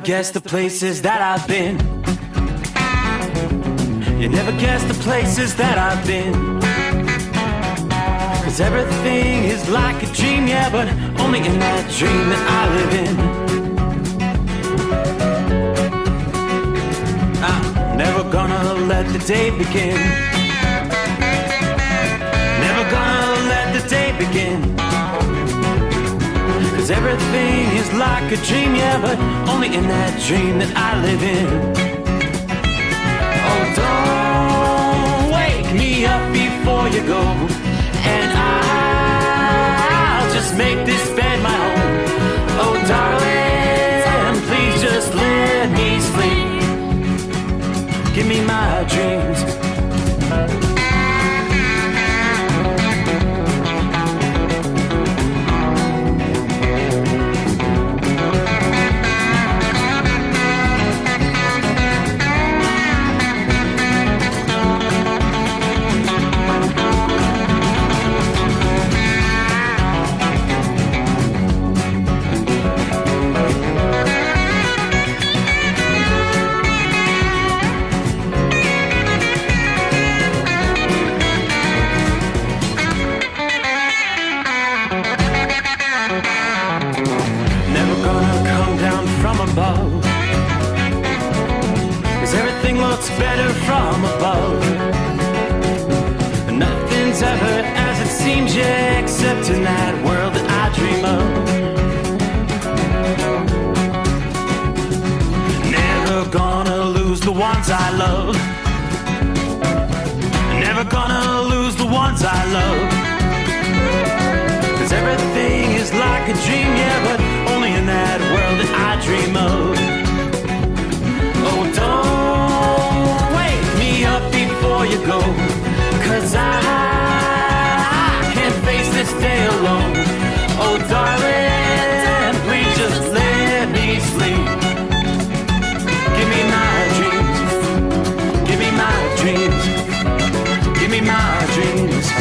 guess the places that I've been. You never guess the places that I've been. 'Cause everything is like a dream, yeah, but only in that dream that I live in. I'm never gonna let the day begin. Never gonna let the day begin. 'Cause everything is like a dream, yeah, but only in that dream that I live in. Oh, don't wake me up before you go, and I'll just make this bed my home. Oh, darling, please just let me sleep. Give me my dreams. Better from above. Nothing's ever as it seems, yeah, except in that world that I dream of. Never gonna lose the ones I love. Never gonna lose the ones I love. 'Cause everything is like a dream, yeah, but only in that world that I dream of. Oh, don't up before you go, 'cause I can't face this day alone. Oh, darling, please just let me sleep. Give me my dreams. Give me my dreams. Give me my dreams.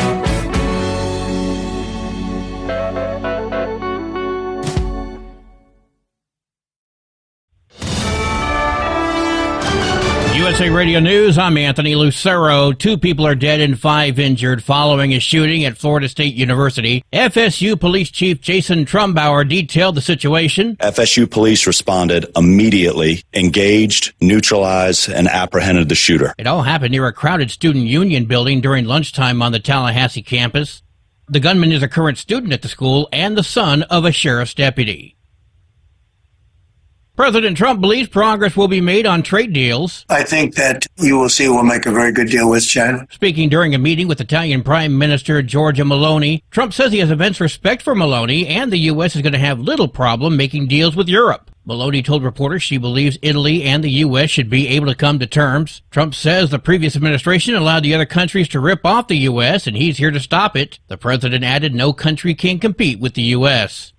USA Radio News, I'm Anthony Lucero. 2 people are dead and 5 injured following a shooting at Florida State University. FSU Police Chief Jason Trumbauer detailed the situation. FSU police responded immediately, engaged, neutralized, and apprehended the shooter. It all happened near a crowded student union building during lunchtime on the Tallahassee campus. The gunman is a current student at the school and the son of a sheriff's deputy. President Trump believes progress will be made on trade deals. I think that you will see we'll make a very good deal with China. Speaking during a meeting with Italian Prime Minister Giorgia Meloni, Trump says he has immense respect for Meloni and the U.S. is going to have little problem making deals with Europe. Meloni told reporters she believes Italy and the U.S. should be able to come to terms. Trump says the previous administration allowed the other countries to rip off the U.S. and he's here to stop it. The president added no country can compete with the U.S.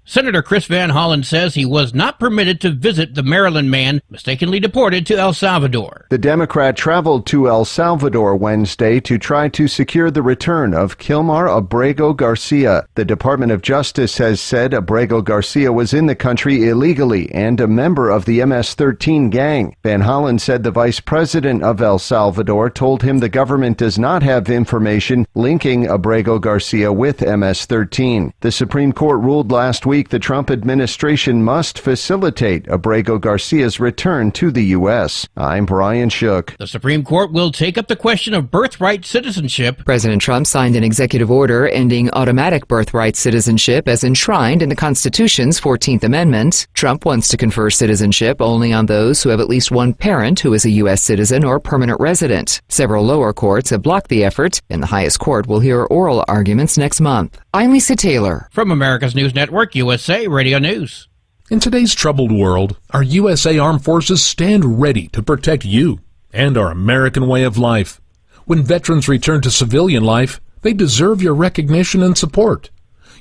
Senator Chris Van Hollen says he was not permitted to visit the Maryland man mistakenly deported to El Salvador. The Democrat traveled to El Salvador Wednesday to try to secure the return of Kilmar Abrego Garcia. The Department of Justice has said Abrego Garcia was in the country illegally and a member of the MS-13 gang. Van Hollen said the vice president of El Salvador told him the government does not have information linking Abrego Garcia with MS-13. The Supreme Court ruled last week the Trump administration must facilitate Abrego Garcia's return to the U.S. I'm Brian Shook. The Supreme Court will take up the question of birthright citizenship. President Trump signed an executive order ending automatic birthright citizenship as enshrined in the Constitution's 14th Amendment. Trump wants to confer citizenship only on those who have at least one parent who is a U.S. citizen or permanent resident. Several lower courts have blocked the effort, and the highest court will hear oral arguments next month. I'm Lisa Taylor. From America's News Network, USA Radio News. In today's troubled world, our USA Armed Forces stand ready to protect you and our American way of life. When veterans return to civilian life, they deserve your recognition and support.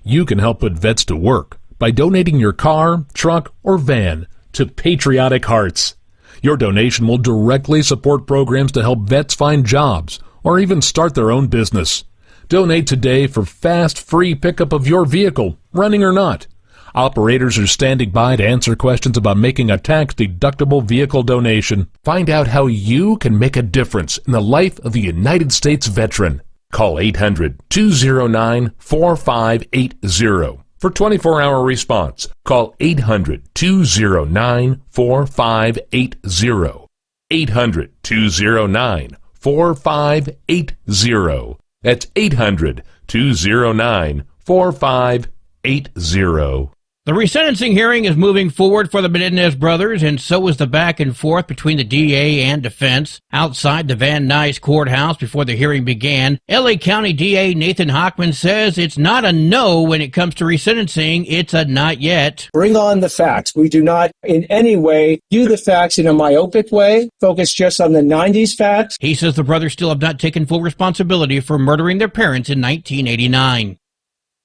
You can help put vets to work by donating your car, truck, or van to Patriotic Hearts. Your donation will directly support programs to help vets find jobs or even start their own business. Donate today for fast, free pickup of your vehicle, running or not. Operators are standing by to answer questions about making a tax-deductible vehicle donation. Find out how you can make a difference in the life of the United States veteran. Call 800-209-4580 for 24-hour response. Call 800-209-4580. 800-209-4580. That's 800-209-4580. The resentencing hearing is moving forward for the Menendez brothers, and so is the back and forth between the DA and defense. Outside the Van Nuys courthouse before the hearing began, L.A. County DA Nathan Hochman says it's not a no when it comes to resentencing, it's a not yet. Bring on the facts. We do not in any way view the facts in a myopic way, focus just on the 90s facts. He says the brothers still have not taken full responsibility for murdering their parents in 1989.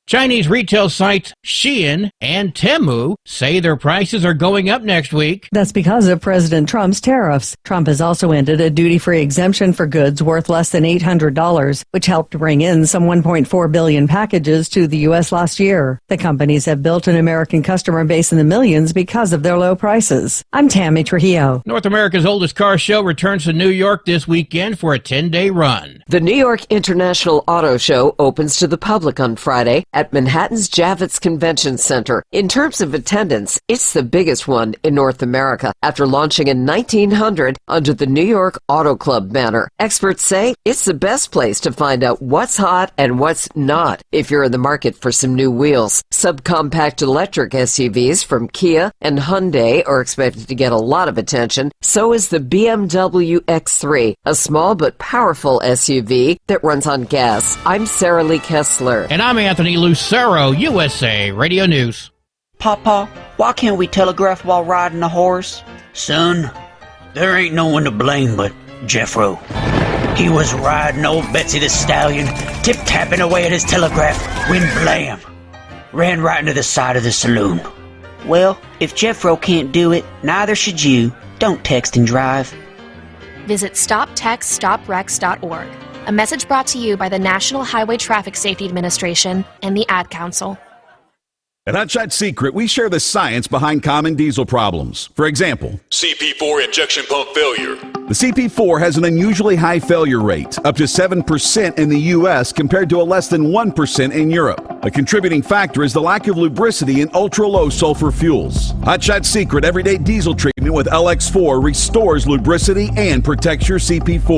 Chinese retail sites Shein and Temu say their prices are going up next week. That's because of President Trump's tariffs. Trump has also ended a duty-free exemption for goods worth less than $800, which helped bring in some 1.4 billion packages to the U.S. last year. The companies have built an American customer base in the millions because of their low prices. I'm Tammy Trujillo. North America's oldest car show returns to New York this weekend for a 10-day run. The New York International Auto Show opens to the public on Friday at Manhattan's Javits Convention Center. In terms of attendance, it's the biggest one in North America after launching in 1900 under the New York Auto Club banner. Experts say it's the best place to find out what's hot and what's not if you're in the market for some new wheels. Subcompact electric SUVs from Kia and Hyundai are expected to get a lot of attention. So is the BMW X3, a small but powerful SUV that runs on gas. I'm Sarah Lee Kessler. And I'm Anthony Lucero, USA Radio News. Papa, why can't we telegraph while riding a horse? Son, there ain't no one to blame but Jeffro. He was riding old Betsy the Stallion, tip-tapping away at his telegraph, when blam! Ran right into the side of the saloon. Well, if Jeffro can't do it, neither should you. Don't text and drive. Visit StopTextStopWrecks.org. A message brought to you by the National Highway Traffic Safety Administration and the Ad Council. At Hotshot Secret, we share the science behind common diesel problems. For example, CP4 injection pump failure. The CP4 has an unusually high failure rate, up to 7% in the U.S. compared to a less than 1% in Europe. A contributing factor is the lack of lubricity in ultra-low sulfur fuels. Hotshot Secret Everyday Diesel Treatment with LX4 restores lubricity and protects your CP4.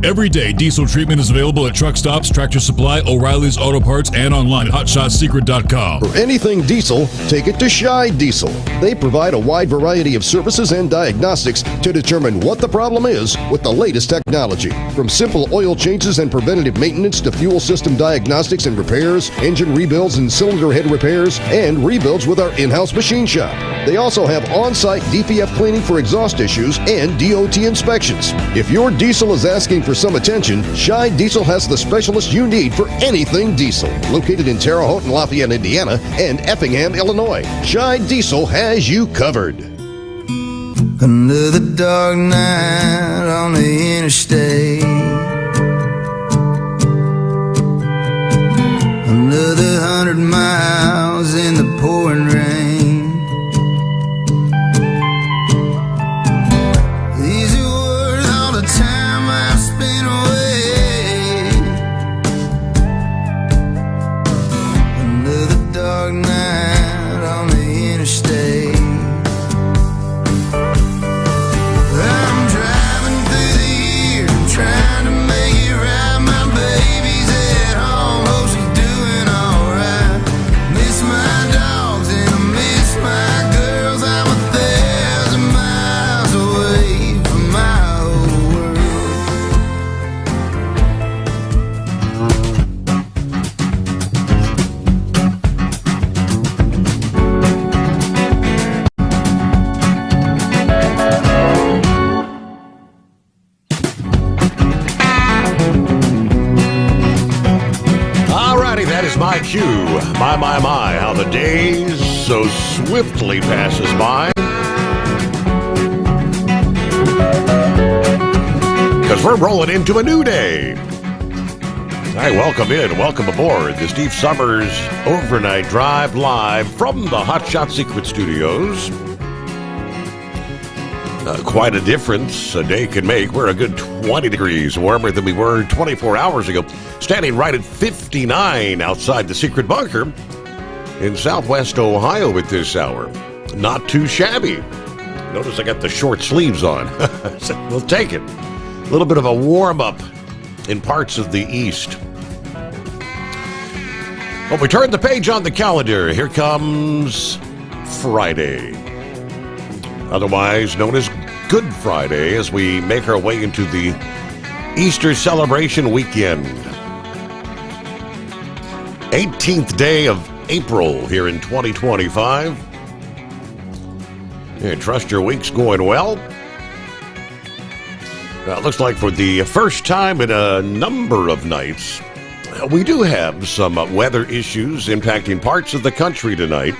Everyday Diesel Treatment is available at truck stops, Tractor Supply, O'Reilly's Auto Parts, and online at HotShotSecret.com. For anything diesel, take it to Shy Diesel. They provide a wide variety of services and diagnostics to determine what the problem is with the latest technology. From simple oil changes and preventative maintenance to fuel system diagnostics and repairs, engine rebuilds and cylinder head repairs, and rebuilds with our in-house machine shop. They also have on-site DPF cleaning for exhaust issues and DOT inspections. If your diesel is asking for some attention, Shy Diesel has the specialist you need for anything diesel. Located in Terre Haute and Lafayette, Indiana, and Effingham, Illinois, Shy Diesel has you covered. Another dark night on the interstate. Another 100 miles in the pouring rain. These are worth all the time I've spent away. Another dark night on the interstate. I'm driving through the year, trying to make it right. My baby's at home, hope she's doing alright. Miss my dogs and I miss my girls. I'm 1,000 miles away from my old Alrighty, that is my cue. My, how the days so swiftly passes by. Because we're rolling into a new day. Hi, welcome in. Welcome aboard the Steve Sommers Overnight Drive live from the Hot Shot Secret Studios. Quite a difference a day can make. We're a good 20 degrees warmer than we were 24 hours ago. Standing right at 59 outside the secret bunker in southwest Ohio at this hour. Not too shabby. Notice I got the short sleeves on. So we'll take it. A little bit of a warm-up in parts of the east. Well, we turn the page on the calendar. Here comes Friday, otherwise known as Good Friday, as we make our way into the Easter celebration weekend. 18th day of April here in 2025. Yeah, trust your week's going well. It looks like for the first time in a number of nights, we do have some weather issues impacting parts of the country tonight.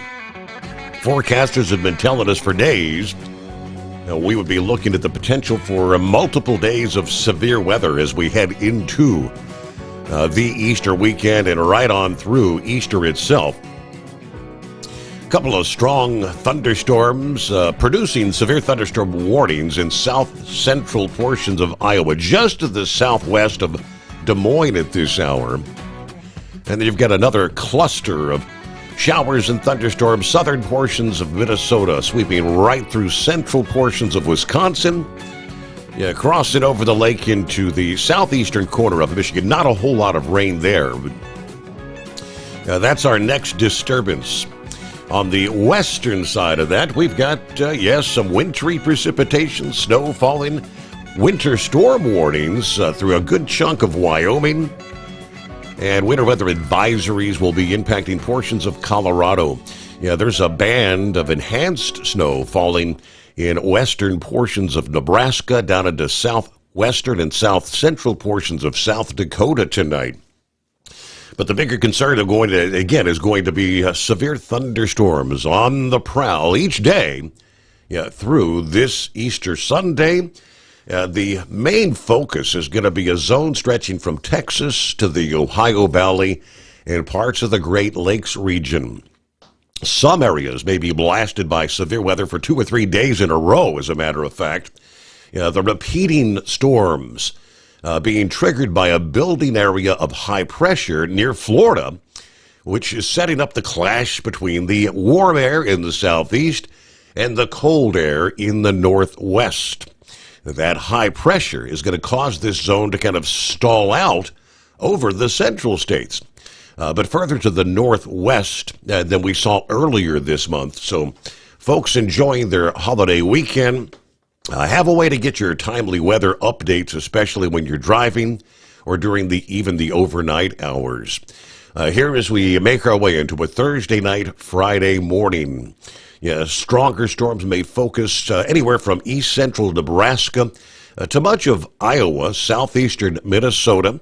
Forecasters have been telling us for days we would be looking at the potential for multiple days of severe weather as we head into the Easter weekend and right on through Easter itself. A couple of strong thunderstorms producing severe thunderstorm warnings in south-central portions of Iowa, just to the southwest of Des Moines at this hour. And then you've got another cluster of showers and thunderstorms, southern portions of Minnesota, sweeping right through central portions of Wisconsin, crossing over the lake into the southeastern corner of Michigan. Not a whole lot of rain there. But, that's our next disturbance. On the western side of that, we've got, some wintry precipitation, snow falling, winter storm warnings through a good chunk of Wyoming. And winter weather advisories will be impacting portions of Colorado. There's a band of enhanced snow falling in western portions of Nebraska down into southwestern and south central portions of South Dakota tonight. But the bigger concern is going to be severe thunderstorms on the prowl each day through this Easter Sunday. The main focus is going to be a zone stretching from Texas to the Ohio Valley and parts of the Great Lakes region. Some areas may be blasted by severe weather for 2 or 3 days in a row, as a matter of fact. The repeating storms being triggered by a building area of high pressure near Florida, which is setting up the clash between the warm air in the southeast and the cold air in the northwest. That high pressure is going to cause this zone to kind of stall out over the central states, but further to the northwest than we saw earlier this month. So folks enjoying their holiday weekend, have a way to get your timely weather updates, especially when you're driving or during even the overnight hours. Here as we make our way into a Thursday night, Friday morning. Stronger storms may focus anywhere from east central Nebraska to much of Iowa, southeastern Minnesota.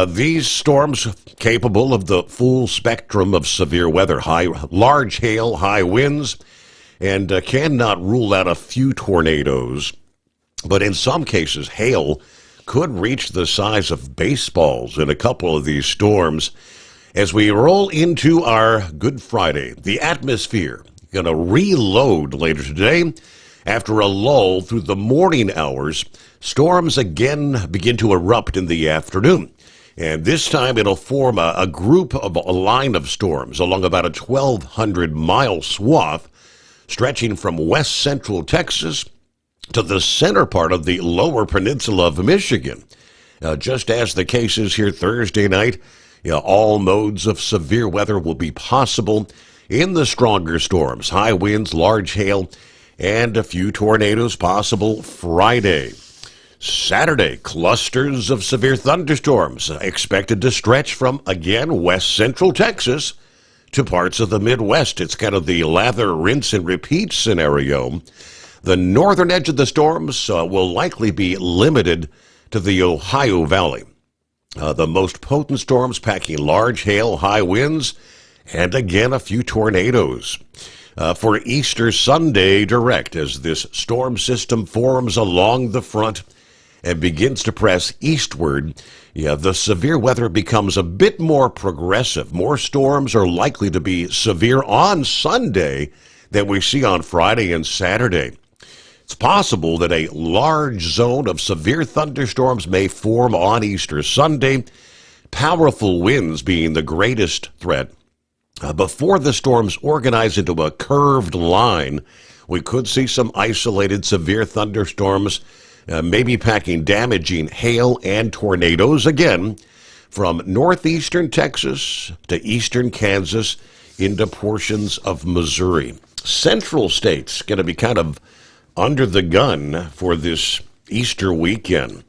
These storms capable of the full spectrum of severe weather, large hail, high winds, and cannot rule out a few tornadoes. But in some cases, hail could reach the size of baseballs in a couple of these storms. As we roll into our Good Friday, the atmosphere going to reload later today. After a lull through the morning hours, storms again begin to erupt in the afternoon. And this time it'll form a line of storms along about a 1,200-mile swath stretching from west central Texas to the center part of the lower peninsula of Michigan. Just as the case is here Thursday night, all modes of severe weather will be possible in the stronger storms, high winds, large hail, and a few tornadoes possible Friday. Saturday, clusters of severe thunderstorms expected to stretch from, again, west central Texas to parts of the Midwest. It's kind of the lather, rinse, and repeat scenario. The northern edge of the storms will likely be limited to the Ohio Valley. The most potent storms packing large hail, high winds, and again a few tornadoes. For Easter Sunday direct, as this storm system forms along the front and begins to press eastward, the severe weather becomes a bit more progressive. More storms are likely to be severe on Sunday than we see on Friday and Saturday. It's possible that a large zone of severe thunderstorms may form on Easter Sunday, powerful winds being the greatest threat. Before the storms organize into a curved line, we could see some isolated severe thunderstorms, maybe packing damaging hail and tornadoes again from northeastern Texas to eastern Kansas into portions of Missouri. Central states going to be kind of under the gun for this Easter weekend.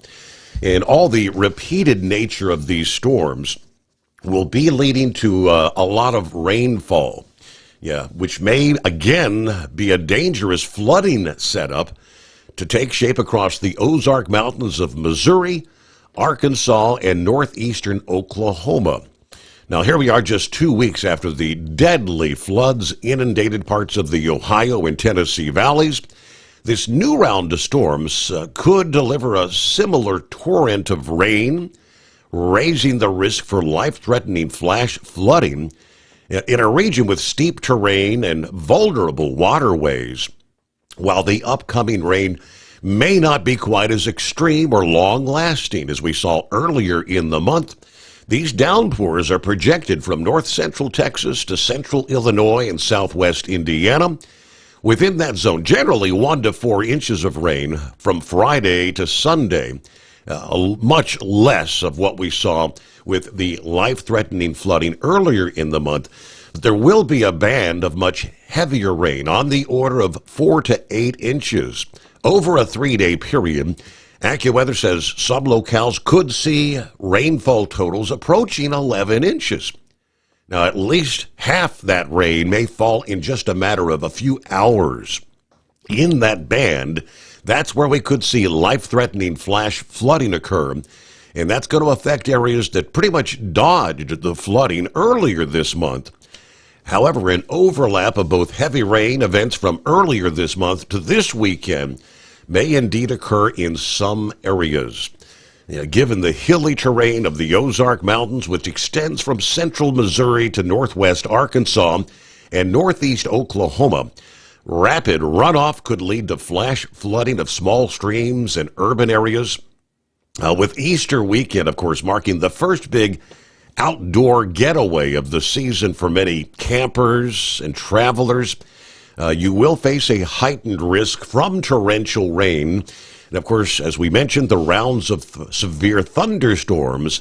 And all the repeated nature of these storms will be leading to a lot of rainfall, which may again be a dangerous flooding setup to take shape across the Ozark Mountains of Missouri, Arkansas, and northeastern Oklahoma. Now, here we are just 2 weeks after the deadly floods inundated parts of the Ohio and Tennessee valleys. This new round of storms could deliver a similar torrent of rain, raising the risk for life-threatening flash flooding in a region with steep terrain and vulnerable waterways. While the upcoming rain may not be quite as extreme or long-lasting as we saw earlier in the month, these downpours are projected from north-central Texas to central Illinois and southwest Indiana. Within that zone, generally 1 to 4 inches of rain from Friday to Sunday, much less of what we saw with the life-threatening flooding earlier in the month. There will be a band of much heavier rain on the order of 4 to 8 inches over a 3-day period. AccuWeather says some locales could see rainfall totals approaching 11 inches. Now, at least half that rain may fall in just a matter of a few hours. In that band, that's where we could see life-threatening flash flooding occur, and that's going to affect areas that pretty much dodged the flooding earlier this month. However, an overlap of both heavy rain events from earlier this month to this weekend may indeed occur in some areas. Given the hilly terrain of the Ozark Mountains, which extends from central Missouri to northwest Arkansas and northeast Oklahoma, rapid runoff could lead to flash flooding of small streams and urban areas. With Easter weekend, of course, marking the first big outdoor getaway of the season for many campers and travelers, you will face a heightened risk from torrential rain. And of course, as we mentioned, the rounds of severe thunderstorms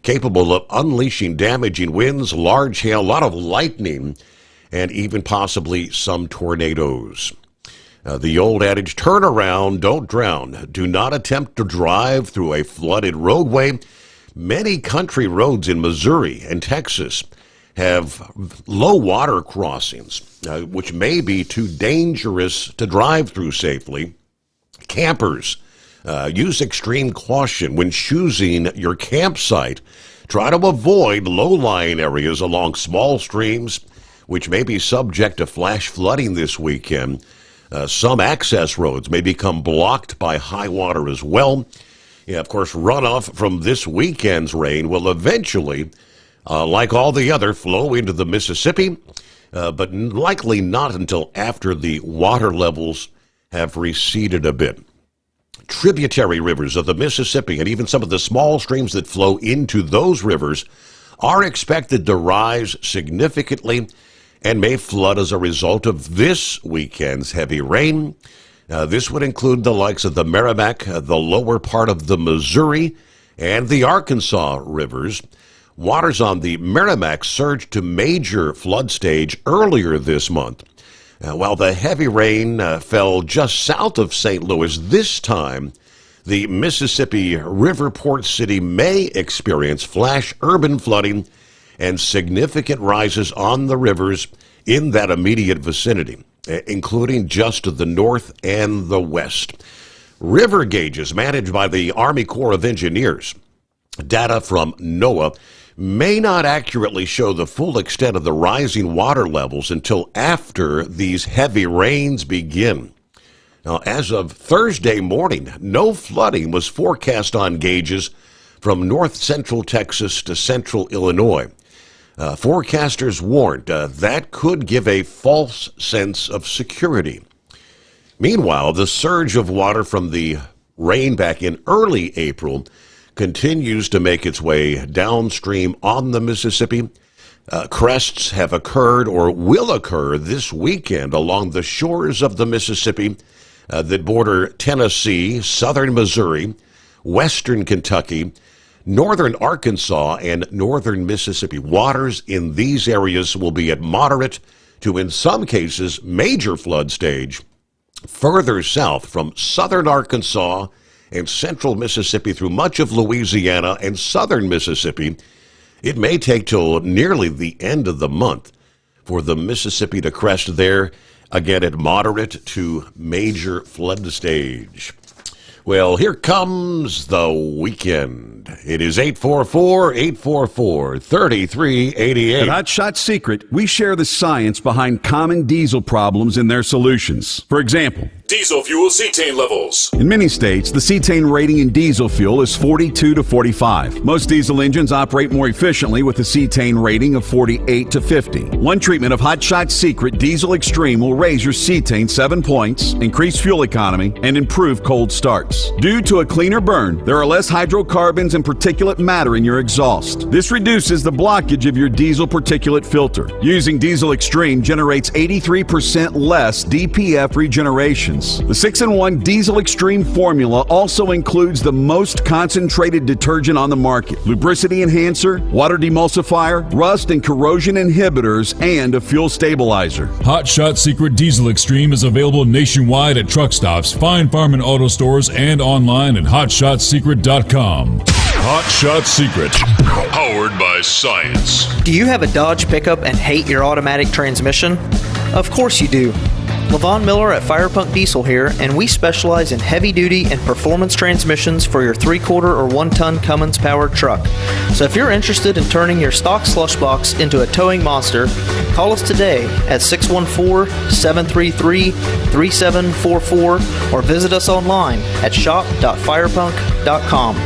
capable of unleashing damaging winds, large hail, a lot of lightning, and even possibly some tornadoes. The old adage, turn around, don't drown. Do not attempt to drive through a flooded roadway. Many country roads in Missouri and Texas have low water crossings, which may be too dangerous to drive through safely. Campers, use extreme caution when choosing your campsite. Try to avoid low-lying areas along small streams, which may be subject to flash flooding this weekend. Some access roads may become blocked by high water as well. Of course, runoff from this weekend's rain will eventually, like all the other, flow into the Mississippi, but likely not until after the water levels have receded a bit. Tributary rivers of the Mississippi and even some of the small streams that flow into those rivers are expected to rise significantly and may flood as a result of this weekend's heavy rain. This would include the likes of the Merrimack, the lower part of the Missouri, and the Arkansas rivers. Waters on the Merrimack surged to major flood stage earlier this month. While the heavy rain fell just south of St. Louis this time, the Mississippi River Port City may experience flash urban flooding and significant rises on the rivers in that immediate vicinity, including just to the north and the west. River gauges managed by the Army Corps of Engineers, data from NOAA, may not accurately show the full extent of the rising water levels until after these heavy rains begin. Now, as of Thursday morning, no flooding was forecast on gauges from north central Texas to central Illinois. Forecasters warned that could give a false sense of security. Meanwhile, the surge of water from the rain back in early April continues to make its way downstream on the Mississippi. Crests have occurred or will occur this weekend along the shores of the Mississippi that border Tennessee, southern Missouri, western Kentucky, northern Arkansas, and northern Mississippi. Waters in these areas will be at moderate to, in some cases, major flood stage. Further south from southern Arkansas and central Mississippi through much of Louisiana and southern Mississippi, it may take till nearly the end of the month for the Mississippi to crest there, again at moderate to major flood stage. Well, here comes the weekend. It is 844-844-3388. At Hot Shot Secret, we share the science behind common diesel problems and their solutions. For example, Diesel fuel cetane levels. in many states, the cetane rating in diesel fuel is 42 to 45. Most diesel engines operate more efficiently with a cetane rating of 48 to 50. One treatment of Hot Shot Secret Diesel Extreme will raise your cetane 7 points, increase fuel economy, and improve cold starts. Due to a cleaner burn, there are less hydrocarbons and particulate matter in your exhaust. This reduces the blockage of your diesel particulate filter. Using Diesel Extreme generates 83% less DPF regenerations. The 6-in-1 Diesel Extreme formula also includes the most concentrated detergent on the market, lubricity enhancer, water demulsifier, rust and corrosion inhibitors, and a fuel stabilizer. Hot Shot Secret Diesel Extreme is available nationwide at truck stops, Fine Farm and auto stores, and online at hotshotsecret.com. Hot Shot Secret, powered by science. Do you have a Dodge pickup and hate your automatic transmission? Of course you do. Levon Miller at Firepunk Diesel here, and we specialize in heavy-duty and performance transmissions for your 3/4 or 1-ton Cummins-powered truck. So if you're interested in turning your stock slush box into a towing monster, call us today at 614-733-3744 or visit us online at shop.firepunk.com.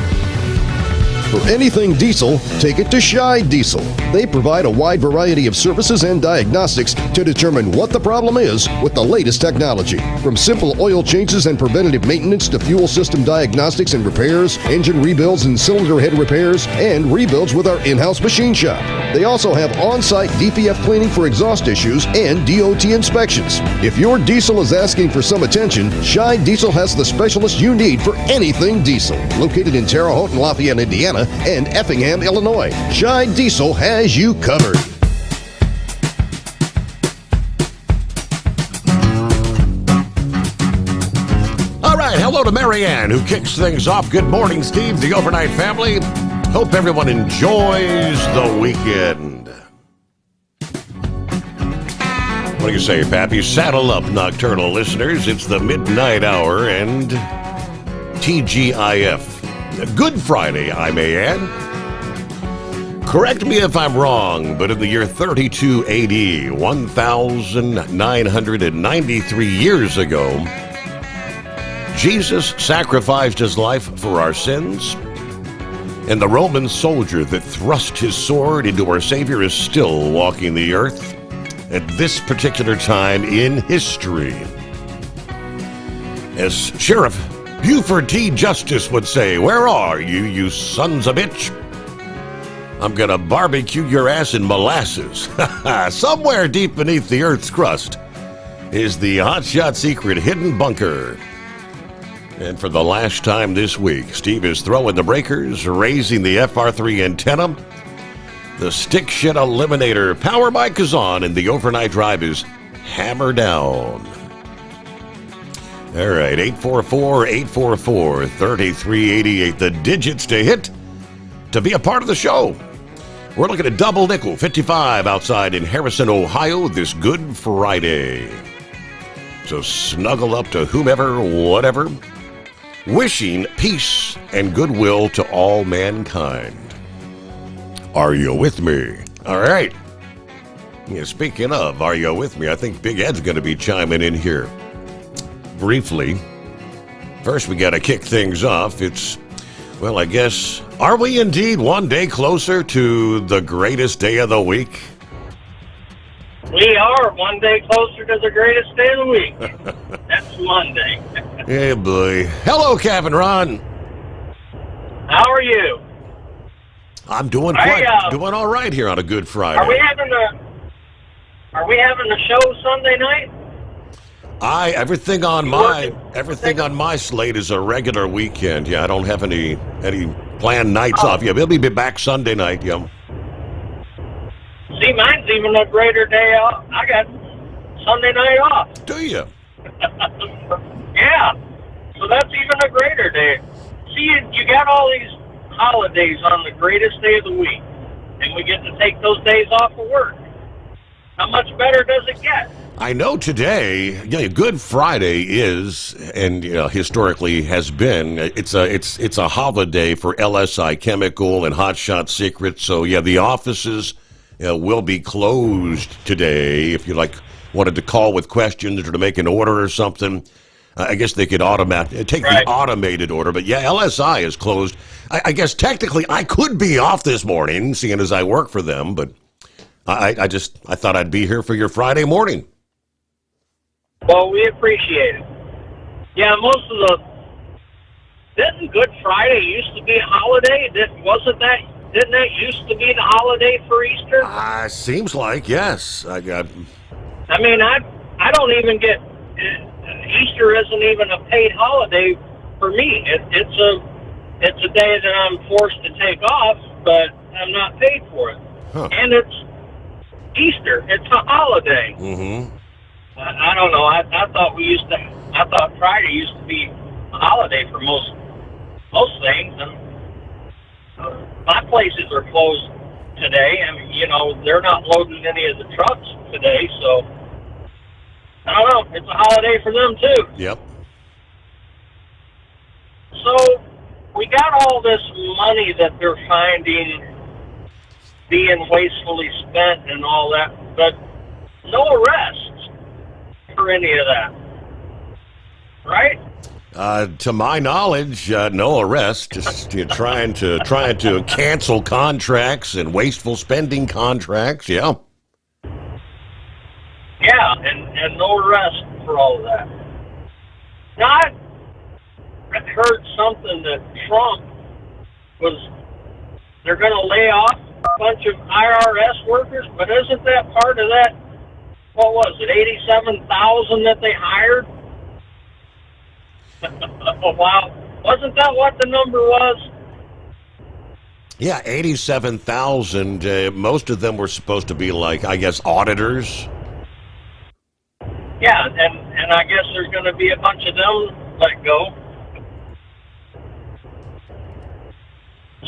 For anything diesel, take it to Shy Diesel. They provide a wide variety of services and diagnostics to determine what the problem is with the latest technology. From simple oil changes and preventative maintenance to fuel system diagnostics and repairs, engine rebuilds and cylinder head repairs, and rebuilds with our in-house machine shop. They also have on-site DPF cleaning for exhaust issues and DOT inspections. If your diesel is asking for some attention, Shy Diesel has the specialist you need for anything diesel. Located in Terre Haute and Lafayette, Indiana, and Effingham, Illinois. Shy Diesel has you covered. All right, hello to Marianne, who kicks things off. Good morning, Steve, the overnight family. Hope everyone enjoys the weekend. What do you say, Pappy? Saddle up, nocturnal listeners. It's the midnight hour and TGIF. Good Friday, I may add. Correct me if I'm wrong, but in the year 32 AD, 1,993 years ago, Jesus sacrificed his life for our sins, and the Roman soldier that thrust his sword into our Savior is still walking the earth at this particular time in history. As Sheriff Buford T. Justice would say, "Where are you, you sons of bitch? I'm gonna barbecue your ass in molasses." Somewhere deep beneath the earth's crust is the Hot Shot Secret hidden bunker. And for the last time this week, Steve is throwing the breakers, raising the FR3 antenna. The stick shit eliminator power mic is on, and the overnight drive is hammer down. All right, 844-844-3388. The digits to hit to be a part of the show. We're looking at double nickel 55 outside in Harrison, Ohio this Good Friday. So snuggle up to whomever, whatever, wishing peace and goodwill to all mankind. Are you with me? All right. Yeah, speaking of, are you with me? I think Big Ed's going to be chiming in here. briefly. First, we got to kick things off. Well, I guess, are we indeed one day closer to the greatest day of the week? We are one day closer to the greatest day of the week. That's Monday. Yeah, boy. Hello, Captain Ron. How are you? I'm doing doing all right here on a Good Friday. Are we having the show Sunday night? Everything on my slate is a regular weekend. Yeah, I don't have any planned nights off. Yeah, we'll be back Sunday night. Yeah. See, mine's even a greater day off. I got Sunday night off. Do you? Yeah. So that's even a greater day. See, you got all these holidays on the greatest day of the week, and we get to take those days off of work. How much better does it get? I know today, Good Friday is, and historically has been. It's a holiday for LSI Chemical and Hot Shot Secret. So yeah, the offices will be closed today. If you wanted to call with questions or to make an order or something, I guess they could take the automated order. But yeah, LSI is closed. I guess technically I could be off this morning, seeing as I work for them, but I thought I'd be here for your Friday morning. Well, we appreciate it. Yeah, didn't Good Friday used to be a holiday? Didn't that used to be the holiday for Easter? Seems like, yes. I mean, I don't even get, Easter isn't even a paid holiday for me. It's a day that I'm forced to take off, but I'm not paid for it. Huh. And it's Easter. It's a holiday. Mm-hmm. I don't know. I thought Friday used to be a holiday for most things, and my places are closed today. I mean, they're not loading any of the trucks today, so I don't know. It's a holiday for them too. Yep. So we got all this money that they're finding being wastefully spent and all that, but no arrests for any of that, right? To my knowledge, no arrest. Just trying to cancel contracts and wasteful spending contracts. Yeah. Yeah, and no arrest for all of that. Now, I heard something that they're going to lay off a bunch of IRS workers, but isn't that part of that? What was it, 87,000 that they hired? Oh, wow. Wasn't that what the number was? Yeah, 87,000. Most of them were supposed to be auditors. Yeah, and I guess there's going to be a bunch of them let go.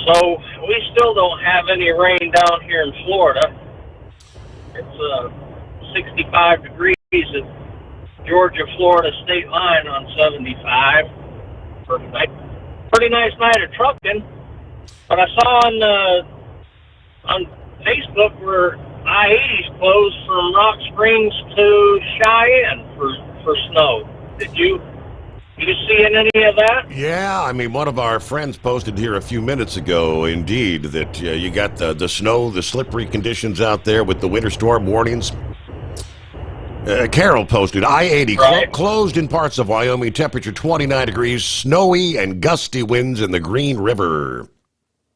So we still don't have any rain down here in Florida. It's 65 degrees at Georgia-Florida state line on 75. Pretty nice night of trucking. But I saw on Facebook where I-80's closed from Rock Springs to Cheyenne for snow. Did you see any of that? Yeah, I mean, one of our friends posted here a few minutes ago, indeed, that you got the snow, the slippery conditions out there with the winter storm warnings. Carol posted, I-80 closed in parts of Wyoming, temperature 29 degrees, snowy and gusty winds in the Green River.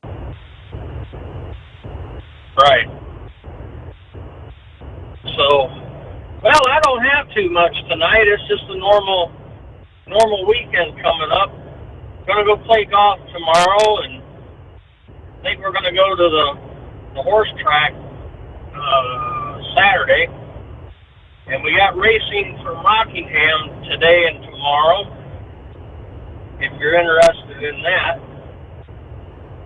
Right. So, well, I don't have too much tonight. It's just a normal weekend coming up. Gonna go play golf tomorrow, and I think we're gonna go to the horse track Saturday. And we got racing from Rockingham today and tomorrow. If you're interested in that,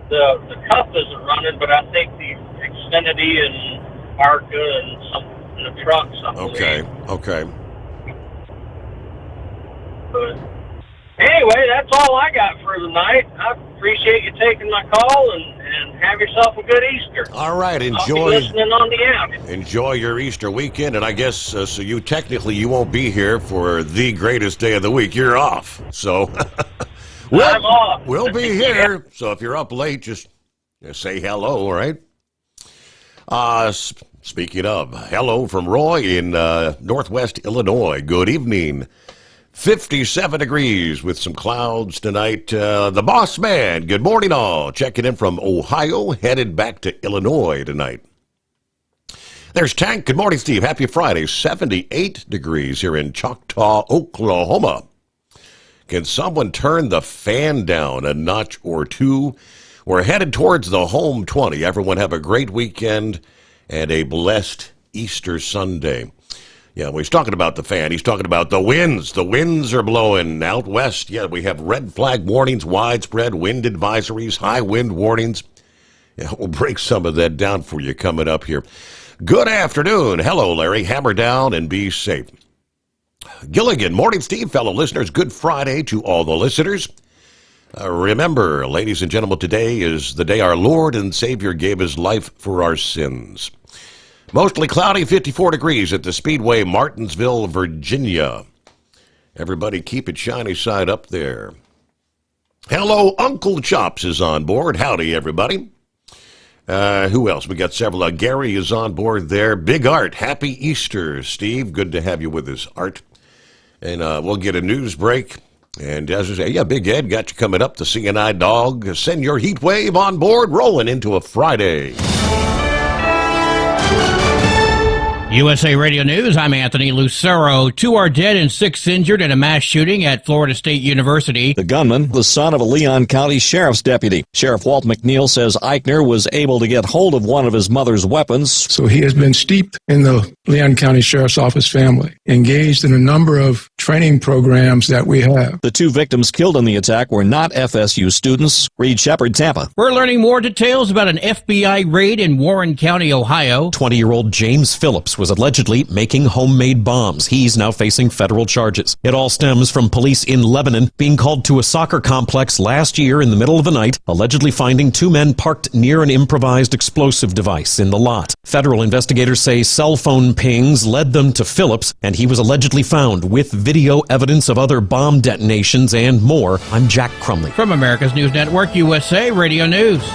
the Cup isn't running, but I think the Xfinity and Arca and the trucks. Okay. But anyway, that's all I got for the night. I appreciate you taking my call, and have yourself a good Easter. All right, I'll enjoy. be listening on the app. Enjoy your Easter weekend, and I guess so. You won't be here for the greatest day of the week. You're off, so I'm off. We'll be here. So if you're up late, just say hello. All right. Speaking of, hello from Roy in Northwest Illinois. Good evening. 57 degrees with some clouds tonight. The boss man, good morning all. Checking in from Ohio, headed back to Illinois tonight. There's Tank. Good morning, Steve. Happy Friday. 78 degrees here in Choctaw, Oklahoma. Can someone turn the fan down a notch or two? We're headed towards the home 20. Everyone have a great weekend and a blessed Easter Sunday. Yeah, well, he's talking about the fan. He's talking about the winds. The winds are blowing out west. Yeah, we have red flag warnings, widespread wind advisories, high wind warnings. Yeah, we'll break some of that down for you coming up here. Good afternoon. Hello, Larry. Hammer down and be safe. Gilligan, morning, Steve. Fellow listeners, good Friday to all the listeners. Remember, ladies and gentlemen, today is the day our Lord and Savior gave his life for our sins. Mostly cloudy, 54 degrees at the Speedway, Martinsville, Virginia. Everybody keep it shiny side up there. Hello, Uncle Chops is on board. Howdy, everybody. Who else? We got several. Gary is on board there. Big Art, happy Easter, Steve. Good to have you with us, Art. And we'll get a news break. And as I say, yeah, Big Ed got you coming up. The CNI Dog. Send your heat wave on board, rolling into a Friday. USA Radio News, I'm Anthony Lucero. 2 are dead and 6 injured in a mass shooting at Florida State University. The gunman, the son of a Leon County Sheriff's deputy. Sheriff Walt McNeil says Eichner was able to get hold of one of his mother's weapons. So he has been steeped in the Leon County Sheriff's Office family, engaged in a number of training programs that we have. The 2 victims killed in the attack were not FSU students. Reed Shepard, Tampa. We're learning more details about an FBI raid in Warren County, Ohio. 20-year-old James Phillips was allegedly making homemade bombs. He's now facing federal charges. It all stems from police in Lebanon being called to a soccer complex last year in the middle of the night, allegedly finding 2 men parked near an improvised explosive device in the lot. Federal investigators say cell phone pings led them to Phillips, and he was allegedly found with video evidence of other bomb detonations and more. I'm Jack Crumley. From America's News Network, USA Radio News.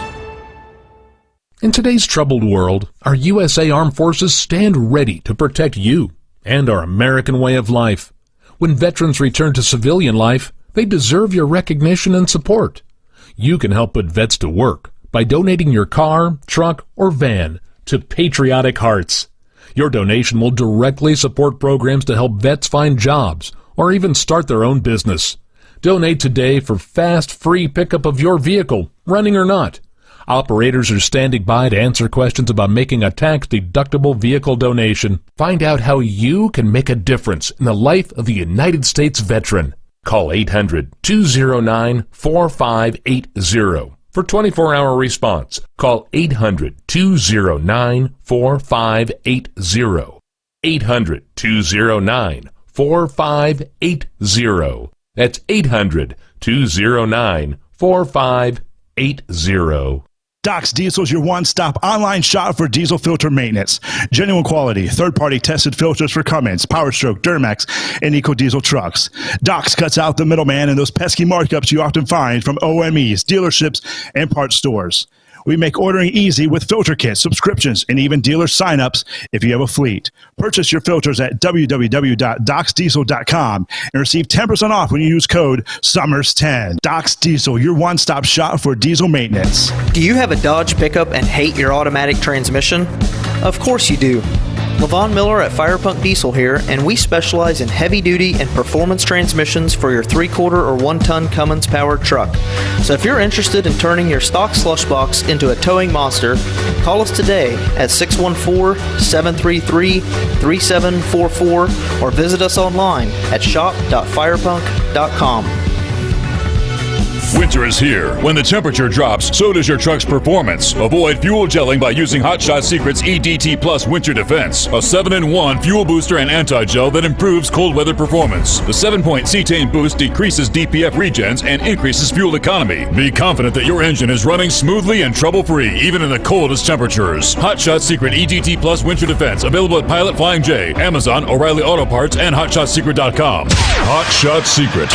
In today's troubled world, our USA Armed Forces stand ready to protect you and our American way of life. When veterans return to civilian life, they deserve your recognition and support. You can help put vets to work by donating your car, truck, or van to Patriotic Hearts. Your donation will directly support programs to help vets find jobs or even start their own business. Donate today for fast, free pickup of your vehicle, running or not. Operators are standing by to answer questions about making a tax-deductible vehicle donation. Find out how you can make a difference in the life of a United States veteran. Call 800-209-4580 for 24-hour response. Call 800-209-4580. 800-209-4580. That's 800-209-4580. Doc's Diesel is your one-stop online shop for diesel filter maintenance. Genuine quality, third-party tested filters for Cummins, PowerStroke, Duramax, and EcoDiesel trucks. Doc's cuts out the middleman and those pesky markups you often find from OMEs, dealerships, and parts stores. We make ordering easy with filter kits, subscriptions, and even dealer sign-ups if you have a fleet. Purchase your filters at www.docsdiesel.com and receive 10% off when you use code SOMMERS10. Doc's Diesel, your one-stop shop for diesel maintenance. Do you have a Dodge pickup and hate your automatic transmission? Of course you do. Levon Miller at Firepunk Diesel here, and we specialize in heavy-duty and performance transmissions for your 3-quarter or 1-ton Cummins-powered truck. So if you're interested in turning your stock slush box into a towing monster, call us today at 614-733-3744 or visit us online at shop.firepunk.com. Winter is here. When the temperature drops, so does your truck's performance. Avoid fuel gelling by using Hot Shot Secret's EDT Plus Winter Defense, a 7-in-1 fuel booster and anti-gel that improves cold weather performance. The 7-point cetane boost decreases DPF regens and increases fuel economy. Be confident that your engine is running smoothly and trouble-free, even in the coldest temperatures. Hot Shot Secret EDT Plus Winter Defense, available at Pilot Flying J, Amazon, O'Reilly Auto Parts, and HotShotSecret.com. Hot Shot Secret,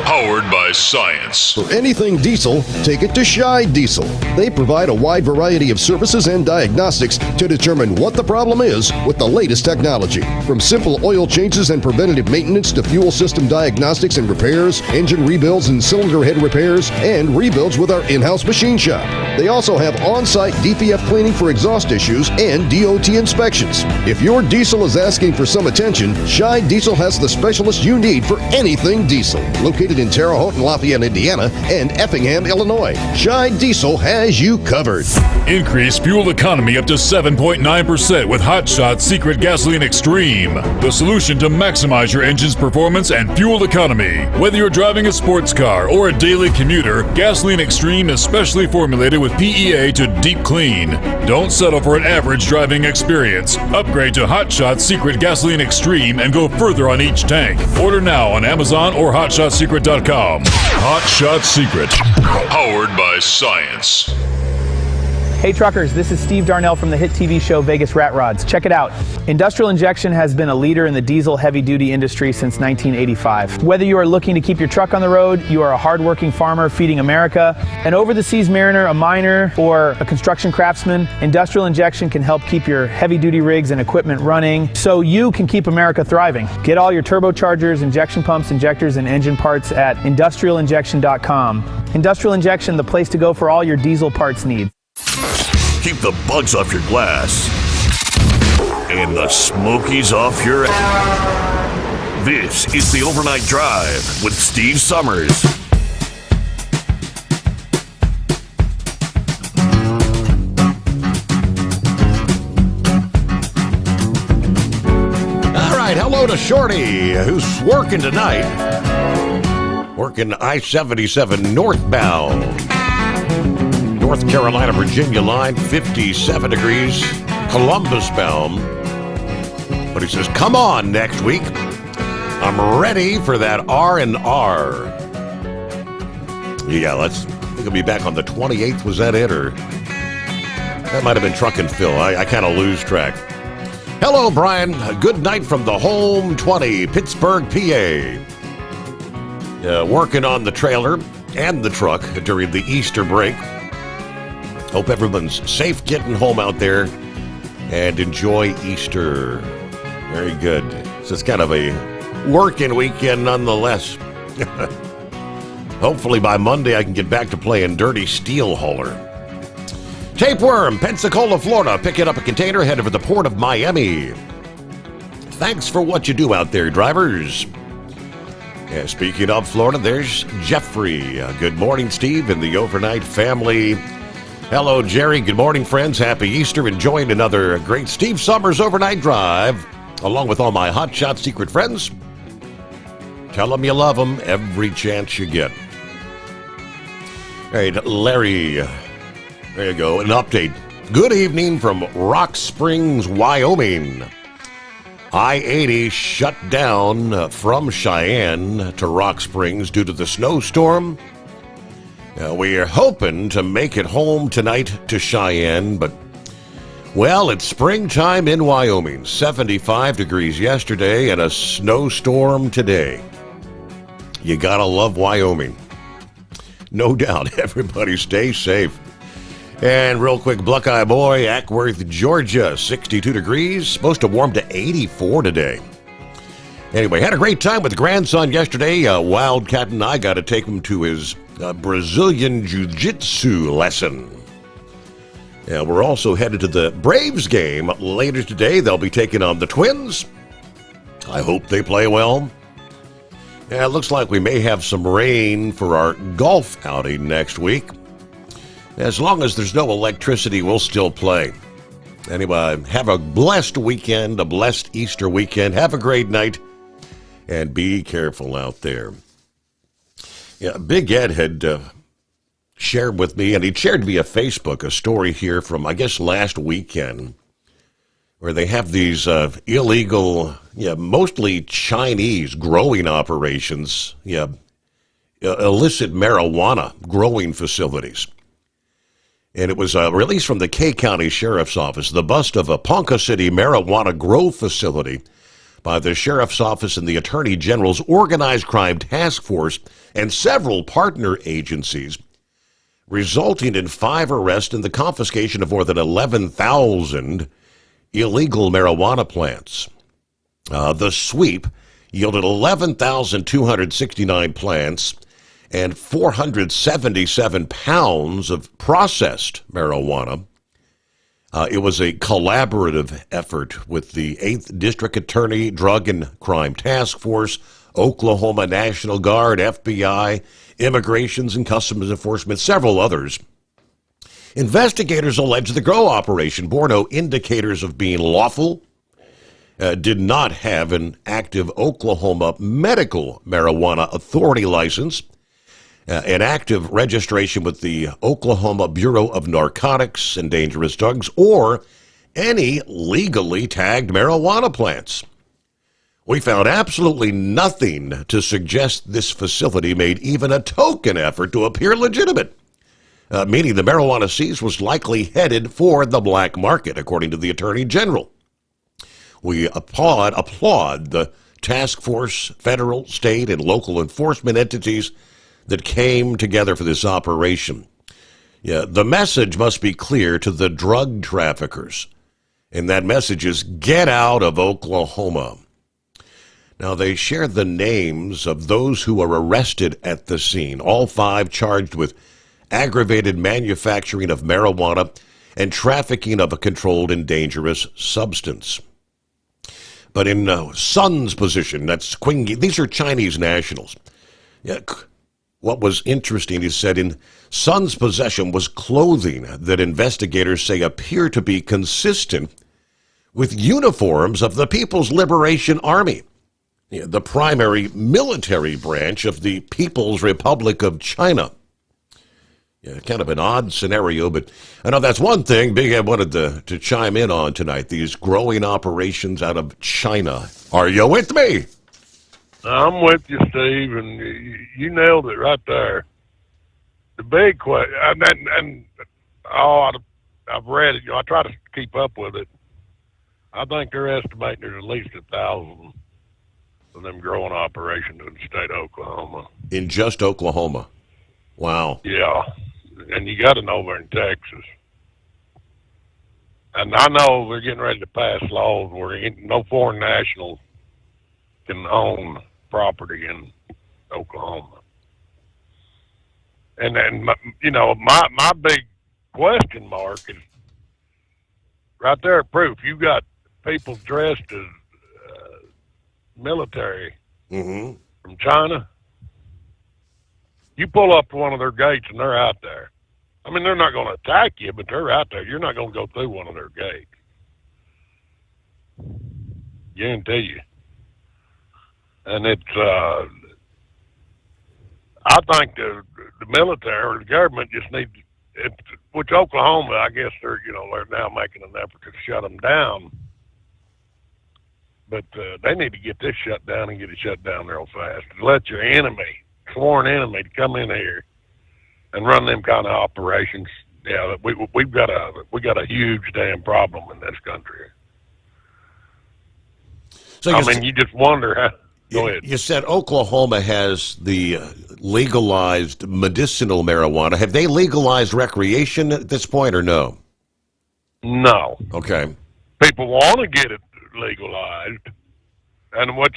powered by science. For anything diesel, take it to Shy Diesel. They provide a wide variety of services and diagnostics to determine what the problem is with the latest technology. From simple oil changes and preventative maintenance to fuel system diagnostics and repairs, engine rebuilds and cylinder head repairs, and rebuilds with our in-house machine shop. They also have on-site DPF cleaning for exhaust issues and DOT inspections. If your diesel is asking for some attention, Shy Diesel has the specialist you need for anything diesel. Located in Terre Haute and Lafayette, Indiana, and Effingham, Illinois, Shy Diesel has you covered. Increase fuel economy up to 7.9% with Hot Shot Secret Gasoline Extreme, the solution to maximize your engine's performance and fuel economy. Whether you're driving a sports car or a daily commuter, Gasoline Extreme is specially formulated with PEA to deep clean. Don't settle for an average driving experience. Upgrade to Hot Shot Secret Gasoline Extreme and go further on each tank. Order now on Amazon or HotShotSecret.com. Hot Shot Secret, powered by science. Hey truckers, this is Steve Darnell from the hit TV show Vegas Rat Rods. Check it out. Industrial Injection has been a leader in the diesel heavy-duty industry since 1985. Whether you are looking to keep your truck on the road, you are a hard-working farmer feeding America, an over-the-seas mariner, a miner, or a construction craftsman, Industrial Injection can help keep your heavy-duty rigs and equipment running so you can keep America thriving. Get all your turbochargers, injection pumps, injectors, and engine parts at industrialinjection.com. Industrial Injection, the place to go for all your diesel parts needs. Keep the bugs off your glass and the smokies off your ass. This is the Overnight Drive with Steve Sommers. All right, hello to Shorty, who's working tonight. Working I-77 northbound. North Carolina, Virginia line, 57 degrees, Columbus bound. But he says, come on next week. I'm ready for that R&R. Yeah, I think I'll be back on the 28th. Was that it? Or that might have been Truck and Phil. I kind of lose track. Hello, Brian. Good night from the home 20, Pittsburgh, PA. Working on the trailer and the truck during the Easter break. Hope everyone's safe getting home out there and enjoy Easter. Very good. So it's kind of a working weekend nonetheless. Hopefully by Monday I can get back to playing Dirty Steel Hauler. Tapeworm, Pensacola, Florida. Picking up a container headed for the port of Miami. Thanks for what you do out there, drivers. Yeah, speaking of Florida, there's Jeffrey. Good morning, Steve, and the overnight family. Hello, Jerry. Good morning, friends. Happy Easter. Enjoying another great Steve Sommers overnight drive, along with all my Hot Shot Secret friends. Tell them you love them every chance you get. All right, Larry. There you go. An update. Good evening from Rock Springs, Wyoming. I-80 shut down from Cheyenne to Rock Springs due to the snowstorm. We are hoping to make it home tonight to Cheyenne, but, well, it's springtime in Wyoming. 75 degrees yesterday and a snowstorm today. You gotta love Wyoming. No doubt. Everybody stay safe. And real quick, Buckeye Boy, Ackworth, Georgia, 62 degrees. Supposed to warm to 84 today. Anyway, had a great time with the grandson yesterday. Wildcat and I got to take him to his Brazilian Jiu-Jitsu lesson. Yeah, we're also headed to the Braves game later today. They'll be taking on the Twins. I hope they play well. Yeah, it looks like we may have some rain for our golf outing next week. As long as there's no electricity, we'll still play. Anyway, have a blessed weekend, a blessed Easter weekend. Have a great night, and be careful out there. Yeah, Big Ed had shared with me, and he shared via Facebook a story here from, I guess, last weekend, where they have these illegal, mostly Chinese growing operations, illicit marijuana growing facilities. And it was released from the Kay County Sheriff's Office, the bust of a Ponca City marijuana grow facility by the Sheriff's Office and the Attorney General's Organized Crime Task Force and several partner agencies, resulting in 5 arrests and the confiscation of more than 11,000 illegal marijuana plants. The sweep yielded 11,269 plants and 477 pounds of processed marijuana. It was a collaborative effort with the 8th District Attorney Drug and Crime Task Force, Oklahoma National Guard, FBI, Immigrations and Customs Enforcement, several others. Investigators allege the grow operation bore no indicators of being lawful, did not have an active Oklahoma medical marijuana authority license, an active registration with the Oklahoma Bureau of Narcotics and Dangerous Drugs, or any legally tagged marijuana plants. We found absolutely nothing to suggest this facility made even a token effort to appear legitimate, meaning the marijuana seized was likely headed for the black market, according to the Attorney General. We applaud the task force, federal, state, and local enforcement entities that came together for this operation. The message must be clear to the drug traffickers, and that message is get out of Oklahoma. Now, they shared the names of those who were arrested at the scene, all 5 charged with aggravated manufacturing of marijuana and trafficking of a controlled and dangerous substance. But in Sun's position, that's Qingyi, these are Chinese nationals. What was interesting, he said, in Sun's possession was clothing that investigators say appear to be consistent with uniforms of the People's Liberation Army, the primary military branch of the People's Republic of China. Kind of an odd scenario, but I know that's one thing Big Ed wanted to chime in on tonight, these growing operations out of China. Are you with me? I'm with you, Steve, and you nailed it right there. The big question, I've read it. I try to keep up with it. I think they're estimating there's at least 1,000 of them growing operations in the state of Oklahoma. In just Oklahoma? Wow. Yeah, and you got to know they're in Texas. And I know they're getting ready to pass laws where no foreign national can own property in Oklahoma. And then, my big question mark is right there at proof. You got people dressed as military from China. You pull up to one of their gates and they're out there. I mean, they're not going to attack you, but they're out there. You're not going to go through one of their gates. Guarantee you. And it's, I think the military or the government just needs, which Oklahoma, I guess they're now making an effort to shut them down. But they need to get this shut down and get it shut down real fast. Let your enemy, sworn enemy, to come in here and run them kind of operations. Yeah, we got a huge damn problem in this country. So you just wonder how. Go ahead. You said Oklahoma has the legalized medicinal marijuana. Have they legalized recreation at this point or no? No. Okay. People want to get it legalized, and when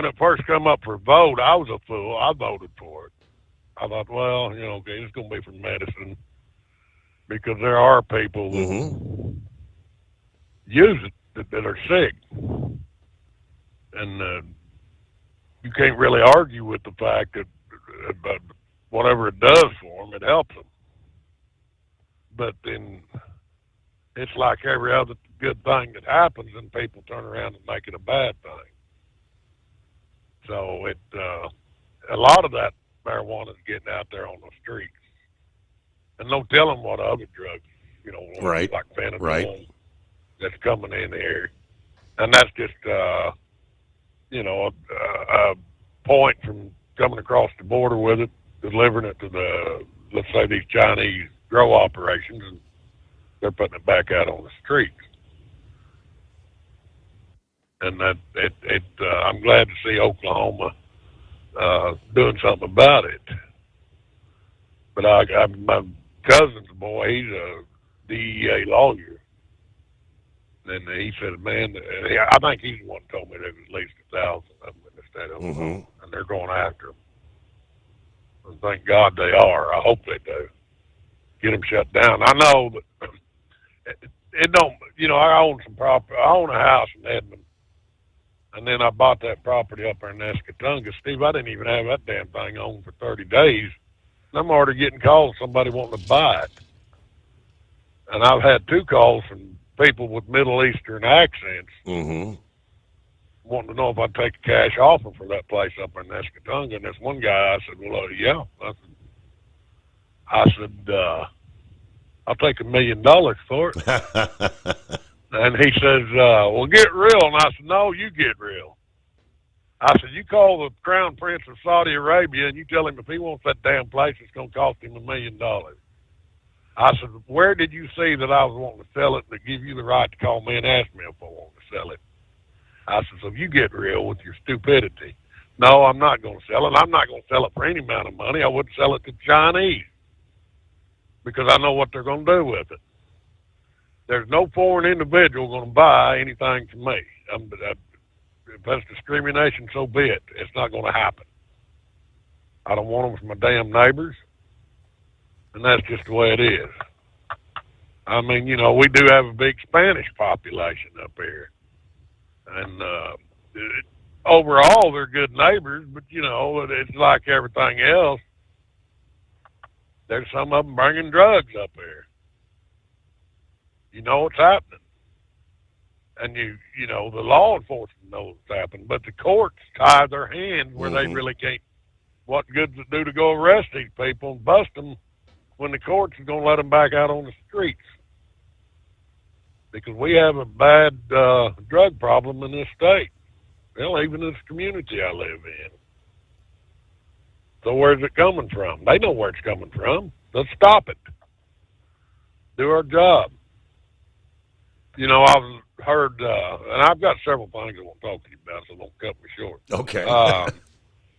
it first come up for vote, I was a fool. I voted for it. I thought, well, okay, it's going to be for medicine, because there are people that use it that are sick, and you can't really argue with the fact that whatever it does for them, it helps them. But then it's like every other good thing that happens, and people turn around and make it a bad thing. So a lot of that marijuana is getting out there on the streets. And no telling what other drugs, Right. like fentanyl, Right. that's coming in here. And that's just, a point from coming across the border with it, delivering it to let's say these Chinese grow operations, and they're putting it back out on the streets. And that I'm glad to see Oklahoma doing something about it. But my cousin's boy, he's a DEA lawyer, and he said, man, I think he's the one who told me there was at least 1,000 of them in the state of Oklahoma, and they're going after them. And thank God they are. I hope they do. Get them shut down. I know that it don't. I own some property. I own a house in Edmond, and then I bought that property up there in Escatunga. Steve, I didn't even have that damn thing on for 30 days. I'm already getting calls, somebody wanting to buy it. And I've had 2 calls from people with Middle Eastern accents wanting to know if I'd take a cash offer for that place up in Escatunga. And this one guy, I said, well, yeah. I said, I'll take $1 million for it. And he says, well, get real. And I said, no, you get real. I said, you call the Crown Prince of Saudi Arabia and you tell him if he wants that damn place, it's going to cost him $1 million. I said, where did you see that I was wanting to sell it to give you the right to call me and ask me if I want to sell it? I said, so you get real with your stupidity. No, I'm not going to sell it. I'm not going to sell it for any amount of money. I wouldn't sell it to Chinese because I know what they're going to do with it. There's no foreign individual going to buy anything from me. If that's discrimination, so be it. It's not going to happen. I don't want them from my damn neighbors, and that's just the way it is. I mean, we do have a big Spanish population up here, and overall they're good neighbors, but, it's like everything else. There's some of them bringing drugs up here. You know what's happening. And the law enforcement knows what's happening, but the courts tie their hands where they really can't. What good does it do to go arrest these people and bust them when the courts are going to let them back out on the streets? Because we have a bad drug problem in this state. Well, even in this community I live in. So where's it coming from? They know where it's coming from. Let's stop it. Do our job. I've heard, and I've got several things I want to talk to you about, so don't cut me short. Okay. I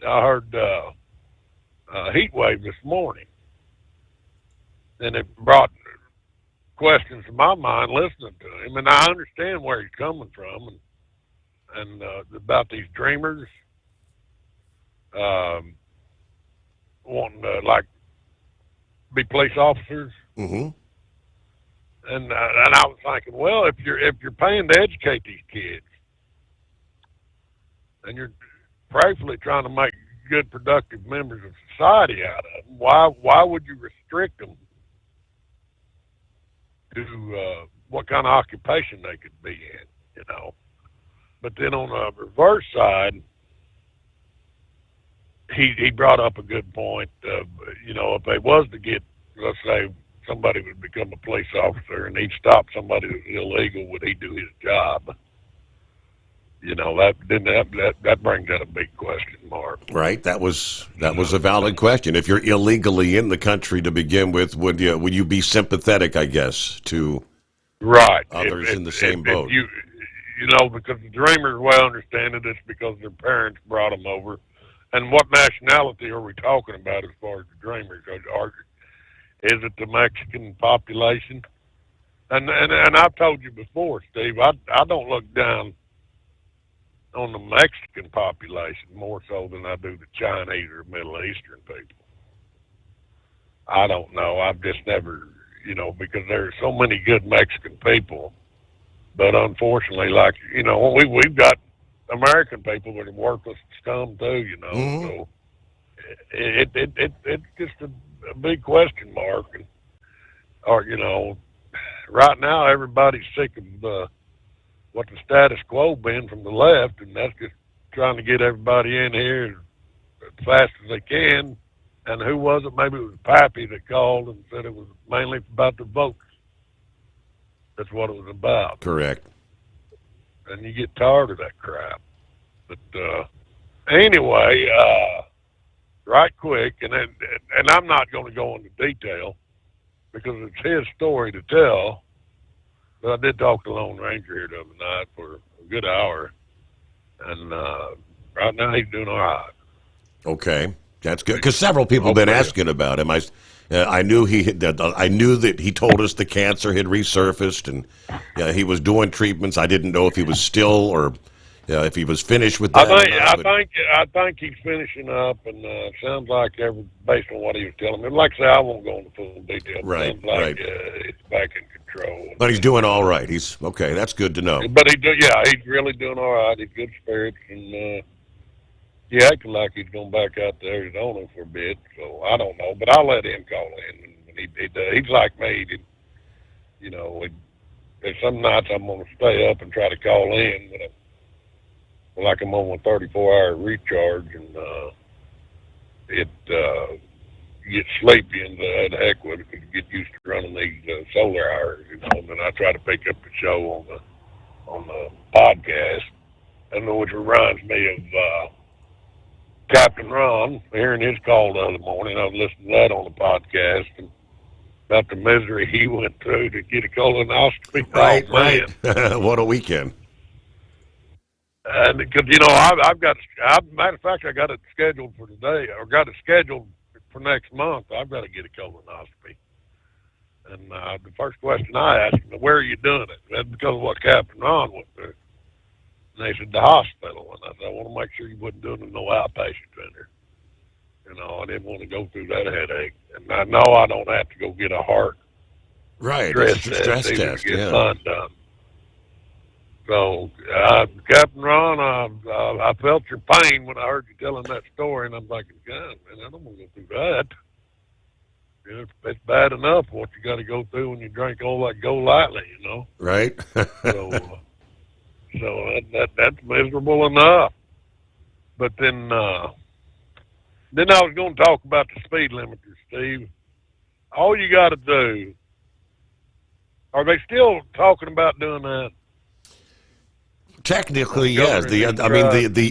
heard heat wave this morning, and it brought questions to my mind listening to him, and I understand where he's coming from, and about these dreamers wanting to be police officers. And I was thinking, well, if you're paying to educate these kids, and you're prayerfully trying to make good, productive members of society out of them, why would you restrict them to what kind of occupation they could be in? But then on the reverse side, he brought up a good point. If they was to get, let's say, somebody would become a police officer and he'd stop somebody who's illegal, would he do his job? That brings out a big question mark. Right. That was a valid question. If you're illegally in the country to begin with, would you be sympathetic, I guess, to others in the same boat? Because the dreamers, well, understand it, it's because their parents brought them over. And what nationality are we talking about as far as the dreamers? Is it the Mexican population? And I've told you before, Steve, I don't look down on the Mexican population more so than I do the Chinese or Middle Eastern people. I don't know. I've just never, because there's so many good Mexican people, but unfortunately, we've got American people that are worthless scum too, So it's just a big question mark, right now everybody's sick of what the status quo been from the left, and that's just trying to get everybody in here as fast as they can. And who was it? Maybe it was Pappy that called and said it was mainly about the votes. That's what it was about. Correct. And you get tired of that crap. But anyway, right quick, and I'm not going to go into detail because it's his story to tell. But I did talk to Lone Ranger here the other night for a good hour, and right now he's doing all right. Okay, that's good because several people have been asking about him. I knew I knew that he told us the cancer had resurfaced, and he was doing treatments. I didn't know if he was still or if he was finished with that. I think he's finishing up, and sounds like based on what he was telling me. Like I say, I won't go into full detail. Right, sounds like, right. It's back in control. But he's doing all right. He's okay. That's good to know. But he's really doing all right. He's good spirits, and he acting like he's going back out to Arizona for a bit. So I don't know, but I'll let him call in. And he's like me. There's some nights I'm going to stay up and try to call in, but like I'm on a 34-hour recharge, and you get sleepy, and the heck with it, because you get used to running these solar hours, and then I try to pick up the show on the podcast, and which reminds me of Captain Ron, hearing his call the other morning. I was listening to that on the podcast, and about the misery he went through to get a colonoscopy. Right, man. right. What a weekend. And because matter of fact, I got it scheduled for today, or got it scheduled for next month. I've got to get a colonoscopy. And the first question I asked him, where are you doing it? That's because of what Captain Ron went through. And they said, the hospital. And I said, I want to make sure you wasn't doing it in no outpatient center. I didn't want to go through that headache. And I know I don't have to go get a heart stress test to get mine done. So, Captain Ron, I felt your pain when I heard you telling that story, and I'm thinking, God, man, I don't want to go through that. It's bad enough what you got to go through when you drink all that Go Lightly, Right. So that's miserable enough. But then I was going to talk about the speed limiter, Steve. All you got to do, are they still talking about doing that? Technically, yes. The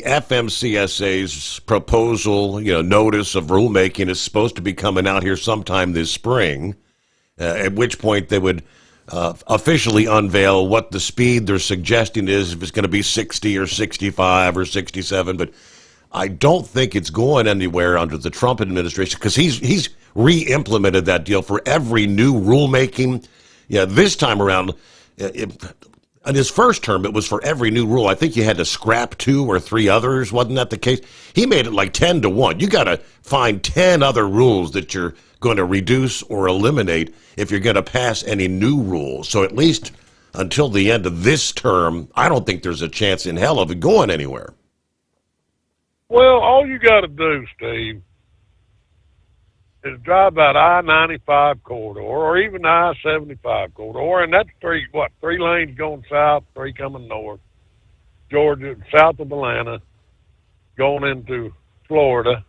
FMCSA's proposal, notice of rulemaking is supposed to be coming out here sometime this spring, at which point they would officially unveil what the speed they're suggesting is, if it's going to be 60 or 65 or 67. But I don't think it's going anywhere under the Trump administration because he's re-implemented that deal for every new rulemaking. Yeah, this time around, in his first term, it was for every new rule. I think you had to scrap 2 or 3 others. Wasn't that the case? He made it like 10 to 1. You got to find 10 other rules that you're going to reduce or eliminate if you're going to pass any new rules. So at least until the end of this term, I don't think there's a chance in hell of it going anywhere. Well, all you got to do, Steve, is drive that I-95 corridor or even the I-75 corridor, and that's 3 lanes going south, 3 coming north, Georgia, south of Atlanta, going into Florida,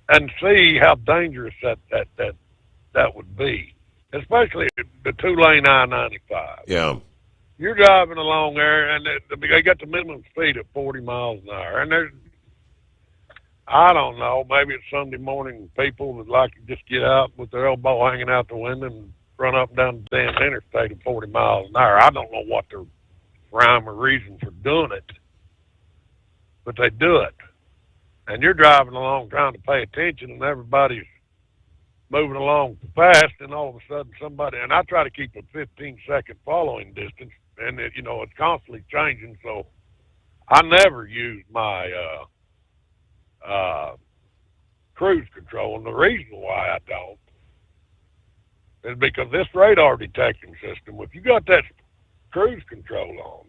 and see how dangerous that would be, especially the 2-lane I-95. Yeah. You're driving along there, and they got the minimum speed at 40 miles an hour, and there's, I don't know, maybe it's Sunday morning people that like to just get out with their elbow hanging out the window and run up and down the damn interstate at 40 miles an hour. I don't know what their rhyme or reason for doing it, but they do it. And you're driving along trying to pay attention, and everybody's moving along fast, and all of a sudden somebody, and I try to keep a 15-second following distance, and it's constantly changing, so I never use my cruise control, and the reason why I don't is because this radar detection system, if you got that cruise control on,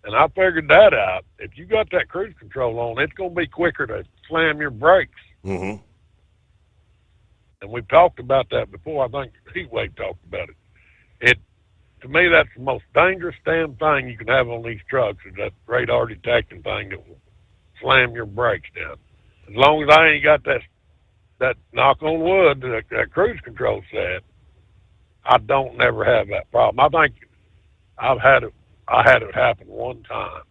and I figured that out, if you got that cruise control on, it's going to be quicker to slam your brakes. Mm-hmm. And we've talked about that before. I think Heatwave talked about it. To me, that's the most dangerous damn thing you can have on these trucks is that radar detecting thing that will slam your brakes down. As long as I ain't got that knock on wood that cruise control said, I don't never have that problem. I think I had it happen one time.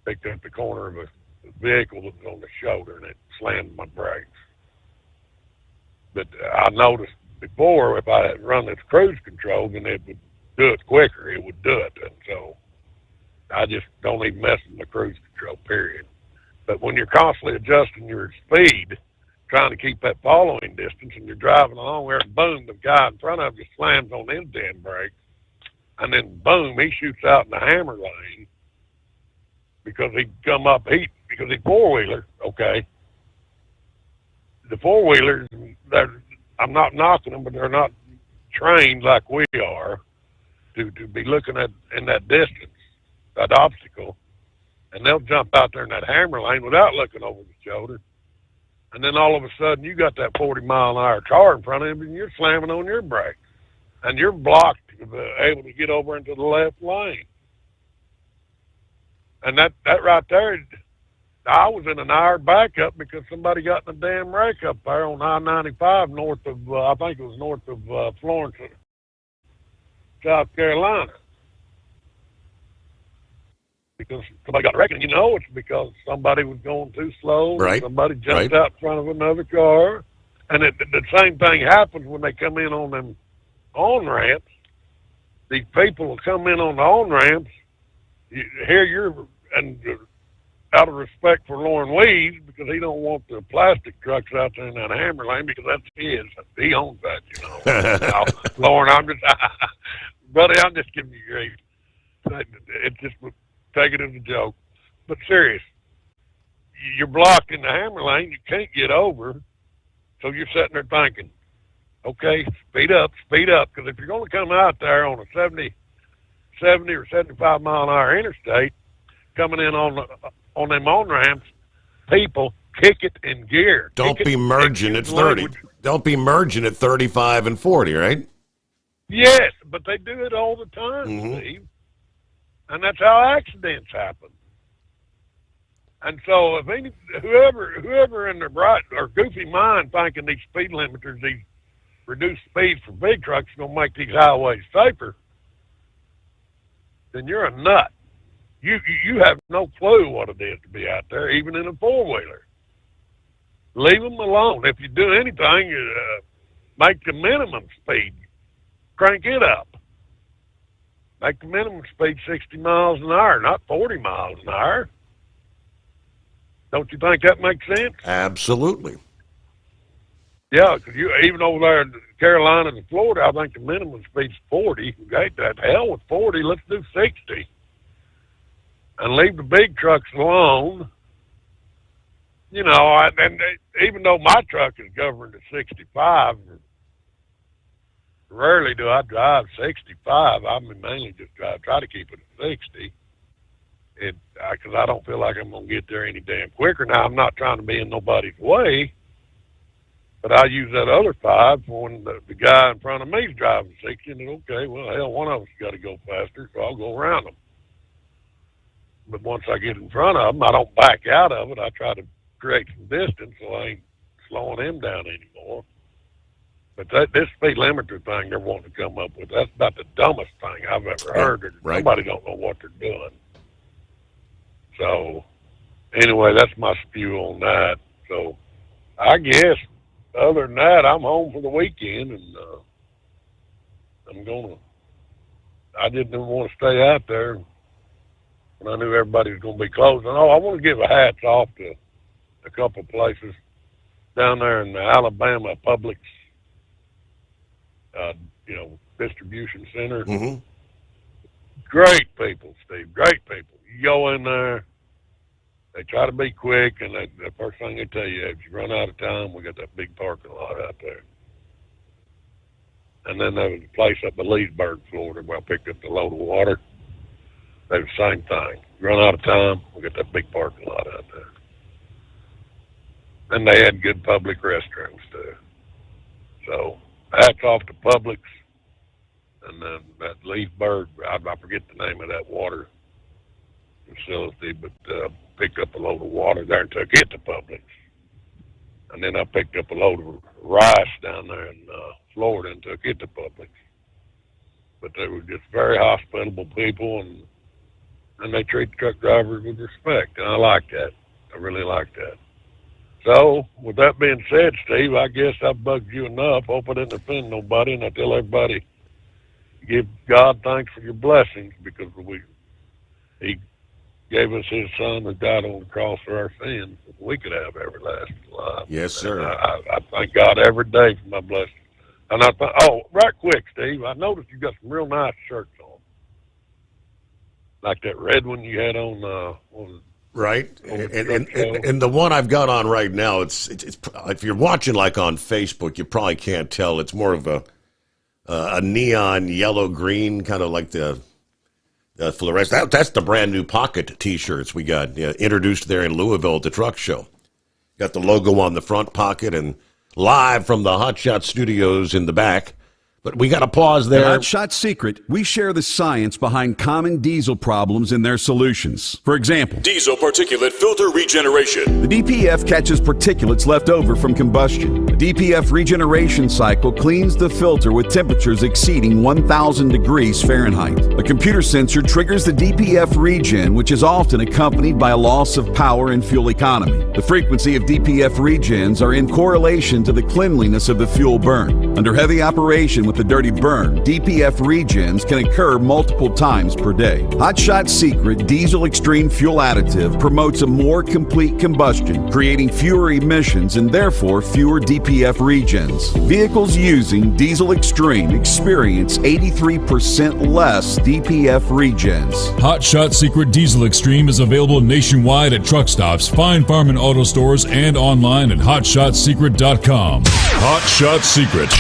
Picked up the corner of a vehicle that was on the shoulder and it slammed my brakes. But I noticed before if I had run this cruise control, then it would do it quicker. It would do it. And so I just don't even mess with the cruise control, period. But when you're constantly adjusting your speed, trying to keep that following distance, and you're driving along there, and boom, the guy in front of you slams on his damn brake, and then boom, he shoots out in the hammer lane because he come up, because he's four-wheeler, okay? The four-wheelers, I'm not knocking them, but they're not trained like we are to be looking at in that distance, that obstacle, and they'll jump out there in that hammer lane without looking over the shoulder. And then all of a sudden, you got that 40-mile-an-hour car in front of him, and you're slamming on your brakes. And you're blocked, able to get over into the left lane. And that right there, I was in an hour backup because somebody got in a damn wreck up there on I-95 north of, I think it was north of Florence, South Carolina. Because somebody got wrecked, and you know it's because somebody was going too slow. Right. Somebody jumped out in front of another car. And the same thing happens when they come in on them on-ramps. These people will come in on the on-ramps. And out of respect for Lauren Weeds, because he don't want the plastic trucks out there in that hammer lane, because that's his. He owns that, you know. Now, Lauren, buddy, I'm just giving you grief. It's just... take it as a joke. But serious, you're blocked in the hammer lane. You can't get over. So you're sitting there thinking, okay, speed up. Because if you're going to come out there on a 70 or 75 mile an hour interstate, coming in on them on-ramps, people kick it in gear. Don't be merging at 30. Don't be merging at 35 and 40, right? Yes, but they do it all the time, Steve. And that's how accidents happen. And so if whoever in their bright or goofy mind thinking these speed limiters, these reduced speeds for big trucks are going to make these highways safer, then you're a nut. You have no clue what it is to be out there, even in a four-wheeler. Leave them alone. If you do anything, make the minimum speed. Crank it up. Make the minimum speed 60 miles an hour, not 40 miles an hour. Don't you think that makes sense? Absolutely. Yeah, because even over there in Carolina and Florida, I think the minimum speed's 40. Okay, the hell with 40, let's do 60. And leave the big trucks alone. You know, and even though my truck is governed at 65, rarely do I drive 65. I mean, mainly just try to keep it at 60. Because I don't feel like I'm going to get there any damn quicker. Now, I'm not trying to be in nobody's way, but I use that other 5 for when the guy in front of me is driving 60, and okay, well, hell, one of us got to go faster, so I'll go around them. But once I get in front of them, I don't back out of it. I try to create some distance so I ain't slowing him down anymore. But this speed limiter thing they're wanting to come up with, that's about the dumbest thing I've ever heard. Somebody don't know what they're doing. So, anyway, that's my spew on that. So, I guess, other than that, I'm home for the weekend, and I didn't want to stay out there when I knew everybody was going to be closing. Oh, I want to give a hats off to a couple places down there in the Alabama Publix, distribution center. Mm-hmm. Great people, Steve. Great people. You go in there, they try to be quick, and the first thing they tell you, if you run out of time, we got that big parking lot out there. And then there was a place up in Leesburg, Florida, where I picked up the load of water. They were the same thing. You run out of time, we got that big parking lot out there. And they had good public restrooms, too. So, hats off to Publix. And then that Leesburg, I forget the name of that water. facility, but picked up a load of water there and took it to Publix. And then I picked up a load of rice down there in Florida and took it to Publix. But they were just very hospitable people, and they treat the truck drivers with respect. And I like that. I really like that. So, with that being said, Steve, I guess I've bugged you enough. Hope I didn't offend nobody, and I tell everybody, give God thanks for your blessings, because He gave us His Son that died on the cross for our sins. We could have everlasting life. Yes, sir. I thank God every day for my blessings. And right quick, Steve, I noticed you got some real nice shirts on, like that red one you had on. Right, and the one I've got on right now, it's if you're watching like on Facebook, you probably can't tell. It's more of a neon yellow green, kind of like the fluorescent. That's the brand new pocket T-shirts we got introduced there in Louisville at the truck show. Got the logo on the front pocket and live from the Hot Shot Studios in the back. But we got to pause there. At Hot Shot Secret, we share the science behind common diesel problems and their solutions. For example, diesel particulate filter regeneration. The DPF catches particulates left over from combustion. The DPF regeneration cycle cleans the filter with temperatures exceeding 1,000 degrees Fahrenheit. A computer sensor triggers the DPF regen, which is often accompanied by a loss of power and fuel economy. The frequency of DPF regens are in correlation to the cleanliness of the fuel burn. Under heavy operation with the dirty burn, DPF regens can occur multiple times per day. Hot Shot Secret Diesel Extreme Fuel Additive promotes a more complete combustion, creating fewer emissions and therefore fewer DPF regens. Vehicles using Diesel Extreme experience 83% less DPF regens. Hot Shot Secret Diesel Extreme is available nationwide at truck stops, fine farm and auto stores, and online at hotshotsecret.com. Hot Shot Secret,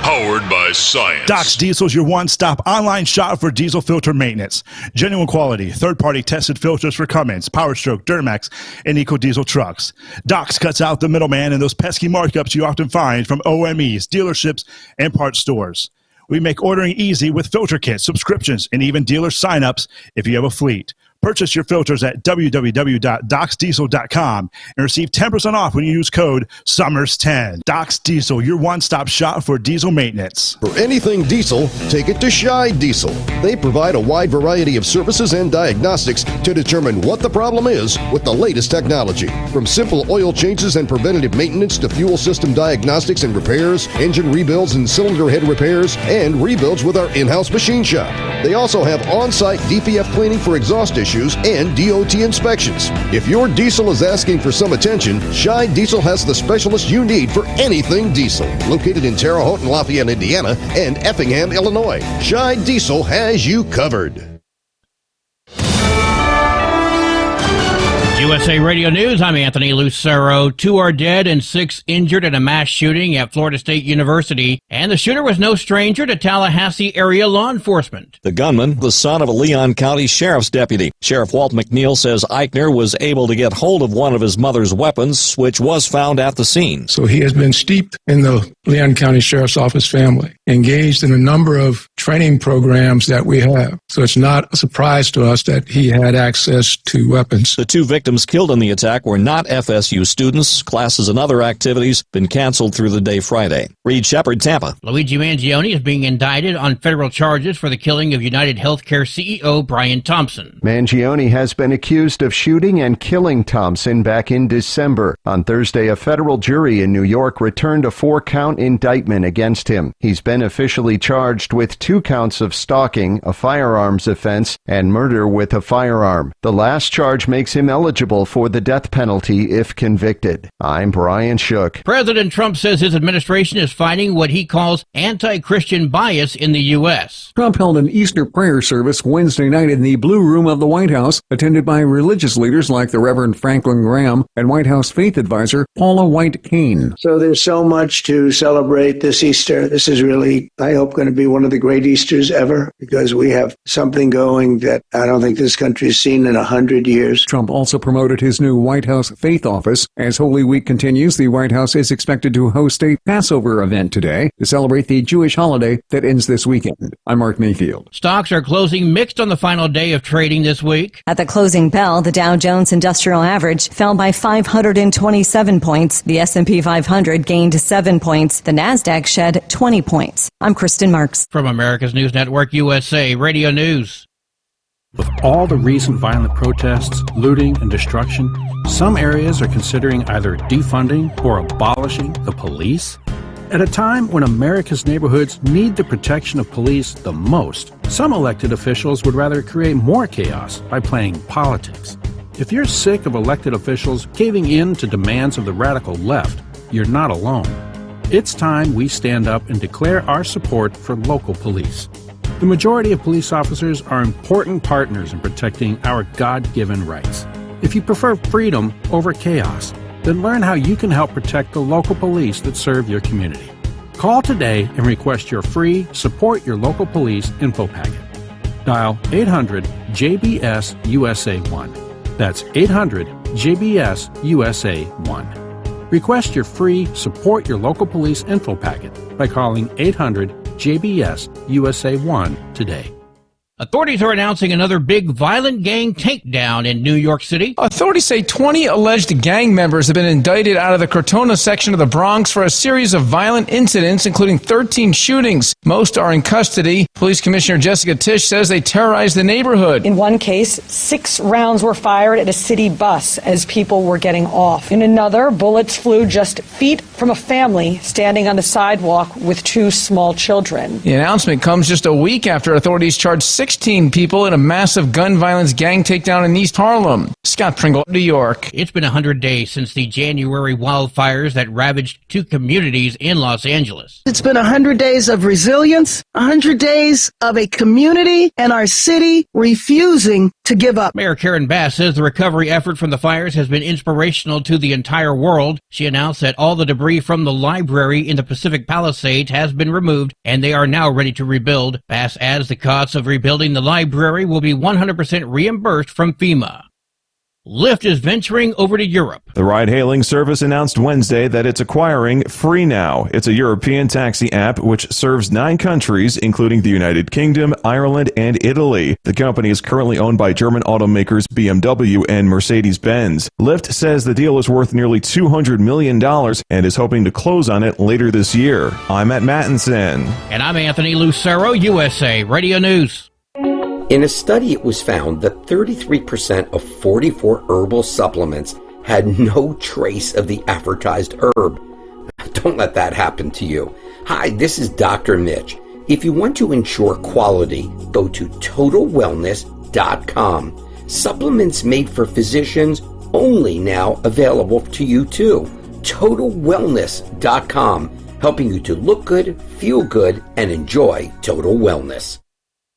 powered by science. Doc's Diesel is your one-stop online shop for diesel filter maintenance. Genuine quality, third-party tested filters for Cummins, Power Stroke, Duramax, and EcoDiesel trucks. Doc's cuts out the middleman and those pesky markups you often find from OMEs, dealerships, and parts stores. We make ordering easy with filter kits, subscriptions, and even dealer sign-ups if you have a fleet. Purchase your filters at www.docsdiesel.com and receive 10% off when you use code SOMMERS10. Doc's Diesel, your one-stop shop for diesel maintenance. For anything diesel, take it to Shy Diesel. They provide a wide variety of services and diagnostics to determine what the problem is with the latest technology. From simple oil changes and preventative maintenance to fuel system diagnostics and repairs, engine rebuilds and cylinder head repairs, and rebuilds with our in-house machine shop. They also have on-site DPF cleaning for exhaust issues and DOT inspections. If your diesel is asking for some attention, Shy Diesel has the specialist you need for anything diesel. Located in Terre Haute and Lafayette, Indiana, and Effingham, Illinois, Shy Diesel has you covered. USA Radio News, I'm Anthony Lucero. 2 are dead and 6 injured in a mass shooting at Florida State University, and the shooter was no stranger to Tallahassee area law enforcement. The gunman, the son of a Leon County Sheriff's deputy. Sheriff Walt McNeil says Eichner was able to get hold of one of his mother's weapons, which was found at the scene. So he has been steeped in the Leon County Sheriff's Office family, engaged in a number of training programs that we have. So it's not a surprise to us that he had access to weapons. The 2 victims killed in the attack were not FSU students. Classes and other activities been canceled through the day Friday. Reed Shepard, Tampa. Luigi Mangione is being indicted on federal charges for the killing of United Healthcare CEO Brian Thompson. Mangione has been accused of shooting and killing Thompson back in December. On Thursday, a federal jury in New York returned a 4-count indictment against him. He's been officially charged with 2 counts of stalking, a firearms offense, and murder with a firearm. The last charge makes him eligible for the death penalty if convicted. I'm Brian Shook. President Trump says his administration is fighting what he calls anti-Christian bias in the U.S. Trump held an Easter prayer service Wednesday night in the Blue Room of the White House, attended by religious leaders like the Reverend Franklin Graham and White House faith advisor Paula White Cain. So there's so much to celebrate this Easter. This is really, I hope, going to be one of the great Easters ever, because we have something going that I don't think this country has seen in 100 years. Trump also promoted promoted his new White House Faith Office. As Holy Week continues, the White House is expected to host a Passover event today to celebrate the Jewish holiday that ends this weekend. I'm Mark Mayfield. Stocks are closing mixed on the final day of trading this week. At the closing bell, the Dow Jones Industrial Average fell by 527 points. The S&P 500 gained 7 points. The Nasdaq shed 20 points. I'm Kristen Marks. From America's News Network USA Radio News. With all the recent violent protests, looting, and destruction, some areas are considering either defunding or abolishing the police. At a time when America's neighborhoods need the protection of police the most, some elected officials would rather create more chaos by playing politics. If you're sick of elected officials caving in to demands of the radical left, you're not alone. It's time we stand up and declare our support for local police. The majority of police officers are important partners in protecting our God-given rights. If you prefer freedom over chaos, then learn how you can help protect the local police that serve your community. Call today and request your free Support Your Local Police info packet. Dial 800-JBS-USA-1. That's 800-JBS-USA-1. Request your free Support Your Local Police info packet by calling 800-JBS-USA-1 today. Authorities are announcing another big violent gang takedown in New York City. Authorities say 20 alleged gang members have been indicted out of the Crotona section of the Bronx for a series of violent incidents, including 13 shootings. Most are in custody. Police Commissioner Jessica Tisch says they terrorized the neighborhood. In one case, 6 rounds were fired at a city bus as people were getting off. In another, bullets flew just feet from a family standing on the sidewalk with 2 small children. The announcement comes just a week after authorities charged 16 people in a massive gun violence gang takedown in East Harlem. Scott Pringle, New York. It's been 100 days since the January wildfires that ravaged 2 communities in Los Angeles. It's been 100 days of resilience, 100 days of a community and our city refusing to give up. Mayor Karen Bass says the recovery effort from the fires has been inspirational to the entire world. She announced that all the debris from the library in the Pacific Palisades has been removed and they are now ready to rebuild. Bass adds the costs of rebuilding the library will be 100% reimbursed from FEMA. Lyft is venturing over to Europe. The ride-hailing service announced Wednesday that it's acquiring FreeNow. It's a European taxi app which serves 9 countries, including the United Kingdom, Ireland, and Italy. The company is currently owned by German automakers BMW and Mercedes-Benz. Lyft says the deal is worth nearly $200 million and is hoping to close on it later this year. I'm Matt Mattinson. And I'm Anthony Lucero, USA Radio News. In a study, it was found that 33% of 44 herbal supplements had no trace of the advertised herb. Don't let that happen to you. Hi, this is Dr. Mitch. If you want to ensure quality, go to TotalWellness.com. Supplements made for physicians only now available to you too. TotalWellness.com, helping you to look good, feel good, and enjoy total wellness.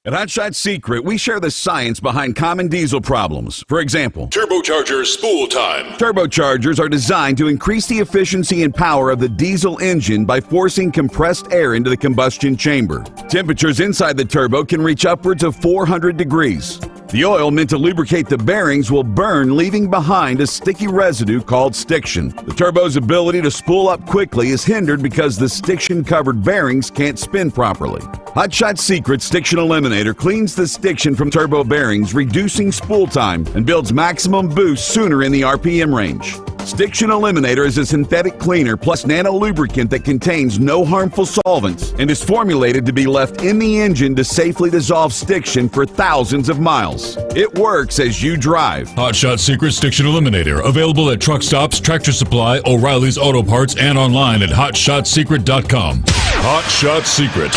At Hot Shot Secret, we share the science behind common diesel problems. For example, turbocharger spool time. Turbochargers are designed to increase the efficiency and power of the diesel engine by forcing compressed air into the combustion chamber. Temperatures inside the turbo can reach upwards of 400 degrees. The oil meant to lubricate the bearings will burn, leaving behind a sticky residue called stiction. The turbo's ability to spool up quickly is hindered because the stiction-covered bearings can't spin properly. Hot Shot Secret Stiction Eliminator cleans the stiction from turbo bearings, reducing spool time, and builds maximum boost sooner in the RPM range. Stiction Eliminator is a synthetic cleaner plus nano-lubricant that contains no harmful solvents and is formulated to be left in the engine to safely dissolve stiction for thousands of miles. It works as you drive. Hot Shot Secret Stiction Eliminator, available at truck stops, Tractor Supply, O'Reilly's Auto Parts, and online at HotShotSecret.com. Hot Shot Secret,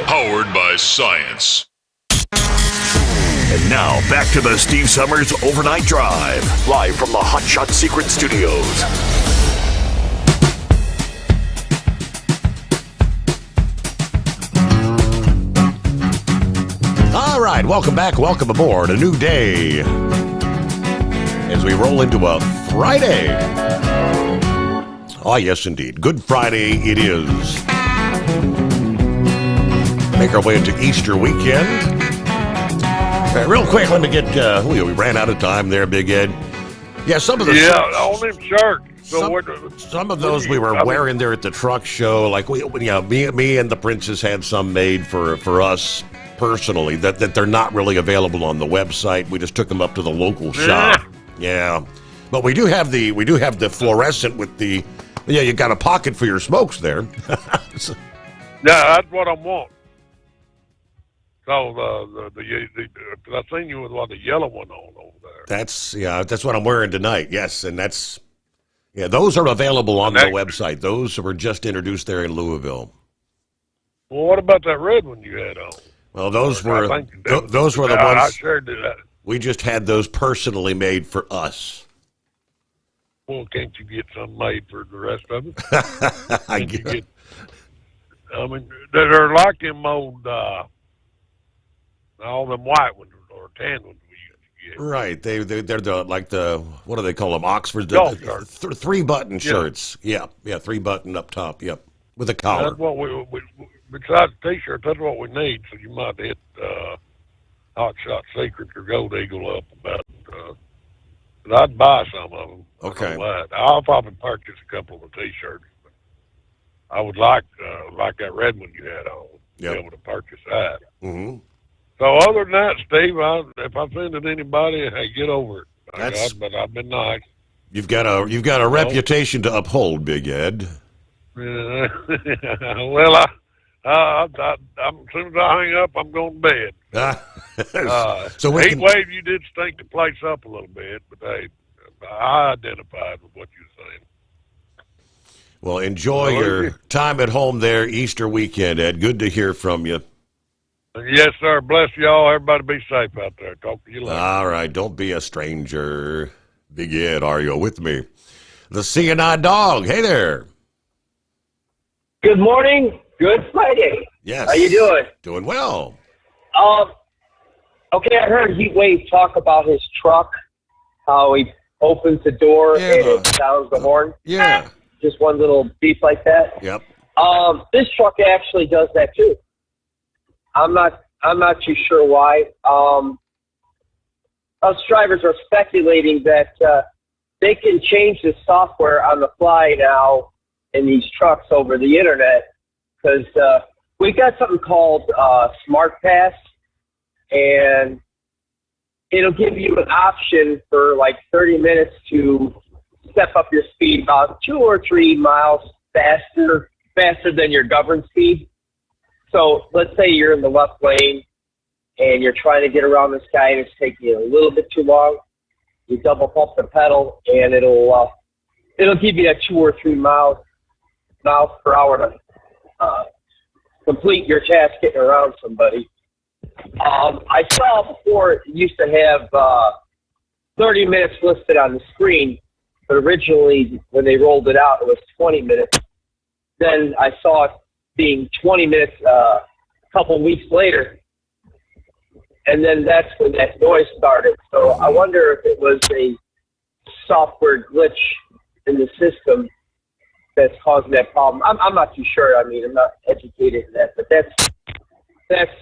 powered by science. And now, back to the Steve Sommers Overnight Drive, live from the Hot Shot Secret Studios. All right, welcome back, welcome aboard. A new day as we roll into a Friday. Oh, yes, indeed. Good Friday it is. Make our way into Easter weekend. Real quick, let me get, we ran out of time there, Big Ed. Yeah, some of the on them shirts. So some of those we were wearing there at the truck show. Like me and the Princess had some made for us personally that they're not really available on the website. We just took them up to the local shop. Yeah, but we do have the fluorescent with the you got a pocket for your smokes there. Yeah, that's what I want. So I seen you with the yellow one on over there. That's what I'm wearing tonight. Yes, and those are available on the website. Those were just introduced there in Louisville. Well, what about that red one you had on? Well, those were the ones. I sure did that. We just had those personally made for us. Well, can't you get some made for the rest of us? I mean, they're like them old, all them white ones or tan ones we used to get. Right. They're the what do they call them? Oxford. Three-button shirts. Yeah, 3-button up top. Yep, with a collar. That's what we besides T-shirts, that's what we need. So you might hit Hot Shot Secret or Gold Eagle up about. I'd buy some of them. Okay. I'll probably purchase a couple of the T-shirts. But I would like that red one you had on. Be able to purchase that. Mm-hmm. So other than that, Steve, if I offended anybody, hey, get over it. But I've been nice. You've got a reputation to uphold, Big Ed. Well, as soon as I hang up, I'm going to bed. So heat wave, you did stink the place up a little bit, but hey, I identified with what you were saying. Well, enjoy your time at home there, Easter weekend, Ed. Good to hear from you. Yes, sir. Bless y'all. Everybody be safe out there. Talk to you later. All right. Don't be a stranger. Big Ed, are you with me? The CNI dog. Hey there. Good morning. Good Friday. Yes. How you doing? Doing well. Okay, I heard Heatwave talk about his truck, how he opens the door and it sounds the horn. Yeah. Just one little beep like that. Yep. This truck actually does that too. I'm not too sure why. Us drivers are speculating that they can change the software on the fly now in these trucks over the internet, because we got something called Smart Pass, and it'll give you an option for like 30 minutes to step up your speed about 2 or 3 miles faster than your governed speed. So let's say you're in the left lane and you're trying to get around this guy and it's taking you a little bit too long. You double pump the pedal and it'll give you that 2 or 3 miles per hour to complete your task getting around somebody. I saw before it used to have 30 minutes listed on the screen, but originally when they rolled it out, it was 20 minutes. Then I saw it being 20 minutes a couple weeks later, and then that's when that noise started. So I wonder if it was a software glitch in the system that's causing that problem. I'm not too sure. I mean, I'm not educated in that, but that's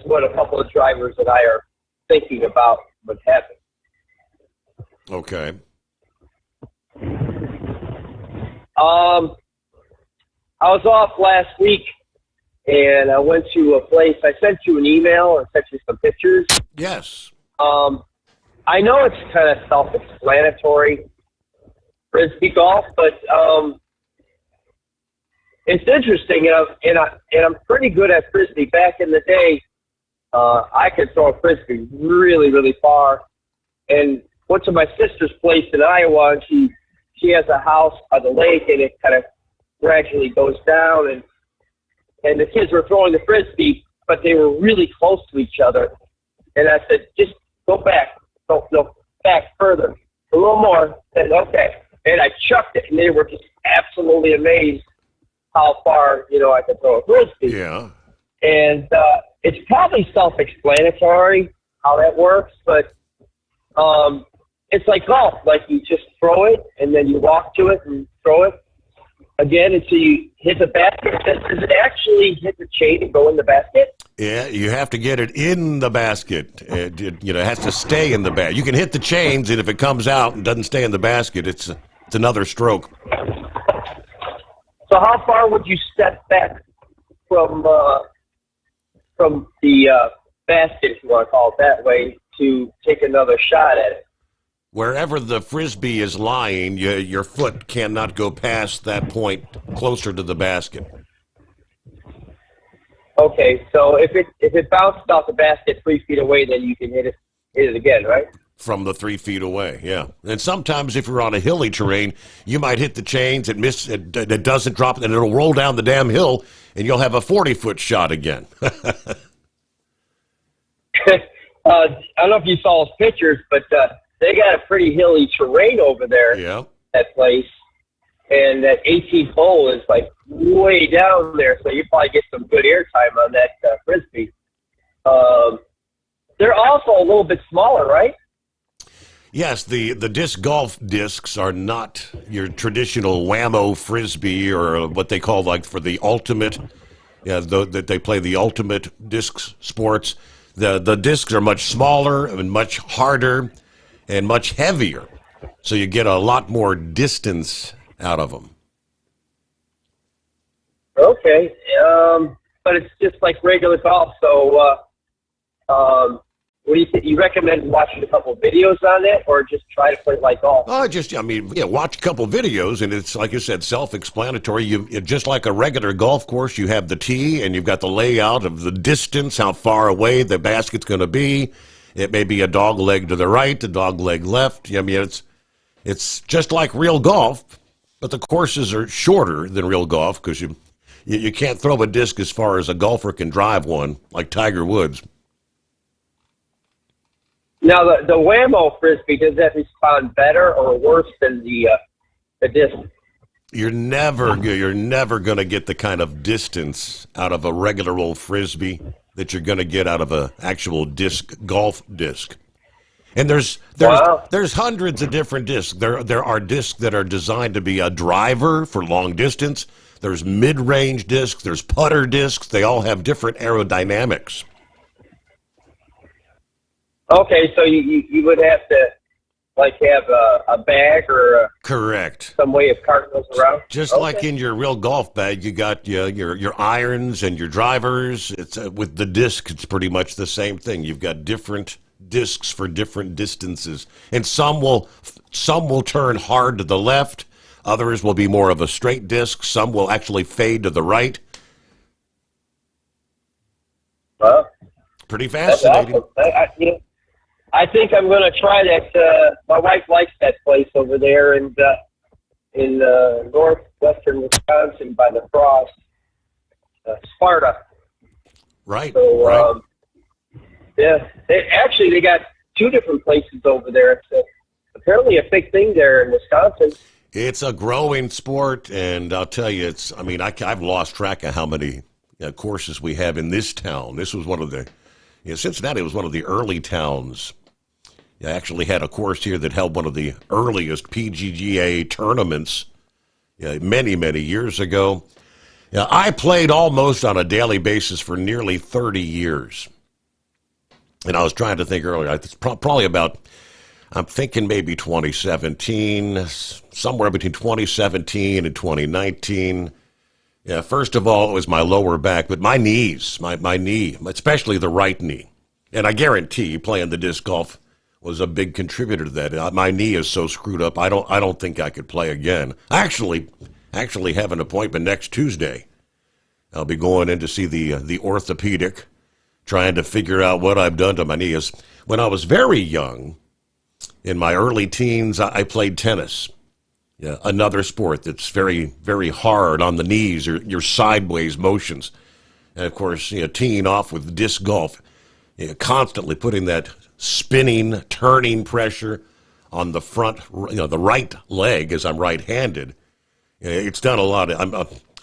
what a couple of drivers and I are thinking about what happened. Okay. I was off last week, and I went to a place. I sent you an email and sent you some pictures. Yes. I know it's kind of self-explanatory, Frisbee golf, but it's interesting, and I'm pretty good at Frisbee. Back in the day, I could throw a Frisbee really, really far. And went to my sister's place in Iowa, and she has a house by the lake, and it kind of gradually goes down, and the kids were throwing the Frisbee, but they were really close to each other. And I said, just go back, no, back further, a little more. And okay. And I chucked it, and they were just absolutely amazed how far, I could throw a Frisbee. Yeah. And it's probably self-explanatory how that works, but it's like golf. Like you just throw it, and then you walk to it and throw it. again until you hit the basket. Does it actually hit the chain and go in the basket? Yeah, you have to get it in the basket. It has to stay in the basket. You can hit the chains, and if it comes out and doesn't stay in the basket, it's another stroke. So how far would you step back from the basket, if you want to call it that way, to take another shot at it? Wherever the Frisbee is lying, your foot cannot go past that point closer to the basket. Okay, so if it bounces off the basket 3 feet away, then you can hit it again, right? From the 3 feet away, yeah. And sometimes if you're on a hilly terrain, you might hit the chains, it doesn't drop, and it'll roll down the damn hill, and you'll have a 40-foot shot again. I don't know if you saw his pictures, but they got a pretty hilly terrain over there. Yeah. That place, and that 18th hole is like way down there, so you probably get some good airtime on that Frisbee. They're also a little bit smaller, right? Yes, the disc golf discs are not your traditional whammo Frisbee or what they call like for the ultimate. Yeah, that they play the ultimate disc sports. The discs are much smaller and much harder and much heavier, so you get a lot more distance out of them. Okay, but it's just like regular golf. So, what do you think? You recommend watching a couple of videos on it, or just try to play it like golf? Watch a couple videos, and it's like you said, self-explanatory. Just like a regular golf course, you have the tee, and you've got the layout of the distance, how far away the basket's going to be. It may be a dog leg to the right, a dog leg left. I mean, it's just like real golf, but the courses are shorter than real golf because you can't throw a disc as far as a golfer can drive one, like Tiger Woods. Now, the whammo Frisbee, does that respond better or worse than the disc? You're never going to get the kind of distance out of a regular old Frisbee that you're going to get out of an actual golf disc. And there's hundreds of different discs. There are discs that are designed to be a driver for long distance. There's mid-range discs. There's putter discs. They all have different aerodynamics. Okay, so you would have to have a bag or correct some way of carting those around. Just like in your real golf bag, you got your irons and your drivers. It's with the disc, it's pretty much the same thing. You've got different discs for different distances, and some will turn hard to the left. Others will be more of a straight disc. Some will actually fade to the right. Well, pretty fascinating. Awesome. I think I'm going to try that. My wife likes that place over there in northwestern Wisconsin by the cross, Sparta. Right. So, right. Yeah, they got two different places over there. It's apparently a big thing there in Wisconsin. It's a growing sport, and I'll tell you, I've lost track of how many courses we have in this town. This was one of the Cincinnati was one of the early towns. I actually had a course here that held one of the earliest PGA tournaments many, many years ago. I played almost on a daily basis for nearly 30 years. And I was trying to think earlier, it's probably about, I'm thinking maybe 2017, somewhere between 2017 and 2019. Yeah, first of all, it was my lower back, but my knees, my knee, especially the right knee. And I guarantee playing the disc golf was a big contributor to that. My knee is so screwed up, I don't think I could play again. I actually have an appointment next Tuesday. I'll be going in to see the orthopedic, trying to figure out what I've done to my knees. When I was very young, in my early teens, I played tennis. Yeah, another sport that's very, very hard on the knees, or your sideways motions. And, of course, teeing off with disc golf, constantly putting that spinning, turning pressure on the front, the right leg, as I'm right-handed. It's done a lot.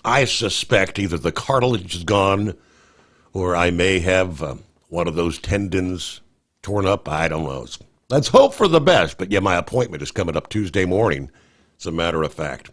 I suspect either the cartilage is gone or I may have one of those tendons torn up. I don't know. Let's hope for the best. But, yeah, my appointment is coming up Tuesday morning. As a matter of fact.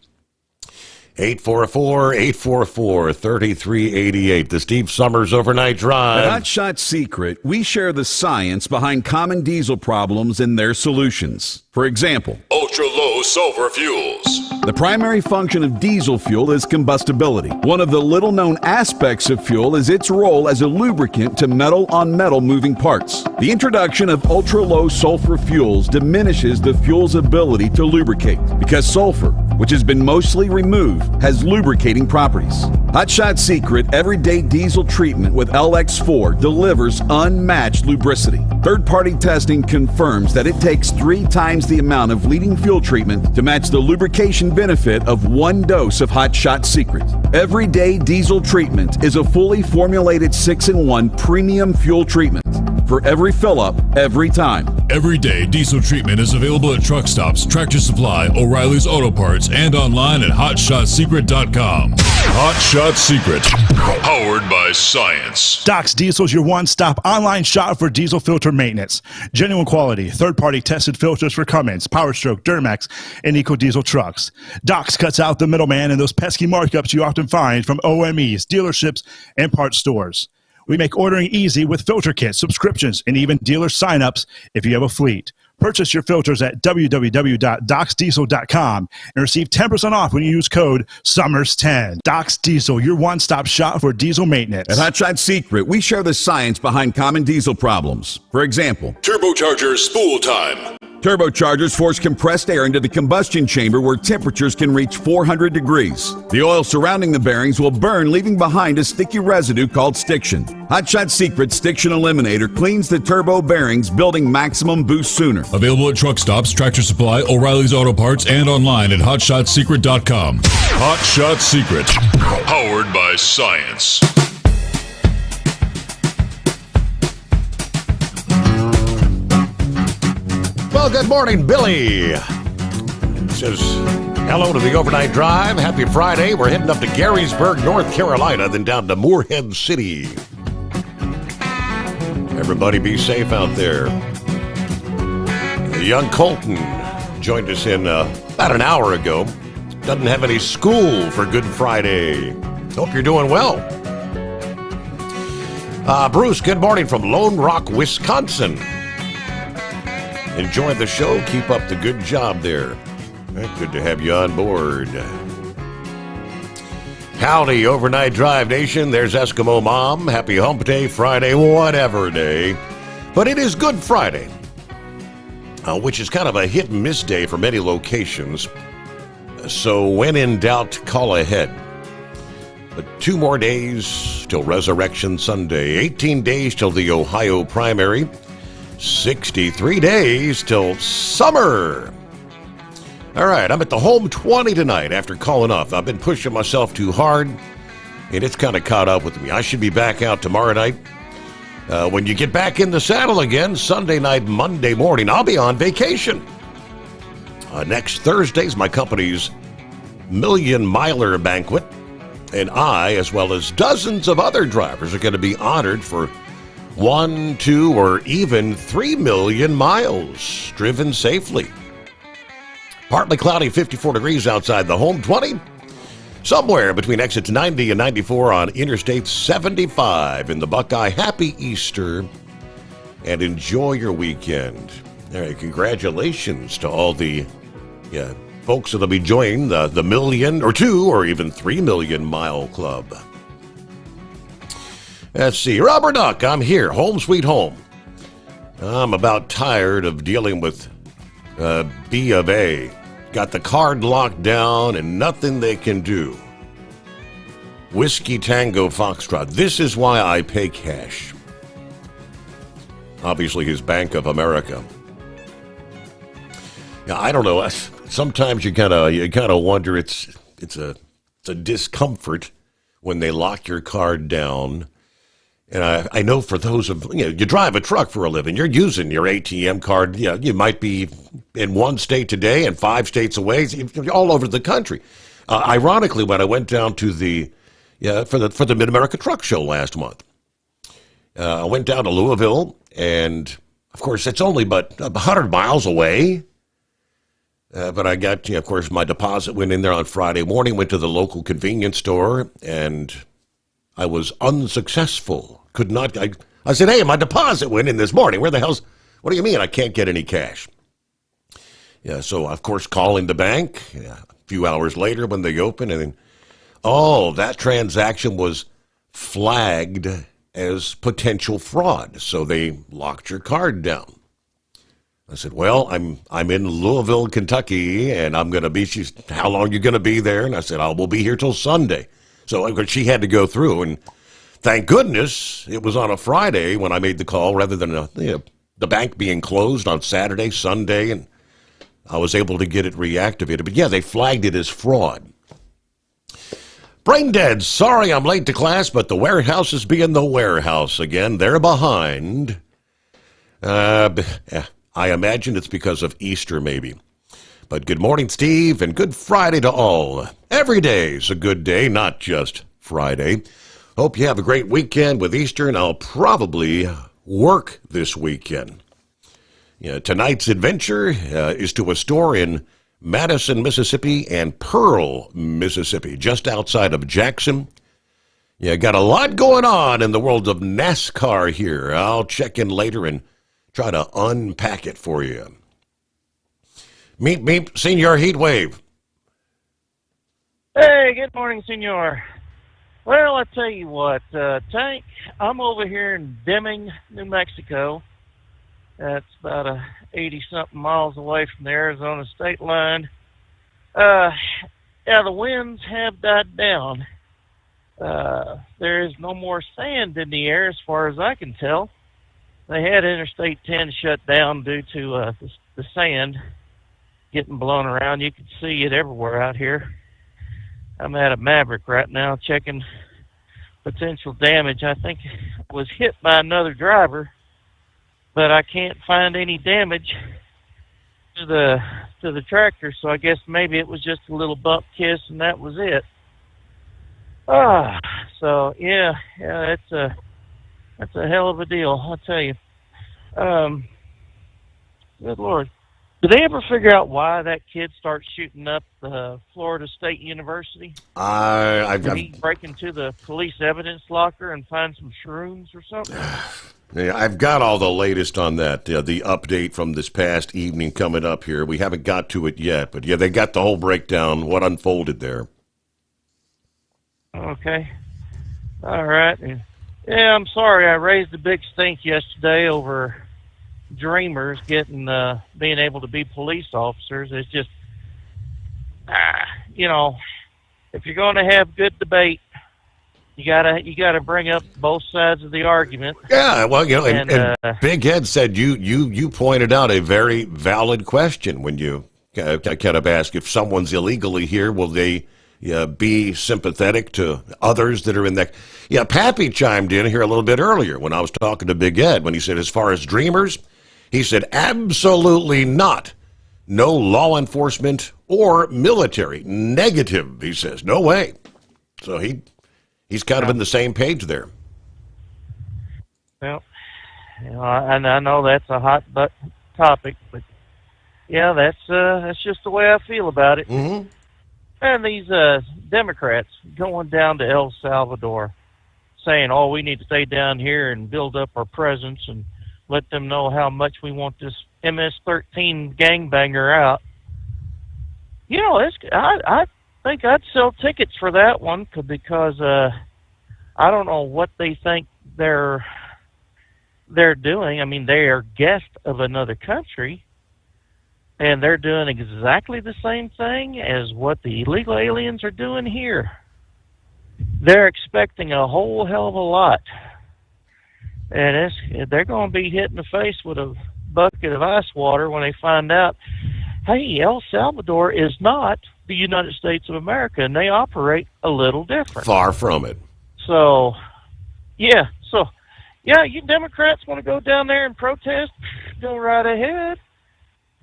844-844-3388. The Steve Sommers Overnight Drive. At Hot Shot Secret, we share the science behind common diesel problems and their solutions. For example, Ultra-low sulfur fuels. the primary function of diesel fuel is combustibility. One of the little-known aspects of fuel is its role as a lubricant to metal-on-metal moving parts. The introduction of ultra-low sulfur fuels diminishes the fuel's ability to lubricate because sulfur, which has been mostly removed, has lubricating properties. Hot Shot Secret Everyday Diesel Treatment with LX4 delivers unmatched lubricity. Third-party testing confirms that it takes 3 times the amount of leading fuel treatment to match the lubrication benefit of 1 dose of Hot Shot Secret. Everyday Diesel Treatment is a fully formulated 6-in-1 premium fuel treatment for every fill-up, every time. Everyday diesel treatment is available at truck stops, Tractor Supply, O'Reilly's Auto Parts, and online at HotShotSecret.com. Hot Shot Secret, powered by science. Doc's Diesel is your one-stop online shop for diesel filter maintenance. Genuine quality, third-party tested filters for Cummins, Powerstroke, Duramax, and EcoDiesel trucks. Doc's cuts out the middleman and those pesky markups you often find from OMEs, dealerships, and parts stores. We make ordering easy with filter kits, subscriptions, and even dealer sign-ups if you have a fleet. Purchase your filters at www.docsdiesel.com and receive 10% off when you use code SUMMERS10. Doc's Diesel, your one-stop shop for diesel maintenance. At Hot Shot Secret, we share the science behind common diesel problems. For example, Turbocharger spool time. Turbochargers force compressed air into the combustion chamber where temperatures can reach 400 degrees. The oil surrounding the bearings will burn, leaving behind a sticky residue called stiction. Hot Shot Secret Stiction Eliminator cleans the turbo bearings, building maximum boost sooner. Available at truck stops, Tractor Supply, O'Reilly's Auto Parts, and online at HotShotSecret.com. Hot Shot Secret, powered by science. Well, good morning, Billy. Says hello to the Overnight Drive. Happy Friday. We're heading up to Garysburg, North Carolina, then down to Moorhead City. Everybody be safe out there. The young Colton joined us in about an hour ago. Doesn't have any school for Good Friday. Hope you're doing well. Bruce, good morning from Lone Rock, Wisconsin. Enjoy the show. Keep up the good job there. Good to have you on board. Howdy, Overnight Drive Nation. There's Eskimo Mom. Happy Hump Day, Friday, whatever day. But it is Good Friday, which is kind of a hit and miss day for many locations. So when in doubt, call ahead. But 2 more days till Resurrection Sunday. 18 days till the Ohio primary. 63 days till summer. All right, I'm at the home 20 tonight after calling off. I've been pushing myself too hard, and it's kind of caught up with me. I should be back out tomorrow night. When you get back in the saddle again, Sunday night, Monday morning, I'll be on vacation. Next Thursday's my company's Million Miler Banquet, and I, as well as dozens of other drivers, are going to be honored for 1, 2, or even 3 million miles driven safely. Partly cloudy, 54 degrees outside the home 20. Somewhere between exits 90 and 94 on Interstate 75 in the Buckeye. Happy Easter and enjoy your weekend. All right, congratulations to all the folks that'll be joining the million or 2 or even 3 million mile club. Let's see. Rubber Duck, I'm here. Home sweet home. I'm about tired of dealing with B of A. Got the card locked down and nothing they can do. Whiskey Tango Foxtrot. This is why I pay cash. Obviously, his Bank of America. Yeah, I don't know. Sometimes you kind of wonder. It's a discomfort when they lock your card down. And I know for those of, you drive a truck for a living, you're using your ATM card. You might be in one state today and 5 states away, all over the country. Ironically, when I went down to for the Mid-America Truck Show last month, I went down to Louisville, and of course, it's only but 100 miles away. But I got, of course, my deposit went in there on Friday morning, went to the local convenience store, and I was unsuccessful. Could not, I said, hey, my deposit went in this morning. What do you mean I can't get any cash? Yeah, so, of course, calling the bank a few hours later when they open, and then, that transaction was flagged as potential fraud, so they locked your card down. I said, well, I'm in Louisville, Kentucky, and I'm going to be, how long are you going to be there? And I said, we'll be here till Sunday. So she had to go through, and thank goodness it was on a Friday when I made the call rather than the bank being closed on Saturday, Sunday, and I was able to get it reactivated. But yeah, they flagged it as fraud. Brain dead. Sorry I'm late to class, but the warehouse is being the warehouse again. They're behind. I imagine it's because of Easter, maybe. But good morning, Steve, and good Friday to all. Every day's a good day, not just Friday. Hope you have a great weekend with Easter, and I'll probably work this weekend. Tonight's adventure is to a store in Madison, Mississippi, and Pearl, Mississippi, just outside of Jackson. Got a lot going on in the world of NASCAR here. I'll check in later and try to unpack it for you. Meet Senior Heatwave. Hey, good morning, Senor. Well, I tell you what, Tank, I'm over here in Deming, New Mexico. That's about 80-something miles away from the Arizona state line. The winds have died down. There is no more sand in the air as far as I can tell. They had Interstate 10 shut down due to the sand getting blown around. You can see it everywhere out here. I'm at a Maverick right now checking potential damage. I think I was hit by another driver, but I can't find any damage to the tractor, so I guess maybe it was just a little bump kiss and that was it. So yeah, that's a hell of a deal, I'll tell you. Good Lord. Did they ever figure out why that kid starts shooting up the Florida State University? Did he break into the police evidence locker and find some shrooms or something? Yeah, I've got all the latest on that, the update from this past evening coming up here. We haven't got to it yet, but yeah, they got the whole breakdown, what unfolded there. Okay. All right. Yeah, I'm sorry I raised a big stink yesterday over dreamers being able to be police officers. It's just, if you're going to have good debate, you gotta bring up both sides of the argument. Yeah, well, and Big Ed said you pointed out a very valid question when you kind of ask if someone's illegally here, will they be sympathetic to others that are in that? Yeah, Pappy chimed in here a little bit earlier when I was talking to Big Ed when he said as far as dreamers, he said absolutely not. No law enforcement or military. Negative, he says. No way. So he's kind of in the same page there. Well, I know that's a hot button topic, but yeah, that's just the way I feel about it. Mm-hmm. And these Democrats going down to El Salvador, saying, "Oh, we need to stay down here and build up our presence and let them know how much we want this MS-13 gangbanger out." I think I'd sell tickets for that one because I don't know what they think they're doing. I mean, they are guests of another country, and they're doing exactly the same thing as what the illegal aliens are doing here. They're expecting a whole hell of a lot, and they're going to be hit in the face with a bucket of ice water when they find out, hey, El Salvador is not the United States of America, and they operate a little different. Far from it. So, yeah, you Democrats want to go down there and protest, go right ahead.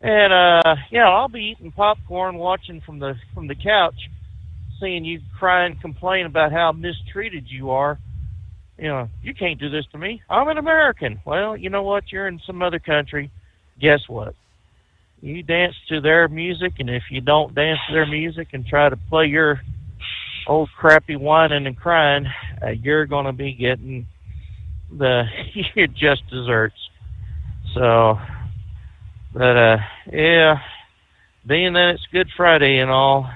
And I'll be eating popcorn, watching from the couch, seeing you cry and complain about how mistreated you are. You can't do this to me. I'm an American. Well, you know what? You're in some other country. Guess what? you dance to their music, and if you don't dance to their music and try to play your old crappy whining and crying, you're going to be getting your just desserts. So, but yeah, being that it's Good Friday and all,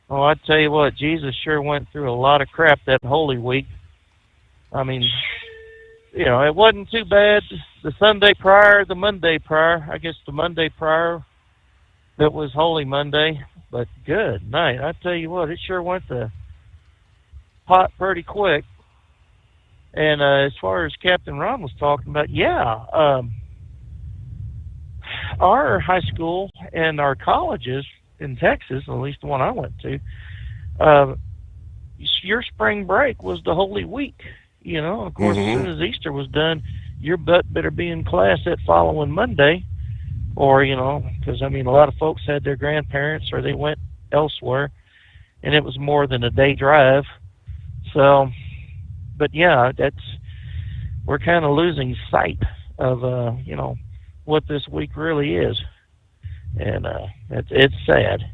oh, I tell you what, Jesus sure went through a lot of crap that Holy Week. I mean, you know, it wasn't too bad the Sunday prior, the Monday prior. I guess the Monday prior, that was Holy Monday. But good night. I tell you what, it sure went to pot pretty quick. And as far as Captain Ron was talking about, yeah, our high school and our colleges in Texas, at least the one I went to, your spring break was the Holy Week. You know, of course, as soon as Easter was done, your butt better be in class that following Monday. Or, you know, because, I mean, a lot of folks had their grandparents or they went elsewhere, and it was more than a day drive. So, but yeah, we're kind of losing sight of, you know, what this week really is. And it's sad.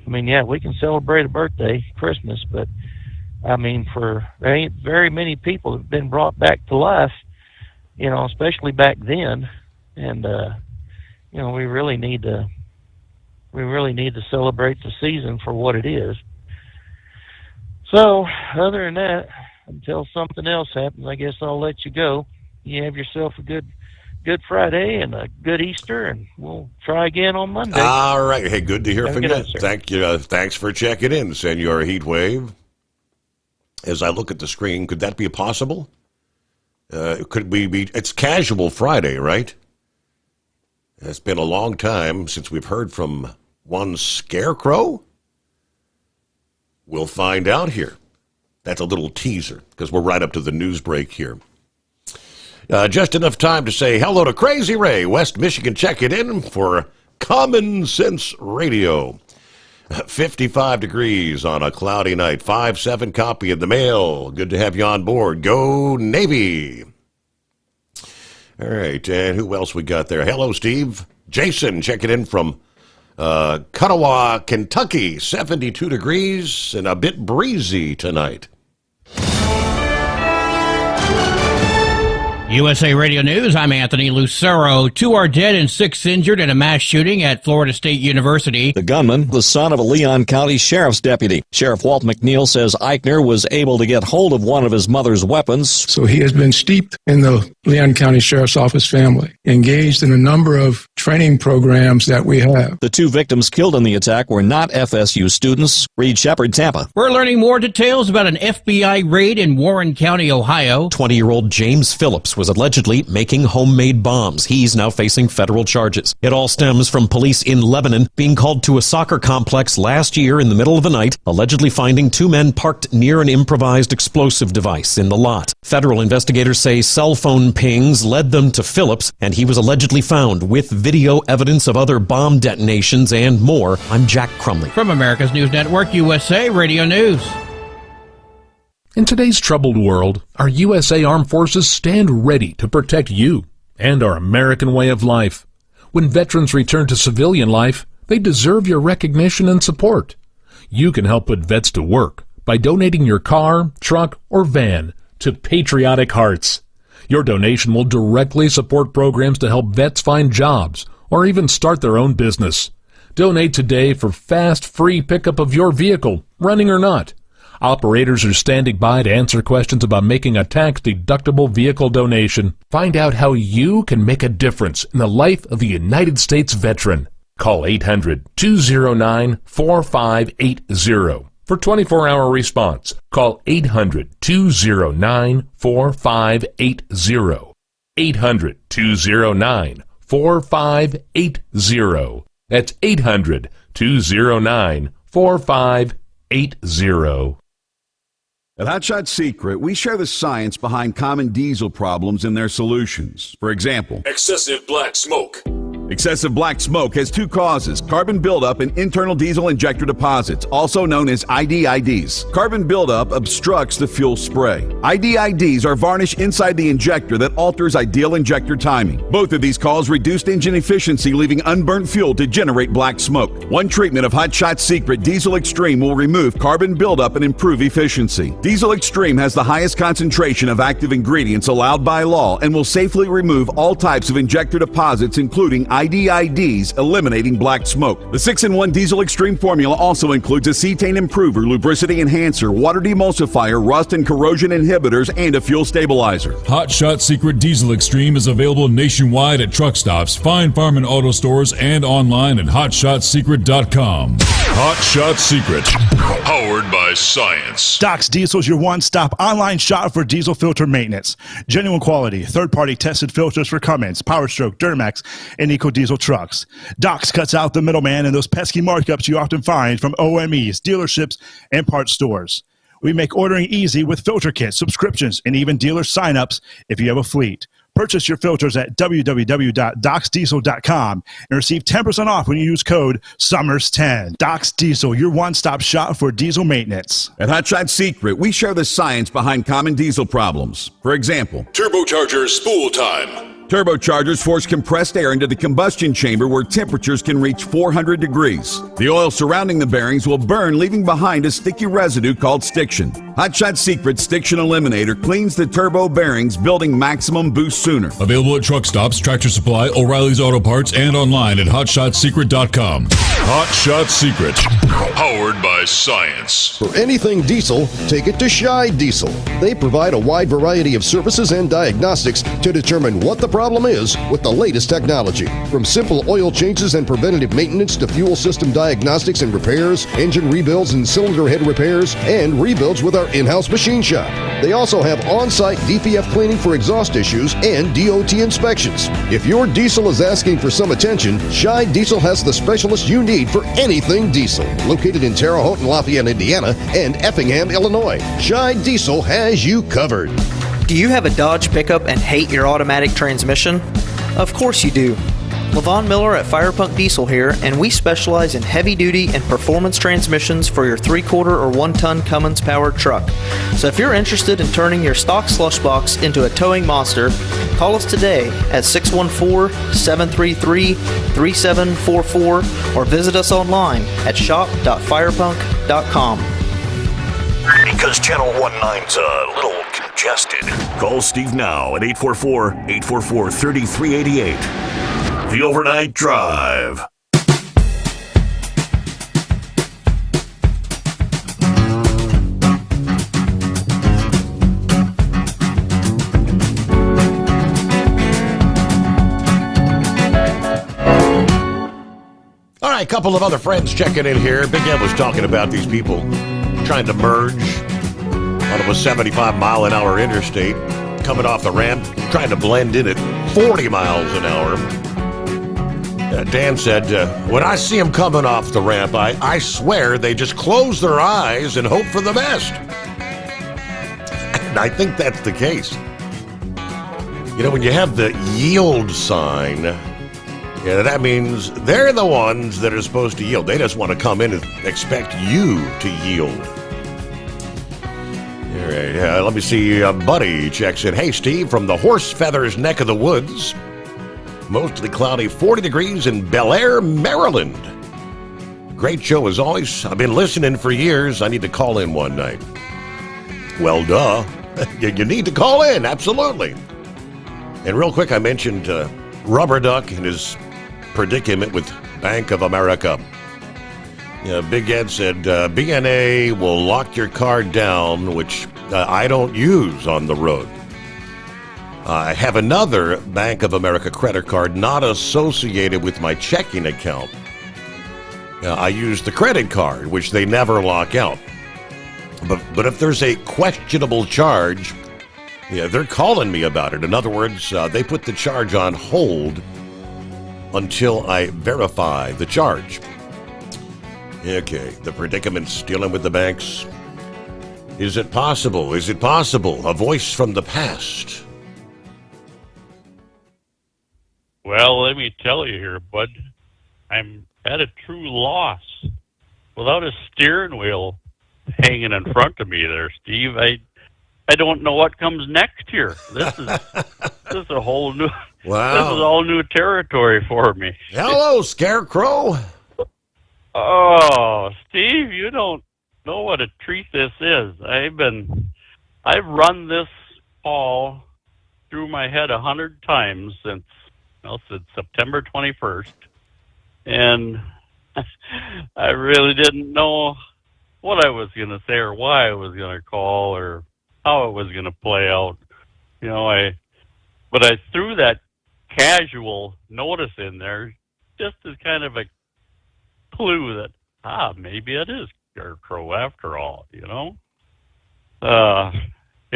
I mean, yeah, we can celebrate a birthday, Christmas, but, I mean, there ain't very many people that have been brought back to life, you know, especially back then. And, you know, we really need to celebrate the season for what it is. So, other than that, until something else happens, I guess I'll let you go. You have yourself a good Friday and a good Easter, and we'll try again on Monday. All right. Hey, good to hear from you. Night, Thank you. Thanks for checking in, Senor Heatwave. As I look at the screen, could that be possible? Could we be? It's Casual Friday, right? It's been a long time since we've heard from one Scarecrow. We'll find out here. That's a little teaser because we're right up to the news break here. Just enough time to say hello to Crazy Ray, West Michigan, checking in for Common Sense Radio. 55 degrees on a cloudy night. 5-7 copy in the mail. Good to have you on board. Go Navy. All right, and who else we got there? Hello, Steve. Jason checking in from Cuttawa, Kentucky. 72 degrees and a bit breezy tonight. USA Radio News, I'm Anthony Lucero. 2 are dead and 6 injured in a mass shooting at Florida State University. The gunman, the son of a Leon County Sheriff's deputy. Sheriff Walt McNeil says Eichner was able to get hold of one of his mother's weapons. So he has been steeped in the Leon County Sheriff's Office family, engaged in a number of training programs that we have. The 2 victims killed in the attack were not FSU students. Reed Shepard, Tampa. We're learning more details about an FBI raid in Warren County, Ohio. 20-year-old James Phillips was allegedly making homemade bombs. He's now facing federal charges. It all stems from police in Lebanon being called to a soccer complex last year in the middle of the night, allegedly finding 2 men parked near an improvised explosive device in the lot. Federal investigators say cell phone pings led them to Phillips, and he was allegedly found with video evidence of other bomb detonations and more. I'm Jack Crumley. From America's News Network, USA Radio News. In today's troubled world, our USA Armed Forces stand ready to protect you and our American way of life. When veterans return to civilian life, they deserve your recognition and support. You can help put vets to work by donating your car, truck, or van to Patriotic Hearts. Your donation will directly support programs to help vets find jobs or even start their own business. Donate today for fast, free pickup of your vehicle, running or not. Operators are standing by to answer questions about making a tax-deductible vehicle donation. Find out how you can make a difference in the life of a United States veteran. Call 800-209-4580 for 24-hour response. Call 800-209-4580. 800-209-4580. That's 800-209-4580. At Hotshot Secret, we share the science behind common diesel problems and their solutions. For example, excessive black smoke, Excessive black smoke has two causes: carbon buildup and internal diesel injector deposits, also known as IDIDs. Carbon buildup obstructs the fuel spray. IDIDs are varnish inside the injector that alters ideal injector timing. Both of these cause reduced engine efficiency, leaving unburnt fuel to generate black smoke. One treatment of Hot Shot Secret Diesel Extreme will remove carbon buildup and improve efficiency. Diesel Extreme has the highest concentration of active ingredients allowed by law and will safely remove all types of injector deposits, including IDIDs, eliminating black smoke. The 6-in-1 Diesel Extreme formula also includes a cetane improver, lubricity enhancer, water demulsifier, rust and corrosion inhibitors, and a fuel stabilizer. Hot Shot Secret Diesel Extreme is available nationwide at truck stops, fine farm and auto stores, and online at hotshotsecret.com. Hot Shot Secret, powered by science. Doc's Diesel is your one-stop online shop for diesel filter maintenance. Genuine quality, third-party tested filters for Cummins, PowerStroke, Duramax, and EcoDiesel trucks. Doc's cuts out the middleman and those pesky markups you often find from OMEs, dealerships, and parts stores. We make ordering easy with filter kits, subscriptions, and even dealer sign-ups if you have a fleet. Purchase your filters at www.docsdiesel.com and receive 10% off when you use code SOMMERS10. Doc's Diesel, your one-stop shop for diesel maintenance. At Hot Shot Secret, we share the science behind common diesel problems. For example, turbocharger spool time. Turbochargers force compressed air into the combustion chamber where temperatures can reach 400 degrees. The oil surrounding the bearings will burn, leaving behind a sticky residue called stiction. Hot Shot Secret Stiction Eliminator cleans the turbo bearings, building maximum boost sooner. Available at truck stops, Tractor Supply, O'Reilly's Auto Parts, and online at hotshotsecret.com. Hot Shot Secret, powered by science. For anything diesel, take it to Scheid Diesel. They provide a wide variety of services and diagnostics to determine what the problem is with the latest technology. From simple oil changes and preventative maintenance to fuel system diagnostics and repairs, engine rebuilds and cylinder head repairs, and rebuilds with our in-house machine shop. They also have on-site DPF cleaning for exhaust issues and DOT inspections. If your diesel is asking for some attention, Scheid Diesel has the specialist you need for anything diesel. Located in Terre Haute and Lafayette, Indiana, and Effingham, Illinois, Scheid Diesel has you covered. Do you have a Dodge pickup and hate your automatic transmission? Of course you do. LaVon Miller at Firepunk Diesel here, and we specialize in heavy-duty and performance transmissions for your 3-quarter or 1-ton Cummins-powered truck. So if you're interested in turning your stock slush box into a towing monster, call us today at 614-733-3744 or visit us online at shop.firepunk.com. Because Channel 19's a little congested. Call Steve now at 844-844-3388. The Overnight Drive. All right, a couple of other friends checking in here. Big Ed was talking about these people trying to merge onto a 75-mile-an-hour interstate, coming off the ramp, trying to blend in at 40 miles an hour. Dan said, when I see them coming off the ramp, I swear they just close their eyes and hope for the best. And I think that's the case. You know, when you have the yield sign, that means they're the ones that are supposed to yield. They just want to come in and expect you to yield. All right, let me see. Buddy checks in. Hey, Steve, from the Horse Feathers neck of the woods. Mostly cloudy, 40 degrees in Bel Air, Maryland. Great show as always. I've been listening for years. I need to call in one night. Well, duh. You need to call in, absolutely. And real quick, I mentioned Rubber Duck and his predicament with Bank of America. Big Ed said, BNA will lock your car down, which I don't use on the road. I have another Bank of America credit card not associated with my checking account. I use the credit card, which they never lock out. But if there's a questionable charge, they're calling me about it. In other words, they put the charge on hold until I verify the charge. Okay, the predicament's dealing with the banks. Is it possible? Is it possible? A voice from the past. Well, Well, let me tell you here, bud, I'm at a true loss. Without a steering wheel hanging in front of me there, Steve, I don't know what comes next here. This is a whole new Wow. This is all new territory for me. Hello, Scarecrow. Oh, Steve, you don't know what a treat this is. I've run this call through my head 100 times since September 21st, and I really didn't know what I was going to say or why I was going to call or how it was going to play out. But I threw that casual notice in there just as kind of a clue that, maybe it is Scarecrow after all, Yeah,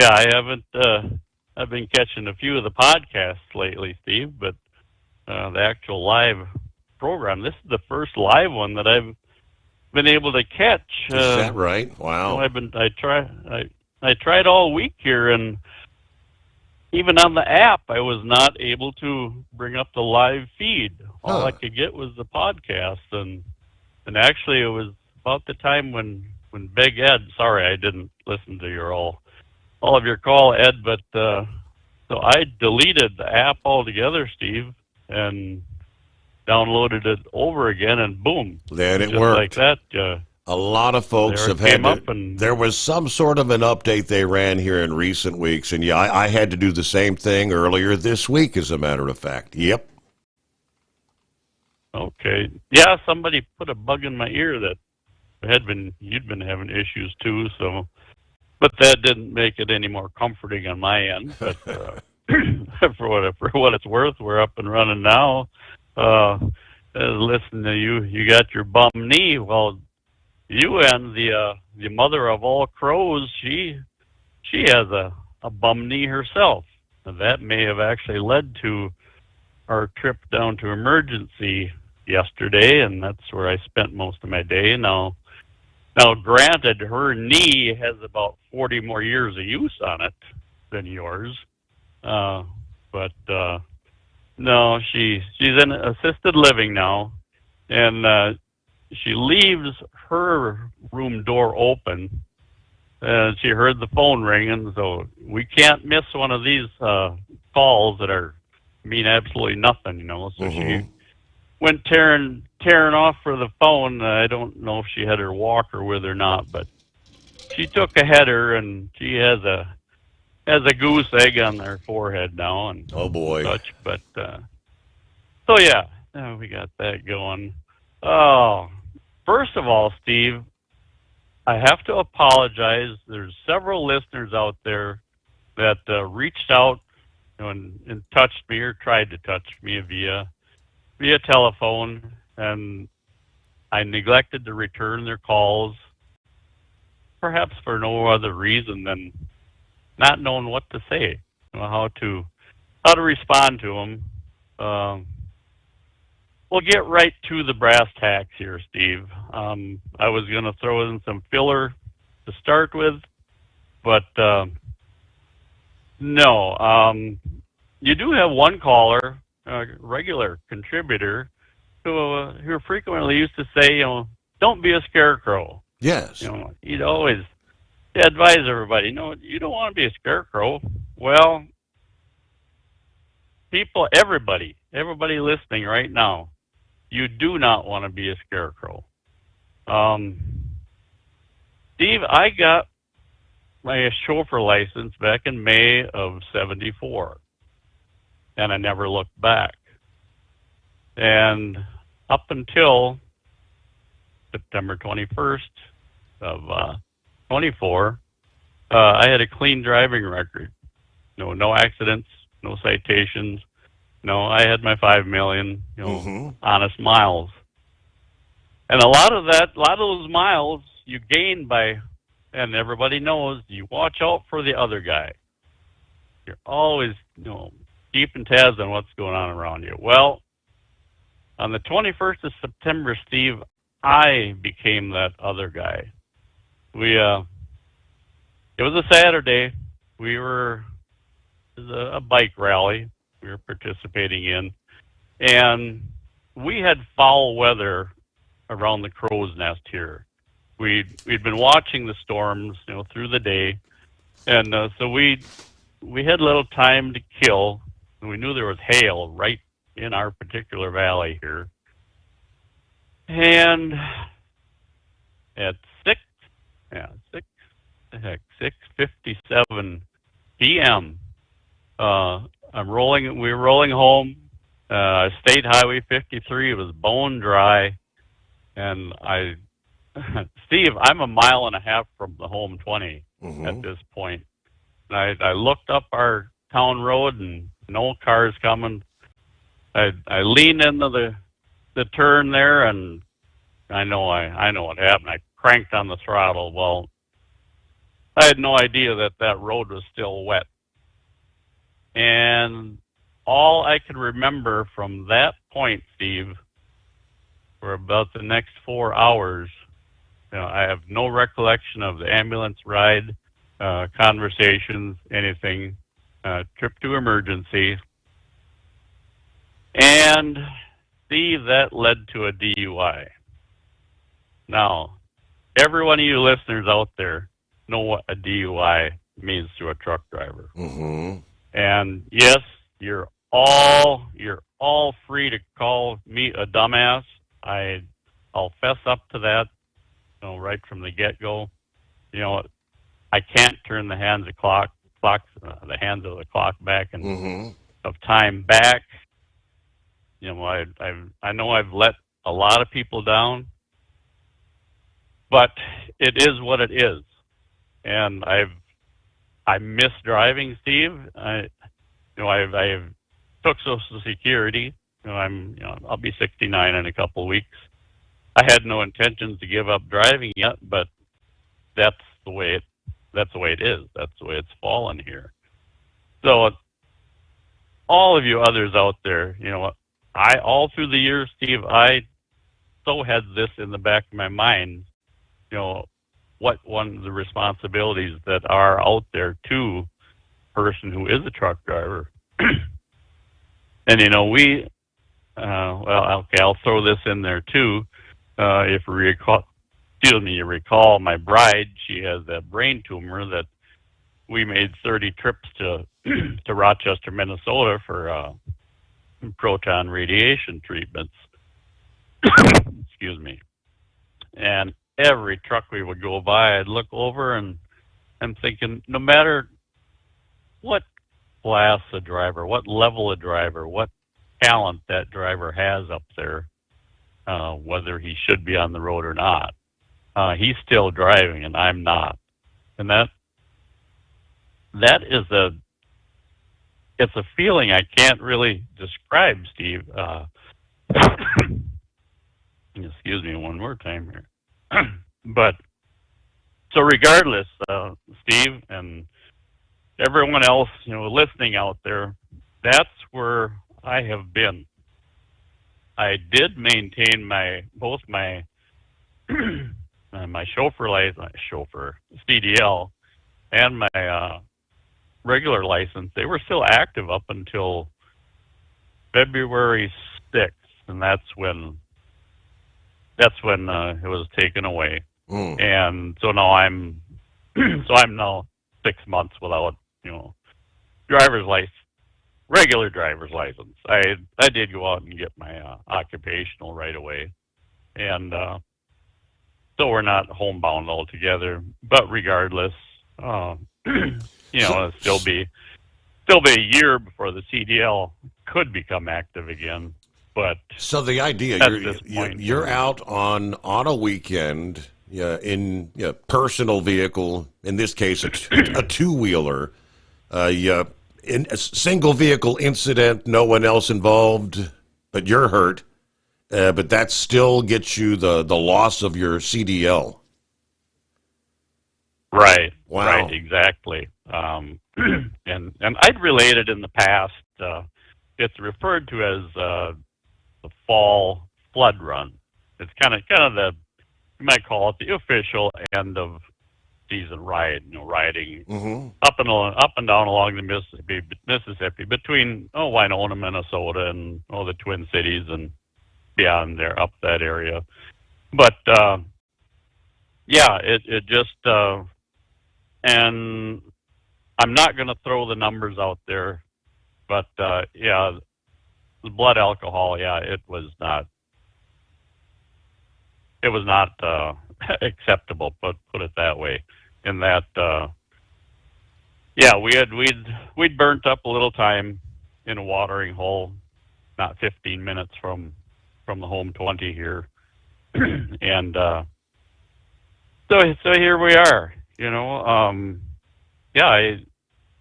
I haven't, I've been catching a few of the podcasts lately, Steve, but the actual live program, this is the first live one that I've been able to catch. Is that right? Wow. I tried all week here, and even on the app, I was not able to bring up the live feed. All I could get was the podcast, and actually it was about the time when Big Ed, sorry I didn't listen to all of your call, Ed, but so I deleted the app altogether, Steve, and downloaded it over again, and boom. Then it just worked. Like that. A lot of folks there have it had came to, up and there was some sort of an update they ran here in recent weeks, and yeah, I had to do the same thing earlier this week, as a matter of fact. Yep. Okay. Yeah, somebody put a bug in my ear that you'd been having issues too, so, but that didn't make it any more comforting on my end. But for what it's worth, we're up and running now. Listen to you got your bum knee. Well, you and the mother of all crows, she has a bum knee herself. And that may have actually led to our trip down to emergency yesterday, and that's where I spent most of my day. Now granted, her knee has about 40 more years of use on it than yours. But no, she's in assisted living now, and she leaves her room door open, and she heard the phone ringing, so we can't miss one of these calls that mean absolutely nothing, So she went tearing off for the phone. I don't know if she had her walker with her or not, but she took a header, and she has a goose egg on her forehead now, and oh boy, such. But so yeah, we got that going. Oh, first of all, Steve, I have to apologize. There's several listeners out there that reached out and touched me or tried to touch me via telephone, and I neglected to return their calls, perhaps for no other reason than not knowing what to say, how to respond to them. We'll get right to the brass tacks here, Steve. I was going to throw in some filler to start with, but no. You do have one caller, a regular contributor, who frequently used to say, don't be a scarecrow. Yes. He'd always advise everybody, you don't want to be a scarecrow. Well, everybody listening right now, you do not want to be a scarecrow. Steve, I got my chauffeur license back in May of '74, and I never looked back. And up until September 21st of 24, I had a clean driving record. No accidents, no citations. No, I had my 5 million, honest miles. And a lot of those miles you gain by, and everybody knows, you watch out for the other guy. You're always, keeping tabs on what's going on around you. Well, on the 21st of September, Steve, I became that other guy. It was a Saturday. It was a bike rally we were participating in. And we had foul weather around the crow's nest here. We'd been watching the storms, through the day, and so we had little time to kill. And we knew there was hail right in our particular valley here. And at 6:57 p.m. We were rolling home. State Highway 53 was bone dry, and Steve, I'm a mile and a half from the home 20 at this point. And I looked up our town road and no cars coming. I leaned into the turn there, and I know what happened. I cranked on the throttle. Well, I had no idea that road was still wet. And all I could remember from that point, Steve, for about the next 4 hours, I have no recollection of the ambulance ride, conversations, anything, trip to emergency. And Steve, that led to a DUI. Now, every one of you listeners out there know what a DUI means to a truck driver. Mm-hmm. And yes, you're all free to call me a dumbass. I'll fess up to that, right from the get-go. I can't turn the hands of the clock back and of time back. I know I've let a lot of people down, but it is what it is. And I miss driving, Steve. I took Social Security. I'll be 69 in a couple of weeks. I had no intentions to give up driving yet, but that's the way it is. That's the way it's fallen here. So all of you others out there, all through the years, Steve, I so had this in the back of my mind, what one of the responsibilities that are out there to a person who is a truck driver. And, I'll throw this in there too. If you recall my bride, she has that brain tumor that we made 30 trips to Rochester, Minnesota for proton radiation treatments. Excuse me. And every truck we would go by, I'd look over and I'm thinking, no matter what class of driver, what level of driver, what talent that driver has up there, whether he should be on the road or not, he's still driving and I'm not. And that is it's a feeling I can't really describe, Steve. Excuse me one more time here. But so regardless, Steve and everyone else, listening out there, that's where I have been. I did maintain both my chauffeur license, CDL, and my regular license. They were still active up until February 6th, and that's when it was taken away. And so now I'm now 6 months without regular driver's license. I did go out and get my occupational right away, and so we're not homebound altogether. But regardless, it'll still be a year before the CDL could become active again. But so the idea you're out on a weekend in a personal vehicle, in this case a two-wheeler, in a single vehicle incident, no one else involved, but you're hurt, but that still gets you the loss of your CDL. Right. Wow. Right. Exactly. And I'd related in the past. It's referred to as the fall flood run. It's kind of you might call it the official end of season ride, riding up and down along the Mississippi between Winona, Minnesota, and the Twin Cities and beyond there, up that area. But yeah, it just and I'm not going to throw the numbers out there, but yeah, the blood alcohol, yeah, it was not acceptable, put it that way. In that, yeah, we'd burnt up a little time in a watering hole, not 15 minutes from the home 20 here, and so here we are. Yeah,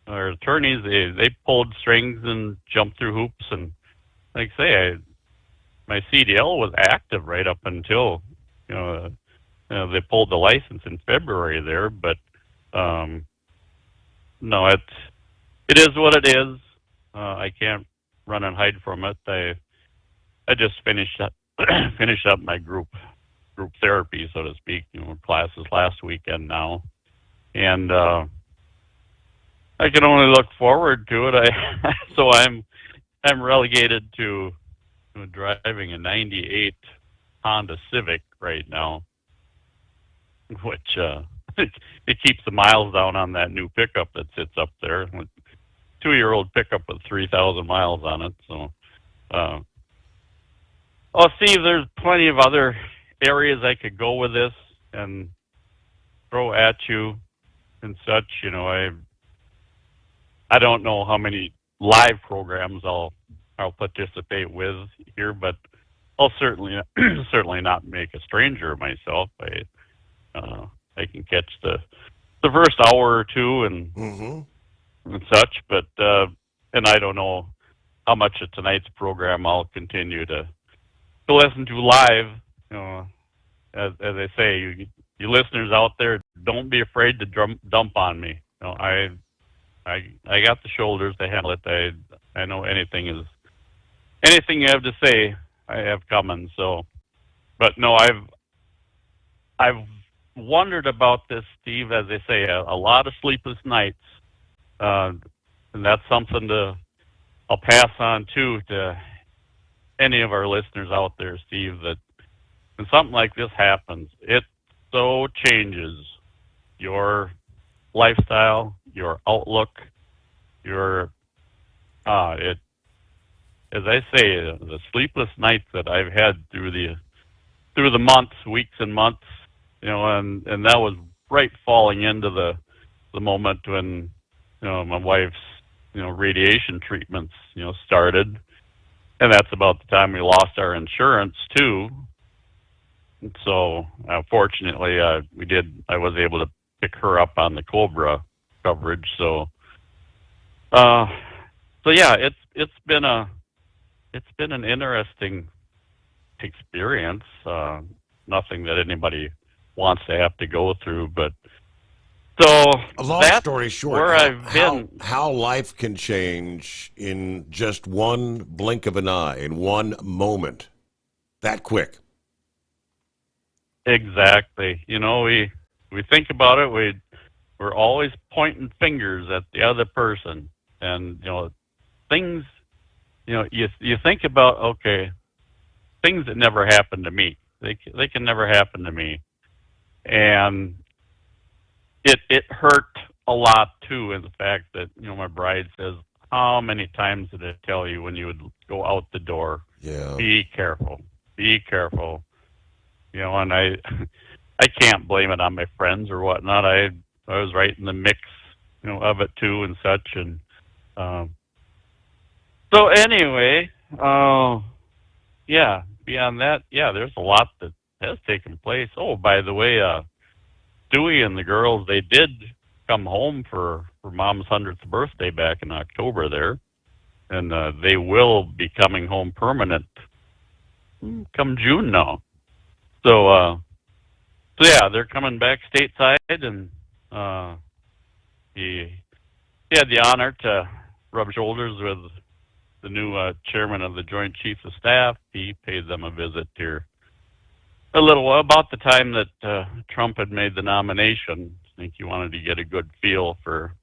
our attorneys they pulled strings and jumped through hoops, and like I say, my CDL was active right up until they pulled the license in February there, but no, it is what it is. I can't run and hide from it. I just finished up my group therapy, so to speak, classes last weekend now, and I can only look forward to it. So I'm relegated to driving a '98 Honda Civic right now, which it keeps the miles down on that new pickup that sits up there. 2-year-old pickup with 3,000 miles on it. So, Steve, there's plenty of other areas I could go with this and throw at you and such. I don't know how many live programs I'll participate with here, but I'll certainly not make a stranger of myself. I can catch the first hour or two and such, but and I don't know how much of tonight's program I'll continue to listen to live. As I say, you listeners out there, don't be afraid to dump on me. I got the shoulders to handle it. I know anything you have to say, I have coming. So, but no, I've wondered about this, Steve. As they say, a lot of sleepless nights, and that's something I'll pass on to any of our listeners out there, Steve. That when something like this happens, it so changes your lifestyle, your outlook, your it. As I say, the sleepless nights that I've had through the months, weeks and months, and that was right falling into the moment when my wife's radiation treatments started, and that's about the time we lost our insurance too. And so fortunately, I was able to pick her up on the Cobra coverage. So yeah, it's been an interesting experience. Nothing that anybody wants to have to go through, but so a long story short, where I've been. How life can change in just one blink of an eye, in one moment, that quick. Exactly. We think about it. We're always pointing fingers at the other person, and things. You think about, okay, things that never happened to me. They can never happen to me, and it hurt a lot too. In the fact that my bride says, "How many times did I tell you when you would go out the door? Yeah, be careful, be careful." And I can't blame it on my friends or whatnot. I was right in the mix, of it too and such, and. So anyway, yeah, beyond that, yeah, there's a lot that has taken place. Oh, by the way, Stewie and the girls, they did come home for Mom's 100th birthday back in October there, and they will be coming home permanent come June now. So yeah, they're coming back stateside, and he had the honor to rub shoulders with the new chairman of the Joint Chiefs of Staff. He paid them a visit here a little while, about the time that Trump had made the nomination. I think he wanted to get a good feel for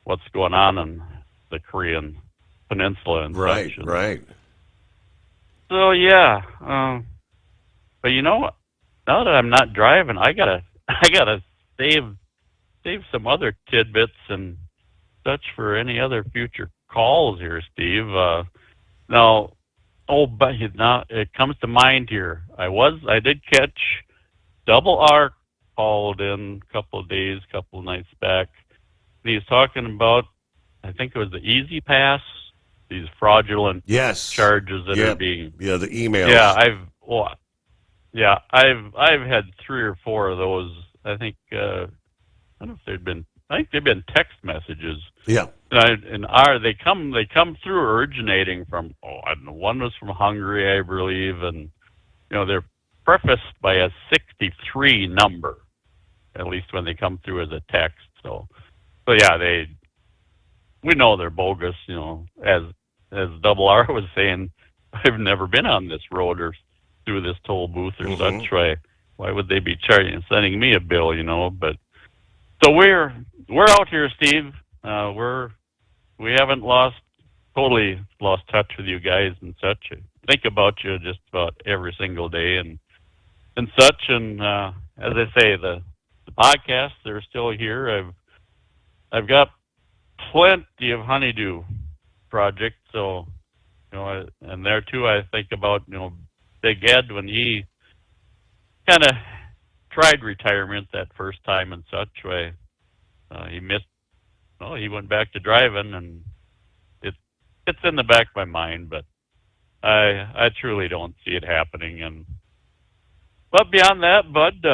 what's going on in the Korean Peninsula and Right, such. right. So yeah, but you know, now that I'm not driving, I gotta save some other tidbits and such for any other future calls here, Steve. Now, but now it comes to mind here. I did catch Double R called in a couple of nights back. He was talking about, I think it was the Easy Pass, these fraudulent charges that are being the emails. Yeah, I've had 3 or 4 of those. I think I don't know if they've been text messages. Yeah. They come through originating from I don't know, one was from Hungary, I believe, and they're prefaced by a 63 number, at least when they come through as a text. So yeah, we know they're bogus. As Double R was saying, I've never been on this road or through this toll booth or such. Why would they be sending me a bill? But so we're out here, Steve. We haven't totally lost touch with you guys and such. I think about you just about every single day and such. And as I say, the podcasts, they're still here. I've got plenty of honeydew projects, so and there too I think about Big Ed when he kind of tried retirement that first time and such. He missed. He went back to driving, and it's in the back of my mind, but I truly don't see it happening. But beyond that, Bud,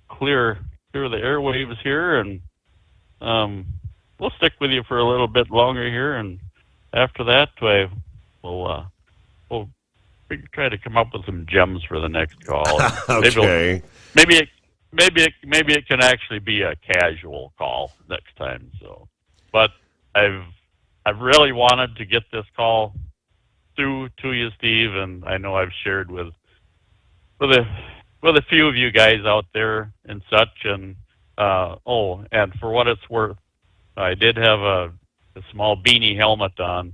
clear the airwaves here, and we'll stick with you for a little bit longer here, and after that, we'll try to come up with some gems for the next call. Okay. Maybe it can actually be a casual call next time. So, but I've really wanted to get this call through to you, Steve, and I know I've shared with a few of you guys out there and such. And and for what it's worth, I did have a small beanie helmet on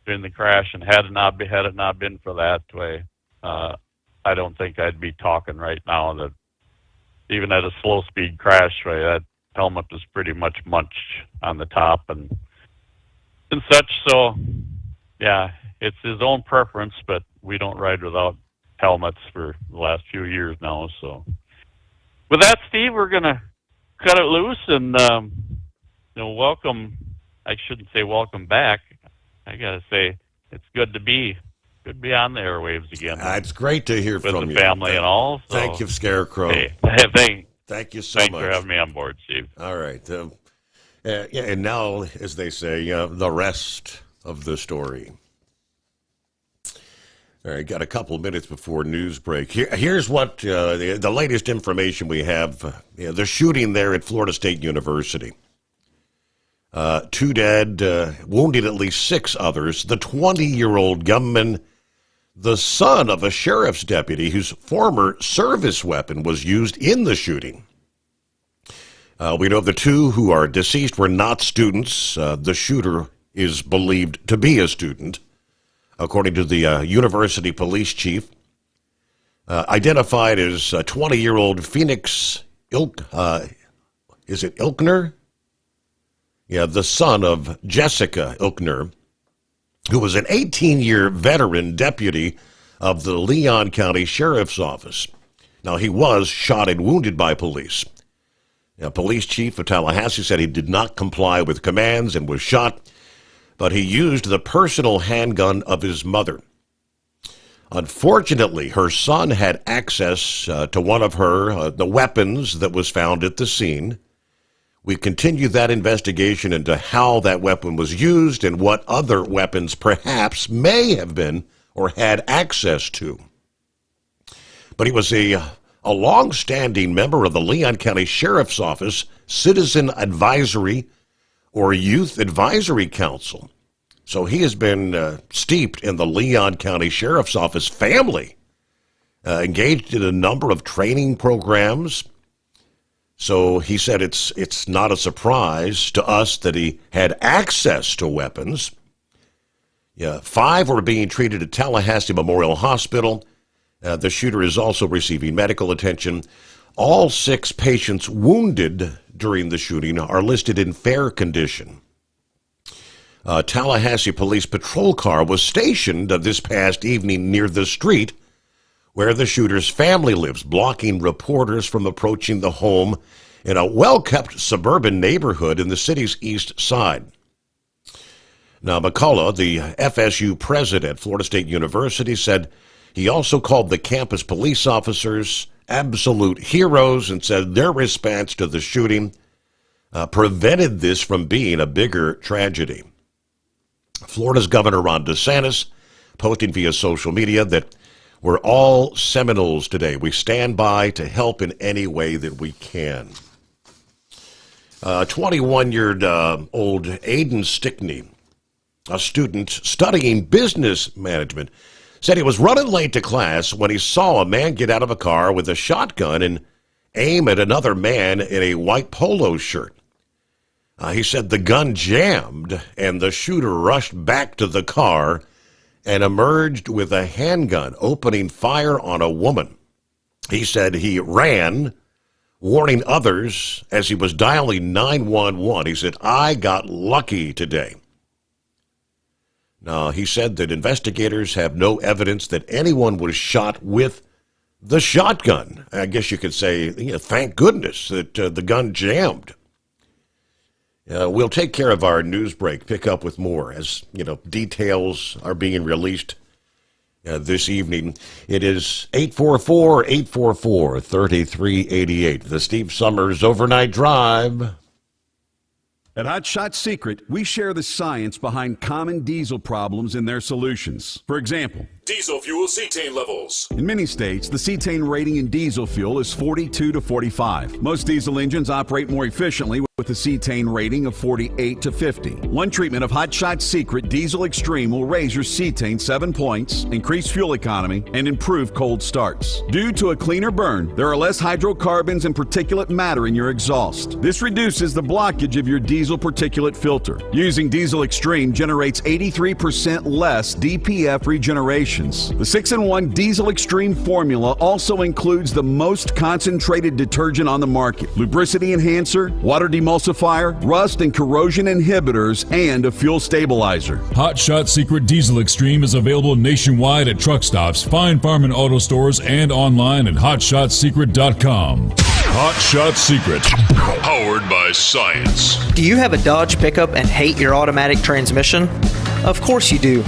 during the crash, and had it not been for that, I don't think I'd be talking right now. That even at a slow speed crash, that helmet was pretty much munched on the top and such. So yeah, it's his own preference, but we don't ride without helmets for the last few years now. So with that, Steve, we're gonna cut it loose and welcome. I shouldn't say welcome back. I gotta say it's good to be on the airwaves again. It's great to hear from you. With the family and all. So, thank you, Scarecrow. Thank you so much. much Thanks for having me on board, Steve. All right. And now, as they say, the rest of the story. All right, got a couple of minutes before news break. Here's what the latest information we have. The shooting there at Florida State University. 2 dead, wounded at least 6 others. The 20-year-old gunman, the son of a sheriff's deputy whose former service weapon was used in the shooting. We know the 2 who are deceased were not students. The shooter is believed to be a student, according to the university police chief. Identified as 20-year-old Phoenix Ilkner? Yeah, the son of Jessica Ilkner, who was an 18-year veteran deputy of the Leon County Sheriff's Office. Now, he was shot and wounded by police. Police chief of Tallahassee said he did not comply with commands and was shot, but he used the personal handgun of his mother. Unfortunately, her son had access to one of the weapons that was found at the scene. We continue that investigation into how that weapon was used and what other weapons perhaps may have been or had access to. But he was a long-standing member of the Leon County Sheriff's Office Citizen Advisory or Youth Advisory Council. So he has been steeped in the Leon County Sheriff's Office family, engaged in a number of training programs. So he said it's not a surprise to us that he had access to weapons. Yeah, 5 were being treated at Tallahassee Memorial Hospital. The shooter is also receiving medical attention. All 6 patients wounded during the shooting are listed in fair condition. Tallahassee police patrol car was stationed this past evening near the street where the shooter's family lives, blocking reporters from approaching the home in a well-kept suburban neighborhood in the city's east side. Now, McCullough, the FSU president at Florida State University, said he also called the campus police officers absolute heroes and said their response to the shooting prevented this from being a bigger tragedy. Florida's Governor Ron DeSantis posting via social media that we're all Seminoles today. We stand by to help in any way that we can. 21-year-old Aiden Stickney, a student studying business management, said he was running late to class when he saw a man get out of a car with a shotgun and aim at another man in a white polo shirt. He said the gun jammed and the shooter rushed back to the car and emerged with a handgun, opening fire on a woman. He said he ran, warning others as he was dialing 911. He said, "I got lucky today." Now, he said that investigators have no evidence that anyone was shot with the shotgun. I guess you could say, thank goodness that the gun jammed. We'll take care of our news break, pick up with more as, details are being released this evening. It is 844-844-3388, the Steve Sommers Overnight Drive. At Hot Shot Secret, we share the science behind common diesel problems and their solutions. For example, diesel fuel cetane levels. In many states, the cetane rating in diesel fuel is 42 to 45. Most diesel engines operate more efficiently with a cetane rating of 48 to 50. One treatment of Hot Shot Secret Diesel Extreme will raise your cetane 7 points, increase fuel economy, and improve cold starts. Due to a cleaner burn, there are less hydrocarbons and particulate matter in your exhaust. This reduces the blockage of your diesel particulate filter. Using Diesel Extreme generates 83% less DPF regenerations. The 6-in-1 Diesel Extreme formula also includes the most concentrated detergent on the market, lubricity enhancer, water demulsifier, rust and corrosion inhibitors, and a fuel stabilizer. Hot Shot Secret Diesel Extreme is available nationwide at truck stops, fine farm and auto stores, and online at hotshotsecret.com. Hot Shot Secret, powered by science. Do you have a Dodge pickup and hate your automatic transmission? Of course you do.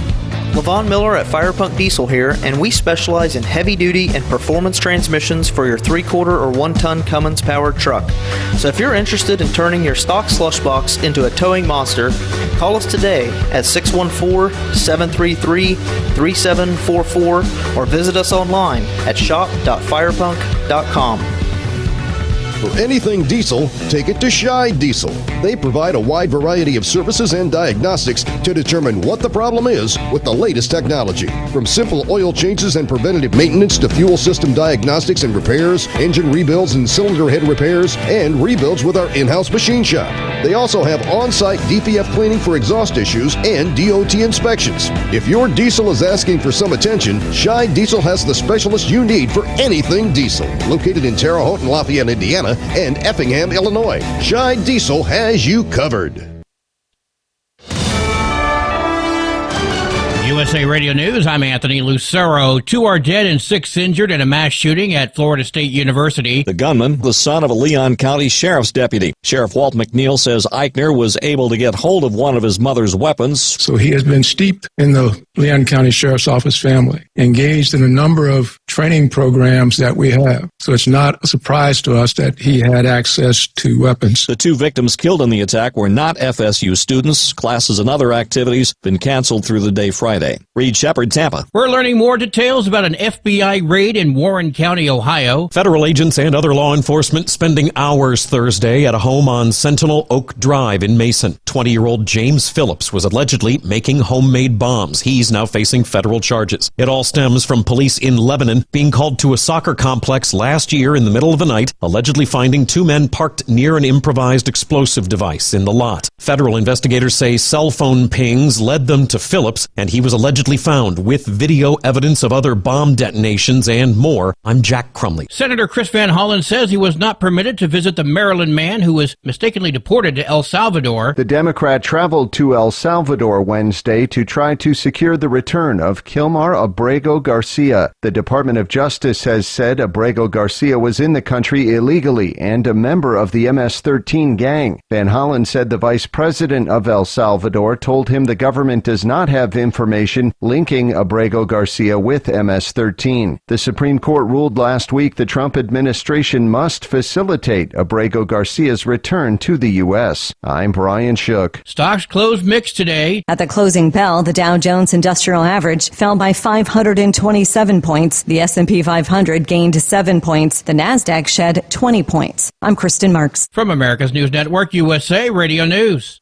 Levon Miller at Firepunk Diesel here, and we specialize in heavy-duty and performance transmissions for your 3-quarter or 1-ton Cummins-powered truck. So if you're interested in turning your stock slush box into a towing monster, call us today at 614-733-3744 or visit us online at shop.firepunk.com. For anything diesel, take it to Scheid Diesel. They provide a wide variety of services and diagnostics to determine what the problem is with the latest technology. From simple oil changes and preventative maintenance to fuel system diagnostics and repairs, engine rebuilds and cylinder head repairs, and rebuilds with our in-house machine shop. They also have on-site DPF cleaning for exhaust issues and DOT inspections. If your diesel is asking for some attention, Scheid Diesel has the specialist you need for anything diesel. Located in Terre Haute and Lafayette, Indiana, and Effingham, Illinois, Scheid Diesel has you covered. USA Radio News, I'm Anthony Lucero. 2 are dead and 6 injured in a mass shooting at Florida State University. The gunman, the son of a Leon County Sheriff's deputy. Sheriff Walt McNeil says Eichner was able to get hold of one of his mother's weapons. So he has been steeped in the Leon County Sheriff's Office family, engaged in a number of training programs that we have. So it's not a surprise to us that he had access to weapons. The 2 victims killed in the attack were not FSU students. Classes and other activities been canceled through the day Friday. today. Reed Shepherd, Tampa. We're learning more details about an FBI raid in Warren County, Ohio. Federal agents and other law enforcement spending hours Thursday at a home on Sentinel Oak Drive in Mason. 20-year-old James Phillips was allegedly making homemade bombs. He's now facing federal charges. It all stems from police in Lebanon being called to a soccer complex last year in the middle of the night, allegedly finding two men parked near an improvised explosive device in the lot. Federal investigators say cell phone pings led them to Phillips, and he was allegedly found with video evidence of other bomb detonations and more. I'm Jack Crumley. Senator Chris Van Hollen says he was not permitted to visit the Maryland man who was mistakenly deported to El Salvador. The Democrat traveled to El Salvador Wednesday to try to secure the return of Kilmar Abrego Garcia. The Department of Justice has said Abrego Garcia was in the country illegally and a member of the MS-13 gang. Van Hollen said the vice president of El Salvador told him the government does not have information linking Abrego Garcia with MS-13. The Supreme Court ruled last week the Trump administration must facilitate Abrego Garcia's return to the U.S. I'm Brian Shook. Stocks closed mixed today. At the closing bell, the Dow Jones Industrial Average fell by 527 points. The S&P 500 gained 7 points. The Nasdaq shed 20 points. I'm Kristen Marks. From America's News Network, USA Radio News.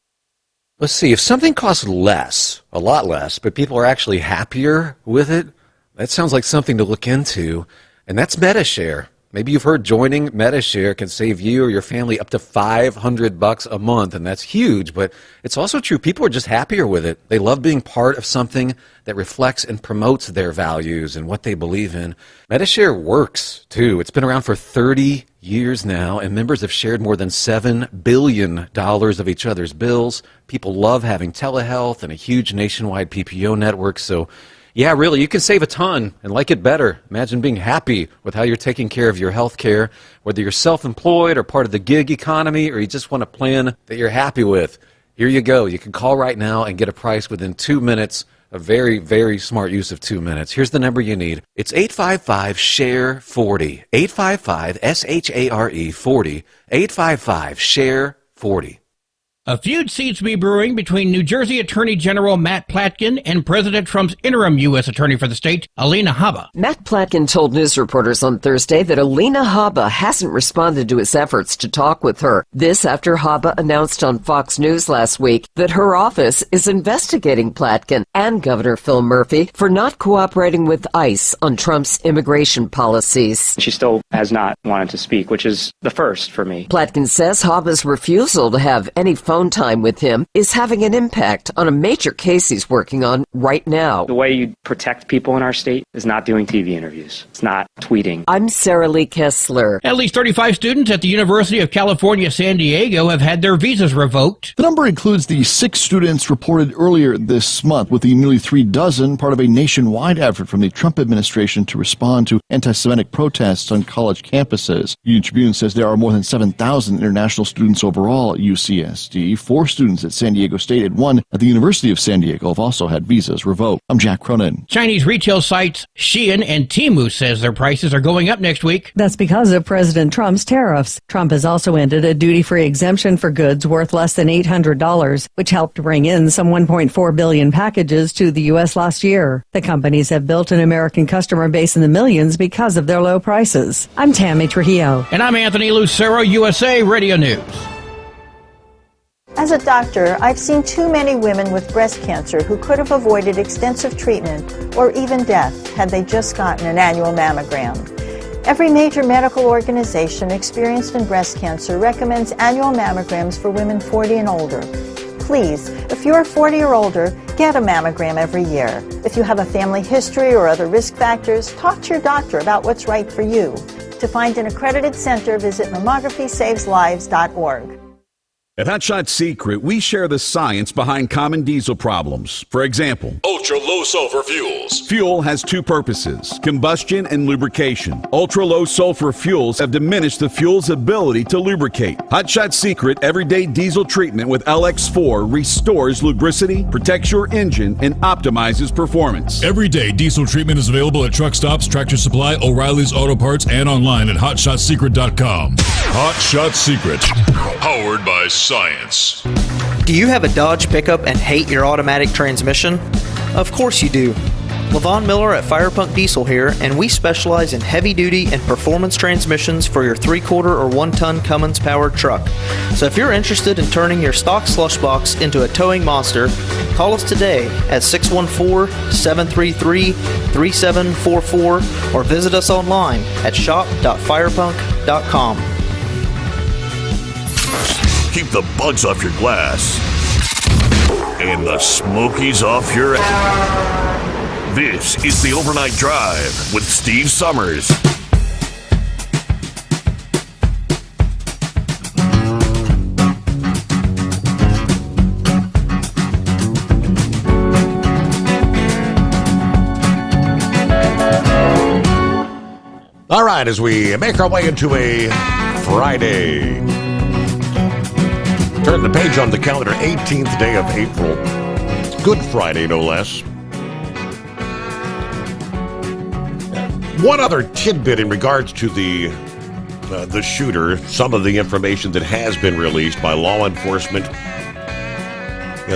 Let's see, if something costs less, a lot less, but people are actually happier with it, that sounds like something to look into, and that's MetaShare. Maybe you've heard joining MetaShare can save you or your family up to $500 a month, and that's huge, but it's also true. People are just happier with it. They love being part of something that reflects and promotes their values and what they believe in. MetaShare works, too. It's been around for 30 years now, and members have shared more than $7 billion of each other's bills. People love having telehealth and a huge nationwide PPO network, so yeah, really, you can save a ton and like it better. Imagine being happy with how you're taking care of your health care, whether you're self-employed or part of the gig economy, or you just want a plan that you're happy with. Here you go. You can call right now and get a price within 2 minutes. A very, very smart use of 2 minutes. Here's the number you need. It's 855-SHARE-40. 855-SHARE-40. 855-SHARE-40. A feud seems to be brewing between New Jersey Attorney General Matt Platkin and President Trump's interim U.S. Attorney for the state, Alina Habba. Matt Platkin told news reporters on Thursday that Alina Habba hasn't responded to his efforts to talk with her. This after Habba announced on Fox News last week that her office is investigating Platkin and Governor Phil Murphy for not cooperating with ICE on Trump's immigration policies. She still has not wanted to speak, which is the first for me. Platkin says Habba's refusal to have any phone time with him is having an impact on a major case he's working on right now. The way you protect people in our state is not doing TV interviews. It's not tweeting. I'm Sarah Lee Kessler. At least 35 students at the University of California, San Diego have had their visas revoked. The number includes the 6 students reported earlier this month, with the nearly 3 dozen part of a nationwide effort from the Trump administration to respond to anti-Semitic protests on college campuses. Union Tribune says there are more than 7,000 international students overall at UCSD. 4 students at San Diego State and 1 at the University of San Diego have also had visas revoked. I'm Jack Cronin. Chinese retail sites Shein and Temu says their prices are going up next week. That's because of President Trump's tariffs. Trump has also ended a duty-free exemption for goods worth less than $800, which helped bring in some 1.4 billion packages to the U.S. last year. The companies have built an American customer base in the millions because of their low prices. I'm Tammy Trujillo. And I'm Anthony Lucero, USA Radio News. As a doctor, I've seen too many women with breast cancer who could have avoided extensive treatment or even death had they just gotten an annual mammogram. Every major medical organization experienced in breast cancer recommends annual mammograms for women 40 and older. Please, if you're 40 or older, get a mammogram every year. If you have a family history or other risk factors, talk to your doctor about what's right for you. To find an accredited center, visit mammography-saves-lives.org. At Hot Shot Secret, we share the science behind common diesel problems. For example, ultra-low sulfur fuels. Fuel has 2 purposes, combustion and lubrication. Ultra-low sulfur fuels have diminished the fuel's ability to lubricate. Hot Shot Secret Everyday Diesel Treatment with LX4 restores lubricity, protects your engine, and optimizes performance. Everyday diesel treatment is available at truck stops, Tractor Supply, O'Reilly's Auto Parts, and online at HotShotSecret.com. Hot Shot Secret, powered by science. Do you have a Dodge pickup and hate your automatic transmission? Of course you do. Levon Miller at Firepunk Diesel here, and we specialize in heavy-duty and performance transmissions for your 3-quarter or 1-ton Cummins-powered truck. So if you're interested in turning your stock slush box into a towing monster, call us today at 614-733-3744 or visit us online at shop.firepunk.com. Keep the bugs off your glass and the smokies off your ass. This is the Overnight Drive with Steve Sommers. All right, as we make our way into a Friday. Turn the page on the calendar, 18th day of April. Good Friday, no less. One other tidbit in regards to the shooter, some of the information that has been released by law enforcement.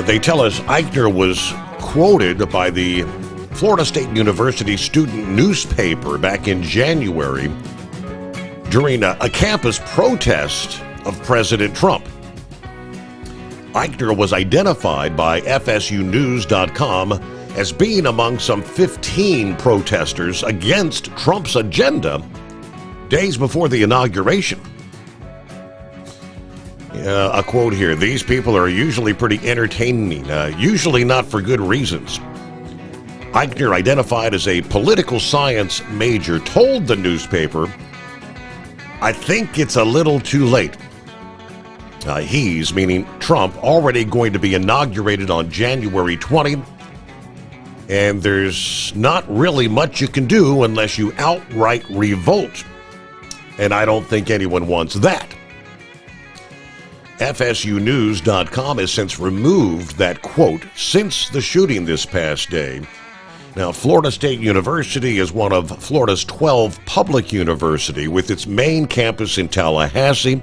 They tell us Eichner was quoted by the Florida State University student newspaper back in January during a campus protest of President Trump. Eichner was identified by FSUnews.com as being among some 15 protesters against Trump's agenda days before the inauguration. A quote here, "These people are usually pretty entertaining, usually not for good reasons." Eichner, identified as a political science major, told the newspaper, "I think it's a little too late." He's, meaning Trump, already going to be inaugurated on January 20th. And there's not really much you can do unless you outright revolt. And I don't think anyone wants that. FSUnews.com has since removed that quote since the shooting this past day. Now, Florida State University is one of Florida's 12 public universities with its main campus in Tallahassee.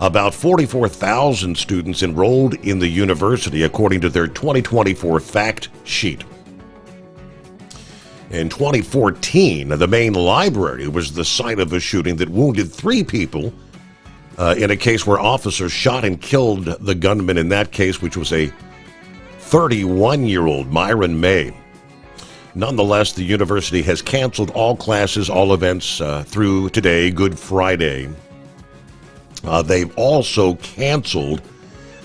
About 44,000 students enrolled in the university, according to their 2024 fact sheet. In 2014, the main library was the site of a shooting that wounded 3 people in a case where officers shot and killed the gunman in that case, which was a 31-year-old Myron May. Nonetheless, the university has canceled all classes, all events through today, Good Friday. They've also canceled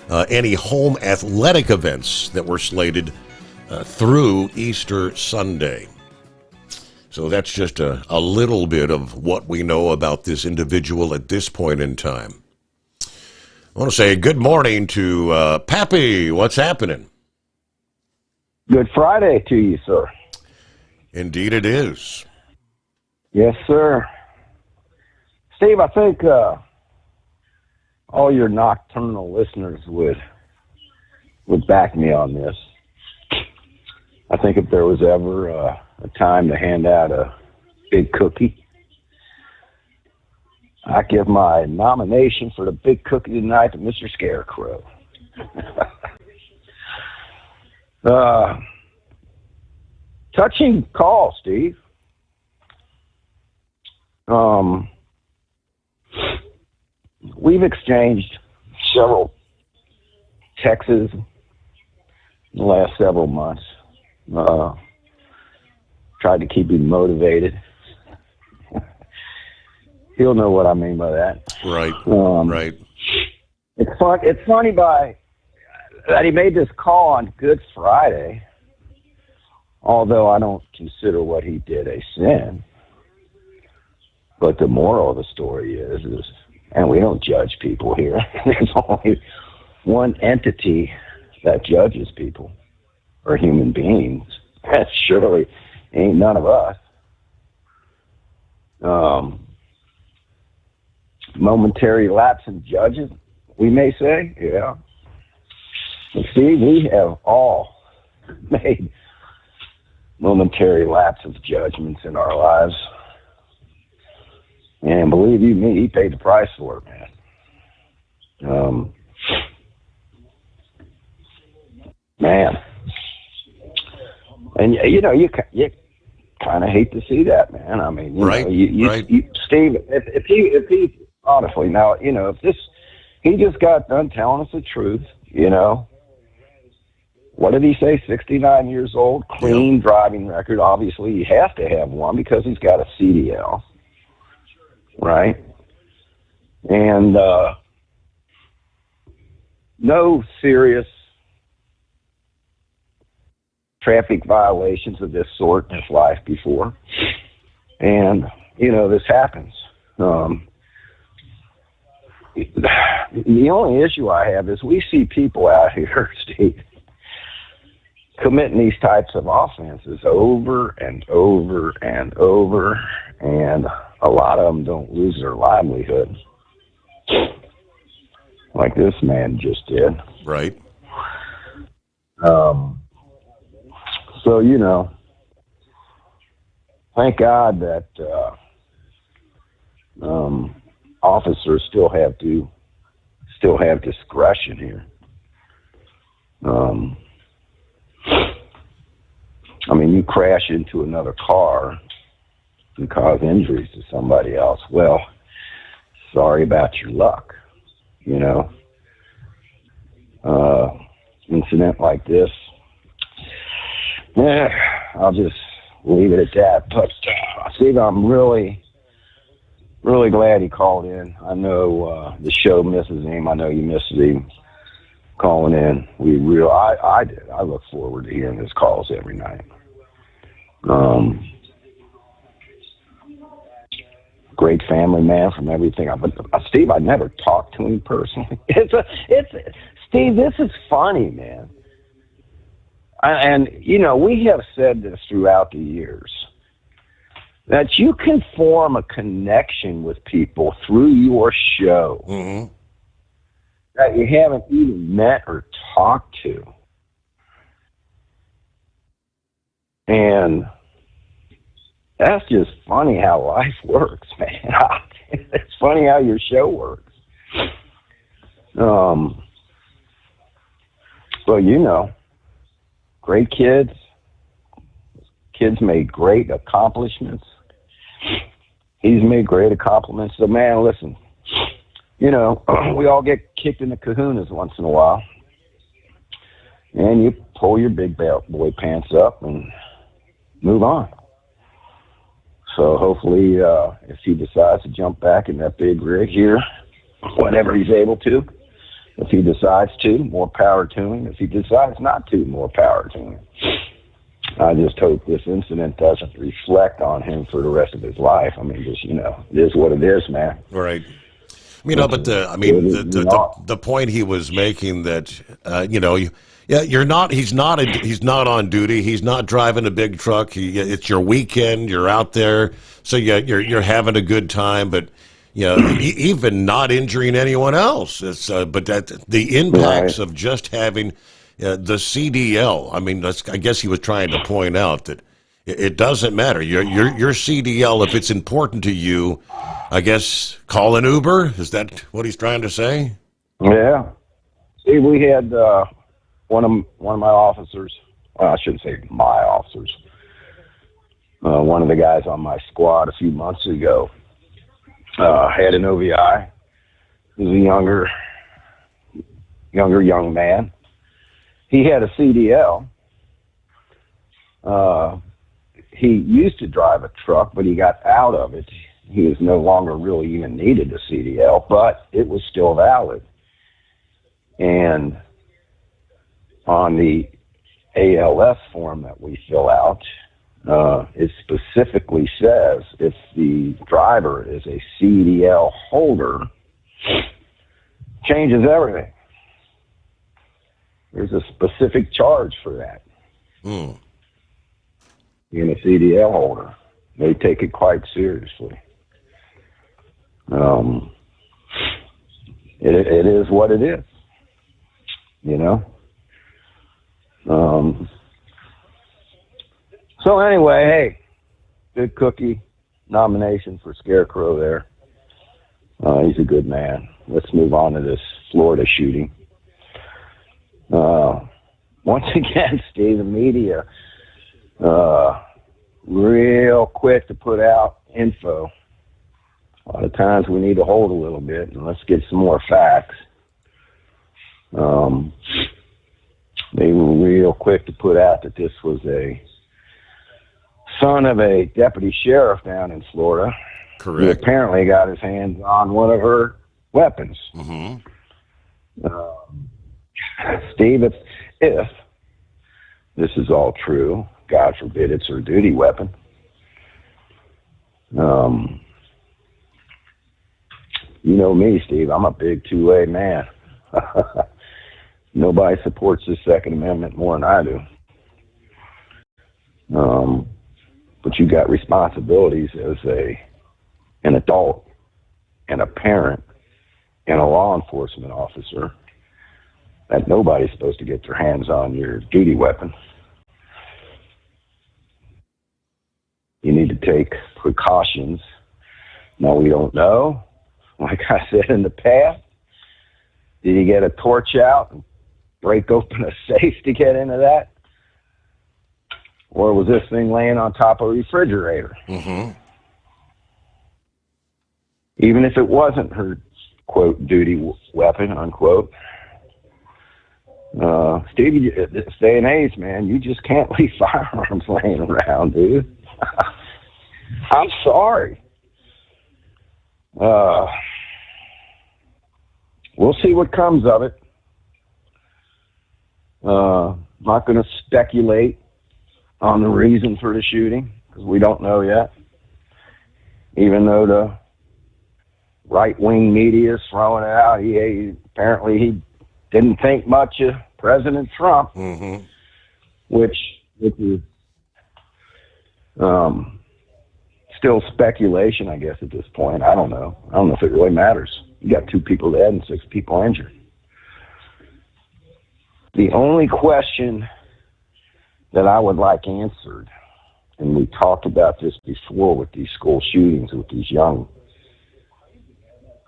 any home athletic events that were slated through Easter Sunday. So that's just a little bit of what we know about this individual at this point in time. I want to say good morning to Pappy. What's happening? Good Friday to you, sir. Indeed it is. Yes, sir. Steve, I think all your nocturnal listeners would back me on this. I think if there was ever a time to hand out a big cookie, I give my nomination for the big cookie tonight to Mr. Scarecrow. Touching call, Steve. We've exchanged several texts in the last several months. Tried to keep him motivated. He'll know what I mean by that. Right. Right. It's funny that he made this call on Good Friday, although I don't consider what he did a sin. But the moral of the story is, and we don't judge people here. There's only one entity that judges people, or human beings. That surely ain't none of us. Momentary lapse in judges, we may say, yeah. But see, we have all made momentary lapse of judgments in our lives. And believe you me, he paid the price for it, man. And you kind of hate to see that, man. I mean, right, Steve, if he honestly now, if he just got done telling us the truth, what did he say? 69 years old, clean driving record. Obviously, he has to have one because he's got a CDL, right? And no serious traffic violations of this sort in his life before. And, this happens. The only issue I have is we see people out here, Steve, committing these types of offenses over and over and over, and a lot of them don't lose their livelihood like this man just did. Right. So, thank God that officers still have discretion here. You crash into another car and cause injuries to somebody else. Well, sorry about your luck, Incident like this, I'll just leave it at that. But Steve, I'm really, really glad he called in. I know the show misses him. I know you missed him calling in. I did. I look forward to hearing his calls every night. Great family man from everything. But Steve, I never talked to him personally. Steve, this is funny, man. And, we have said this throughout the years, that you can form a connection with people through your show that you haven't even met or talked to. And that's just funny how life works, man. It's funny how your show works. Well, great kids. Kids made great accomplishments. He's made great accomplishments. So, man, listen, we all get kicked in the kahunas once in a while. And you pull your big boy pants up and move on. So hopefully, if he decides to jump back in that big rig here, whenever he's able to, if he decides to, more power to him. If he decides not to, more power to him. I just hope this incident doesn't reflect on him for the rest of his life. It is what it is, man. Right. But the point he was making that, he's not on duty. He's not driving a big truck. It's your weekend. You're out there. So you're having a good time, but even not injuring anyone else. But that the impacts of just having the CDL. I guess he was trying to point out that it doesn't matter. Your CDL, if it's important to you, I guess call an Uber. Is that what he's trying to say? Yeah. See, we had one of my officers. Well, I shouldn't say my officers. One of the guys on my squad a few months ago had an OVI. He was a younger young man. He had a CDL. He used to drive a truck, but he got out of it. He was no longer really even needed a CDL, but it was still valid. And on the ALS form that we fill out, it specifically says if the driver is a CDL holder, changes everything. There's a specific charge for that. Being a CDL holder, they take it quite seriously. It is what it is, So anyway, hey, good cookie nomination for Scarecrow there. He's a good man. Let's move on to this Florida shooting. Once again, Steve, the media real quick to put out info. A lot of times we need to hold a little bit and let's get some more facts. They were real quick to put out that this was a son of a deputy sheriff down in Florida. Correct. Who apparently got his hands on one of her weapons. Mm-hmm. Steve, if this is all true, God forbid it's her duty weapon, you know me, Steve, I'm a big two-way man. Nobody supports the Second Amendment more than I do. But you got responsibilities as an adult and a parent and a law enforcement officer that nobody's supposed to get their hands on your duty weapon. You need to take precautions. Now, we don't know. Like I said in the past, did you get a torch out and break open a safe to get into that? Or was this thing laying on top of a refrigerator? Mm-hmm. Even if it wasn't her, quote, duty weapon, unquote. Stevie, this day and age, man, you just can't leave firearms laying around, dude. I'm sorry. We'll see what comes of it. I'm not going to speculate on the reason for the shooting because we don't know yet. Even though the right-wing media is throwing it out, apparently he didn't think much of President Trump, mm-hmm. which is still speculation, I guess, at this point. I don't know. I don't know if it really matters. You got 2 people dead and 6 people injured. The only question that I would like answered, and we talked about this before with these school shootings with these young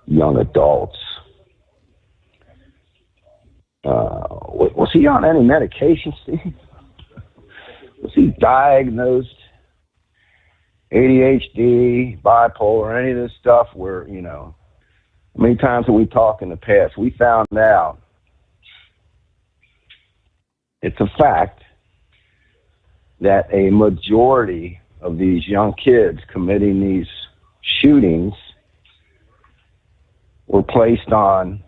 adults. Was he on any medication, Steve? Was he diagnosed ADHD, bipolar, any of this stuff where, how many times have we talked in the past? We found out it's a fact that a majority of these young kids committing these shootings were placed on,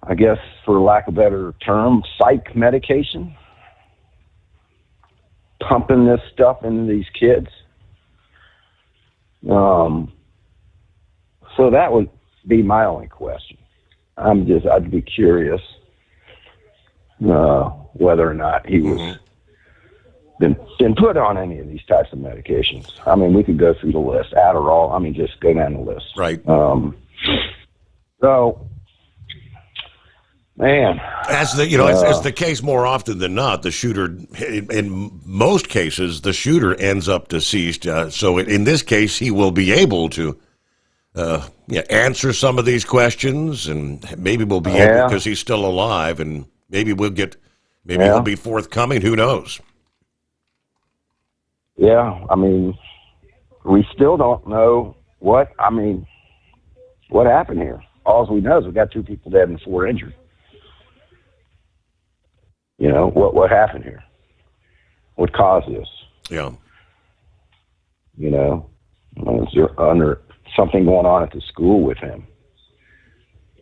I guess, for lack of a better term, psych medication, pumping this stuff into these kids. So that would be my only question. I'd be curious whether or not he was been put on any of these types of medications. I mean, we could go through the list. Adderall. Just go down the list. Right. So, man, as the case more often than not, the shooter, in most cases, the shooter ends up deceased. So in this case, he will be able to answer some of these questions, and maybe we'll be able because he's still alive, and maybe he'll be forthcoming. Who knows? Yeah, we still don't know what happened here. All we know is we got 2 people dead and 4 injured. What happened here? What caused this? Yeah. Was there under something going on at the school with him?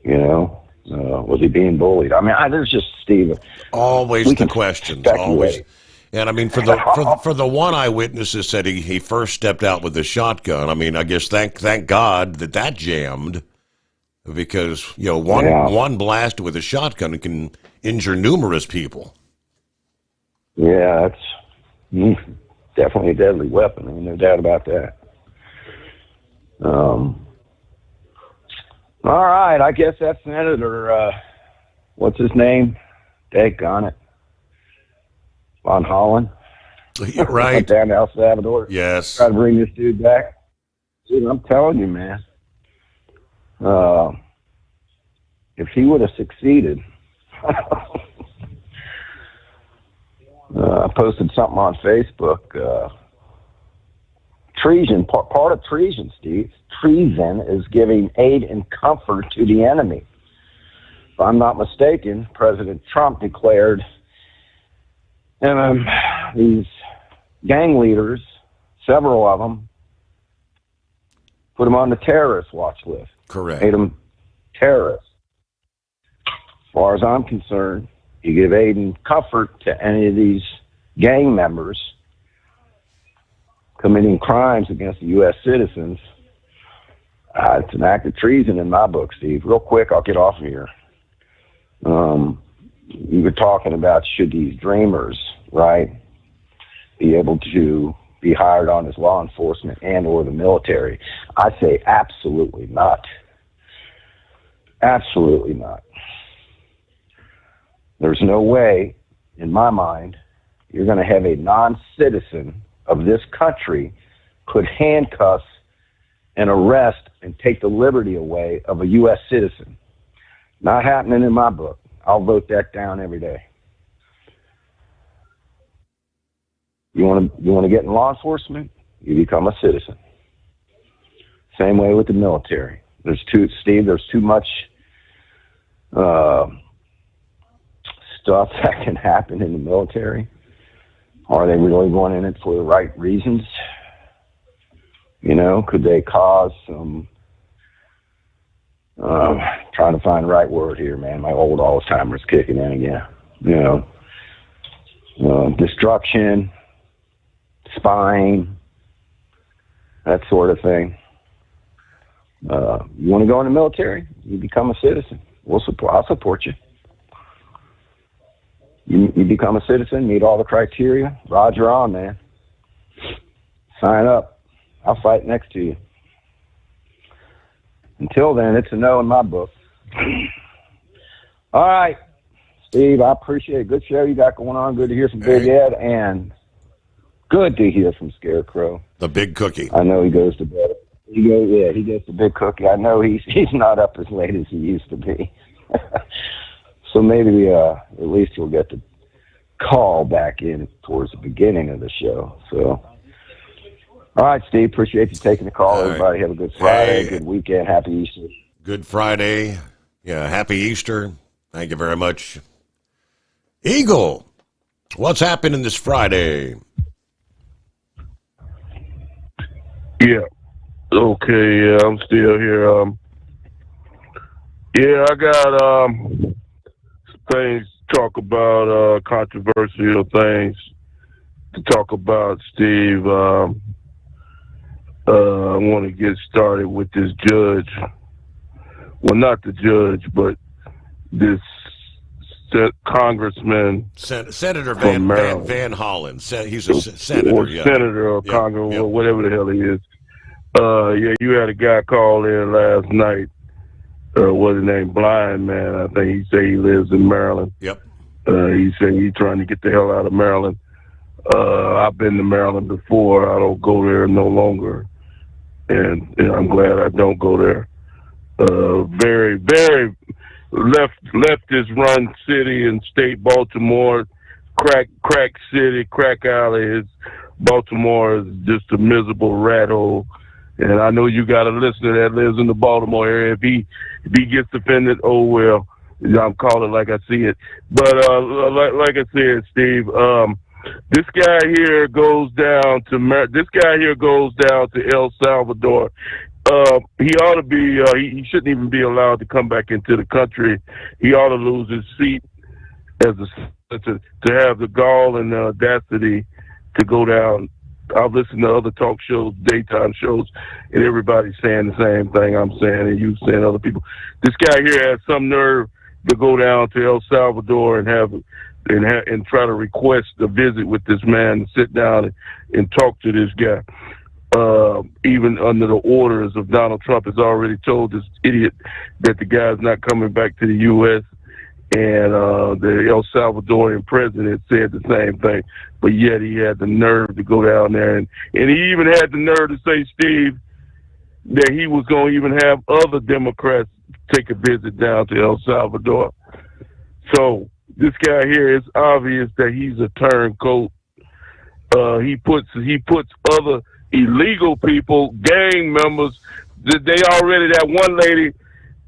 Was he being bullied? There's just, Steve. Always the questions. Always. And for the one eyewitness that said he first stepped out with the shotgun, I guess thank God that jammed, because one blast with a shotgun can injure numerous people. Yeah, that's definitely a deadly weapon. No doubt about that. All right, I guess that's Senator. What's his name? Daggone it. Von Holland. Right. Down to El Salvador. Yes. Try to bring this dude back. Dude, I'm telling you, man. If he would have succeeded, posted something on Facebook. Treason, part of treason, Steve. Treason is giving aid and comfort to the enemy. If I'm not mistaken, President Trump declared these gang leaders, several of them, put them on the terrorist watch list. Correct. Made them terrorists. As far as I'm concerned, you give aid and comfort to any of these gang members committing crimes against the U.S. citizens, it's an act of treason in my book, Steve. Real quick, I'll get off of here. You were talking about should these dreamers, right, be able to be hired on as law enforcement and or the military. I say absolutely not. Absolutely not. There's no way, in my mind, you're going to have a non-citizen of this country put handcuffs and arrest and take the liberty away of a U.S. citizen. Not happening in my book. I'll vote that down every day. You want to get in law enforcement? You become a citizen. Same way with the military. There's too much stuff that can happen in the military. Are they really going in it for the right reasons? You know, could they cause some, trying to find the right word here, man. My old Alzheimer's kicking in again. You know, destruction, spying, that sort of thing. You want to go in the military? You become a citizen. I'll support you. You become a citizen, meet all the criteria. Roger on, man. Sign up. I'll fight next to you. Until then, it's a no in my book. All right, Steve, I appreciate it. Good show you got going on. Good to hear from Big Ed, and good to hear from Scarecrow. The Big Cookie. I know he goes to bed. He gets the Big Cookie. I know he's not up as late as he used to be. So maybe at least we'll get the call back in towards the beginning of the show. So, all right, Steve, appreciate you taking the call. All Everybody right. have a good Friday, good weekend, happy Easter. Good Friday. Yeah, happy Easter. Thank you very much. Eagle, what's happening this Friday? Yeah. Okay, yeah, I'm still here. Yeah, I got things to talk about, controversial things to talk about, Steve. I want to get started with this judge. Well, not the judge, but this congressman. Senator Van Hollen. He's a senator. Or senator or congressman, or whatever the hell he is. Yeah, you had a guy call in last night. What's his name? Blind man. I think he said he lives in Maryland. Yep. He said he's trying to get the hell out of Maryland. I've been to Maryland before. I don't go there no longer, and I'm glad I don't go there. Very, very leftist run city and state. Baltimore, crack city, crack alley. Baltimore is just a miserable rat hole. And I know you got a listener that lives in the Baltimore area. If he gets offended, oh well. I'm calling like I see it. But like I said, Steve, this guy here goes down to El Salvador. He ought to be. He shouldn't even be allowed to come back into the country. He ought to lose his seat to have the gall and the audacity to go down. I've listened to other talk shows, daytime shows, and everybody's saying the same thing I'm saying, and you saying other people. This guy here has some nerve to go down to El Salvador and try to request a visit with this man, and sit down and talk to this guy. Even under the orders of Donald Trump, has already told this idiot that the guy's not coming back to the U.S. And the El Salvadorian president said the same thing, but yet he had the nerve to go down there, and he even had the nerve to say, Steve, that he was going to even have other Democrats take a visit down to El Salvador. So this guy here, it's obvious that he's a turncoat He puts other illegal people, gang members. They already, that one lady,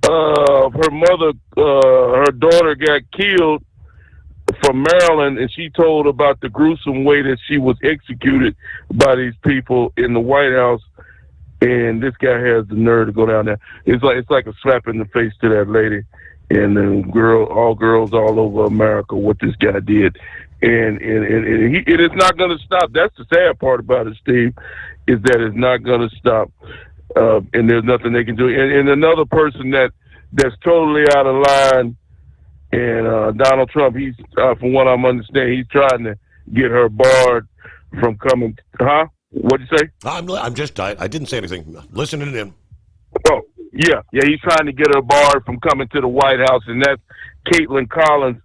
her mother, her daughter got killed from Maryland, and she told about the gruesome way that she was executed by these people in the White House. And this guy has the nerve to go down there. It's like a slap in the face to that lady, and then all girls all over America what this guy did. And it is not going to stop. That's the sad part about it, Steve, is that it's not going to stop. And there's nothing they can do. And another person that's totally out of line, and Donald Trump, he's from what I'm understanding, he's trying to get her barred from coming. Huh? What'd you say? I didn't say anything. Listening in. Oh, yeah. He's trying to get her barred from coming to the White House, and that's Caitlin Collins.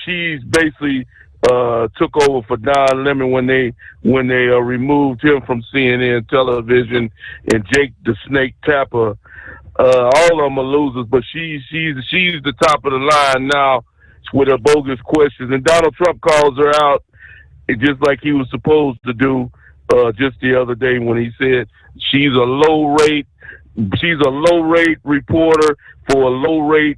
She's basically took over for Don Lemon when they removed him from CNN television, and Jake the Snake Tapper. All of them are losers, but she's the top of the line now with her bogus questions, and Donald Trump calls her out just like he was supposed to do just the other day when he said she's a low rate reporter for a low rate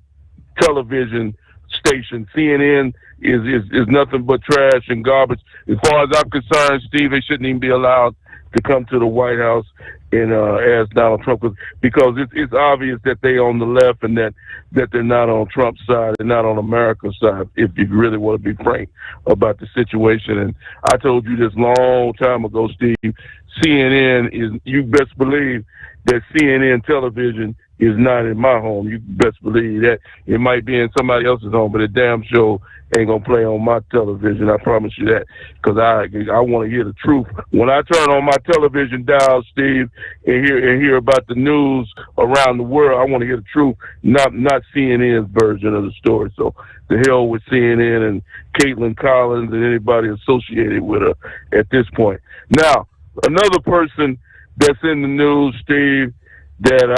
television station. CNN is nothing but trash and garbage. As far as I'm concerned, Steve, they shouldn't even be allowed to come to the White House and ask Donald Trump, because it's obvious that they on the left and that they're not on Trump's side and not on America's side, if you really want to be frank about the situation. And I told you this long time ago, Steve, CNN is, you best believe that CNN television is not in my home. You best believe that. It might be in somebody else's home, but it damn sure ain't gonna play on my television. I promise you that, because I want to hear the truth. When I turn on my television dial, Steve, and hear about the news around the world, I want to hear the truth, not CNN's version of the story. So the hell with CNN and Caitlin Collins and anybody associated with her at this point. Now, another person that's in the news, Steve, that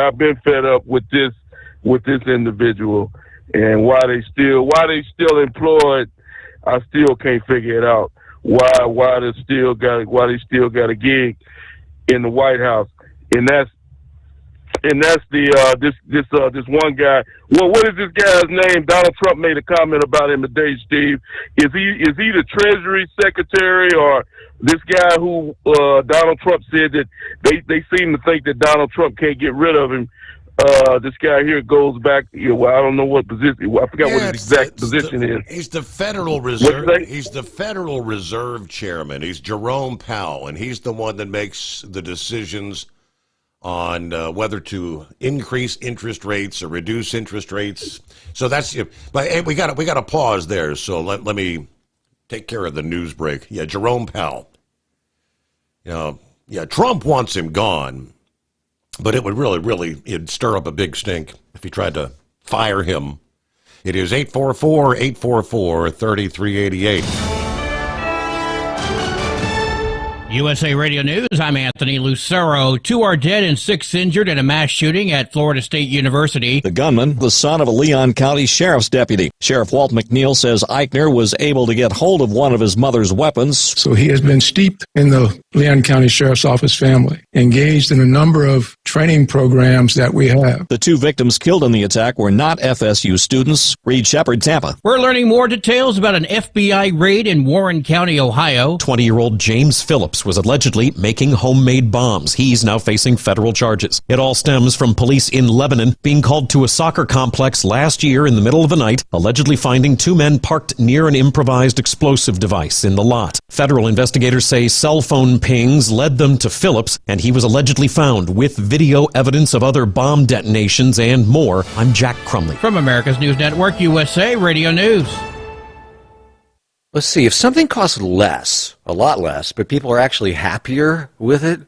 I've been fed up with this individual, and why they still employed, I still can't figure it out. Why they still got a gig in the White House, and that's this one guy. Well, what is this guy's name? Donald Trump made a comment about him today, Steve. Is he the Treasury Secretary, or this guy who Donald Trump said that they seem to think that Donald Trump can't get rid of him? This guy here goes back. Well, I don't know what position. I forgot what his exact position is. He's the Federal Reserve. He's the Federal Reserve Chairman. He's Jerome Powell, and he's the one that makes the decisions on whether to increase interest rates or reduce interest rates. So that's. But hey, we got to pause there. So let me take care of the news break. Yeah, Jerome Powell. Trump wants him gone. But it would it'd stir up a big stink if he tried to fire him. It is 844-844-3388. USA Radio News, I'm Anthony Lucero. 2 are dead and 6 injured in a mass shooting at Florida State University. The gunman, the son of a Leon County Sheriff's deputy. Sheriff Walt McNeil says Eichner was able to get hold of one of his mother's weapons. So he has been steeped in the Leon County Sheriff's Office family, engaged in a number of training programs that we have. The 2 victims killed in the attack were not FSU students. Reed Shepard, Tampa. We're learning more details about an FBI raid in Warren County, Ohio. 20-year-old James Phillips was allegedly making homemade bombs. He's now facing federal charges. It all stems from police in Lebanon being called to a soccer complex last year in the middle of the night, allegedly finding 2 men parked near an improvised explosive device in the lot. Federal investigators say cell phone pings led them to Phillips, and he was allegedly found with video evidence of other bomb detonations and more. I'm Jack Crumley. From America's News Network, USA Radio News. Let's see, if something costs less, a lot less, but people are actually happier with it,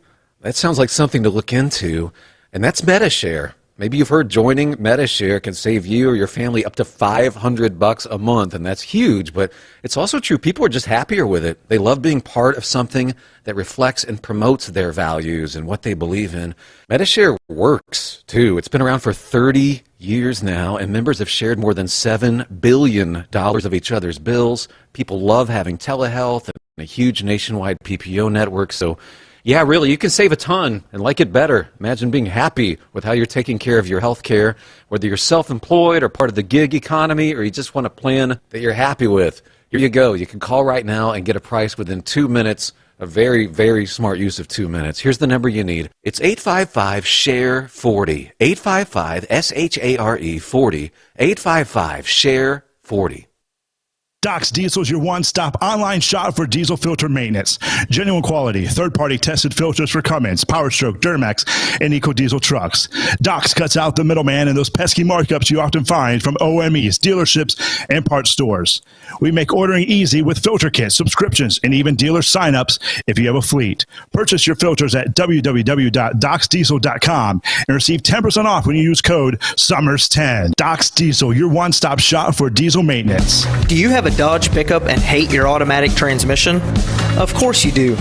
that sounds like something to look into, and that's MediShare. Maybe you've heard joining MediShare can save you or your family up to $500 a month, and that's huge, but it's also true. People are just happier with it. They love being part of something that reflects and promotes their values and what they believe in. MediShare works, too. It's been around for 30 years now, and members have shared more than $7 billion of each other's bills. People love having telehealth and a huge nationwide PPO network. So, yeah, really, you can save a ton and like it better. Imagine being happy with how you're taking care of your health care, whether you're self-employed or part of the gig economy, or you just want a plan that you're happy with. Here you go. You can call right now and get a price within 2 minutes. A very, very smart use of 2 minutes. Here's the number you need. It's 855-SHARE-40. 855-SHARE 40. 855-SHARE-40. Doc's Diesel is your one-stop online shop for diesel filter maintenance. Genuine quality, third-party tested filters for Cummins, Powerstroke, Duramax, and EcoDiesel trucks. Doc's cuts out the middleman and those pesky markups you often find from OMEs, dealerships, and parts stores. We make ordering easy with filter kits, subscriptions, and even dealer sign-ups if you have a fleet. Purchase your filters at www.docsdiesel.com and receive 10% off when you use code SOMMERS10. Doc's Diesel, your one-stop shop for diesel maintenance. Do you have a Dodge pickup and hate your automatic transmission? Of course you do.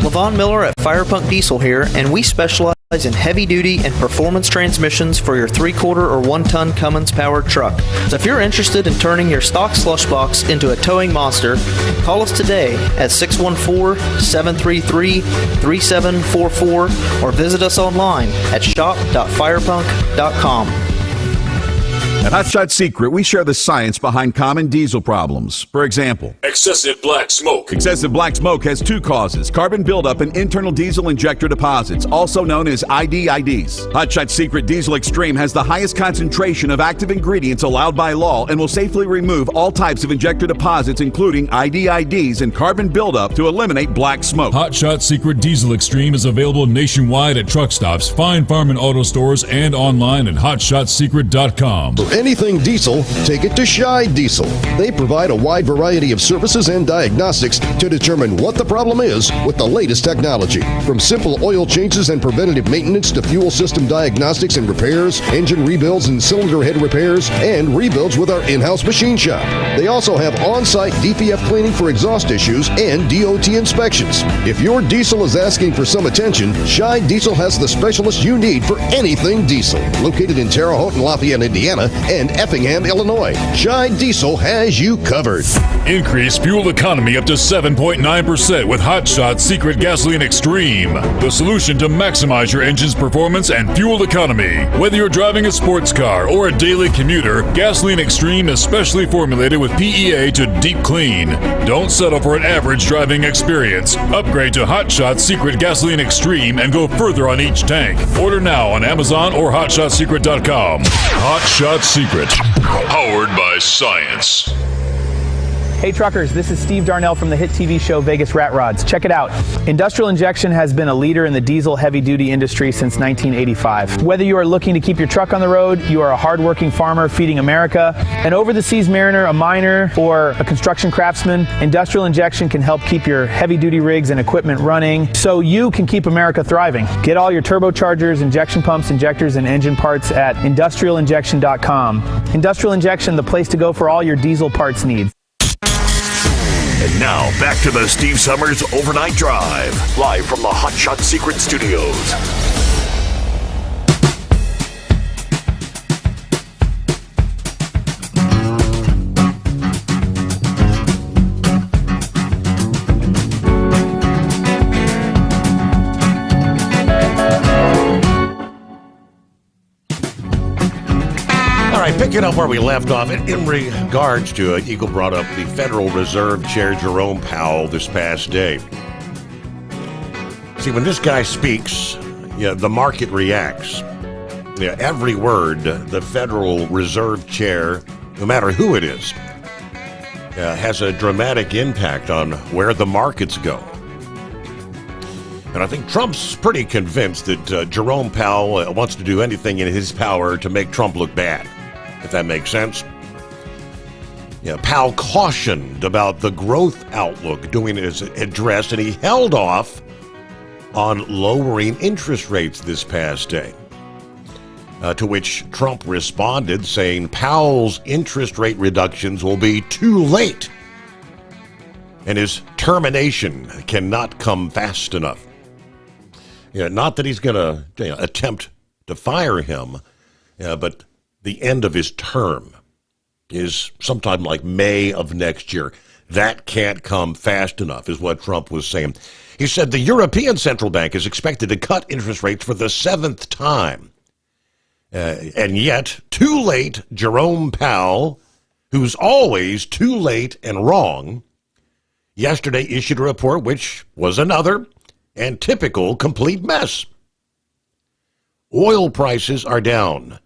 Levon Miller at Firepunk Diesel here, and we specialize in heavy-duty and performance transmissions for your 3/4 or 1-ton Cummins-powered truck. So if you're interested in turning your stock slush box into a towing monster, call us today at 614-733-3744 or visit us online at shop.firepunk.com. At Hot Shot Secret, we share the science behind common diesel problems. For example, excessive black smoke. Excessive black smoke has two causes: carbon buildup and internal diesel injector deposits, also known as IDIDs. Hot Shot Secret Diesel Extreme has the highest concentration of active ingredients allowed by law and will safely remove all types of injector deposits, including IDIDs and carbon buildup, to eliminate black smoke. Hot Shot Secret Diesel Extreme is available nationwide at truck stops, fine farm and auto stores, and online at hotshotsecret.com. For anything diesel, take it to Scheid Diesel. They provide a wide variety of services and diagnostics to determine what the problem is with the latest technology. From simple oil changes and preventative maintenance to fuel system diagnostics and repairs, engine rebuilds and cylinder head repairs, and rebuilds with our in-house machine shop. They also have on-site DPF cleaning for exhaust issues and DOT inspections. If your diesel is asking for some attention, Scheid Diesel has the specialist you need for anything diesel. Located in Terre Haute and Lafayette, Indiana, and Effingham, Illinois, Scheid Diesel has you covered. Increase fuel economy up to 7.9% with Hot Shot Secret Gasoline Extreme, the solution to maximize your engine's performance and fuel economy. Whether you're driving a sports car or a daily commuter, Gasoline Extreme is specially formulated with PEA to deep clean. Don't settle for an average driving experience. Upgrade to Hot Shot Secret Gasoline Extreme and go further on each tank. Order now on Amazon or hotshotsecret.com. Hot Shot Secret, powered by science. Hey truckers, this is Steve Darnell from the hit TV show Vegas Rat Rods. Check it out. Industrial Injection has been a leader in the diesel heavy-duty industry since 1985. Whether you are looking to keep your truck on the road, you are a hardworking farmer feeding America, an over-the-seas mariner, a miner, or a construction craftsman, Industrial Injection can help keep your heavy-duty rigs and equipment running so you can keep America thriving. Get all your turbochargers, injection pumps, injectors, and engine parts at industrialinjection.com. Industrial Injection, the place to go for all your diesel parts needs. And now, back to the Steve Sommers Overnight Drive, live from the Hot Shot Secret Studios. Picking up where we left off, in regards to it, Eagle brought up the Federal Reserve Chair Jerome Powell this past day. See, when this guy speaks, the market reacts. Every word the Federal Reserve Chair, no matter who it is, has a dramatic impact on where the markets go. And I think Trump's pretty convinced that Jerome Powell wants to do anything in his power to make Trump look bad, if that makes sense. Powell cautioned about the growth outlook during his address, and he held off on lowering interest rates this past day. To which Trump responded, saying Powell's interest rate reductions will be too late, and his termination cannot come fast enough. Not that he's going to attempt to fire him, but the end of his term is sometime like May of next year. That can't come fast enough, is what Trump was saying. He said the European Central Bank is expected to cut interest rates for the 7th time. And yet, too late, Jerome Powell, who's always too late and wrong, yesterday issued a report which was another and typical complete mess. Oil prices are down.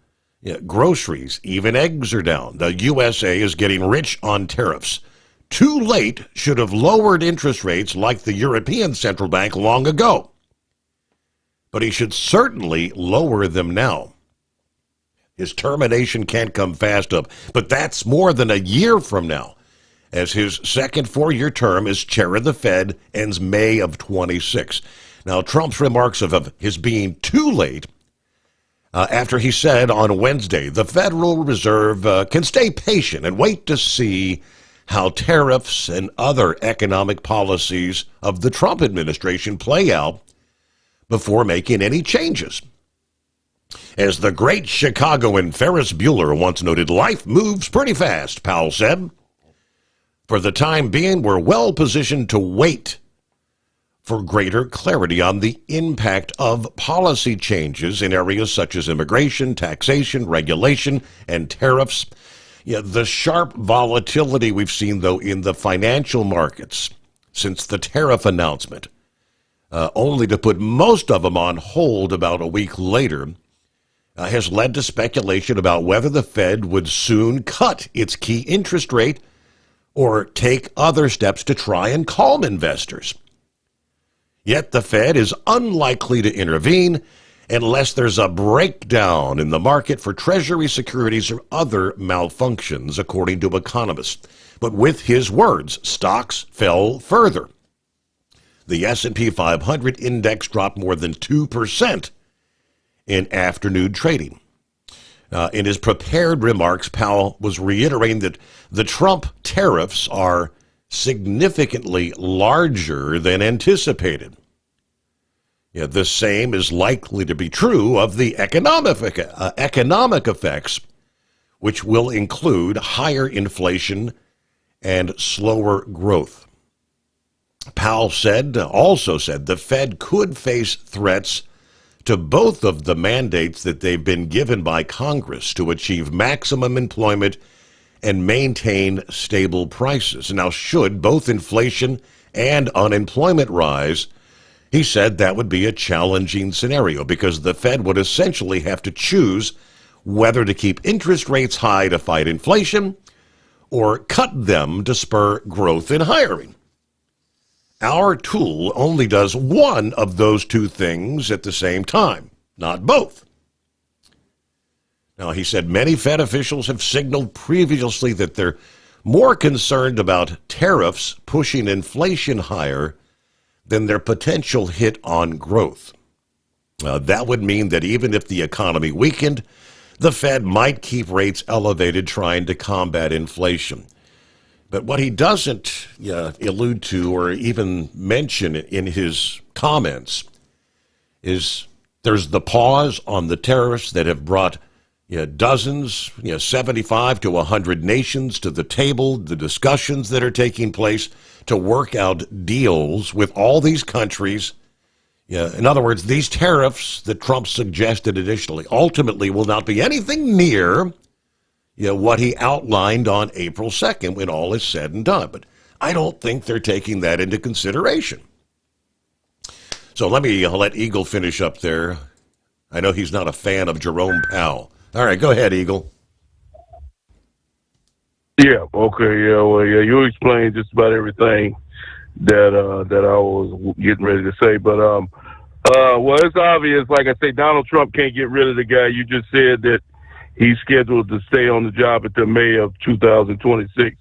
Groceries, even eggs are down. The USA is getting rich on tariffs. Too late should have lowered interest rates like the European Central Bank long ago. But he should certainly lower them now. His termination can't come fast enough, but that's more than a year from now, as his second 4-year term as chair of the Fed ends May of 26. Now, Trump's remarks of his being too late after he said on Wednesday, the Federal Reserve can stay patient and wait to see how tariffs and other economic policies of the Trump administration play out before making any changes. As the great Chicagoan Ferris Bueller once noted, life moves pretty fast, Powell said. For the time being, we're well positioned to wait for greater clarity on the impact of policy changes in areas such as immigration, taxation, regulation, and tariffs. The sharp volatility we've seen, though, in the financial markets since the tariff announcement, only to put most of them on hold about a week later, has led to speculation about whether the Fed would soon cut its key interest rate or take other steps to try and calm investors. Yet the Fed is unlikely to intervene unless there's a breakdown in the market for Treasury securities or other malfunctions, according to economists. But with his words, stocks fell further. The S&P 500 index dropped more than 2% in afternoon trading. In his prepared remarks, Powell was reiterating that the Trump tariffs are significantly larger than anticipated. The same is likely to be true of the economic effects, which will include higher inflation and slower growth. Powell also said the Fed could face threats to both of the mandates that they've been given by Congress to achieve maximum employment and maintain stable prices. Now, should both inflation and unemployment rise, he said that would be a challenging scenario because the Fed would essentially have to choose whether to keep interest rates high to fight inflation or cut them to spur growth in hiring. Our tool only does one of those two things at the same time, not both. Now, he said many Fed officials have signaled previously that they're more concerned about tariffs pushing inflation higher than their potential hit on growth. That would mean that even if the economy weakened, the Fed might keep rates elevated trying to combat inflation. But what he doesn't allude to or even mention in his comments is there's the pause on the tariffs that have brought dozens, 75 to 100 nations to the table, the discussions that are taking place to work out deals with all these countries. In other words, these tariffs that Trump suggested initially ultimately will not be anything near what he outlined on April 2nd when all is said and done. But I don't think they're taking that into consideration. So let Eagle finish up there. I know he's not a fan of Jerome Powell. All right, go ahead, Eagle. Yeah, okay, you explained just about everything that I was getting ready to say. But, well, it's obvious, like I say, Donald Trump can't get rid of the guy. You just said that he's scheduled to stay on the job until May of 2026.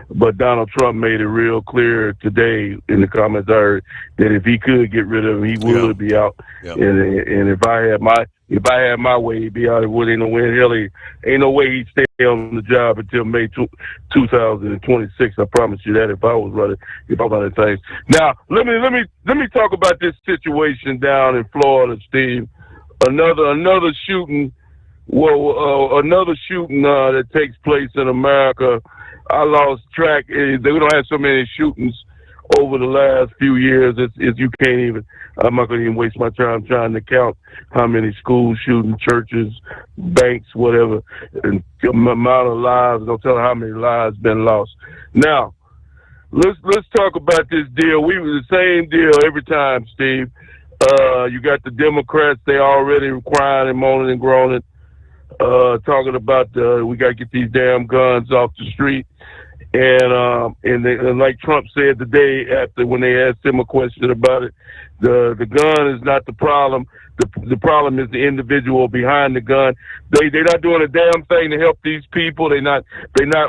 But Donald Trump made it real clear today in the comments I heard that if he could get rid of him, he would be out. Yep. And if I had my way, he'd be out. It ain't no way he'd stay on the job until May 2026. I promise you that if I was running things. Now let me talk about this situation down in Florida, Steve. Another shooting Well, another shooting that takes place in America, I lost track. They don't have so many shootings over the last few years. It's you can't even. I'm not going to even waste my time trying to count how many school shootings, churches, banks, whatever, and the amount of lives. Don't tell how many lives been lost. Now, let's talk about this deal. We were the same deal every time, Steve. You got the Democrats. They already crying and moaning and groaning. Talking about we got to get these damn guns off the street, and like Trump said the day after when they asked him a question about it, the gun is not the problem. The problem is the individual behind the gun. They're not doing a damn thing to help these people. They're not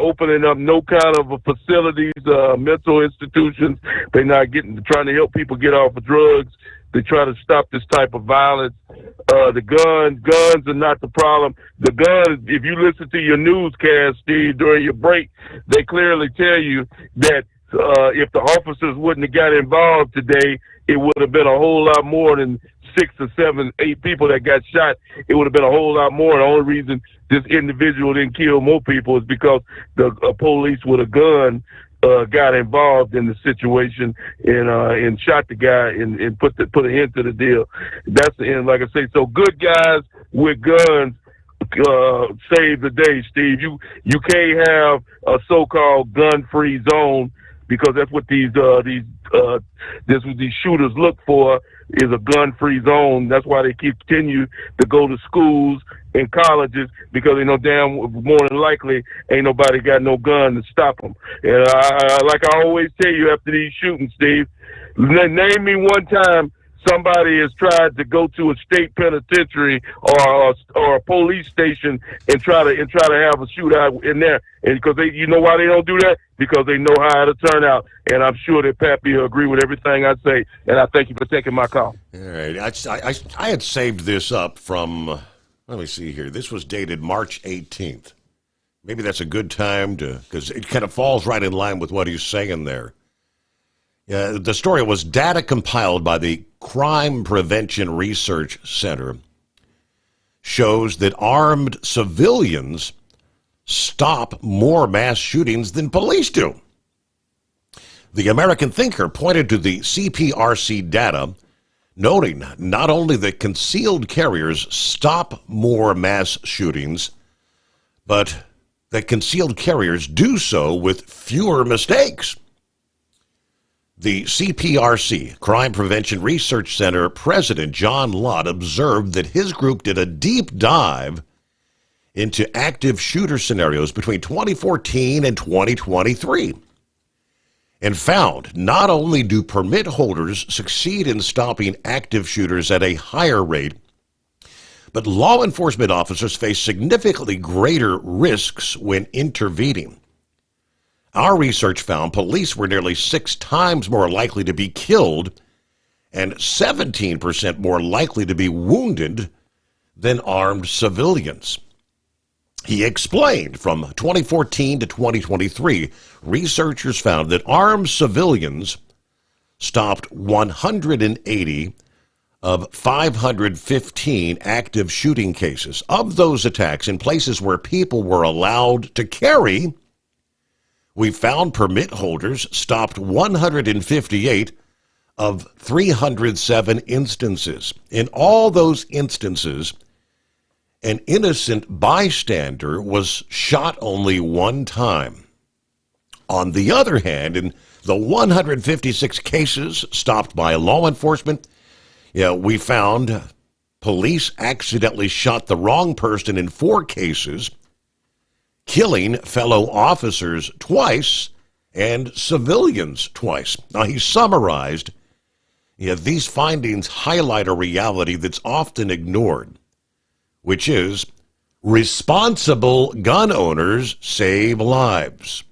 opening up no kind of facilities, mental institutions. They're not trying to help people get off of drugs. They try to stop this type of violence. The guns are not the problem. The guns, if you listen to your newscast, Steve, during your break, they clearly tell you that if the officers wouldn't have got involved today, it would have been a whole lot more than 6 or 7, 8 people that got shot. It would have been a whole lot more. The only reason this individual didn't kill more people is because the police with a gun got involved in the situation and shot the guy and put an end to the deal. That's the end, like I say. So good guys with guns save the day, Steve. You can't have a so-called gun-free zone because that's what these shooters look for, is a gun-free zone. That's why they continue to go to schools and colleges, because they know damn more than likely ain't nobody got no gun to stop them. And like I always tell you after these shootings, Steve, name me one time somebody has tried to go to a state penitentiary or a police station and try to have a shootout in there. And because you know why they don't do that? Because they know how it'll turn out. And I'm sure that Pappy will agree with everything I say. And I thank you for taking my call. All right. I had saved this up from, let me see here. This was dated March 18th. Maybe that's a good time because it kind of falls right in line with what he's saying there. The story was data compiled by the Crime Prevention Research Center shows that armed civilians stop more mass shootings than police do. The American Thinker pointed to the CPRC data, noting not only that concealed carriers stop more mass shootings, but that concealed carriers do so with fewer mistakes. The CPRC, Crime Prevention Research Center President John Lott, observed that his group did a deep dive into active shooter scenarios between 2014 and 2023 and found not only do permit holders succeed in stopping active shooters at a higher rate, but law enforcement officers face significantly greater risks when intervening. Our research found police were nearly 6 times more likely to be killed and 17% more likely to be wounded than armed civilians. He explained from 2014 to 2023, researchers found that armed civilians stopped 180 of 515 active shooting cases. Of those attacks in places where people were allowed to carry, we found permit holders stopped 158 of 307 instances. In all those instances, an innocent bystander was shot only one time. On the other hand, in the 156 cases stopped by law enforcement, we found police accidentally shot the wrong person in 4 cases, killing fellow officers twice and civilians twice. Now, he summarized, these findings highlight a reality that's often ignored, which is responsible gun owners save lives.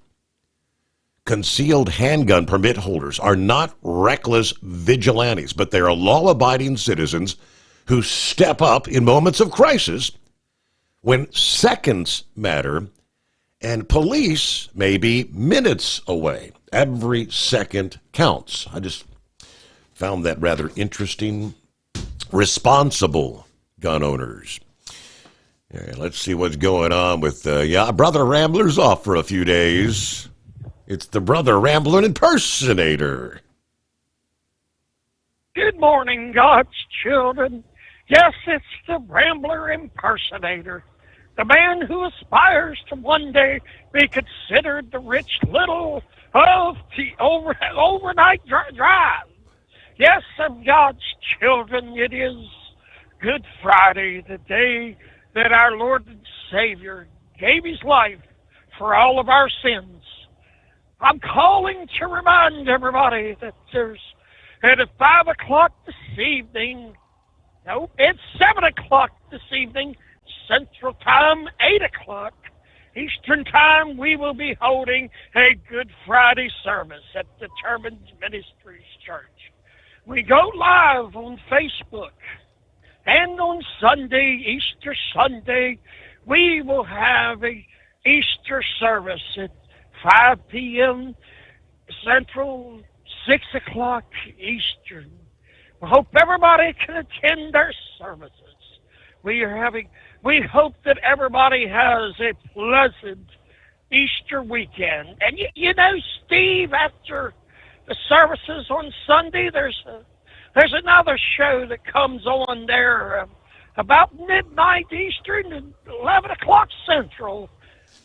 Concealed handgun permit holders are not reckless vigilantes, but they are law-abiding citizens who step up in moments of crisis when seconds matter and police may be minutes away. Every second counts. I just found that rather interesting. Responsible gun owners. Yeah, let's see what's going on with, Brother Rambler's off for a few days. It's the Brother Rambler impersonator. Good morning, God's children. Yes, it's the Rambler impersonator. The man who aspires to one day be considered the rich little of the overnight drive. Yes, of God's children, it is Good Friday, the day that our Lord and Savior gave his life for all of our sins. I'm calling to remind everybody that there's at 5 o'clock this evening, no, it's 7 o'clock this evening, Central Time, 8 o'clock Eastern Time, we will be holding a Good Friday service at Determined Ministries Church. We go live on Facebook, and on Sunday, Easter Sunday, we will have a Easter service at 5 p.m. Central, 6 o'clock Eastern. We hope everybody can attend our services. We hope that everybody has a pleasant Easter weekend. And you know, Steve, after the services on Sunday, there's another show that comes on there about midnight Eastern and 11 o'clock Central.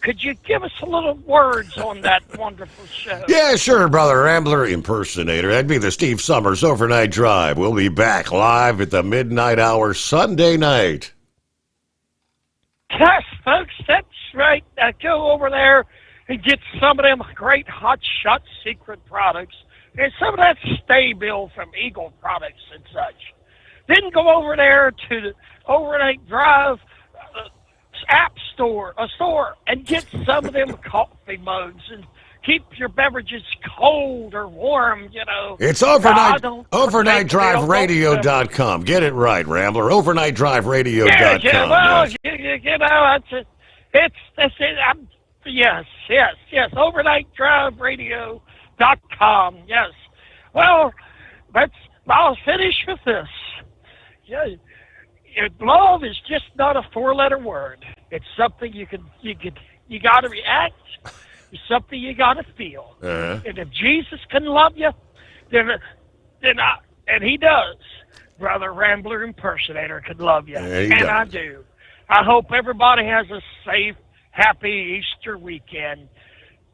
Could you give us a little words on that wonderful show? Yeah, sure, Brother Rambler impersonator. That'd be the Steve Sommers Overnight Drive. We'll be back live at the midnight hour Sunday night. Yes, folks, that's right. Go over there and get some of them great Hot Shot Secret products and some of that Stay Bill from Eagle Products and such. Then go over there to the Overnight Drive app store, and get some of them coffee mugs and keep your beverages cold or warm, you know. It's overnightdriveradio.com. Get it right, Rambler. Overnightdriveradio.com. Yeah, well, you know, it's yes, overnightdriveradio.com, yes. Well, I'll finish with this. Yeah. Love is just not a four-letter word. It's something you got to react. It's something you got to feel. Uh-huh. And if Jesus can love you, and he does, Brother Rambler impersonator can love you, and does. I do. I hope everybody has a safe, happy Easter weekend.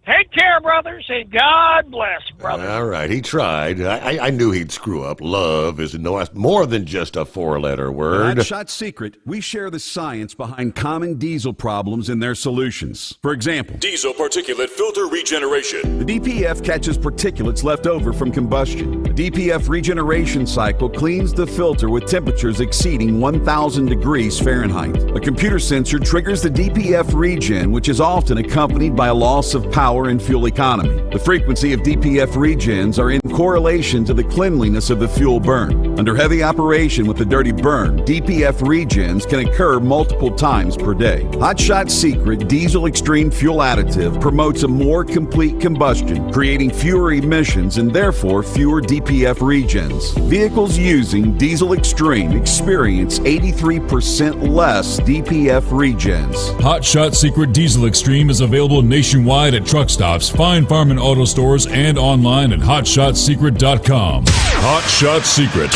Take care, brothers, and God bless, brothers. All right, he tried. I knew he'd screw up. Love is more than just a four-letter word. At Shot Secret, we share the science behind common diesel problems and their solutions. For example, diesel particulate filter regeneration. The DPF catches particulates left over from combustion. The DPF regeneration cycle cleans the filter with temperatures exceeding 1,000 degrees Fahrenheit. A computer sensor triggers the DPF regen, which is often accompanied by a loss of power and fuel economy. The frequency of DPF regens are in correlation to the cleanliness of the fuel burn. Under heavy operation with the dirty burn, DPF regens can occur multiple times per day. Hot Shot Secret Diesel Extreme Fuel Additive promotes a more complete combustion, creating fewer emissions and therefore fewer DPF regens. Vehicles using Diesel Extreme experience 83% less DPF regens. Hot Shot Secret Diesel Extreme is available nationwide at truck stops, Fine Farm and auto stores, and online at hotshotsecret.com. Hot Shot Secret,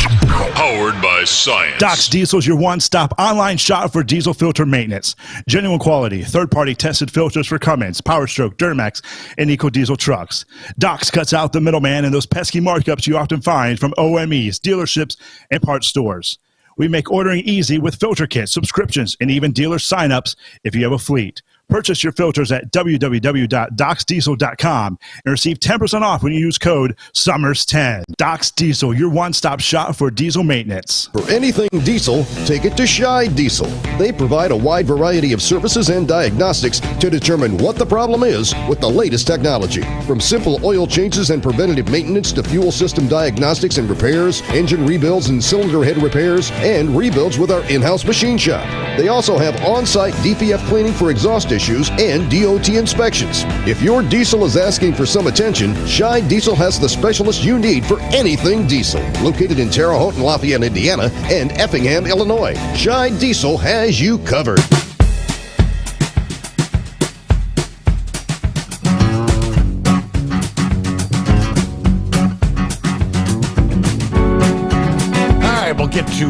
powered by science. Doc's Diesel is your one-stop online shop for diesel filter maintenance. Genuine quality, third-party tested filters for Cummins, Power Stroke, Duramax, and EcoDiesel trucks. Doc's cuts out the middleman and those pesky markups you often find from OMEs, dealerships, and parts stores. We make ordering easy with filter kits, subscriptions, and even dealer sign-ups if you have a fleet. Purchase your filters at www.docsdiesel.com and receive 10% off when you use code SUMMERS10. Doc's Diesel, your one-stop shop for diesel maintenance. For anything diesel, take it to Shy Diesel. They provide a wide variety of services and diagnostics to determine what the problem is with the latest technology. From simple oil changes and preventative maintenance to fuel system diagnostics and repairs, engine rebuilds and cylinder head repairs, and rebuilds with our in-house machine shop. They also have on-site DPF cleaning for exhaust issues and DOT inspections. If your diesel is asking for some attention, Shy Diesel has the specialist you need for anything diesel. Located in Terre Haute and Lafayette, Indiana, and Effingham, Illinois, Shy Diesel has you covered.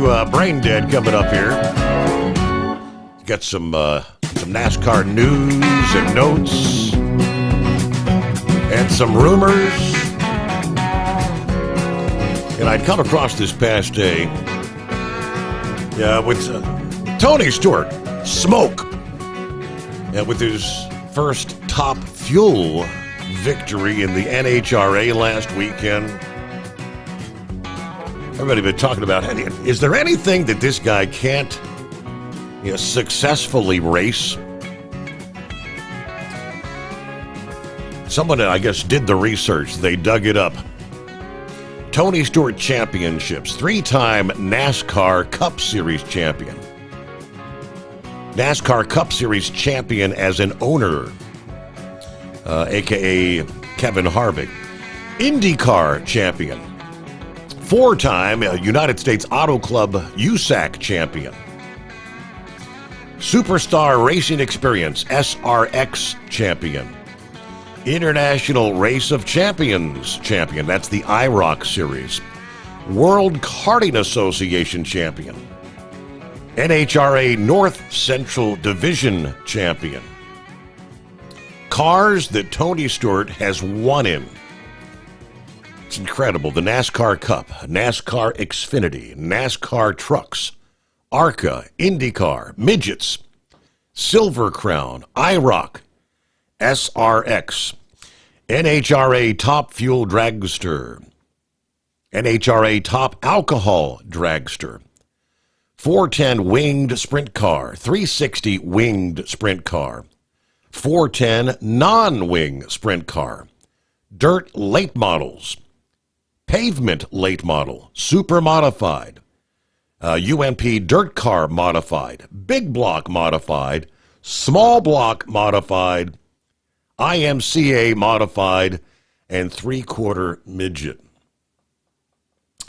to Brain Dead coming up here. Got some NASCAR news and notes and some rumors. And I'd come across this past day with Tony Stewart, Smoke, with his first top fuel victory in the NHRA last weekend. Everybody been talking about, is there anything that this guy can't successfully race? Someone, I guess, did the research. They dug it up. Tony Stewart Championships, 3-time NASCAR Cup Series champion. NASCAR Cup Series champion as an owner, a.k.a. Kevin Harvick. IndyCar champion. 4-time United States Auto Club USAC champion. Superstar Racing Experience, SRX champion. International Race of Champions champion. That's the IROC series. World Karting Association champion. NHRA North Central Division champion. Cars that Tony Stewart has won in. It's incredible. The NASCAR Cup, NASCAR Xfinity, NASCAR Trucks, ARCA, IndyCar, Midgets, Silver Crown, IROC, SRX, NHRA Top Fuel Dragster, NHRA Top Alcohol Dragster, 410 Winged Sprint Car, 360 Winged Sprint Car, 410 Non-Wing Sprint Car, Dirt Late Models, Pavement Late Model, Super Modified, UMP Dirt Car Modified, Big Block Modified, Small Block Modified, IMCA Modified, and 3/4 Midget.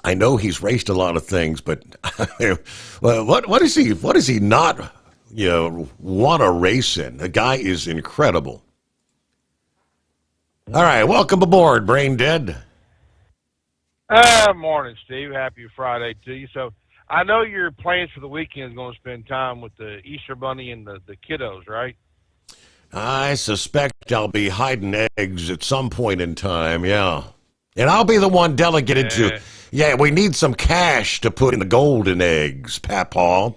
I know he's raced a lot of things, but what is he not want to race in? The guy is incredible. All right, welcome aboard, Brain Dead. Morning, Steve. Happy Friday to you. So I know your plans for the weekend is going to spend time with the Easter Bunny and the kiddos, right? I suspect I'll be hiding eggs at some point in time, yeah. And I'll be the one delegated to, we need some cash to put in the golden eggs, Papaw.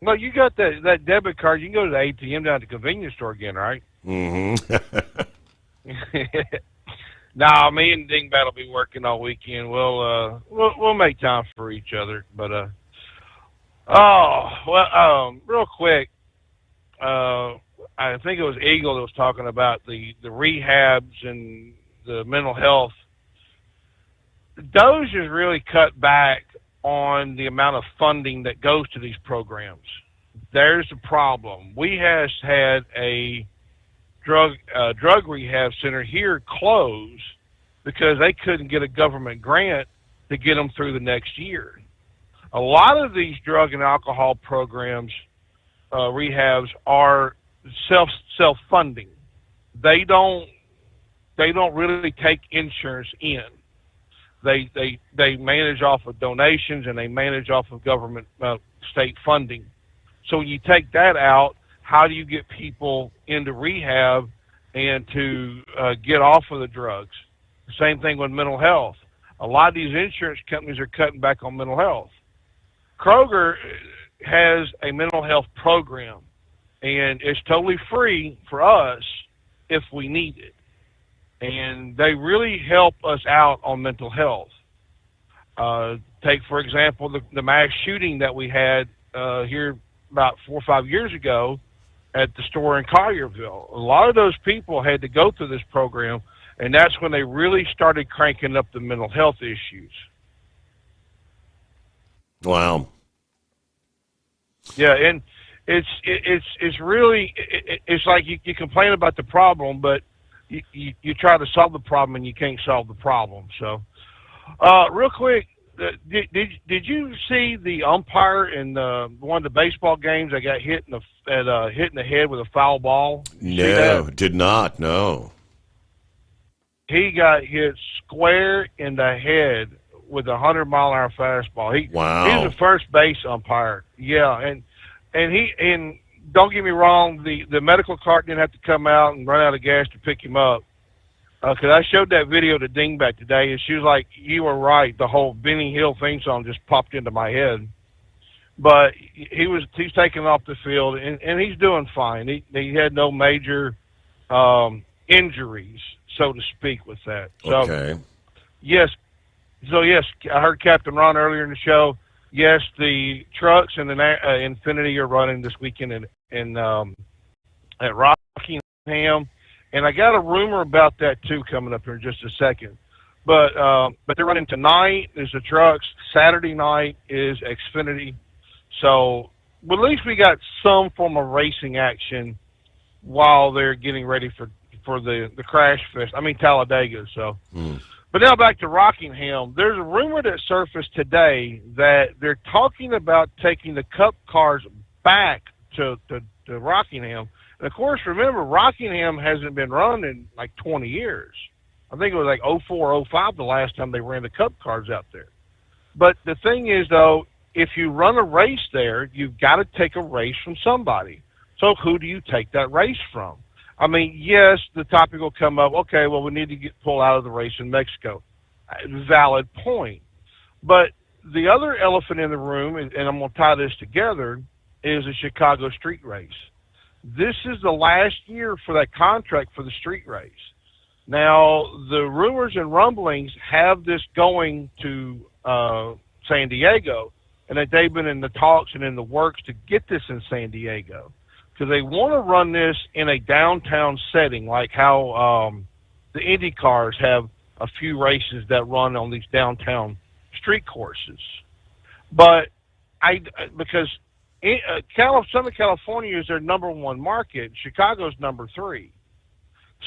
Well, you got that debit card. You can go to the ATM down at the convenience store again, right? Mm-hmm. No, me and Dingbat will be working all weekend. We'll make time for each other. But real quick, I think it was Eagle that was talking about the rehabs and the mental health. DOJ has really cut back on the amount of funding that goes to these programs. There's a problem. We has had a drug rehab center here close because they couldn't get a government grant to get them through the next year. A lot of these drug and alcohol programs, rehabs, are self-funding. They don't really take insurance in. They manage off of donations and they manage off of government state funding. So when you take that out, how do you get people into rehab and to get off of the drugs? Same thing with mental health. A lot of these insurance companies are cutting back on mental health. Kroger has a mental health program, and it's totally free for us if we need it. And they really help us out on mental health. Take, for example, the mass shooting that we had here about 4 or 5 years ago at the store in Collierville. A lot of those people had to go through this program, and that's when they really started cranking up the mental health issues. Wow. Yeah, and it's really it's like you complain about the problem, but you try to solve the problem and you can't solve the problem. So, real quick, did you see the umpire in one of the baseball games that got hit in the head with a foul ball? No, did not. No. He got hit square in the head with a 100-mile-an-hour fastball. He was a first base umpire. Yeah, and don't get me wrong, the medical cart didn't have to come out and run out of gas to pick him up. Because I showed that video to Dingbat today, and she was like, "You were right. The whole Benny Hill theme song just popped into my head." But he's taken off the field, and he's doing fine. He had no major injuries, so to speak, with that. So, okay. Yes. So yes, I heard Captain Ron earlier in the show. Yes, the trucks and the Infiniti are running this weekend at Rockingham. And I got a rumor about that, too, coming up here in just a second. But they're running tonight is the trucks. Saturday night is Xfinity. So at least we got some form of racing action while they're getting ready for the Crash Fest. I mean, Talladega. So. But now back to Rockingham. There's a rumor that surfaced today that they're talking about taking the Cup cars back to Rockingham. And, of course, remember, Rockingham hasn't been run in like 20 years. I think it was like 04, 05 the last time they ran the Cup cars out there. But the thing is, though, if you run a race there, you've got to take a race from somebody. So who do you take that race from? I mean, yes, the topic will come up, okay, well, we need to pull out of the race in Mexico. Valid point. But the other elephant in the room, and I'm going to tie this together, is the Chicago street race. This is the last year for that contract for the street race. Now, the rumors and rumblings have this going to San Diego, and that they've been in the talks and in the works to get this in San Diego, because they want to run this in a downtown setting, like how the Indy cars have a few races that run on these downtown street courses. But because Southern California is their number one market, Chicago's number 3.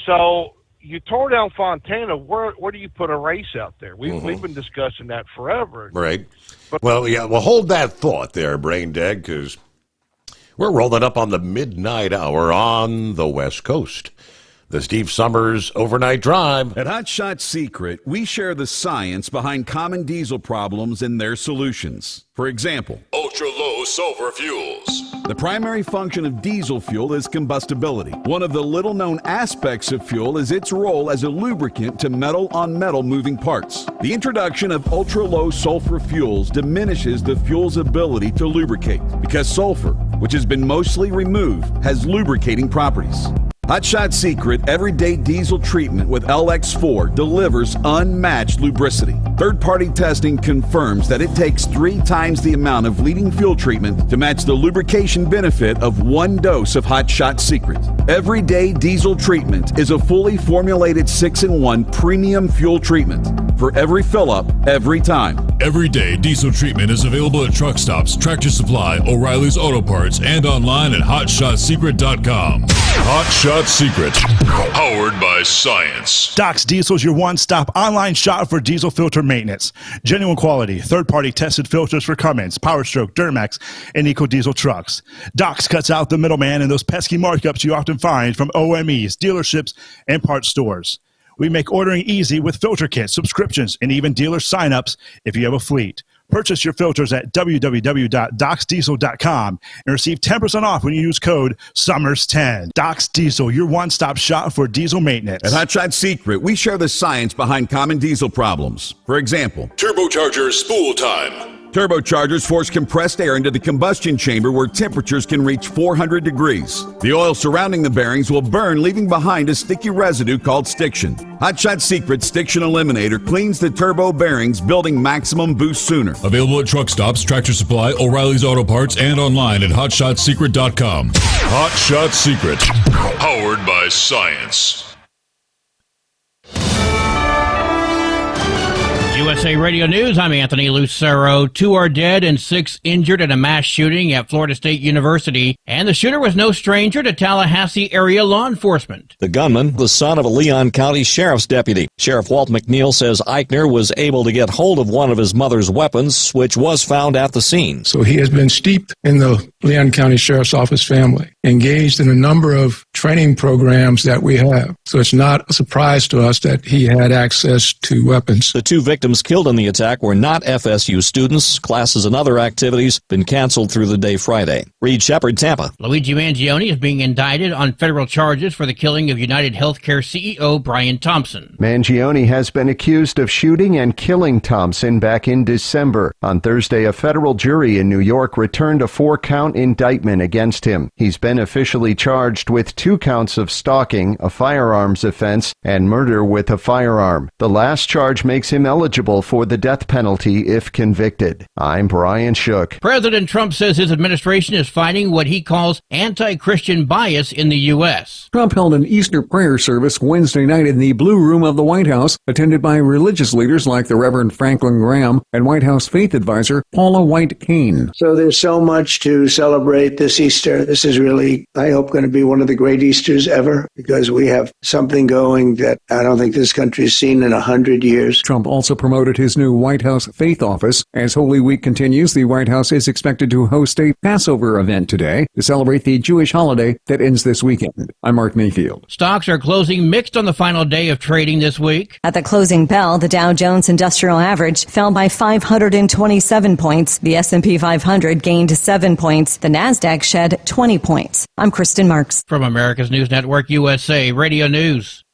So you tore down Fontana. Where do you put a race out there? We've been discussing that forever. Right. Well, yeah. Well, hold that thought there, Brain Dead, because we're rolling up on the midnight hour on the West Coast. The Steve Sommers Overnight Drive. At Hot Shot Secret, we share the science behind common diesel problems and their solutions. For example, ultra-low sulfur fuels. The primary function of diesel fuel is combustibility. One of the little-known aspects of fuel is its role as a lubricant to metal-on-metal moving parts. The introduction of ultra-low sulfur fuels diminishes the fuel's ability to lubricate because sulfur, which has been mostly removed, has lubricating properties. Hot Shot Secret Everyday Diesel Treatment with LX4 delivers unmatched lubricity. Third-party testing confirms that it takes 3 times the amount of leading fuel treatment to match the lubrication benefit of 1 dose of Hot Shot Secret. Everyday Diesel Treatment is a fully formulated 6-in-1 premium fuel treatment for every fill-up, every time. Everyday Diesel Treatment is available at truck stops, Tractor Supply, O'Reilly's Auto Parts, and online at HotShotSecret.com. Hot Shot Secret, powered by science. Doc's Diesel is your one-stop online shop for diesel filter maintenance. Genuine quality, third-party tested filters for Cummins, Powerstroke, Duramax, and EcoDiesel trucks. Doc's cuts out the middleman and those pesky markups you often find from OMEs, dealerships, and parts stores. We make ordering easy with filter kits, subscriptions, and even dealer sign-ups if you have a fleet. Purchase your filters at www.docsdiesel.com and receive 10% off when you use code SOMMERS10. Doc's Diesel, your one-stop shop for diesel maintenance. At Hot Shot Secret, we share the science behind common diesel problems. For example, turbocharger spool time. Turbochargers force compressed air into the combustion chamber where temperatures can reach 400 degrees. The oil surrounding the bearings will burn, leaving behind a sticky residue called stiction. Hot Shot Secret Stiction Eliminator cleans the turbo bearings, building maximum boost sooner. Available at truck stops, Tractor Supply, O'Reilly's Auto Parts, and online at HotShotSecret.com. Hot Shot Secret, powered by science. USA Radio News, I'm Anthony Lucero. 2 are dead and 6 injured in a mass shooting at Florida State University, and the shooter was no stranger to Tallahassee area law enforcement. The gunman, the son of a Leon County Sheriff's deputy. Sheriff Walt McNeil says Eichner was able to get hold of one of his mother's weapons, which was found at the scene. So he has been steeped in the Leon County Sheriff's Office family, engaged in a number of training programs that we have. So it's not a surprise to us that he had access to weapons. The 2 victims killed in the attack were not FSU students. Classes and other activities been canceled through the day Friday. Reed Shepard, Tampa. Luigi Mangione is being indicted on federal charges for the killing of United Healthcare CEO Brian Thompson. Mangione has been accused of shooting and killing Thompson back in December. On Thursday, a federal jury in New York returned a 4-count indictment against him. He's been officially charged with 2 counts of stalking, a firearms offense, and murder with a firearm. The last charge makes him eligible for the death penalty if convicted. I'm Brian Shook. President Trump says his administration is fighting what he calls anti-Christian bias in the U.S. Trump held an Easter prayer service Wednesday night in the Blue Room of the White House, attended by religious leaders like the Reverend Franklin Graham and White House faith advisor Paula White-Cain. So there's so much to celebrate this Easter. This is really, I hope, going to be one of the great Easters ever, because we have something going that I don't think this country has seen in 100 years. Trump also promoted his new White House Faith Office. As Holy Week continues, the White House is expected to host a Passover event today to celebrate the Jewish holiday that ends this weekend. I'm Mark Mayfield. Stocks are closing mixed on the final day of trading this week. At the closing bell, the Dow Jones Industrial Average fell by 527 points. The S&P 500 gained 7 points. The Nasdaq shed 20 points. I'm Kristen Marks. From America's News Network USA Radio News.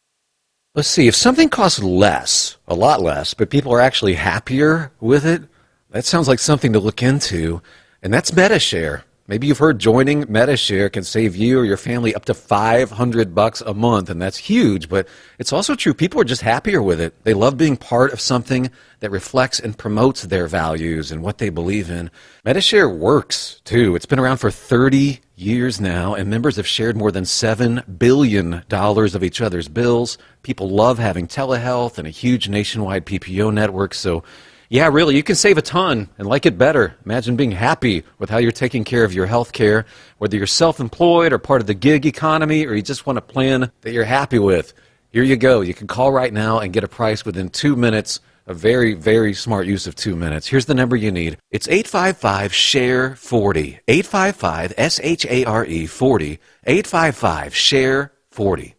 Let's see, if something costs less, a lot less, but people are actually happier with it, that sounds like something to look into, and that's MediShare. Maybe you've heard joining MediShare can save you or your family up to $500 a month, and that's huge, but it's also true. People are just happier with it. They love being part of something that reflects and promotes their values and what they believe in. MediShare works, too. It's been around for 30 years now, and members have shared more than $7 billion of each other's bills. People love having telehealth and a huge nationwide PPO network, so yeah, really, you can save a ton and like it better. Imagine being happy with how you're taking care of your health care, whether you're self-employed or part of the gig economy, or you just want a plan that you're happy with. Here you go. You can call right now and get a price within 2 minutes. A very, very smart use of 2 minutes. Here's the number you need. It's 855-SHARE-40. 855-SHARE-40. 855-SHARE-40.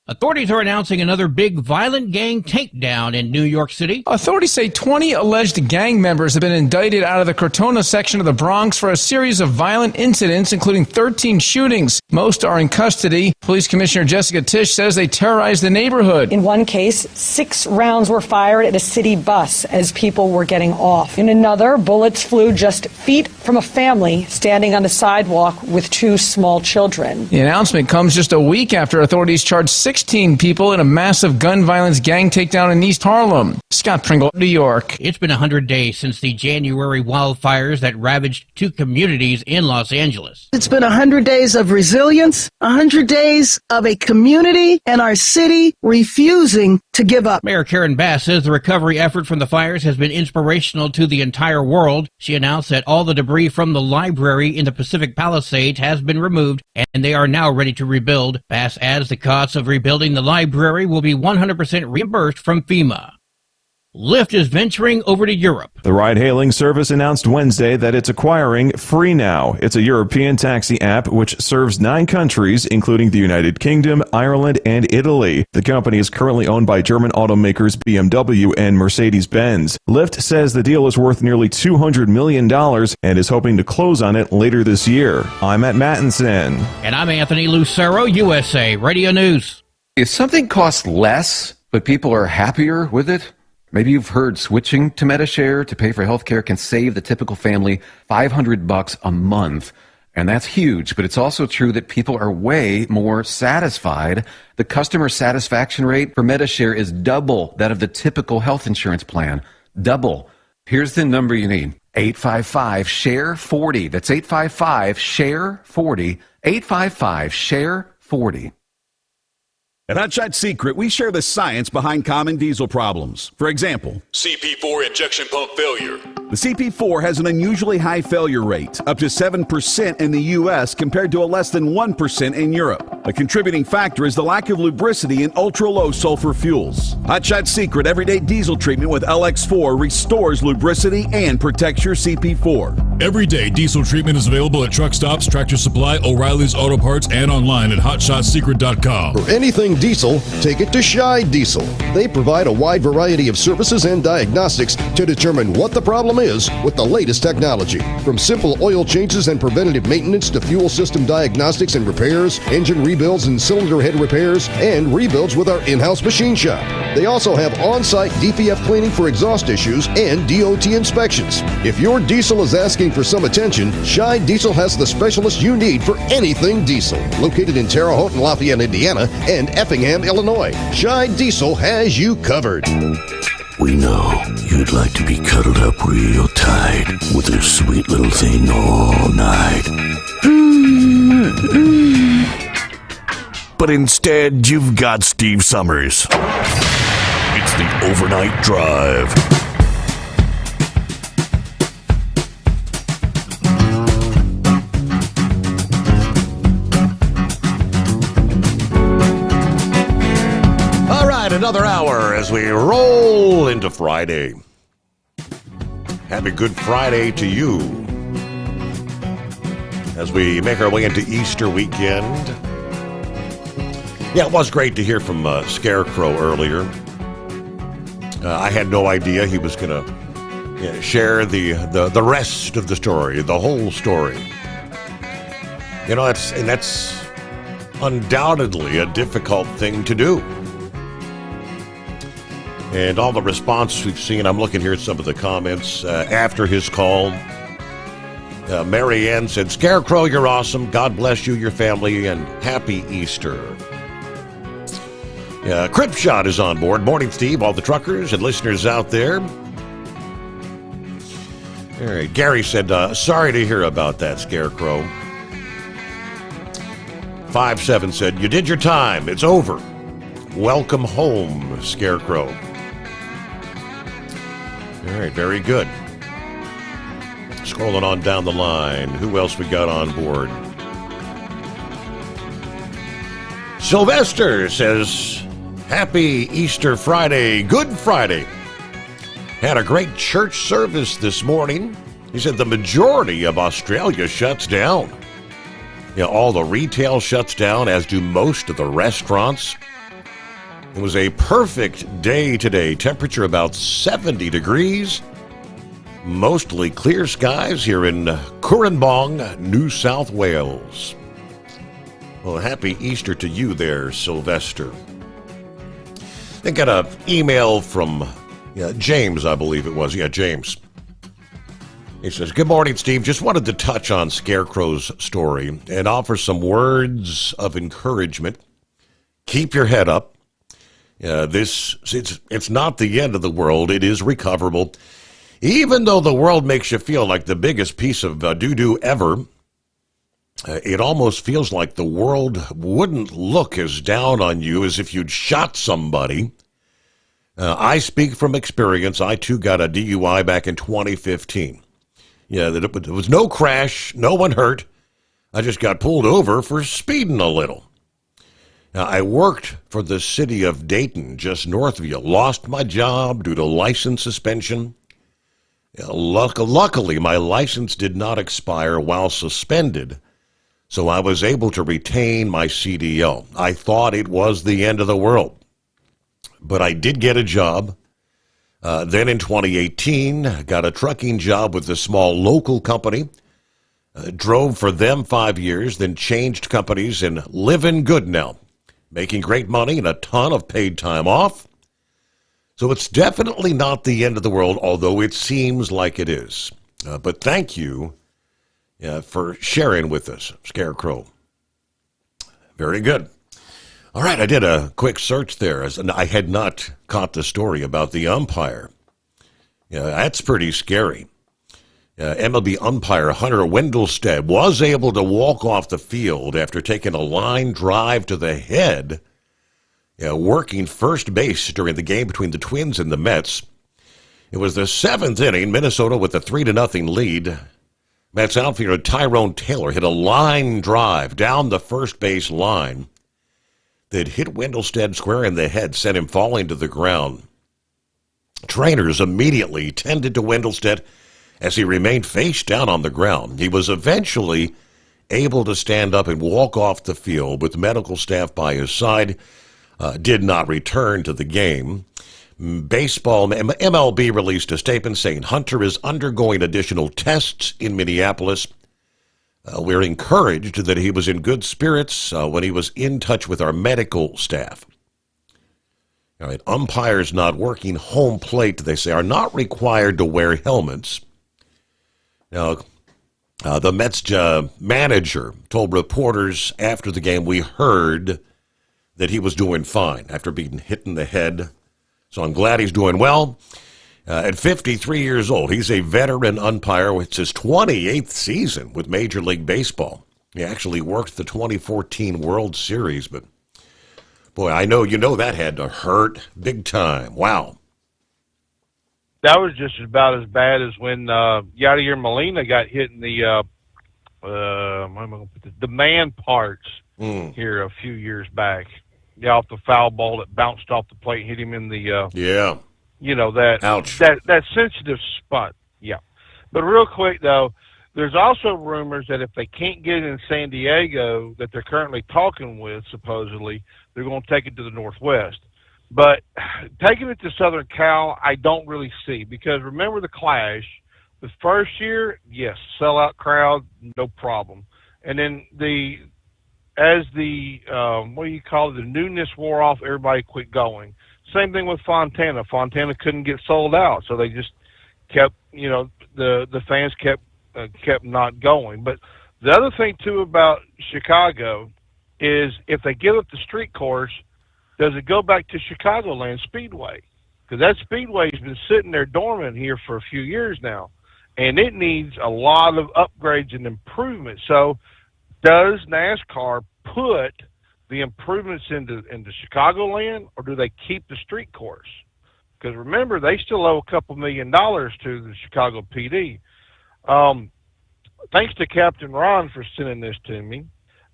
Authorities are announcing another big violent gang takedown in New York City. Authorities say 20 alleged gang members have been indicted out of the Cortona section of the Bronx for a series of violent incidents, including 13 shootings. Most are in custody. Police Commissioner Jessica Tisch says they terrorized the neighborhood. In one case, 6 rounds were fired at a city bus as people were getting off. In another, bullets flew just feet from a family standing on the sidewalk with 2 small children. The announcement comes just a week after authorities charged 16 people in a massive gun violence gang takedown in East Harlem. Scott Pringle, New York. It's been 100 days since the January wildfires that ravaged 2 communities in Los Angeles. It's been 100 days of resilience, 100 days of a community and our city refusing to give up. Mayor Karen Bass says the recovery effort from the fires has been inspirational to the entire world. She announced that all the debris from the library in the Pacific Palisades has been removed, and they are now ready to rebuild. Bass adds the costs of rebuilding the library will be 100% reimbursed from FEMA. Lyft is venturing over to Europe. The ride-hailing service announced Wednesday that it's acquiring FreeNow. It's a European taxi app which serves 9 countries, including the United Kingdom, Ireland, and Italy. The company is currently owned by German automakers BMW and Mercedes-Benz. Lyft says the deal is worth nearly $200 million and is hoping to close on it later this year. I'm Matt Mattinson. And I'm Anthony Lucero, USA Radio News. If something costs less, but people are happier with it, maybe you've heard switching to MediShare to pay for healthcare can save the typical family $500 a month. And that's huge, but it's also true that people are way more satisfied. The customer satisfaction rate for MediShare is double that of the typical health insurance plan. Double. Here's the number you need. 855-SHARE-40. That's 855-SHARE-40. 855-SHARE-40. At Hotshot Secret, we share the science behind common diesel problems. For example, CP4 injection pump failure. The CP4 has an unusually high failure rate, up to 7% in the U.S. compared to a less than 1% in Europe. A contributing factor is the lack of lubricity in ultra-low sulfur fuels. Hotshot Secret Everyday Diesel Treatment with LX4 restores lubricity and protects your CP4. Everyday diesel treatment is available at truck stops, Tractor Supply, O'Reilly's Auto Parts, and online at HotShotSecret.com. For anything diesel, take it to Scheid Diesel. They provide a wide variety of services and diagnostics to determine what the problem is with the latest technology. From simple oil changes and preventative maintenance to fuel system diagnostics and repairs, engine rebuilds and cylinder head repairs, and rebuilds with our in-house machine shop. They also have on-site DPF cleaning for exhaust issues and DOT inspections. If your diesel is asking for some attention, Scheid Diesel has the specialist you need for anything diesel. Located in Terre Haute and Lafayette, Indiana, and Effingham, Illinois, Scheid Diesel has you covered. We know you'd like to be cuddled up real tight with a sweet little thing all night. But instead, you've got Steve Sommers. It's the Overnight Drive. All right, another hour as we roll into Friday. Happy Good Friday to you as we make our way into Easter weekend. Yeah, it was great to hear from Scarecrow earlier. I had no idea he was going to share the rest of the story, the whole story. You know, that's undoubtedly a difficult thing to do. And all the response we've seen, I'm looking here at some of the comments after his call. Mary Ann said, Scarecrow, you're awesome. God bless you, your family, and happy Easter. Cripshot is on board. Morning, Steve, all the truckers and listeners out there. All right, Gary said, sorry to hear about that, Scarecrow. 5-7 said, you did your time. It's over. Welcome home, Scarecrow. All right, very good. Scrolling on down the line. Who else we got on board? Sylvester says, happy Easter Friday, Good Friday. Had a great church service this morning. He said the majority of Australia shuts down. All the retail shuts down, as do most of the restaurants. It was a perfect day today. Temperature about 70 degrees. Mostly clear skies here in Currambong, New South Wales. Well, happy Easter to you there, Sylvester. I got an email from James, I believe it was. Yeah, James. He says, good morning, Steve. Just wanted to touch on Scarecrow's story and offer some words of encouragement. Keep your head up. It's not the end of the world. It is recoverable. Even though the world makes you feel like the biggest piece of doo-doo ever, it almost feels like the world wouldn't look as down on you as if you'd shot somebody. I speak from experience. I, too, got a DUI back in 2015. There was no crash, no one hurt. I just got pulled over for speeding a little. Now, I worked for the city of Dayton, just north of you. Lost my job due to license suspension. Luckily, my license did not expire while suspended, so I was able to retain my CDL. I thought it was the end of the world, but I did get a job. Then in 2018, got a trucking job with a small local company. Drove for them 5 years, then changed companies and living good now. Making great money and a ton of paid time off. So it's definitely not the end of the world, although it seems like it is. But thank you for sharing with us, Scarecrow. Very good. All right, I did a quick search there. I had not caught the story about the umpire. That's pretty scary. MLB umpire Hunter Wendelstedt was able to walk off the field after taking a line drive to the head, working first base during the game between the Twins and the Mets. It was the seventh inning, Minnesota with a 3-0 lead. Mets outfielder Tyrone Taylor hit a line drive down the first base line that hit Wendelstedt square in the head, sent him falling to the ground. Trainers immediately tended to Wendelstedt as he remained face down on the ground. He was eventually able to stand up and walk off the field with medical staff by his side. Did not return to the game. Baseball, MLB released a statement saying Hunter is undergoing additional tests in Minneapolis. We're encouraged that he was in good spirits when he was in touch with our medical staff. All right, umpires not working home plate, they say, are not required to wear helmets. Now, the Mets manager told reporters after the game, we heard that he was doing fine after being hit in the head. So I'm glad he's doing well. At 53 years old, he's a veteran umpire. It's his 28th season with Major League Baseball. He actually worked the 2014 World Series, but boy, I know that had to hurt big time. Wow. That was just about as bad as when Yadier Molina got hit in the man parts here a few years back. Yeah, off the foul ball that bounced off the plate, hit him in the that sensitive spot. Yeah, but real quick though, there's also rumors that if they can't get it in San Diego, that they're currently talking with, supposedly they're going to take it to the Northwest. But taking it to Southern Cal, I don't really see, because remember the Clash, the first year, yes, sellout crowd, no problem, and then as the the newness wore off, everybody quit going. Same thing with Fontana. Fontana couldn't get sold out, so they just kept, the fans kept not going. But the other thing too about Chicago is if they give up the street course, does it go back to Chicagoland Speedway? Because that Speedway's been sitting there dormant here for a few years now, and it needs a lot of upgrades and improvements. So does NASCAR put the improvements into Chicagoland, or do they keep the street course? Because remember, they still owe a couple $1 million to the Chicago PD. Thanks to Captain Ron for sending this to me.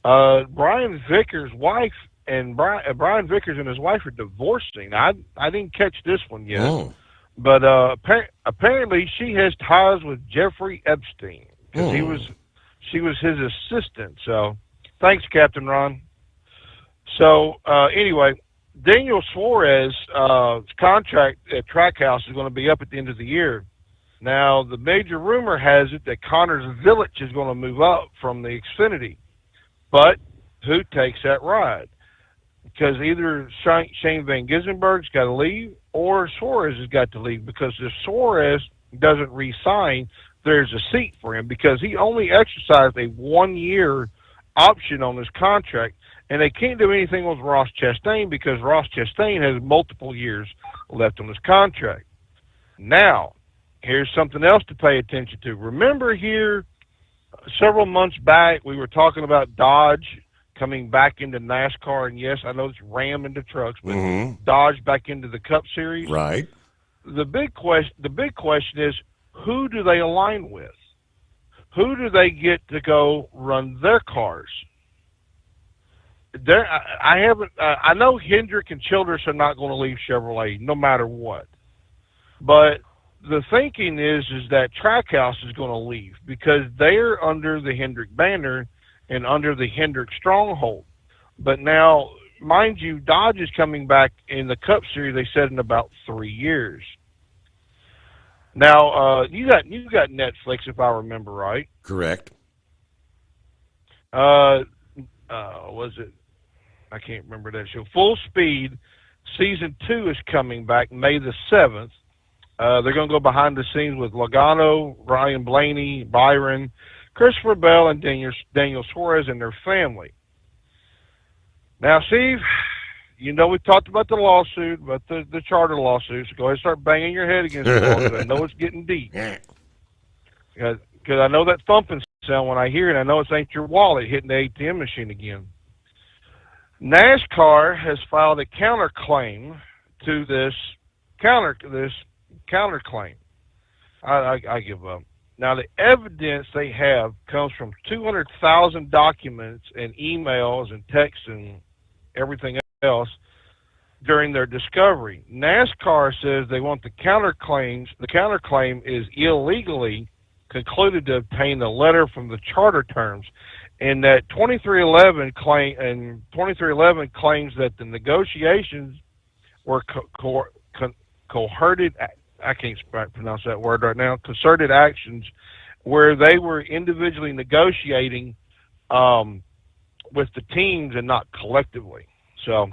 Brian Vickers' wife and Brian Vickers and his wife are divorcing. I didn't catch this one yet, but apparently she has ties with Jeffrey Epstein because she was his assistant. So thanks, Captain Ron. So anyway, Daniel Suarez's contract at Trackhouse is going to be up at the end of the year. Now, the major rumor has it that Connors Village is going to move up from the Xfinity. But who takes that ride? Because either Shane Van Gisbergen's got to leave or Suarez has got to leave, because if Suarez doesn't re-sign, there's a seat for him, because he only exercised a 1-year option on his contract, and they can't do anything with Ross Chastain because Ross Chastain has multiple years left on his contract. Now, here's something else to pay attention to. Remember here several months back we were talking about Dodge coming back into NASCAR, and yes, I know it's Ram into trucks, but Dodge back into the Cup Series. Right. The big question is, who do they align with? Who do they get to go run their cars? I know Hendrick and Childress are not going to leave Chevrolet no matter what, but the thinking is that Trackhouse is going to leave because they're under the Hendrick banner and under the Hendrick stronghold. But now, mind you, Dodge is coming back in the Cup Series, they said, in about 3 years. Now, you got Netflix, if I remember right. Correct. Was it? I can't remember that show. Full Speed Season 2 is coming back May the 7th. They're going to go behind the scenes with Logano, Ryan Blaney, Byron, Christopher Bell, and Daniel Suarez and their family. Now, Steve, we talked about the lawsuit, about the charter lawsuit, so go ahead and start banging your head against the wall, because I know it's getting deep. Because I know that thumping sound when I hear it. I know it ain't your wallet hitting the ATM machine again. NASCAR has filed a counterclaim to this counterclaim. I give up. Now, the evidence they have comes from 200,000 documents and emails and texts and everything else during their discovery. NASCAR says they want the counterclaims. The counterclaim is illegally concluded to obtain a letter from the charter terms, and that 2311 claims that the negotiations were cohorted. I can't pronounce that word right now. Concerted actions, where they were individually negotiating with the teams and not collectively. So,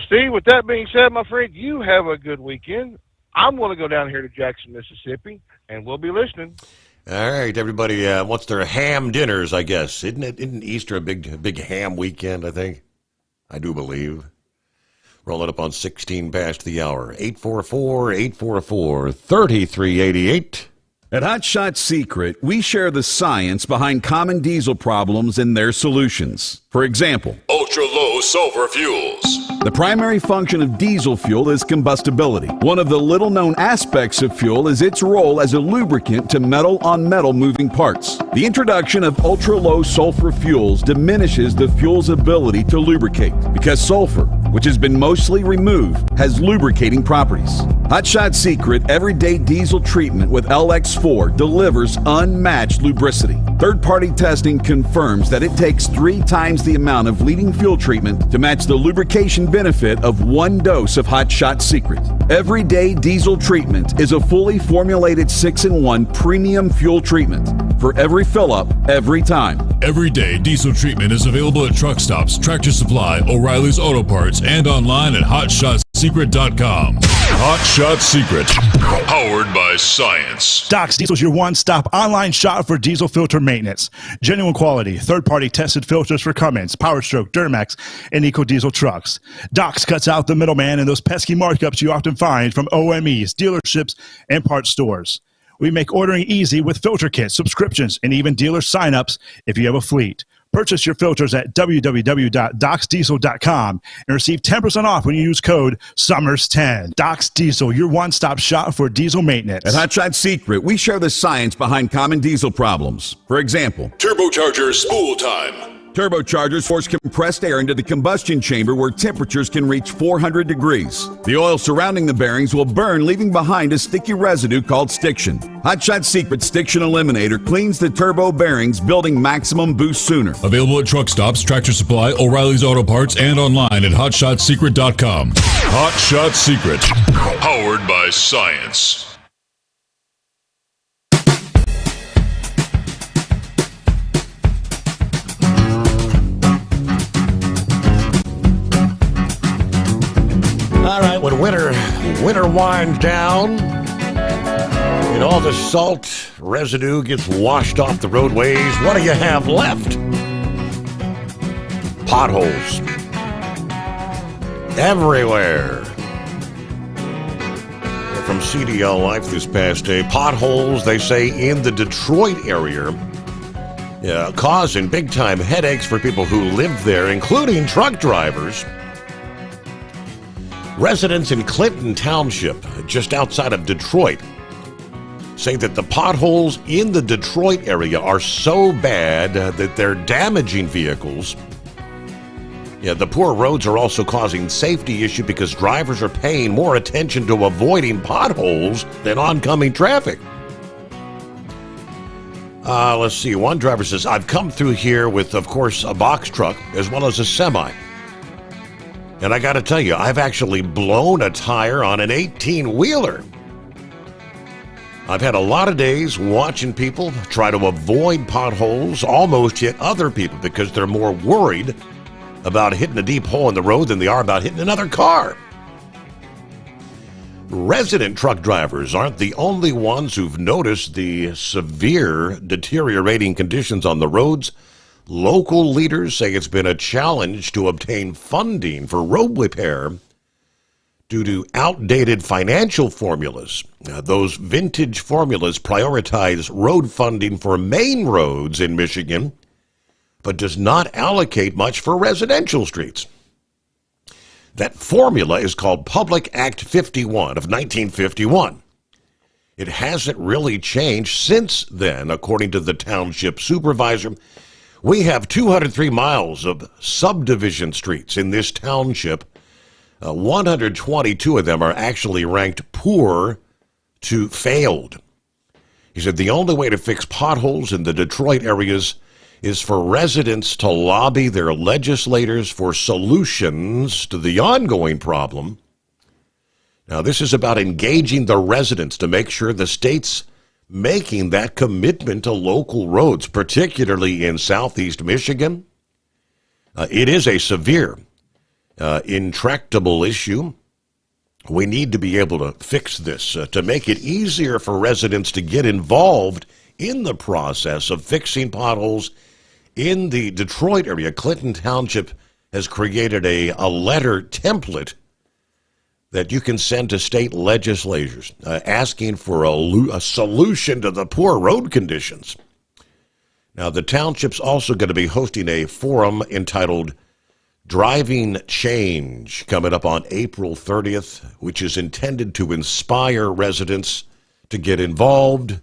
Steve, with that being said, my friend, you have a good weekend. I'm going to go down here to Jackson, Mississippi, and we'll be listening. All right, everybody wants their ham dinners, I guess. Isn't Easter a big ham weekend, I think? I do believe. Rolling up on 16 past the hour. 844-844-3388. At Hot Shot Secret, we share the science behind common diesel problems and their solutions. For example, ultra-low sulfur fuels. The primary function of diesel fuel is combustibility. One of the little-known aspects of fuel is its role as a lubricant to metal-on-metal moving parts. The introduction of ultra-low sulfur fuels diminishes the fuel's ability to lubricate because sulfur, which has been mostly removed, has lubricating properties. Hot Shot Secret Everyday Diesel Treatment with LX4 delivers unmatched lubricity. Third-party testing confirms that it takes 3 times the amount of leading fuel treatment to match the lubrication benefit of 1 dose of Hot Shot Secret. Everyday Diesel Treatment is a fully formulated 6-in-1 premium fuel treatment for every fill-up, every time. Everyday Diesel Treatment is available at truck stops, Tractor Supply, O'Reilly's Auto Parts, and online at HotShotSecret.com. Hot Shot Secret, powered by science. Doc's Diesel is your one-stop online shop for diesel filter maintenance. Genuine quality, third-party tested filters for Cummins, Power Stroke, Duramax, and EcoDiesel trucks. Doc's cuts out the middleman and those pesky markups you often find from OMEs, dealerships, and parts stores. We make ordering easy with filter kits, subscriptions, and even dealer sign-ups if you have a fleet. Purchase your filters at www.docsdiesel.com and receive 10% off when you use code SOMMERS10. Doc's Diesel, your one-stop shop for diesel maintenance. At Hot Shot Secret, we share the science behind common diesel problems. For example, turbocharger spool time. Turbochargers force compressed air into the combustion chamber where temperatures can reach 400 degrees. The oil surrounding the bearings will burn, leaving behind a sticky residue called stiction. Hot Shot Secret Stiction Eliminator cleans the turbo bearings, building maximum boost sooner. Available at truck stops, Tractor Supply, O'Reilly's Auto Parts, and online at HotShotSecret.com. Hot Shot Secret, powered by science. All right, when winter winds down and all the salt residue gets washed off the roadways, what do you have left? Potholes. Everywhere. From CDL Life this past day, potholes, they say, in the Detroit area, causing big-time headaches for people who live there, including truck drivers. Residents in Clinton Township, just outside of Detroit, say that the potholes in the Detroit area are so bad that they're damaging vehicles. The poor roads are also causing safety issues because drivers are paying more attention to avoiding potholes than oncoming traffic. Let's see. One driver says, I've come through here with, of course, a box truck as well as a semi. And I got to tell you, I've actually blown a tire on an 18-wheeler. I've had a lot of days watching people try to avoid potholes, almost hit other people because they're more worried about hitting a deep hole in the road than they are about hitting another car. Resident truck drivers aren't the only ones who've noticed the severe deteriorating conditions on the roads. Local leaders say it's been a challenge to obtain funding for road repair due to outdated financial formulas. Those vintage formulas prioritize road funding for main roads in Michigan, but does not allocate much for residential streets. That formula is called Public Act 51 of 1951. It hasn't really changed since then, according to the township supervisor. We have 203 miles of subdivision streets in this township. 122 of them are actually ranked poor to failed. He said the only way to fix potholes in the Detroit areas is for residents to lobby their legislators for solutions to the ongoing problem. Now, this is about engaging the residents to make sure the state's making that commitment to local roads, particularly in southeast Michigan. It is a severe, intractable issue. We need to be able to fix this to make it easier for residents to get involved in the process of fixing potholes in the Detroit area. Clinton Township has created a letter template that you can send to state legislators asking for a solution to the poor road conditions. Now, the township's also going to be hosting a forum entitled Driving Change coming up on April 30th, which is intended to inspire residents to get involved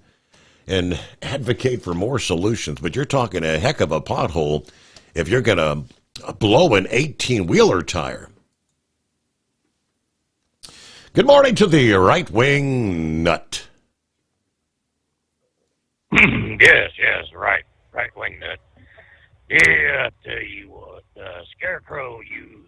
and advocate for more solutions. But you're talking a heck of a pothole if you're going to blow an 18-wheeler tire. Good morning to the right-wing nut. Yes, right-wing nut. Yeah, I tell you what, Scarecrow, you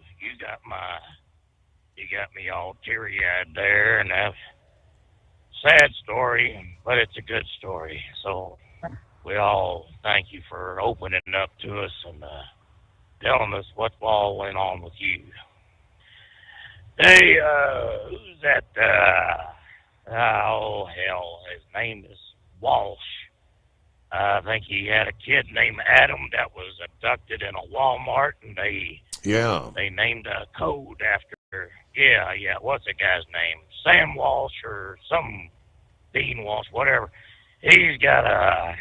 got me all teary-eyed there, and that's a sad story, but it's a good story. So we all thank you for opening up to us and telling us what all went on with you. Hey, who's that? Oh, hell, his name is Walsh. I think he had a kid named Adam that was abducted in a Walmart, and they named a code after, what's the guy's name? Sam Walsh or some Dean Walsh, whatever. He's got a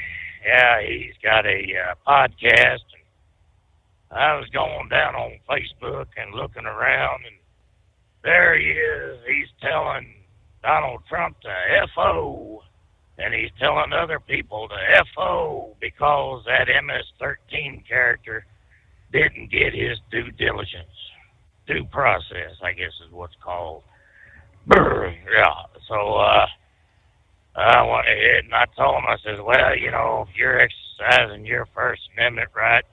podcast. And I was going down on Facebook and looking around, and there he is. He's telling Donald Trump to F.O., and he's telling other people to F.O. because that MS-13 character didn't get his due diligence. Due process, I guess is what's called. Yeah, so I went ahead and I told him, I said, well, if you're exercising your First Amendment right,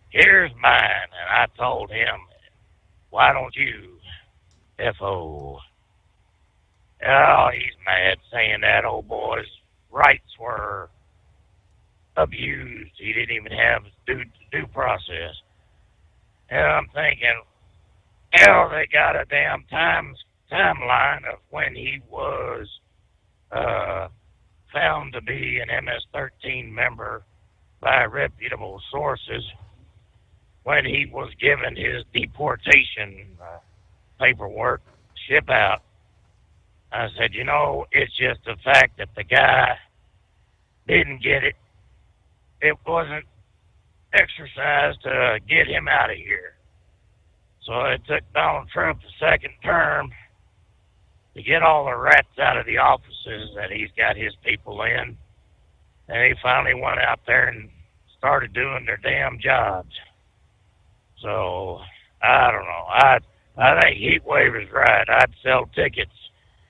here's mine. And I told him, why don't you F.O.? Oh, he's mad saying that old boy's rights were abused. He didn't even have due process. And I'm thinking, hell, they got a damn timeline of when he was found to be an MS-13 member by reputable sources, when he was given his deportation paperwork, ship out. I said, it's just the fact that the guy didn't get it. It wasn't exercised to get him out of here. So it took Donald Trump the second term to get all the rats out of the offices that he's got his people in. And he finally went out there and started doing their damn jobs. So, I don't know. I think Heatwave is right. I'd sell tickets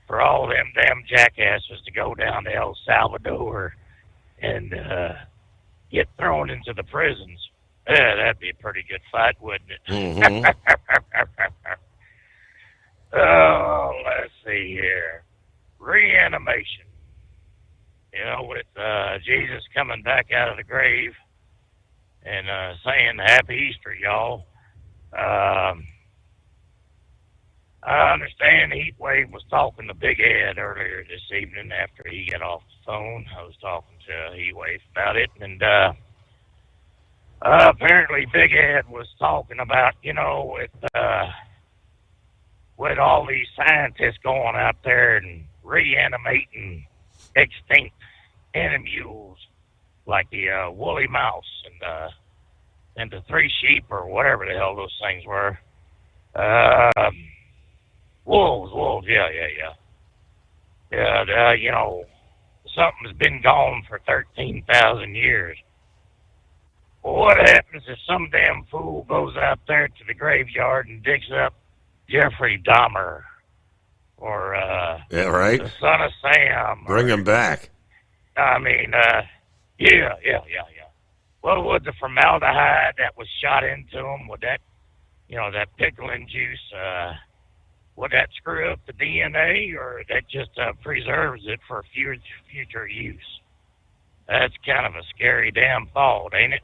for all them damn jackasses to go down to El Salvador and get thrown into the prisons. Yeah, that'd be a pretty good fight, wouldn't it? Mm-hmm. Oh, let's see here. Reanimation. With Jesus coming back out of the grave and saying Happy Easter, y'all. I understand Heatwave was talking to Big Ed earlier this evening after he got off the phone. I was talking to Heatwave about it, and apparently Big Ed was talking about, with all these scientists going out there and reanimating extinct animals like the woolly mouse and the three sheep or whatever the hell those things were. Wolves, yeah. Yeah, something's been gone for 13,000 years. Well, what happens if some damn fool goes out there to the graveyard and digs up Jeffrey Dahmer or yeah, right. the son of Sam? Bring him back. I mean, yeah. Well, would the formaldehyde that was shot into them, would that, that pickling juice, would that screw up the DNA, or that just preserves it for future use? That's kind of a scary damn thought, ain't it?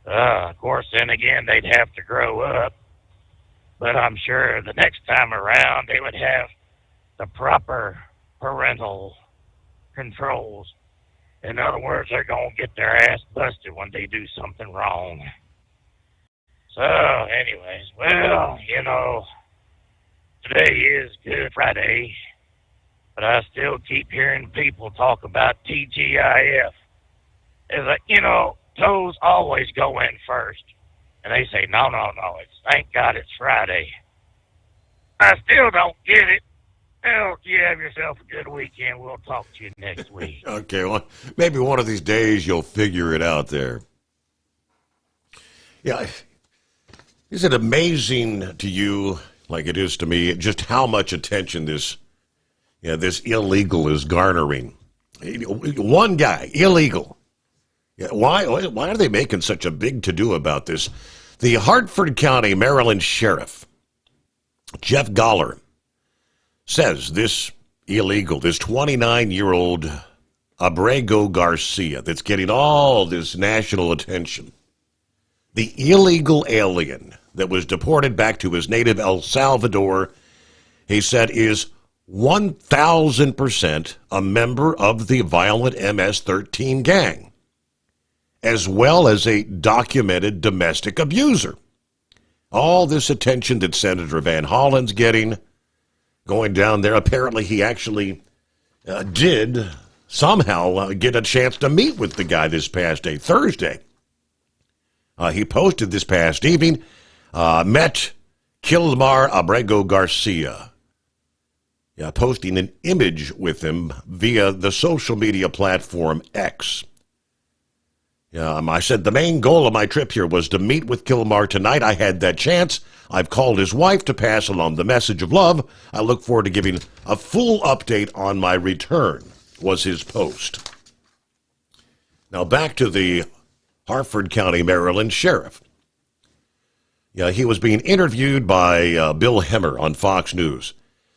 Of course, then again, they'd have to grow up. But I'm sure the next time around, they would have the proper parental controls. In other words, they're going to get their ass busted when they do something wrong. So, anyways, well, today is Good Friday, but I still keep hearing people talk about TGIF. It's like, toes always go in first. And they say, no, it's thank God it's Friday. I still don't get it. Well, you have yourself a good weekend. We'll talk to you next week. Okay, well, maybe one of these days you'll figure it out there. Yeah, is it amazing to you, like it is to me, just how much attention this illegal is garnering? One guy, illegal. Yeah, why are they making such a big to-do about this? The Hartford County, Maryland Sheriff, Jeff Goller, says this illegal, this 29-year-old Abrego Garcia that's getting all this national attention, the illegal alien that was deported back to his native El Salvador, he said is 1,000% a member of the violent MS-13 gang, as well as a documented domestic abuser. All this attention that Senator Van Hollen's getting, going down there. Apparently he actually did somehow get a chance to meet with the guy this past day, Thursday. He posted this past evening, met Kilmar Abrego Garcia, posting an image with him via the social media platform X. I said the main goal of my trip here was to meet with Kilmar tonight. I had that chance. I've called his wife to pass along the message of love. I look forward to giving a full update on my return, was his post. Now back to the Hartford County, Maryland Sheriff. He was being interviewed by Bill Hemmer on Fox News.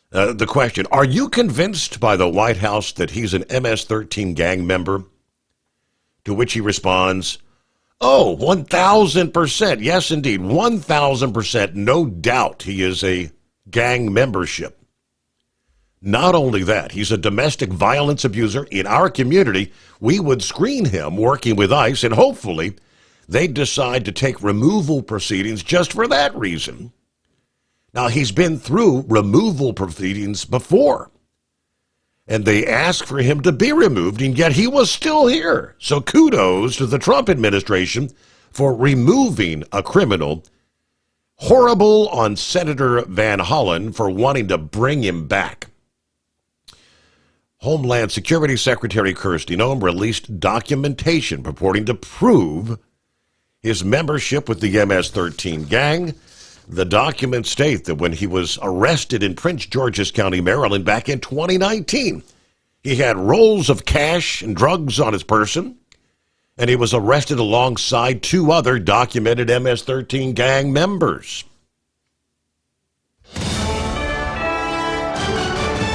The question, are you convinced by the White House that he's an MS-13 gang member? To which he responds, 1,000%. Yes, indeed, 1,000%. No doubt he is a gang membership. Not only that, he's a domestic violence abuser. In our community, we would screen him working with ICE, and hopefully they'd decide to take removal proceedings just for that reason. Now, he's been through removal proceedings before, and they asked for him to be removed, and yet he was still here. So kudos to the Trump administration for removing a criminal. Horrible on Senator Van Hollen for wanting to bring him back. Homeland Security Secretary Kirsty Noem released documentation purporting to prove his membership with the MS-13 gang. The documents state that when he was arrested in Prince George's County, Maryland, back in 2019, he had rolls of cash and drugs on his person, and he was arrested alongside two other documented MS-13 gang members.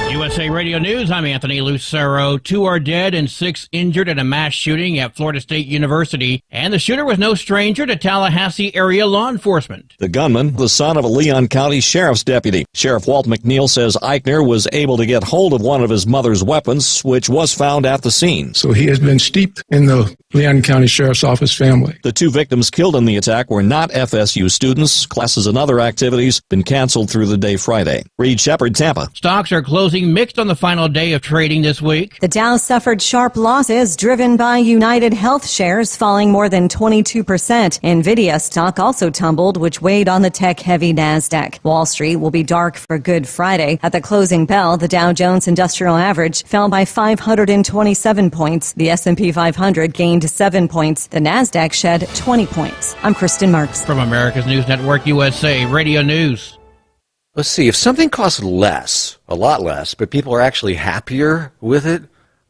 USA Radio News, I'm Anthony Lucero. 2 are dead and 6 injured in a mass shooting at Florida State University, and the shooter was no stranger to Tallahassee area law enforcement. The gunman, the son of a Leon County Sheriff's deputy. Sheriff Walt McNeil says Eichner was able to get hold of one of his mother's weapons, which was found at the scene. So he has been steeped in the Leon County Sheriff's Office family. The 2 victims killed in the attack were not FSU students. Classes and other activities been canceled through the day Friday. Reed Shepard, Tampa. Stocks are closing mixed on the final day of trading this week. The Dow suffered sharp losses driven by United Health shares falling more than 22%. Nvidia stock also tumbled, which weighed on the tech-heavy Nasdaq. Wall Street will be dark for Good Friday. At the closing bell, the Dow Jones Industrial Average fell by 527 points. The S&P 500 gained 7 points. The Nasdaq shed 20 points. I'm Kristen Marks. From America's News Network USA Radio News. Let's see, if something costs less, a lot less, but people are actually happier with it,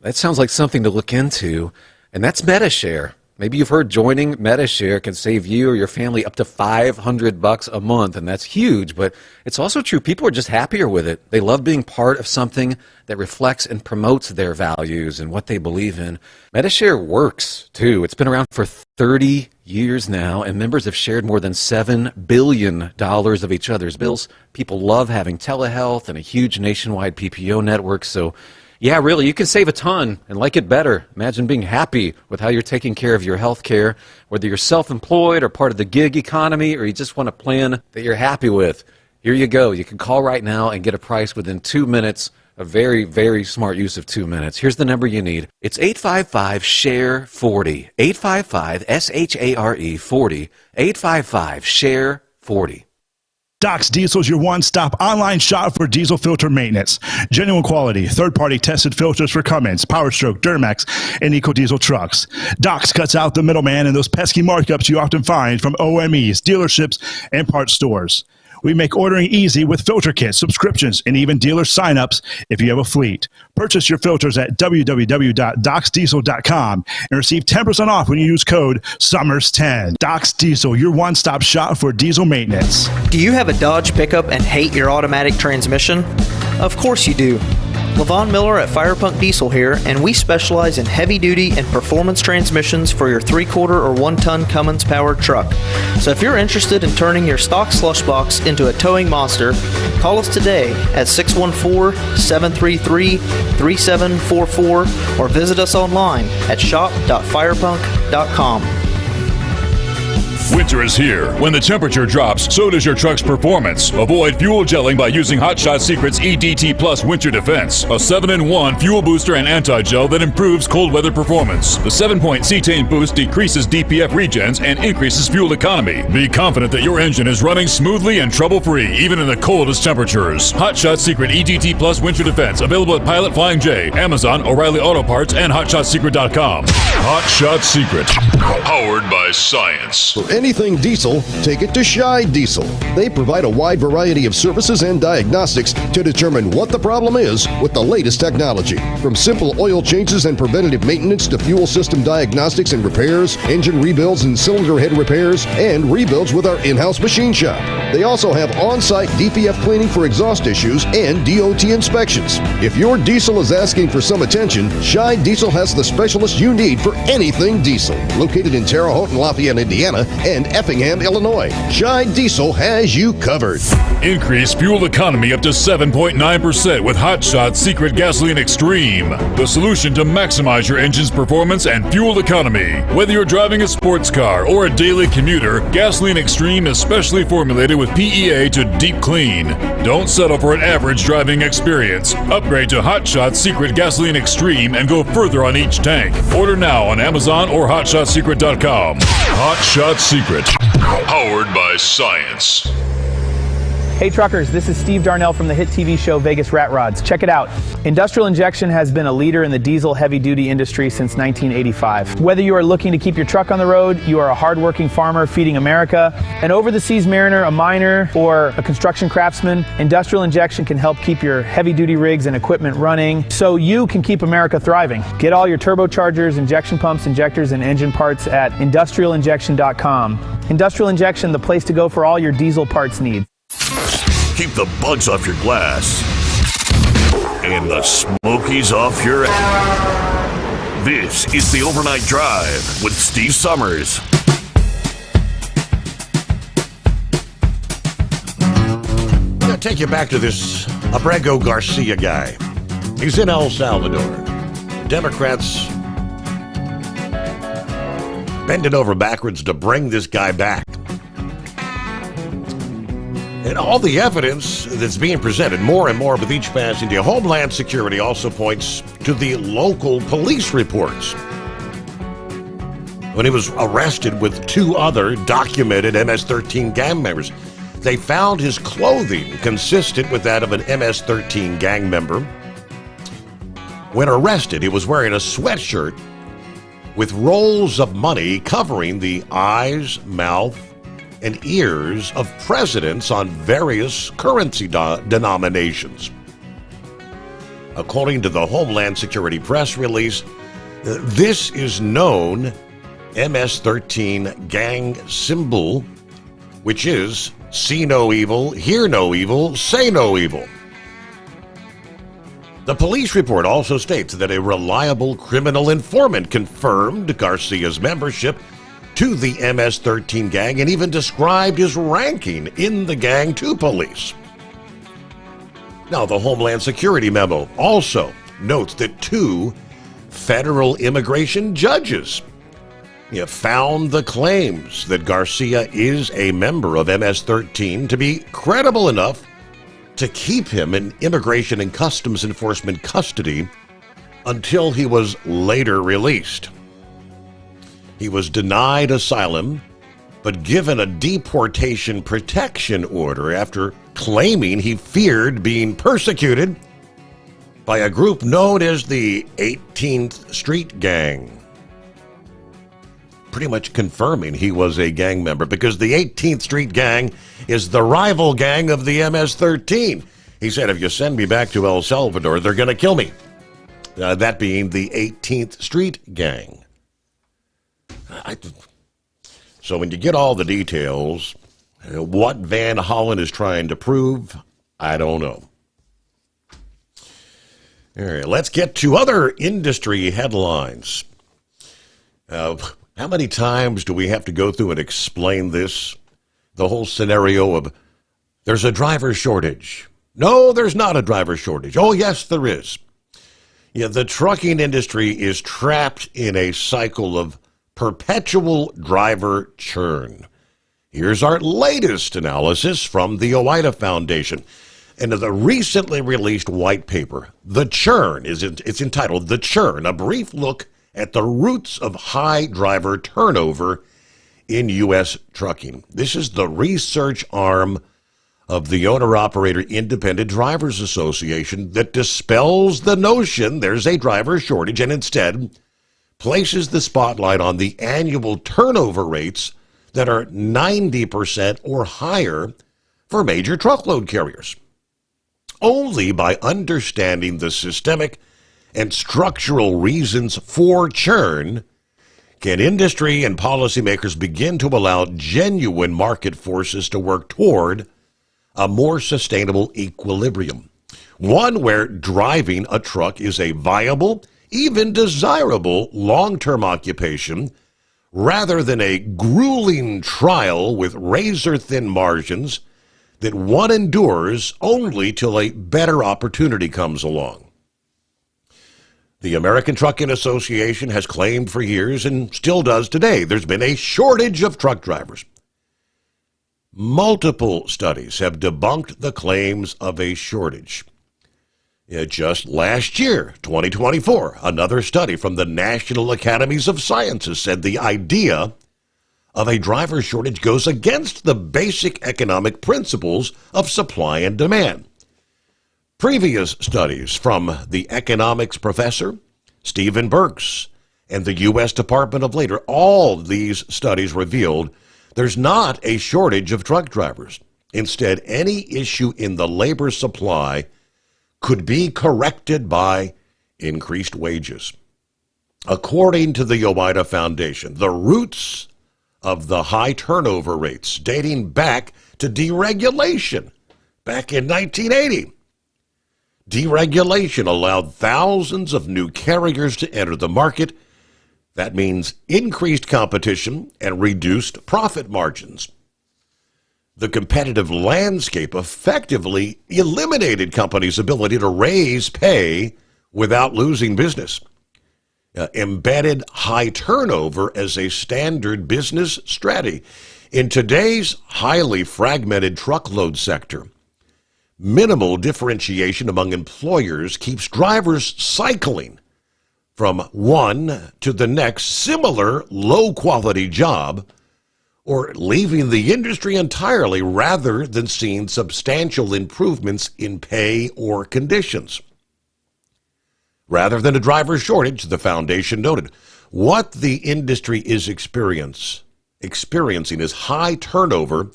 That sounds like something to look into, and that's MediShare. Maybe you've heard joining MediShare can save you or your family up to $500 a month, and that's huge, but it's also true. People are just happier with it. They love being part of something that reflects and promotes their values and what they believe in. MediShare works, too. It's been around for 30 years now, and members have shared more than $7 billion of each other's bills. People love having telehealth and a huge nationwide PPO network, so yeah, really, you can save a ton and like it better. Imagine being happy with how you're taking care of your health care, whether you're self-employed or part of the gig economy, or you just want a plan that you're happy with. Here you go. You can call right now and get a price within 2 minutes. A very, very smart use of 2 minutes. Here's the number you need. It's 855-SHARE-40. 855-SHARE 40. 855-SHARE-40. Doc's Diesel is your one-stop online shop for diesel filter maintenance. Genuine quality, third-party tested filters for Cummins, PowerStroke, Duramax, and EcoDiesel trucks. Doc's cuts out the middleman and those pesky markups you often find from OMEs, dealerships, and parts stores. We make ordering easy with filter kits, subscriptions, and even dealer sign-ups if you have a fleet. Purchase your filters at www.docsdiesel.com and receive 10% off when you use code SOMMERS10. Doc's Diesel, your one-stop shop for diesel maintenance. Do you have a Dodge pickup and hate your automatic transmission? Of course you do. LaVon Miller at Firepunk Diesel here, and we specialize in heavy-duty and performance transmissions for your 3/4 or 1-ton Cummins-powered truck. So if you're interested in turning your stock slush box into a towing monster, call us today at 614-733-3744 or visit us online at shop.firepunk.com. Winter is here. When the temperature drops, so does your truck's performance. Avoid fuel gelling by using Hot Shot Secret's EDT Plus Winter Defense, a 7-in-1 fuel booster and anti-gel that improves cold weather performance. The 7-point cetane boost decreases DPF regens and increases fuel economy. Be confident that your engine is running smoothly and trouble-free, even in the coldest temperatures. Hot Shot Secret EDT Plus Winter Defense, available at Pilot Flying J, Amazon, O'Reilly Auto Parts, and HotShotSecret.com. Hot Shot Secret, powered by science. For anything diesel, take it to Shy Diesel. They provide a wide variety of services and diagnostics to determine what the problem is with the latest technology. From simple oil changes and preventative maintenance to fuel system diagnostics and repairs, engine rebuilds and cylinder head repairs, and rebuilds with our in-house machine shop. They also have on-site DPF cleaning for exhaust issues and DOT inspections. If your diesel is asking for some attention, Shy Diesel has the specialist you need for anything diesel. Located in Terre Haute and Lafayette, Indiana, and Effingham, Illinois, Shy Diesel has you covered. Increase fuel economy up to 7.9% with Hot Shot Secret Gasoline Extreme, the solution to maximize your engine's performance and fuel economy. Whether you're driving a sports car or a daily commuter, Gasoline Extreme is specially formulated with PEA to deep clean. Don't settle for an average driving experience. Upgrade to Hot Shot Secret Gasoline Extreme and go further on each tank. Order now on Amazon or HotShotSecret.com. Hot Shot Secret, powered by science. Hey truckers, this is Steve Darnell from the hit TV show Vegas Rat Rods. Check it out. Industrial Injection has been a leader in the diesel heavy-duty industry since 1985. Whether you are looking to keep your truck on the road, you are a hard-working farmer feeding America, an over-the-seas mariner, a miner, or a construction craftsman, Industrial Injection can help keep your heavy-duty rigs and equipment running so you can keep America thriving. Get all your turbochargers, injection pumps, injectors, and engine parts at industrialinjection.com. Industrial Injection, the place to go for all your diesel parts needs. Keep the bugs off your glass and the smokies off your ass. This is the Overnight Drive with Steve Sommers. I'm going to take you back to this Abrego Garcia guy. He's in El Salvador. Democrats bending over backwards to bring this guy back. And all the evidence that's being presented more and more with each passing day, Homeland Security also points to the local police reports. When he was arrested with 2 other documented MS-13 gang members, they found his clothing consistent with that of an MS-13 gang member. When arrested, he was wearing a sweatshirt with rolls of money covering the eyes, mouth, and ears of presidents on various currency denominations. According to the Homeland Security press release, this is known MS-13 gang symbol, which is see no evil, hear no evil, say no evil. The police report also states that a reliable criminal informant confirmed Garcia's membership to the MS-13 gang and even described his ranking in the gang to police. Now, the Homeland Security memo also notes that 2 federal immigration judges found the claims that Garcia is a member of MS-13 to be credible enough to keep him in Immigration and Customs Enforcement custody until he was later released. He was denied asylum, but given a deportation protection order after claiming he feared being persecuted by a group known as the 18th Street Gang. Pretty much confirming he was a gang member, because the 18th Street Gang is the rival gang of the MS-13. He said, if you send me back to El Salvador, they're going to kill me. That being the 18th Street Gang. So when you get all the details, what Van Hollen is trying to prove, I don't know. All right, let's get to other industry headlines. How many times do we have to go through and explain this? The whole scenario of there's a driver shortage. No, there's not a driver shortage. Oh, yes, there is. Yeah, the trucking industry is trapped in a cycle of perpetual driver churn. Here's our latest analysis from the OIDA Foundation. And the recently released white paper, The Churn, it's entitled The Churn, a brief look at the roots of high driver turnover in U.S. trucking. This is the research arm of the Owner-Operator Independent Drivers Association that dispels the notion there's a driver shortage and instead places the spotlight on the annual turnover rates that are 90% or higher for major truckload carriers. Only by understanding the systemic and structural reasons for churn can industry and policymakers begin to allow genuine market forces to work toward a more sustainable equilibrium, one where driving a truck is a viable, even desirable long-term occupation rather than a grueling trial with razor-thin margins that one endures only till a better opportunity comes along. The American Trucking Association has claimed for years, and still does today, there's been a shortage of truck drivers. Multiple studies have debunked the claims of a shortage. Just last year, 2024, another study from the National Academies of Sciences said the idea of a driver shortage goes against the basic economic principles of supply and demand. Previous studies from the economics professor, Stephen Burks, and the U.S. Department of Labor, all these studies revealed there's not a shortage of truck drivers. Instead, any issue in the labor supply could be corrected by increased wages. According to the OIDA Foundation, the roots of the high turnover rates dating back to deregulation back in 1980. Deregulation allowed thousands of new carriers to enter the market. That means increased competition and reduced profit margins. The competitive landscape effectively eliminated companies' ability to raise pay without losing business. Embedded high turnover as a standard business strategy. In today's highly fragmented truckload sector, minimal differentiation among employers keeps drivers cycling from one to the next similar low-quality job or leaving the industry entirely rather than seeing substantial improvements in pay or conditions. Rather than a driver shortage, the foundation noted, what the industry is experiencing is high turnover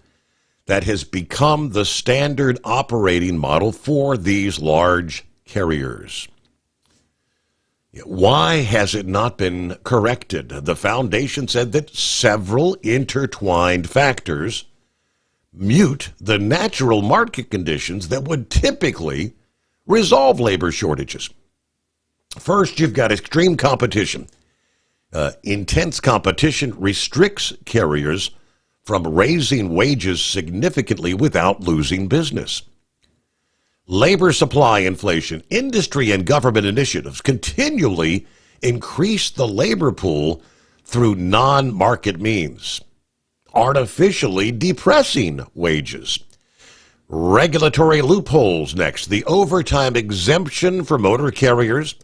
that has become the standard operating model for these large carriers. Why has it not been corrected? The foundation said that several intertwined factors mute the natural market conditions that would typically resolve labor shortages. First, you've got extreme competition. Intense competition restricts carriers from raising wages significantly without losing business. Labor supply inflation, industry and government initiatives continually increase the labor pool through non-market means, artificially depressing wages. Regulatory loopholes next, the overtime exemption for motor carriers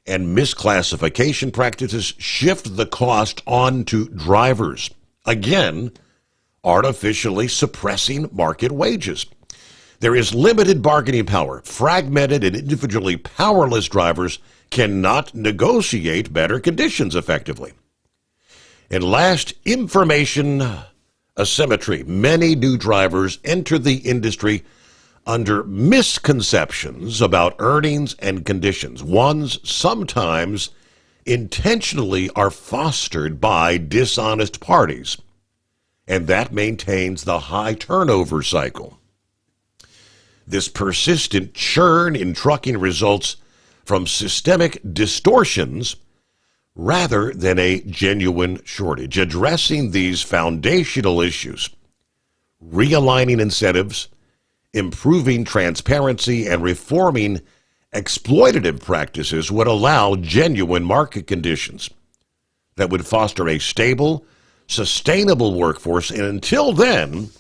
and misclassification practices shift the cost onto drivers, again, artificially suppressing market wages. There is limited bargaining power. Fragmented and individually powerless drivers cannot negotiate better conditions effectively. And last, information asymmetry. Many new drivers enter the industry under misconceptions about earnings and conditions. Ones sometimes intentionally are fostered by dishonest parties, and that maintains the high turnover cycle. This persistent churn in trucking results from systemic distortions rather than a genuine shortage. Addressing these foundational issues, realigning incentives, improving transparency, and reforming exploitative practices would allow genuine market conditions that would foster a stable, sustainable workforce. And until then,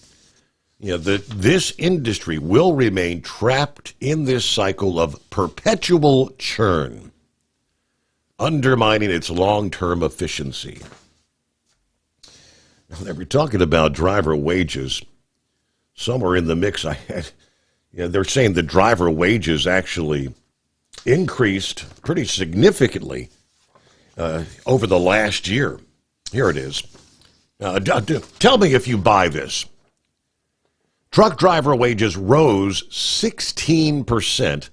this industry will remain trapped in this cycle of perpetual churn, undermining its long-term efficiency. Now, they were talking about driver wages. Somewhere in the mix, they're saying the driver wages actually increased pretty significantly over the last year. Here it is. Tell me if you buy this. Truck driver wages rose 16%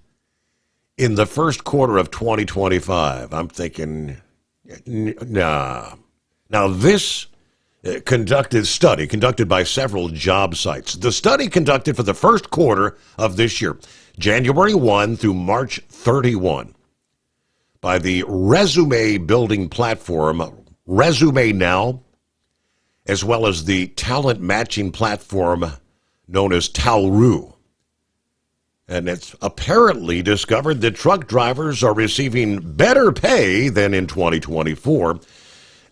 in the first quarter of 2025. I'm thinking, nah. Now, this study conducted by several job sites. The study conducted for the first quarter of this year, January 1 through March 31, by the resume building platform Resume Now, as well as the talent matching platform known as Talru. And it's apparently discovered that truck drivers are receiving better pay than in 2024.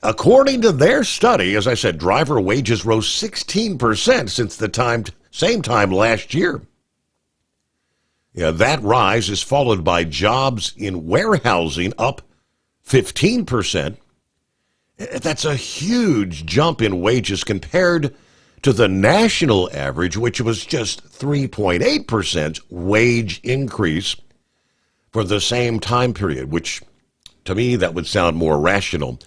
According to their study, as I said, driver wages rose 16% since the same time last year. That rise is followed by jobs in warehousing up 15%. That's a huge jump in wages compared to the national average, which was just 3.8% wage increase for the same time period, which to me that would sound more rational.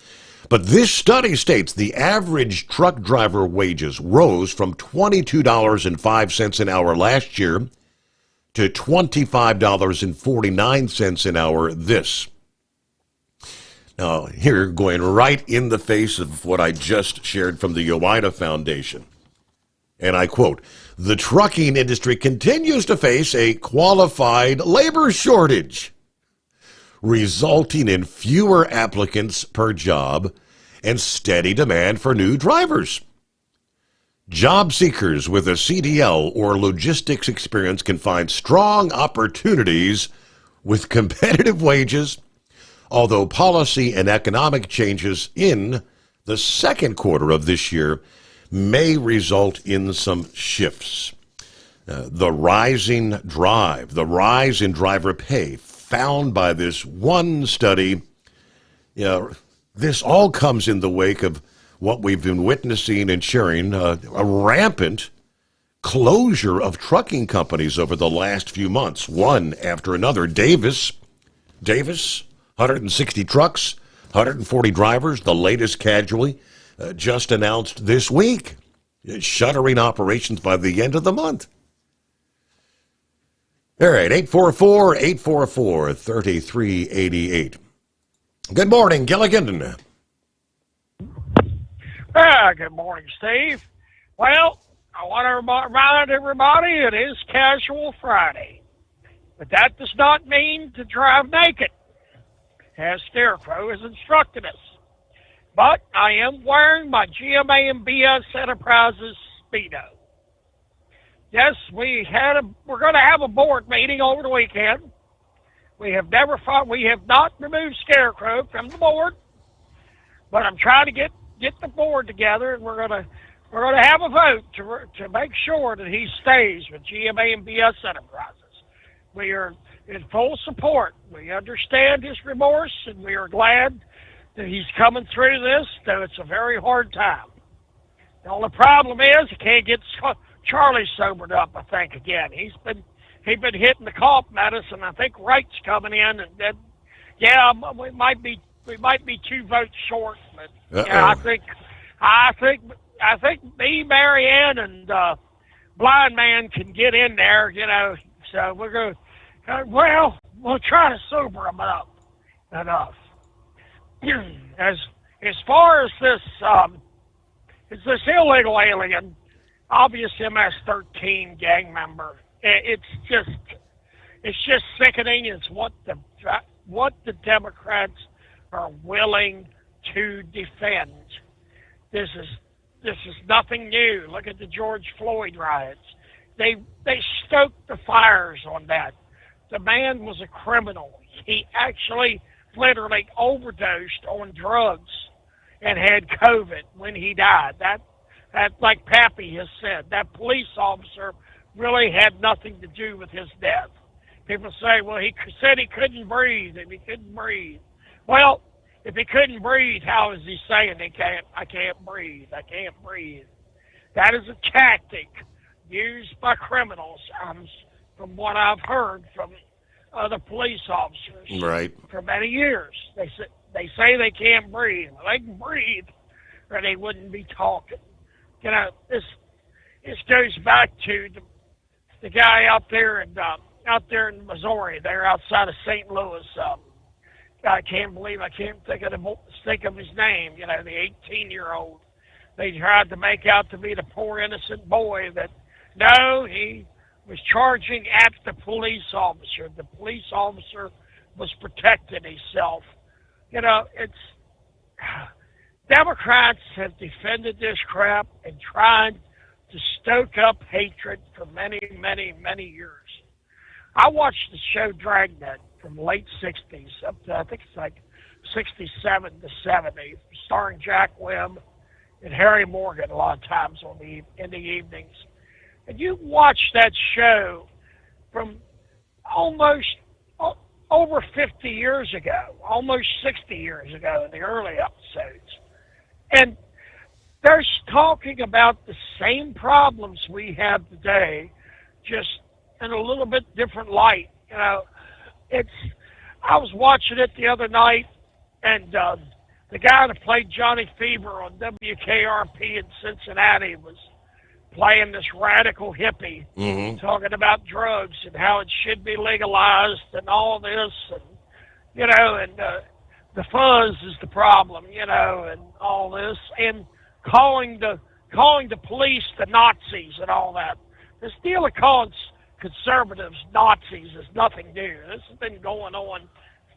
But this study states the average truck driver wages rose from $22.05 an hour last year to $25.49 an hour this. Now, here, going right in the face of what I just shared from the Owida Foundation, and I quote, "The trucking industry continues to face a qualified labor shortage, resulting in fewer applicants per job and steady demand for new drivers. Job seekers with a CDL or logistics experience can find strong opportunities with competitive wages, although policy and economic changes in the second quarter of this year may result in some shifts." The rise in driver pay found by this one study, this all comes in the wake of what we've been witnessing and sharing, a rampant closure of trucking companies over the last few months, one after another. Davis, 160 trucks, 140 drivers, the latest casualty, just announced this week, shuttering operations by the end of the month. All right, 844-844-3388. Good morning, Gilligan. Good morning, Steve. Well, I want to remind everybody it is Casual Friday, but that does not mean to drive naked, as Scarecrow has instructed us. But I am wearing my GMA and BS Enterprises Speedo. Yes, we're going to have a board meeting over the weekend. We have not removed Scarecrow from the board, but I'm trying to get the board together, and we're going to have a vote to make sure that he stays with GMA and BS Enterprises. We are in full support. We understand his remorse, and we are glad that he's coming through this, though it's a very hard time. The only problem is he can't get Charlie sobered up, I think, again. He's been hitting the cough medicine. I think Wright's coming in, and then, we might be 2 votes short, but yeah, I think me, Marianne, and Blind Man can get in there, So we're going. We'll try to sober him up enough. As far as this illegal alien, obvious MS-13 gang member, it's just sickening. It's what the Democrats are willing to defend. This is nothing new. Look at the George Floyd riots. They stoked the fires on that. The man was a criminal. He actually literally overdosed on drugs and had COVID when he died. That like Pappy has said, that police officer really had nothing to do with his death. People say, well, he said he couldn't breathe. If he couldn't breathe. Well, if he couldn't breathe, how is he saying I can't breathe? I can't breathe. That is a tactic used by criminals, from what I've heard from other police officers for many years. They say they can't breathe. Well, they can breathe, or they wouldn't be talking. This goes back to the guy out there in Missouri, there outside of St. Louis. I can't think of his name. The 18-year-old. They tried to make out to be the poor innocent boy that no, he was charging at the police officer. The police officer was protecting himself. Democrats have defended this crap and tried to stoke up hatred for many, many, many years. I watched the show Dragnet from the late 60s up to, I think it's like 67 to 70, starring Jack Webb and Harry Morgan a lot of times in the evenings. And you watch that show from almost over 50 years ago, almost 60 years ago in the early episodes. And they're talking about the same problems we have today, just in a little bit different light. I was watching it the other night, and the guy that played Johnny Fever on WKRP in Cincinnati was playing this radical hippie, talking about drugs and how it should be legalized and all this, and the fuzz is the problem, and all this, and calling the police the Nazis and all that. This deal of calling conservatives Nazis is nothing new. This has been going on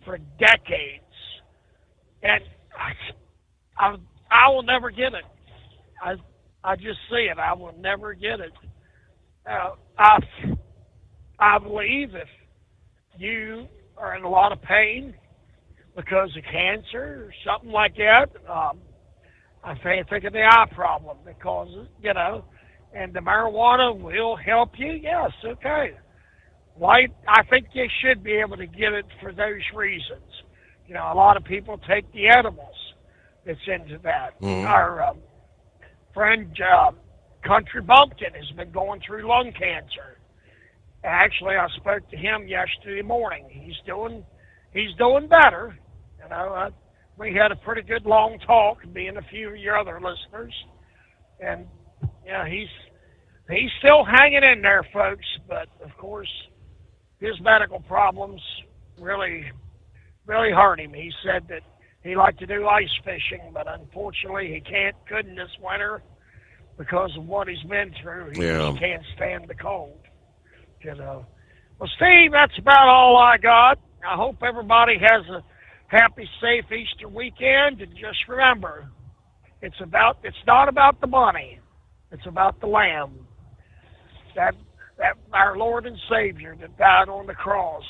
for decades, and I will never get it. I just see it. I will never get it. I believe if you are in a lot of pain because of cancer or something like that, I think of the eye problem that causes, and the marijuana will help you. Yes, okay. Why? I think you should be able to get it for those reasons. A lot of people take the edibles that's into that. Our friend Country Bumpkin has been going through lung cancer. Actually, I spoke to him yesterday morning. He's doing better. We had a pretty good long talk, me and a few of your other listeners, and he's still hanging in there, folks. But of course, his medical problems really hurt him. He said that he liked to do ice fishing, but unfortunately he couldn't this winter because of what he's been through. He just can't stand the cold. Well, Steve, that's about all I got. I hope everybody has a happy, safe Easter weekend, and just remember, it's not about the money, it's about the Lamb, that our Lord and Savior that died on the cross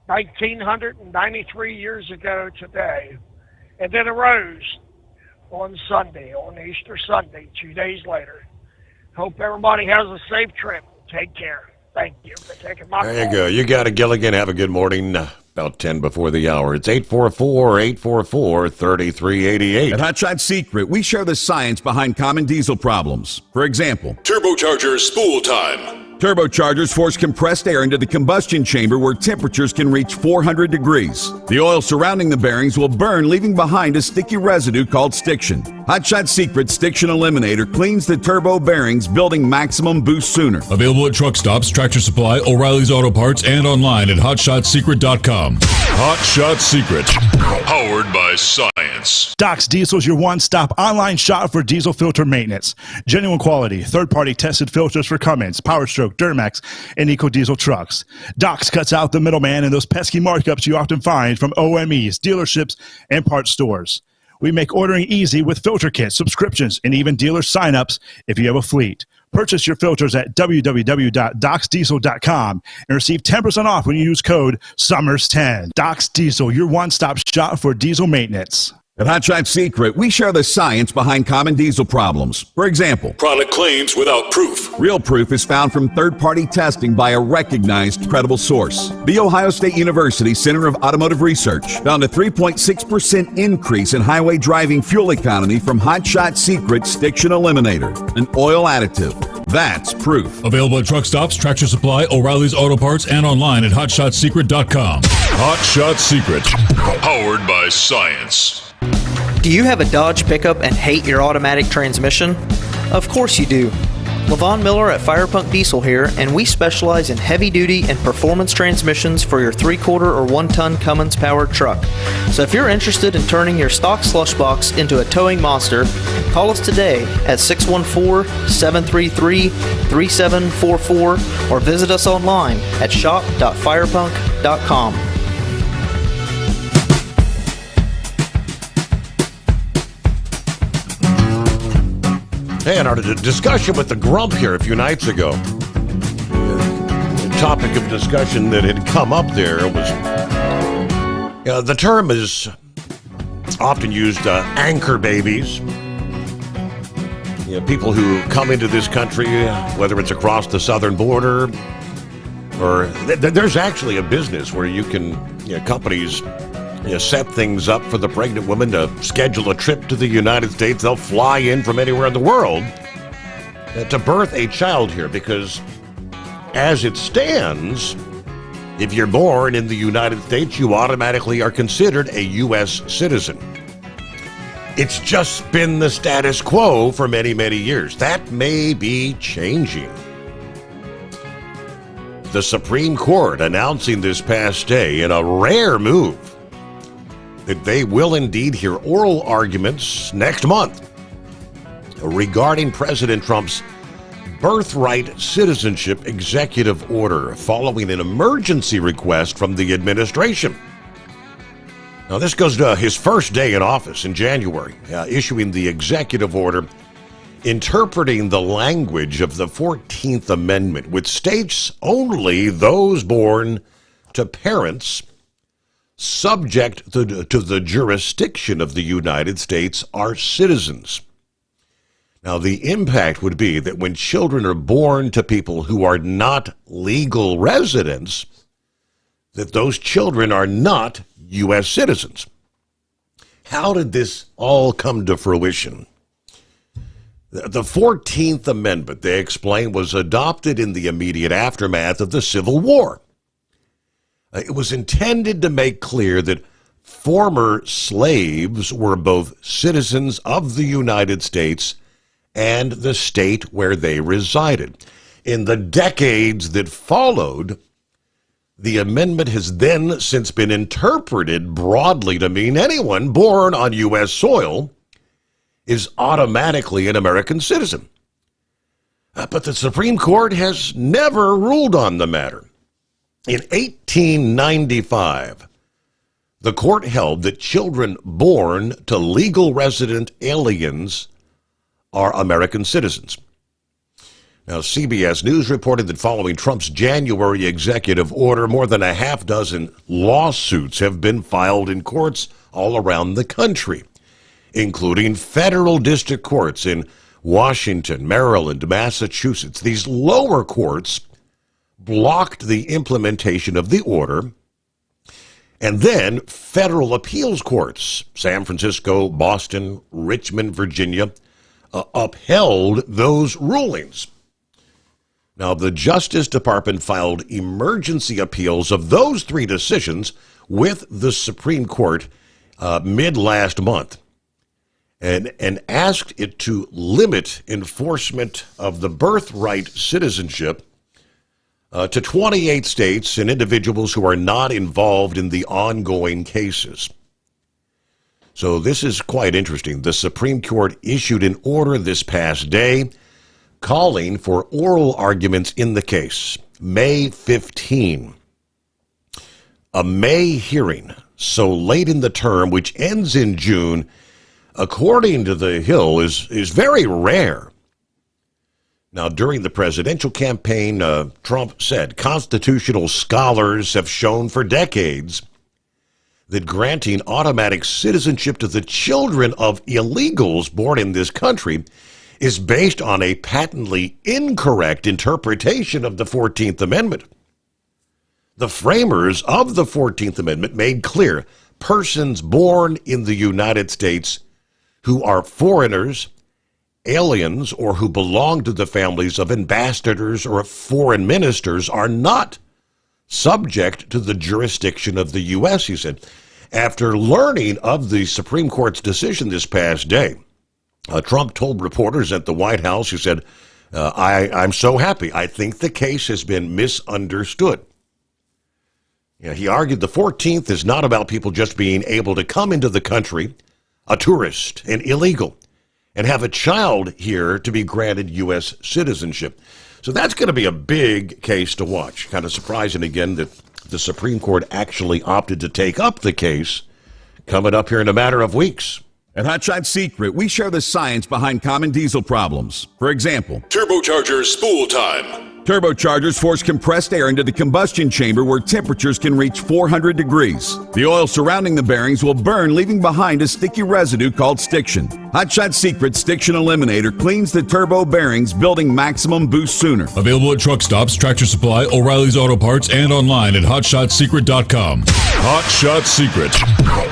1993 years ago today, and then arose on Easter Sunday, 2 days later. Hope everybody has a safe trip. Take care. Thank you for taking my call. There you go. You got it, Gilligan. Have a good morning. About 10 before the hour. It's 844-844-3388. At Hotshot Secret, we share the science behind common diesel problems. For example, turbocharger spool time. Turbochargers force compressed air into the combustion chamber where temperatures can reach 400 degrees. The oil surrounding the bearings will burn, leaving behind a sticky residue called stiction. Hotshot Secret Stiction Eliminator cleans the turbo bearings, building maximum boost sooner. Available at truck stops, Tractor Supply, O'Reilly's Auto Parts, and online at hotshotsecret.com. Hot Shot Secret, powered by science. Doc's Diesel is your one-stop online shop for diesel filter maintenance. Genuine quality, third-party tested filters for Cummins, Power Stroke, Duramax, and EcoDiesel trucks. Doc's cuts out the middleman and those pesky markups you often find from OMEs, dealerships, and parts stores. We make ordering easy with filter kits, subscriptions, and even dealer sign-ups if you have a fleet. Purchase your filters at www.docsdiesel.com and receive 10% off when you use code SOMMERS10. Doc's Diesel, your one-stop shop for diesel maintenance. At Hotshot Secret, we share the science behind common diesel problems. For example, product claims without proof. Real proof is found from third-party testing by a recognized, credible source. The Ohio State University Center of Automotive Research found a 3.6% increase in highway driving fuel economy from Hotshot Secret Stiction Eliminator, an oil additive. That's proof. Available at truck stops, Tractor Supply, O'Reilly's Auto Parts, and online at hotshotsecret.com. Hot Shot Secret, powered by science. Do you have a Dodge pickup and hate your automatic transmission? Of course you do. Levon Miller at Firepunk Diesel here, and we specialize in heavy-duty and performance transmissions for your 3-quarter or 1-ton Cummins-powered truck. So if you're interested in turning your stock slush box into a towing monster, call us today at 614-733-3744 or visit us online at shop.firepunk.com. Hey, in our discussion with the Grump here a few nights ago, the topic of discussion that had come up there was, the term is often used, anchor babies. People who come into this country, whether it's across the southern border, or there's actually a business where you can, companies set things up for the pregnant woman to schedule a trip to the United States. They'll fly in from anywhere in the world to birth a child here, because as it stands, if you're born in the United States, you automatically are considered a U.S. citizen. It's just been the status quo for many, many years. That may be changing. The Supreme Court announcing this past day, in a rare move, that they will indeed hear oral arguments next month regarding President Trump's birthright citizenship executive order following an emergency request from the administration. Now, this goes to his first day in office in January, issuing the executive order interpreting the language of the 14th Amendment, which states only those born to parents subject to the jurisdiction of the United States are citizens. Now, the impact would be that when children are born to people who are not legal residents, that those children are not U.S. citizens. How did this all come to fruition? The 14th Amendment, they explain, was adopted in the immediate aftermath of the Civil War. It was intended to make clear that former slaves were both citizens of the United States and the state where they resided. In the decades that followed, The amendment has then since been interpreted broadly to mean anyone born on U.S. soil is automatically an American citizen. But the Supreme Court has never ruled on the matter. In 1895, the court held that children born to legal resident aliens are American citizens. Now, CBS News reported that following Trump's January executive order, more than a half dozen lawsuits have been filed in courts all around the country, including federal district courts in Washington, Maryland, Massachusetts. These lower courts blocked the implementation of the order, and then federal appeals courts, San Francisco, Boston, Richmond, Virginia, upheld those rulings. Now, the Justice Department filed emergency appeals of those three decisions with the Supreme Court mid-last month and asked it to limit enforcement of the birthright citizenship to 28 states and individuals who are not involved in the ongoing cases. So this is quite interesting. The Supreme Court issued an order this past day calling for oral arguments in the case, May 15. A May hearing so late in the term, which ends in June, according to the Hill, is very rare. Now, during the presidential campaign, Trump said constitutional scholars have shown for decades that granting automatic citizenship to the children of illegals born in this country is based on a patently incorrect interpretation of the 14th Amendment. The framers of the 14th Amendment made clear persons born in the United States who are foreigners, aliens, or who belong to the families of ambassadors or foreign ministers are not subject to the jurisdiction of the U.S., he said. After learning of the Supreme Court's decision this past day, Trump told reporters at the White House, he said, I'm so happy. I think the case has been misunderstood. He argued the 14th is not about people just being able to come into the country, a tourist, and illegal, and have a child here to be granted U.S. citizenship. So that's going to be a big case to watch. Kind of surprising again that the Supreme Court actually opted to take up the case coming up here in a matter of weeks. At Hot Shot Secret, we share the science behind common diesel problems. For example, turbocharger spool time. Turbochargers force compressed air into the combustion chamber where temperatures can reach 400 degrees. The oil surrounding the bearings will burn, leaving behind a sticky residue called stiction. Hot Shot Secret Stiction Eliminator cleans the turbo bearings, building maximum boost sooner. Available at truck stops, Tractor Supply, O'Reilly's Auto Parts, and online at hotshotsecret.com. Hot Shot Secret,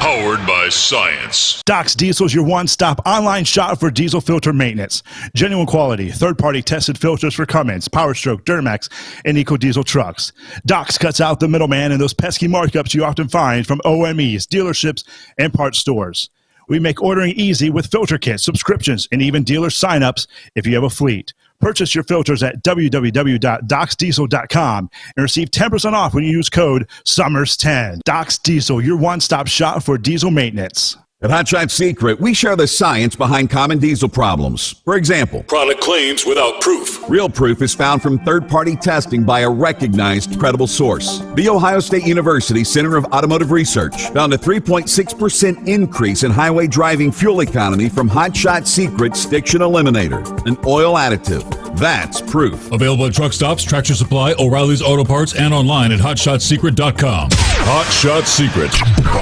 powered by science. Doc's Diesel is your one-stop online shop for diesel filter maintenance. Genuine quality, third-party tested filters for Cummins, Power Stroke, Duramax, and EcoDiesel trucks. Doc's cuts out the middleman and those pesky markups you often find from OMEs, dealerships, and parts stores. We make ordering easy with filter kits, subscriptions, and even dealer sign-ups if you have a fleet. Purchase your filters at www.docsdiesel.com and receive 10% off when you use code SOMMERS10. Doc's Diesel, your one-stop shop for diesel maintenance. At Hot Shot Secret, we share the science behind common diesel problems. For example, product claims without proof. Real proof is found from third-party testing by a recognized, credible source. The Ohio State University Center of Automotive Research found a 3.6% increase in highway driving fuel economy from Hot Shot Secret Stiction Eliminator, an oil additive. That's proof. Available at truck stops, Tractor Supply, O'Reilly's Auto Parts, and online at hotshotsecret.com. Hot Shot Secret,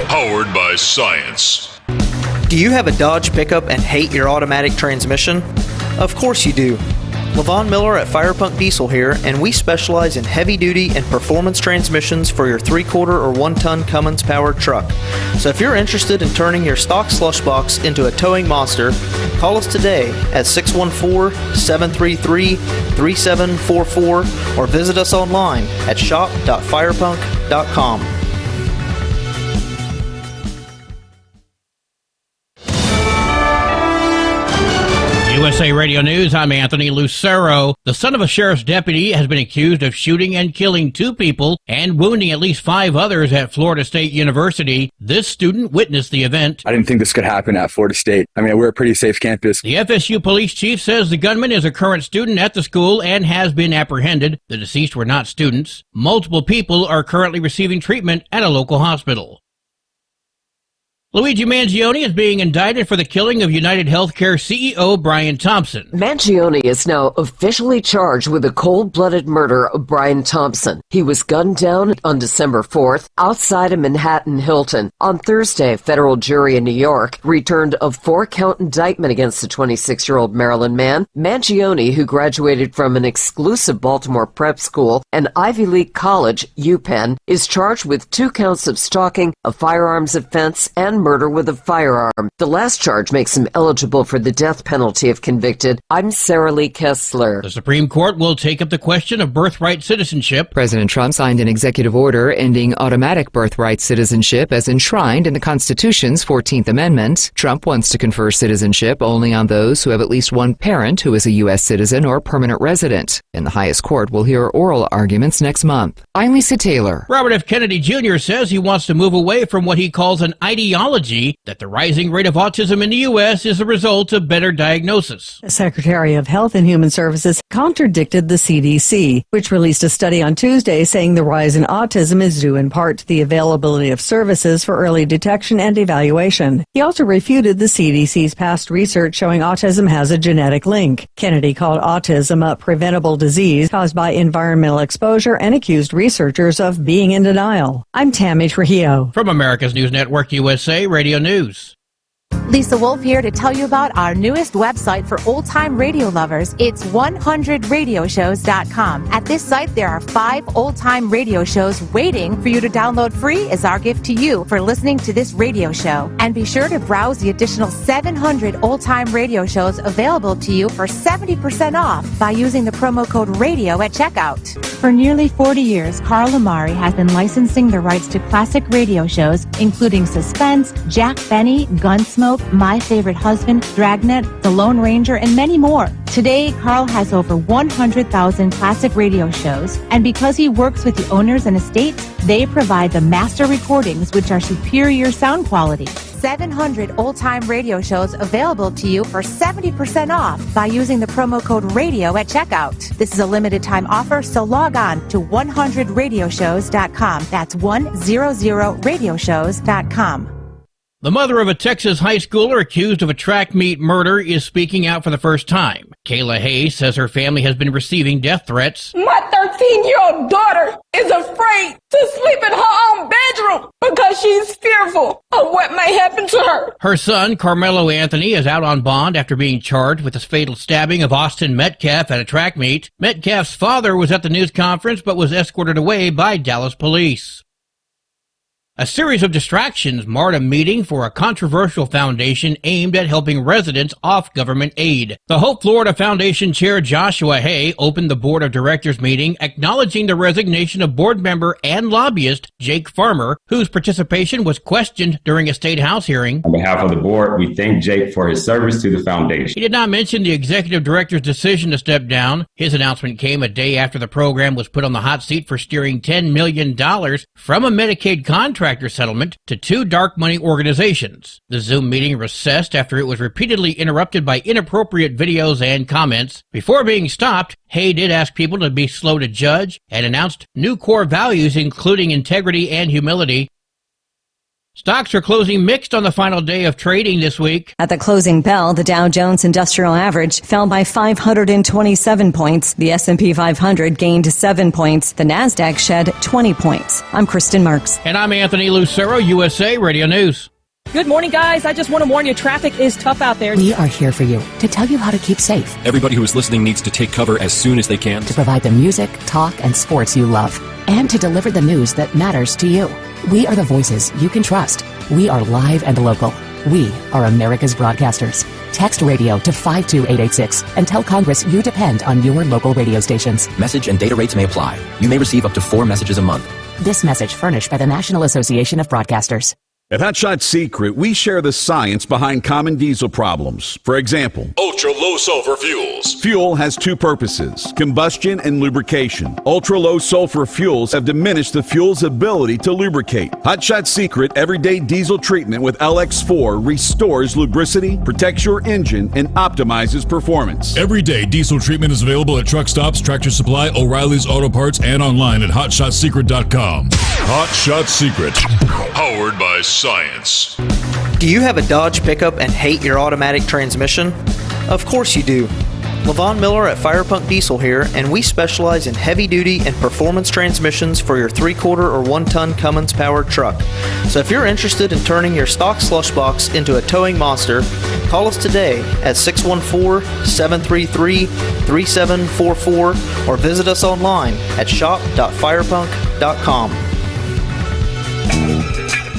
powered by science. Do you have a Dodge pickup and hate your automatic transmission? Of course you do. Levon Miller at Firepunk Diesel here, and we specialize in heavy-duty and performance transmissions for your 3/4 or 1-ton Cummins-powered truck. So if you're interested in turning your stock slush box into a towing monster, call us today at 614-733-3744 or visit us online at shop.firepunk.com. USA Radio News, I'm Anthony Lucero. The son of a sheriff's deputy has been accused of shooting and killing 2 people and wounding at least 5 others at Florida State University. This student witnessed the event. I didn't think this could happen at Florida State. I mean, we're a pretty safe campus. The FSU police chief says the gunman is a current student at the school and has been apprehended. The deceased were not students. Multiple people are currently receiving treatment at a local hospital. Luigi Mangione is being indicted for the killing of United Healthcare CEO Brian Thompson. Mangione is now officially charged with the cold-blooded murder of Brian Thompson. He was gunned down on December 4th outside a Manhattan Hilton. On Thursday, a federal jury in New York returned a 4-count indictment against the 26-year-old Maryland man. Mangione, who graduated from an exclusive Baltimore prep school and Ivy League college, UPenn, is charged with 2 counts of stalking, a firearms offense, and murder with a firearm. The last charge makes him eligible for the death penalty if convicted. I'm Sarah Lee Kessler. The Supreme Court will take up the question of birthright citizenship. President Trump signed an executive order ending automatic birthright citizenship as enshrined in the Constitution's 14th Amendment. Trump wants to confer citizenship only on those who have at least one parent who is a U.S. citizen or permanent resident. And the highest court will hear oral arguments next month. I'm Lisa Taylor. Robert F. Kennedy Jr. says he wants to move away from what he calls an ideology that the rising rate of autism in the U.S. is a result of better diagnosis. The Secretary of Health and Human Services contradicted the CDC, which released a study on Tuesday saying the rise in autism is due in part to the availability of services for early detection and evaluation. He also refuted the CDC's past research showing autism has a genetic link. Kennedy called autism a preventable disease caused by environmental exposure and accused researchers of being in denial. I'm Tammy Trujillo. From America's News Network USA Radio News. Lisa Wolf here to tell you about our newest website for old-time radio lovers. It's 100radioshows.com. At this site, there are 5 old-time radio shows waiting for you to download free as our gift to you for listening to this radio show. And be sure to browse the additional 700 old-time radio shows available to you for 70% off by using the promo code RADIO at checkout. For nearly 40 years, Carl Amari has been licensing the rights to classic radio shows, including Suspense, Jack Benny, Gunsmoke, My Favorite Husband, Dragnet, The Lone Ranger, and many more. Today, Carl has over 100,000 classic radio shows, and because he works with the owners and estates, they provide the master recordings, which are superior sound quality. 700 old-time radio shows available to you for 70% off by using the promo code RADIO at checkout. This is a limited-time offer, so log on to 100radioshows.com. That's 100radioshows.com. The mother of a Texas high schooler accused of a track meet murder is speaking out for the first time. Kayla Hayes says her family has been receiving death threats. My 13-year-old daughter is afraid to sleep in her own bedroom because she's fearful of what may happen to her. Her son, Carmelo Anthony, is out on bond after being charged with the fatal stabbing of Austin Metcalf at a track meet. Metcalf's father was at the news conference but was escorted away by Dallas police. A series of distractions marred a meeting for a controversial foundation aimed at helping residents off government aid. The Hope Florida Foundation Chair Joshua Hay opened the Board of Directors meeting acknowledging the resignation of board member and lobbyist Jake Farmer, whose participation was questioned during a State House hearing. On behalf of the board, we thank Jake for his service to the foundation. He did not mention the executive director's decision to step down. His announcement came a day after the program was put on the hot seat for steering $10 million from a Medicaid contract settlement to 2 dark money organizations. The Zoom meeting recessed after it was repeatedly interrupted by inappropriate videos and comments. Before being stopped, Hay did ask people to be slow to judge and announced new core values including integrity and humility. Stocks are closing mixed on the final day of trading this week. At the closing bell, the Dow Jones Industrial Average fell by 527 points. The S&P 500 gained 7 points. The Nasdaq shed 20 points. I'm Kristen Marks. And I'm Anthony Lucero, USA Radio News. Good morning, guys. I just want to warn you, traffic is tough out there. We are here for you to tell you how to keep safe. Everybody who is listening needs to take cover as soon as they can. To provide the music, talk, and sports you love. And to deliver the news that matters to you. We are the voices you can trust. We are live and local. We are America's broadcasters. Text radio to 52886 and tell Congress you depend on your local radio stations. Message and data rates may apply. You may receive up to 4 messages a month. This message furnished by the National Association of Broadcasters. At Hot Shot Secret, we share the science behind common diesel problems. For example, Ultra low sulfur fuels. fuel has two purposes, combustion and lubrication. Ultra-low sulfur fuels have diminished the fuel's ability to lubricate. Hot Shot Secret Everyday Diesel Treatment with LX4 restores lubricity, protects your engine, and optimizes performance. Everyday diesel treatment is available at truck stops, Tractor Supply, O'Reilly's Auto Parts, and online at HotShotSecret.com. Hot Shot Secret, powered by science. Do you have a Dodge pickup and hate your automatic transmission? Of course you do. Levon Miller at Firepunk Diesel here, and we specialize in heavy-duty and performance transmissions for your 3-quarter or 1-ton Cummins-powered truck. So if you're interested in turning your stock slush box into a towing monster, call us today at 614-733-3744 or visit us online at shop.firepunk.com.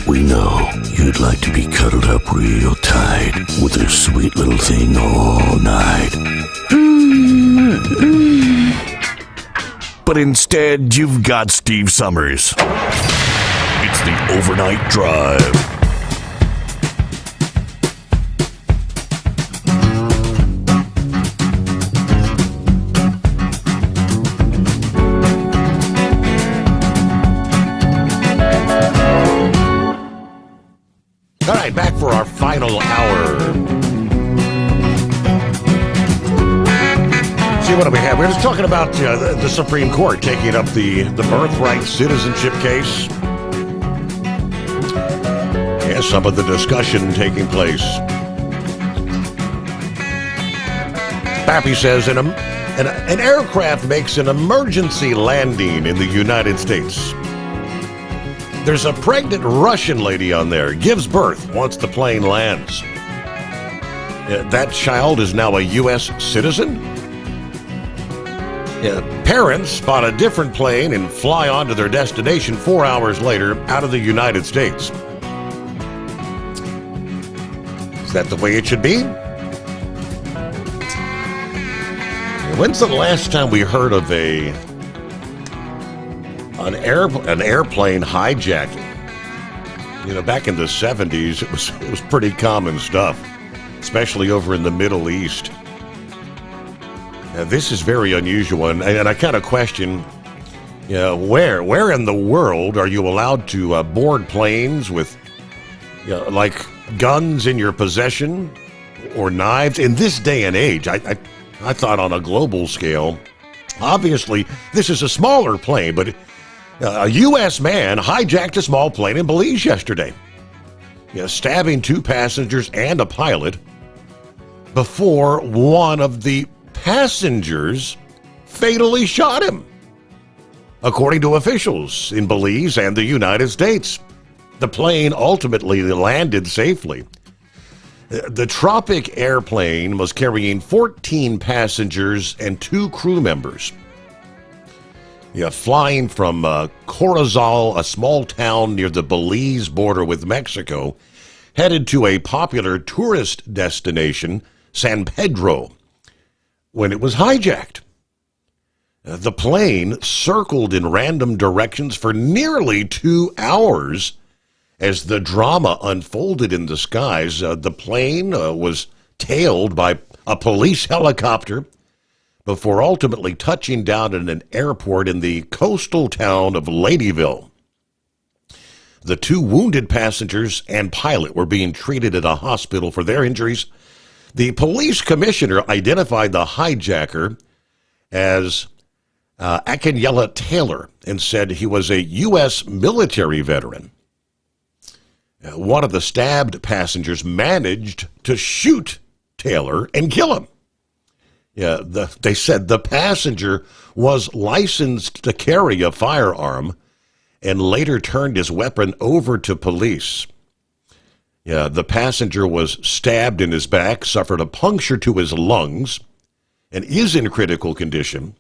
We know you'd like to be cuddled up real tight with a sweet little thing all night. But instead, you've got Steve Sommers. It's the Overnight Drive. All right, back for our final hour. See what do we have? We're just talking about the Supreme Court taking up the birthright citizenship case. Yeah, some of the discussion taking place. Pappy says an aircraft makes an emergency landing in the United States. There's a pregnant Russian lady on there, gives birth once the plane lands. That child is now a U.S. citizen? Parents spot a different plane and fly on to their destination 4 hours later out of the United States. Is that the way it should be? When's the last time we heard of an airplane hijacking? You know, back in the 70s, it was pretty common stuff, especially over in the Middle East. Now, this is very unusual, and I kind of question, where in the world are you allowed to board planes with, like guns in your possession or knives in this day and age? I thought on a global scale, obviously this is a smaller plane, but a U.S. man hijacked a small plane in Belize yesterday, stabbing 2 passengers and a pilot before one of the passengers fatally shot him, according to officials in Belize and the United States. The plane ultimately landed safely. The Tropic airplane was carrying 14 passengers and 2 crew members. Flying from Corozal, a small town near the Belize border with Mexico, headed to a popular tourist destination, San Pedro, when it was hijacked. The plane circled in random directions for nearly 2 hours as the drama unfolded in the skies. The plane was tailed by a police helicopter before ultimately touching down in an airport in the coastal town of Ladyville. The 2 wounded passengers and pilot were being treated at a hospital for their injuries. The police commissioner identified the hijacker as Akinyela Taylor and said he was a U.S. military veteran. One of the stabbed passengers managed to shoot Taylor and kill him. They said the passenger was licensed to carry a firearm and later turned his weapon over to police. The passenger was stabbed in his back, suffered a puncture to his lungs, and is in critical condition.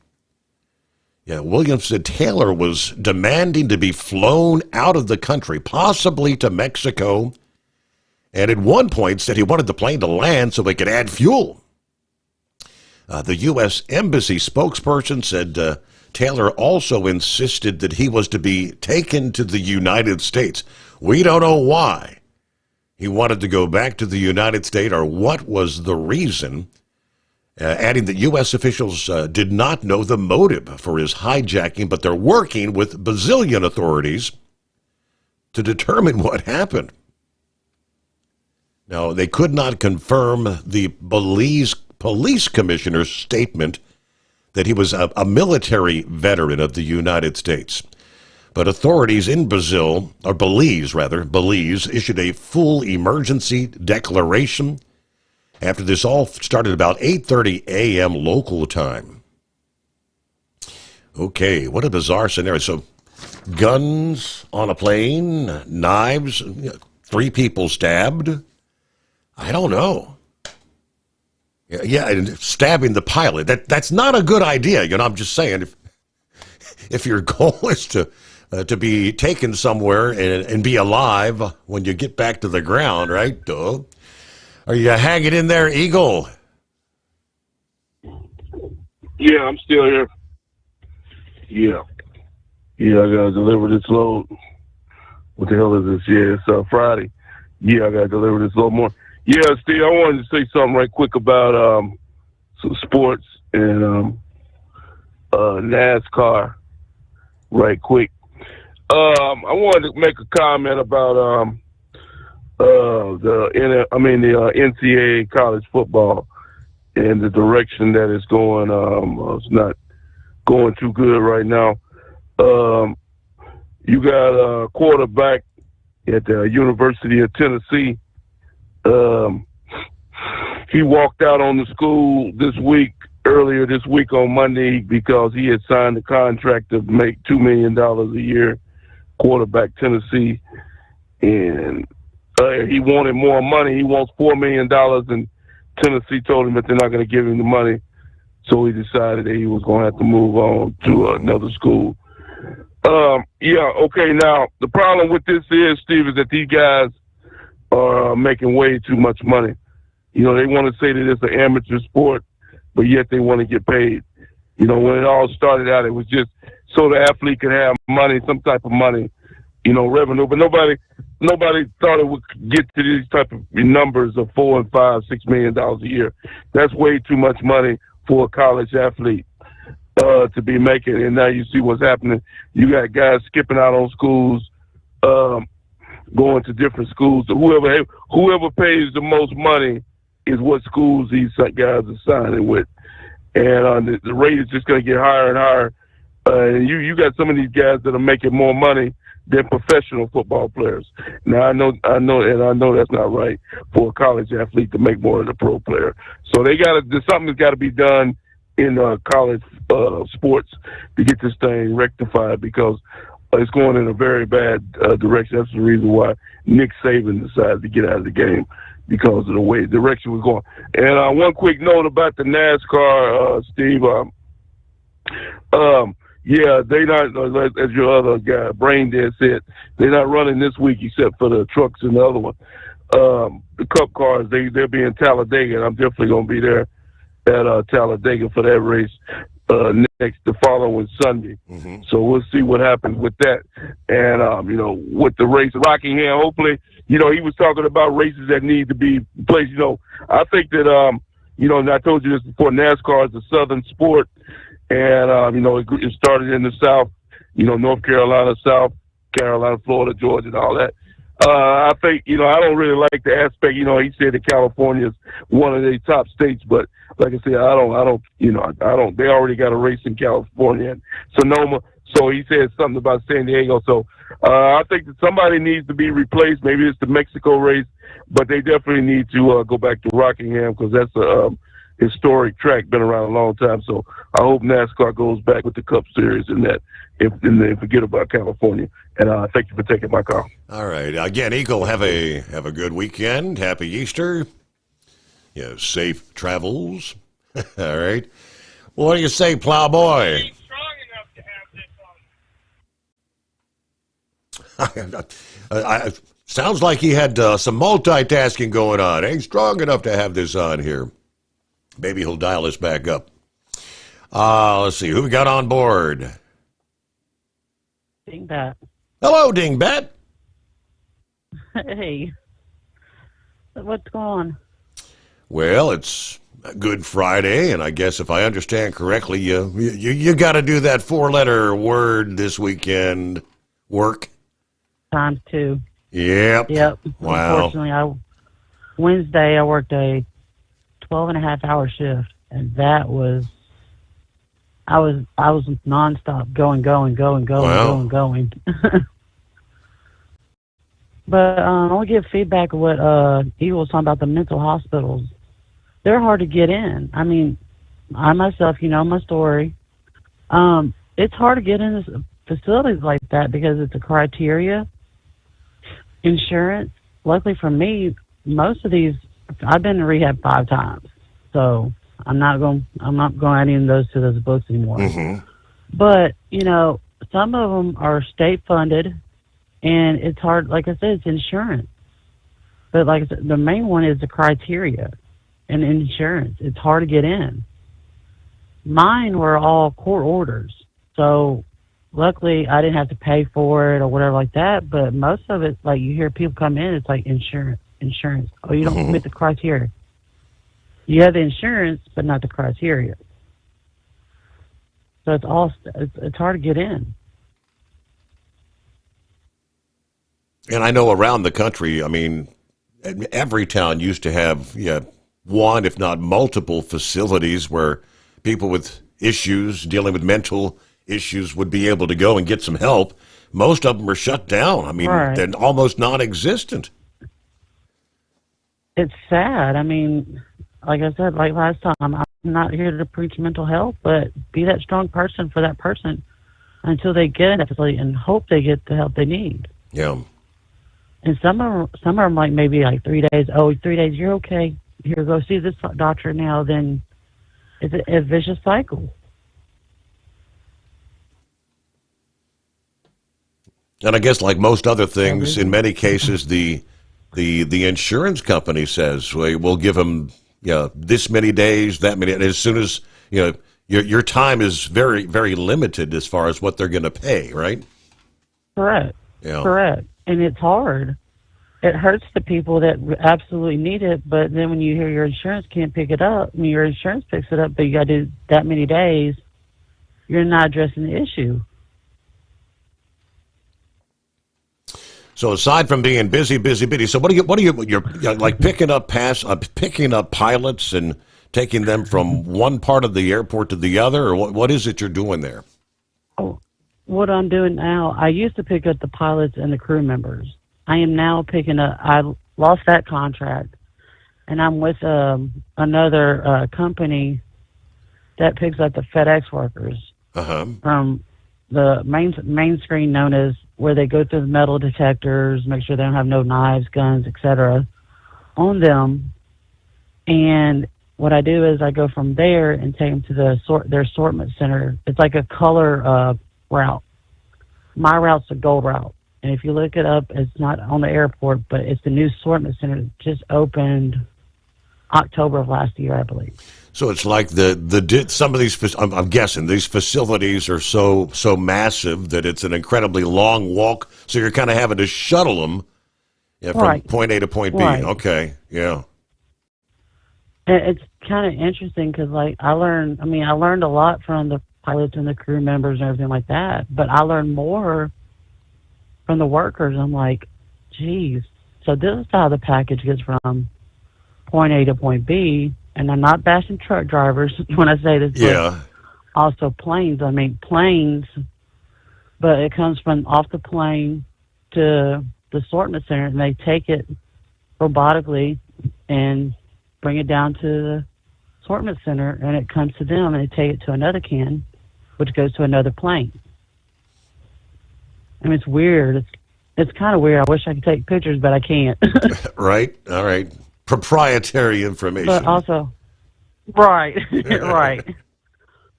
Williams said Taylor was demanding to be flown out of the country, possibly to Mexico, and at one point said he wanted the plane to land so they could add fuel. The U.S. Embassy spokesperson said Taylor also insisted that he was to be taken to the United States. We don't know why. he wanted to go back to the United States, or what was the reason, adding that U.S. officials did not know the motive for his hijacking, but they're working with Brazilian authorities to determine what happened. Now, they could not confirm the Belize police commissioner's statement that he was a military veteran of the United States. But authorities in Belize, issued a full emergency declaration after this all started about 8:30 a.m. local time. Okay, what a bizarre scenario. So, guns on a plane, knives, 3 people stabbed. I don't know. Yeah, and stabbing the pilot. That's not a good idea. I'm just saying, if your goal is to be taken somewhere and be alive when you get back to the ground, right? Duh. Are you hanging in there, Eagle? Yeah, I'm still here. Yeah, I gotta deliver this load. What the hell is this? Yeah, it's Friday. Yeah, I gotta deliver this load more. Yeah, Steve, I wanted to say something right quick about some sports and NASCAR right quick. I wanted to make a comment about the NCAA college football and the direction that it's going. It's not going too good right now. You got a quarterback at the University of Tennessee. He walked out on the school earlier this week on Monday, because he had signed a contract to make $2 million a year, quarterback Tennessee, and he wanted more money. He wants $4 million, and Tennessee told him that they're not going to give him the money, so he decided that he was going to have to move on to another school. Okay, now, the problem with this is, Steve, is that these guys are making way too much money. They want to say that it's an amateur sport, but yet they want to get paid. When it all started out, it was just so the athlete could have money, some type of money, revenue. But nobody thought it would get to these type of numbers of $4 and $5, $6 million a year. That's way too much money for a college athlete to be making. And now you see what's happening. You got guys skipping out on schools, going to different schools. Whoever pays the most money is what schools these guys are signing with. And the rate is just going to get higher and higher. You got some of these guys that are making more money than professional football players. Now, I know that's not right for a college athlete to make more than a pro player. So something's got to be done in college sports to get this thing rectified, because it's going in a very bad direction. That's the reason why Nick Saban decided to get out of the game, because of the way the direction was going. And one quick note about the NASCAR, Steve. They not, as your other guy, Brain Dead, said, they're not running this week except for the trucks and the other one. The Cup cars, they'll be in Talladega, and I'm definitely going to be there at Talladega for that race the following Sunday. Mm-hmm. So we'll see what happens with that. And, with the race, Rockingham, hopefully, he was talking about races that need to be placed. I think that, and I told you this before, NASCAR is a southern sport. And, it started in the South, North Carolina, South Carolina, Florida, Georgia, and all that. I think, I don't really like the aspect, he said that California is one of the top states, but like I said, I don't, they already got a race in California and Sonoma. So he said something about San Diego. So, I think that somebody needs to be replaced. Maybe it's the Mexico race, but they definitely need to go back to Rockingham, because that's a historic track, been around a long time. So I hope NASCAR goes back with the Cup Series and that, and they forget about California. And thank you for taking my call. All right. Again, Eagle, have a good weekend. Happy Easter. Safe travels. All right. Well, what do you say, Plowboy? Sounds like he had some multitasking going on. Ain't strong enough to have this on here. Maybe he'll dial us back up. Let's see. Who we got on board? Dingbat. Hello, Dingbat. Hey. What's going on? Well, it's a Good Friday, and I guess if I understand correctly, you got to do that 4-letter word this weekend. Work. Times 2. Yep. Wow. Unfortunately, Wednesday I worked a 12-and-a-half-hour shift, and that was I was nonstop going. But I want to give feedback of what Eagle was talking about, the mental hospitals. They're hard to get in. I mean, I myself, you know my story. It's hard to get in facilities like that because it's a criteria. Insurance. Luckily for me, most of these, I've been to rehab 5 times, so I'm not going add any of those to those books anymore. Mm-hmm. But you know, some of them are state funded. And it's hard, like I said, it's insurance. But like I said, the main one is the criteria and insurance. It's hard to get in. Mine were all court orders. So luckily I didn't have to pay for it or whatever like that. But most of it, like you hear people come in, it's like insurance. Oh, you don't meet the criteria. You have the insurance, but not the criteria. So it's hard to get in. And I know around the country, I mean, every town used to have one, if not multiple, facilities where people with issues, dealing with mental issues, would be able to go and get some help. Most of them are shut down. I mean, they're almost non-existent. It's sad. I mean, like I said, like last time, I'm not here to preach mental health, but be that strong person for that person until they get in that facility and hope they get the help they need. Yeah. And some of them like maybe like 3 days. Oh, 3 days, you're okay. Here, go see this doctor now. Then it's a vicious cycle. And I guess like most other things, in many cases, the insurance company says, well, we'll give them this many days, that many. And as soon as your time is very, very limited as far as what they're going to pay, right? Correct. Yeah. Correct. And it's hard. It hurts the people that absolutely need it, but then when you hear your insurance can't pick it up, I mean, your insurance picks it up, but you got to do that many days, you're not addressing the issue. So aside from being busy, so you're like picking up pilots and taking them from one part of the airport to the other, or what is it you're doing there? Oh, what I'm doing now, I used to pick up the pilots and the crew members. I am now picking up, I lost that contract, and I'm with another company that picks up the FedEx workers from the main screen known as where they go through the metal detectors, make sure they don't have no knives, guns, etc. on them. And what I do is I go from there and take them to their assortment center. It's like a color route. My route's a gold route. And if you look it up, it's not on the airport, but it's the new assortment center that just opened October of last year, I believe. So it's like some of these, I'm guessing these facilities are so massive that it's an incredibly long walk. So you're kind of having to shuttle them from point A to point B. Right. Okay, yeah. It's kind of interesting because, like, I learned a lot from the pilots and the crew members and everything like that, but I learned more from the workers. I'm like, geez, so this is how the package gets from point A to point B. And I'm not bashing truck drivers when I say this, but also planes. I mean, planes, but it comes from off the plane to the assortment center, and they take it robotically and bring it down to the assortment center, and it comes to them, and they take it to another can, which goes to another plane. I mean, it's weird. It's kind of weird. I wish I could take pictures, but I can't. Right. All right. Proprietary information. But also, right.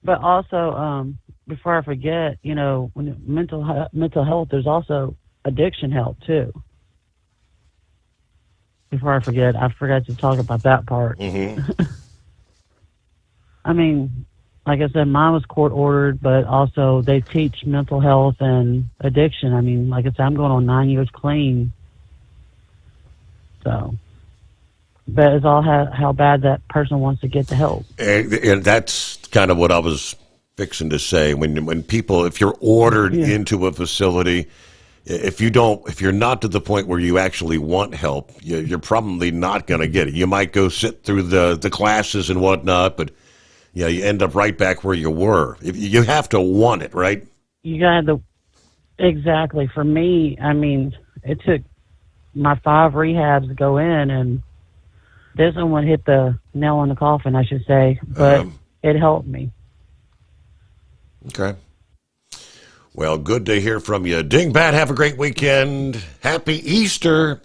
But also, before I forget, when mental health, there's also addiction help too. Before I forgot to talk about that part. Mm-hmm. I mean, like I said, mine was court ordered, but also they teach mental health and addiction. I mean, like I said, I'm going on 9 years clean. So but it's all how bad that person wants to get the help. And that's kind of what I was fixing to say. When people, if you're ordered into a facility, if you're not to the point where you actually want help, you're probably not going to get it. You might go sit through the classes and whatnot, but you end up right back where you were. You have to want it, right? You got to, exactly. For me, I mean, it took my 5 rehabs to go in, and this one hit the nail on the coffin, I should say, but it helped me. Okay. Well, good to hear from you. Dingbat, have a great weekend. Happy Easter.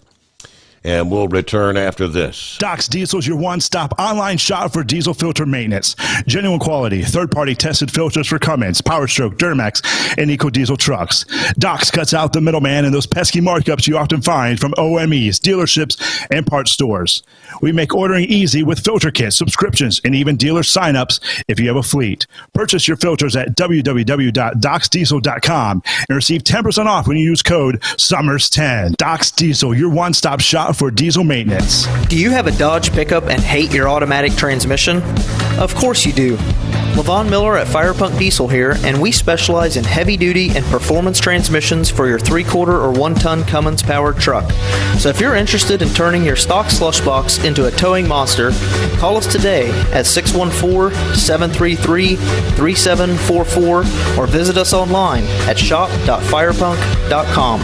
And we'll return after this. Doc's Diesel is your one-stop online shop for diesel filter maintenance. Genuine quality, third-party tested filters for Cummins, Powerstroke, Duramax, and EcoDiesel trucks. Doc's cuts out the middleman and those pesky markups you often find from OMEs, dealerships, and parts stores. We make ordering easy with filter kits, subscriptions, and even dealer sign-ups if you have a fleet. Purchase your filters at www.docsdiesel.com and receive 10% off when you use code SOMMERS10. Doc's Diesel, your one-stop shop for diesel maintenance. Do you have a Dodge pickup and hate your automatic transmission? Of course you do. Levon Miller at Firepunk Diesel here, and we specialize in heavy-duty and performance transmissions for your 3-quarter or 1-ton Cummins-powered truck. So if you're interested in turning your stock slush box into a towing monster, call us today at 614-733-3744 or visit us online at shop.firepunk.com.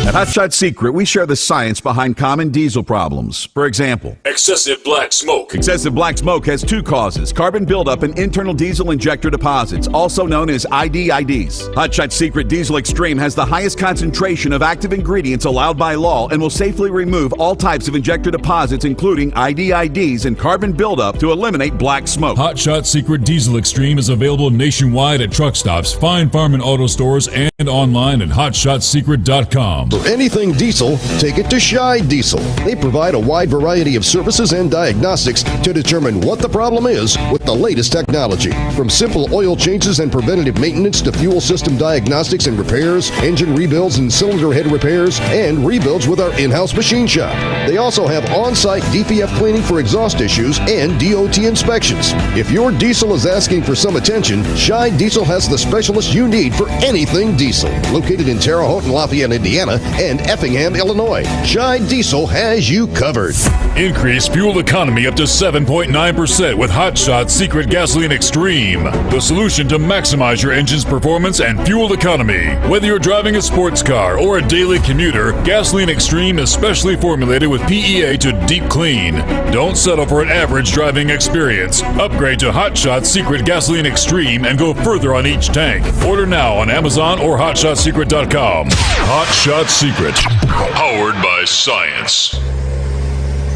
At Hot Shot Secret, we share the science behind common diesel problems. For example, excessive black smoke. Excessive black smoke has 2 causes: carbon buildup and internal diesel injector deposits, also known as IDIDs. Hot Shot Secret Diesel Extreme has the highest concentration of active ingredients allowed by law and will safely remove all types of injector deposits, including IDIDs and carbon buildup, to eliminate black smoke. Hot Shot Secret Diesel Extreme is available nationwide at truck stops, fine farm and auto stores, and online at hotshotsecret.com. For anything diesel, take it to Shy Diesel. They provide a wide variety of services and diagnostics to determine what the problem is with the latest technology. From simple oil changes and preventative maintenance to fuel system diagnostics and repairs, engine rebuilds and cylinder head repairs, and rebuilds with our in-house machine shop. They also have on-site DPF cleaning for exhaust issues and DOT inspections. If your diesel is asking for some attention, Shy Diesel has the specialist you need for anything diesel. Located in Terre Haute and Lafayette, Indiana, and Effingham, Illinois, Shy Diesel has you covered. Increase fuel economy up to 7.9% with Hot Shot Secret Gasoline Extreme. The solution to maximize your engine's performance and fuel economy. Whether you're driving a sports car or a daily commuter, Gasoline Extreme is specially formulated with PEA to deep clean. Don't settle for an average driving experience. Upgrade to Hot Shot Secret Gasoline Extreme and go further on each tank. Order now on Amazon or hotshotsecret.com. Hot Shot Secret, powered by science.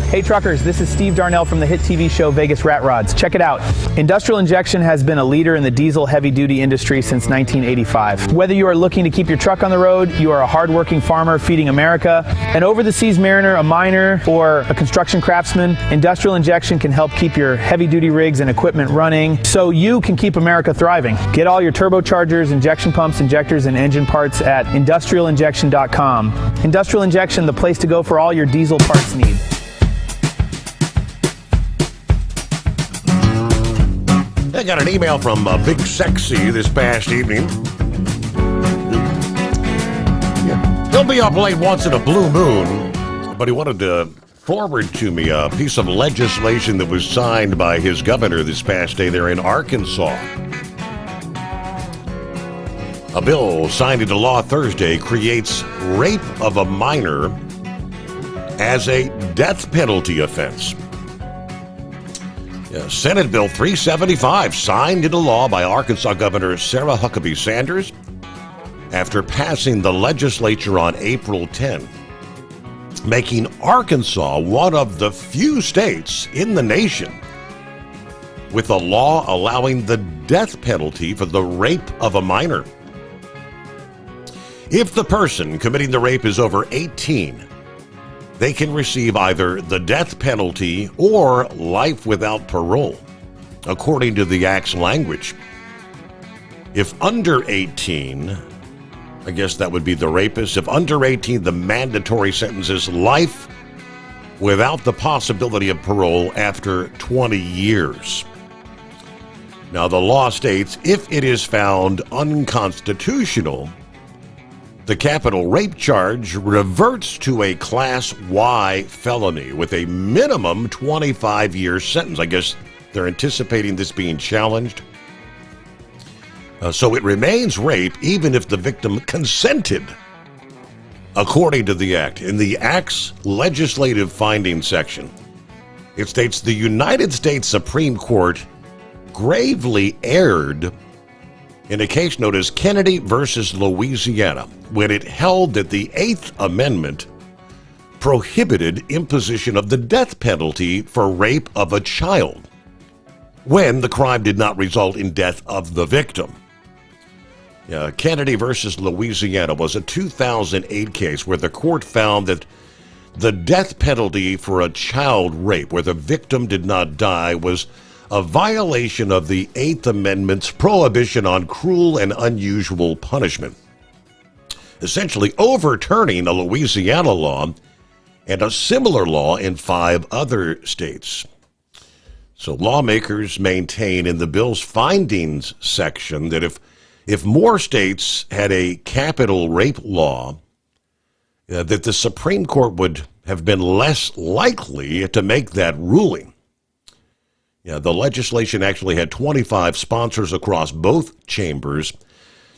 Hey truckers, this is Steve Darnell from the hit TV show Vegas Rat Rods. Check it out. Industrial Injection has been a leader in the diesel heavy-duty industry since 1985. Whether you are looking to keep your truck on the road, you are a hard-working farmer feeding America, an over-the-seas mariner, a miner, or a construction craftsman, Industrial Injection can help keep your heavy-duty rigs and equipment running so you can keep America thriving. Get all your turbochargers, injection pumps, injectors, and engine parts at industrialinjection.com. Industrial Injection, the place to go for all your diesel parts needs. I got an email from Big Sexy this past evening. He'll be up late once in a blue moon, but he wanted to forward to me a piece of legislation that was signed by his governor this past day there in Arkansas. A bill signed into law Thursday creates rape of a minor as a death penalty offense. Senate Bill 375 signed into law by Arkansas Governor Sarah Huckabee Sanders after passing the legislature on April 10, making Arkansas one of the few states in the nation with a law allowing the death penalty for the rape of a minor. If the person committing the rape is over 18, they can receive either the death penalty or life without parole, according to the Act's language. If under 18, I guess that would be the rapist. If under 18, the mandatory sentence is life without the possibility of parole after 20 years. Now, the law states if it is found unconstitutional, the capital rape charge reverts to a Class Y felony with a minimum 25-year sentence. I guess they're anticipating this being challenged. So it remains rape even if the victim consented, according to the Act. In the Act's legislative findings section, it states the United States Supreme Court gravely erred in a case known as Kennedy versus Louisiana, when it held that the Eighth Amendment prohibited imposition of the death penalty for rape of a child when the crime did not result in death of the victim. Kennedy versus Louisiana was a 2008 case where the court found that the death penalty for a child rape where the victim did not die was a violation of the Eighth Amendment's prohibition on cruel and unusual punishment, essentially overturning a Louisiana law and a similar law in 5 other states. So lawmakers maintain in the bill's findings section that if more states had a capital rape law, that the Supreme Court would have been less likely to make that ruling. The legislation actually had 25 sponsors across both chambers.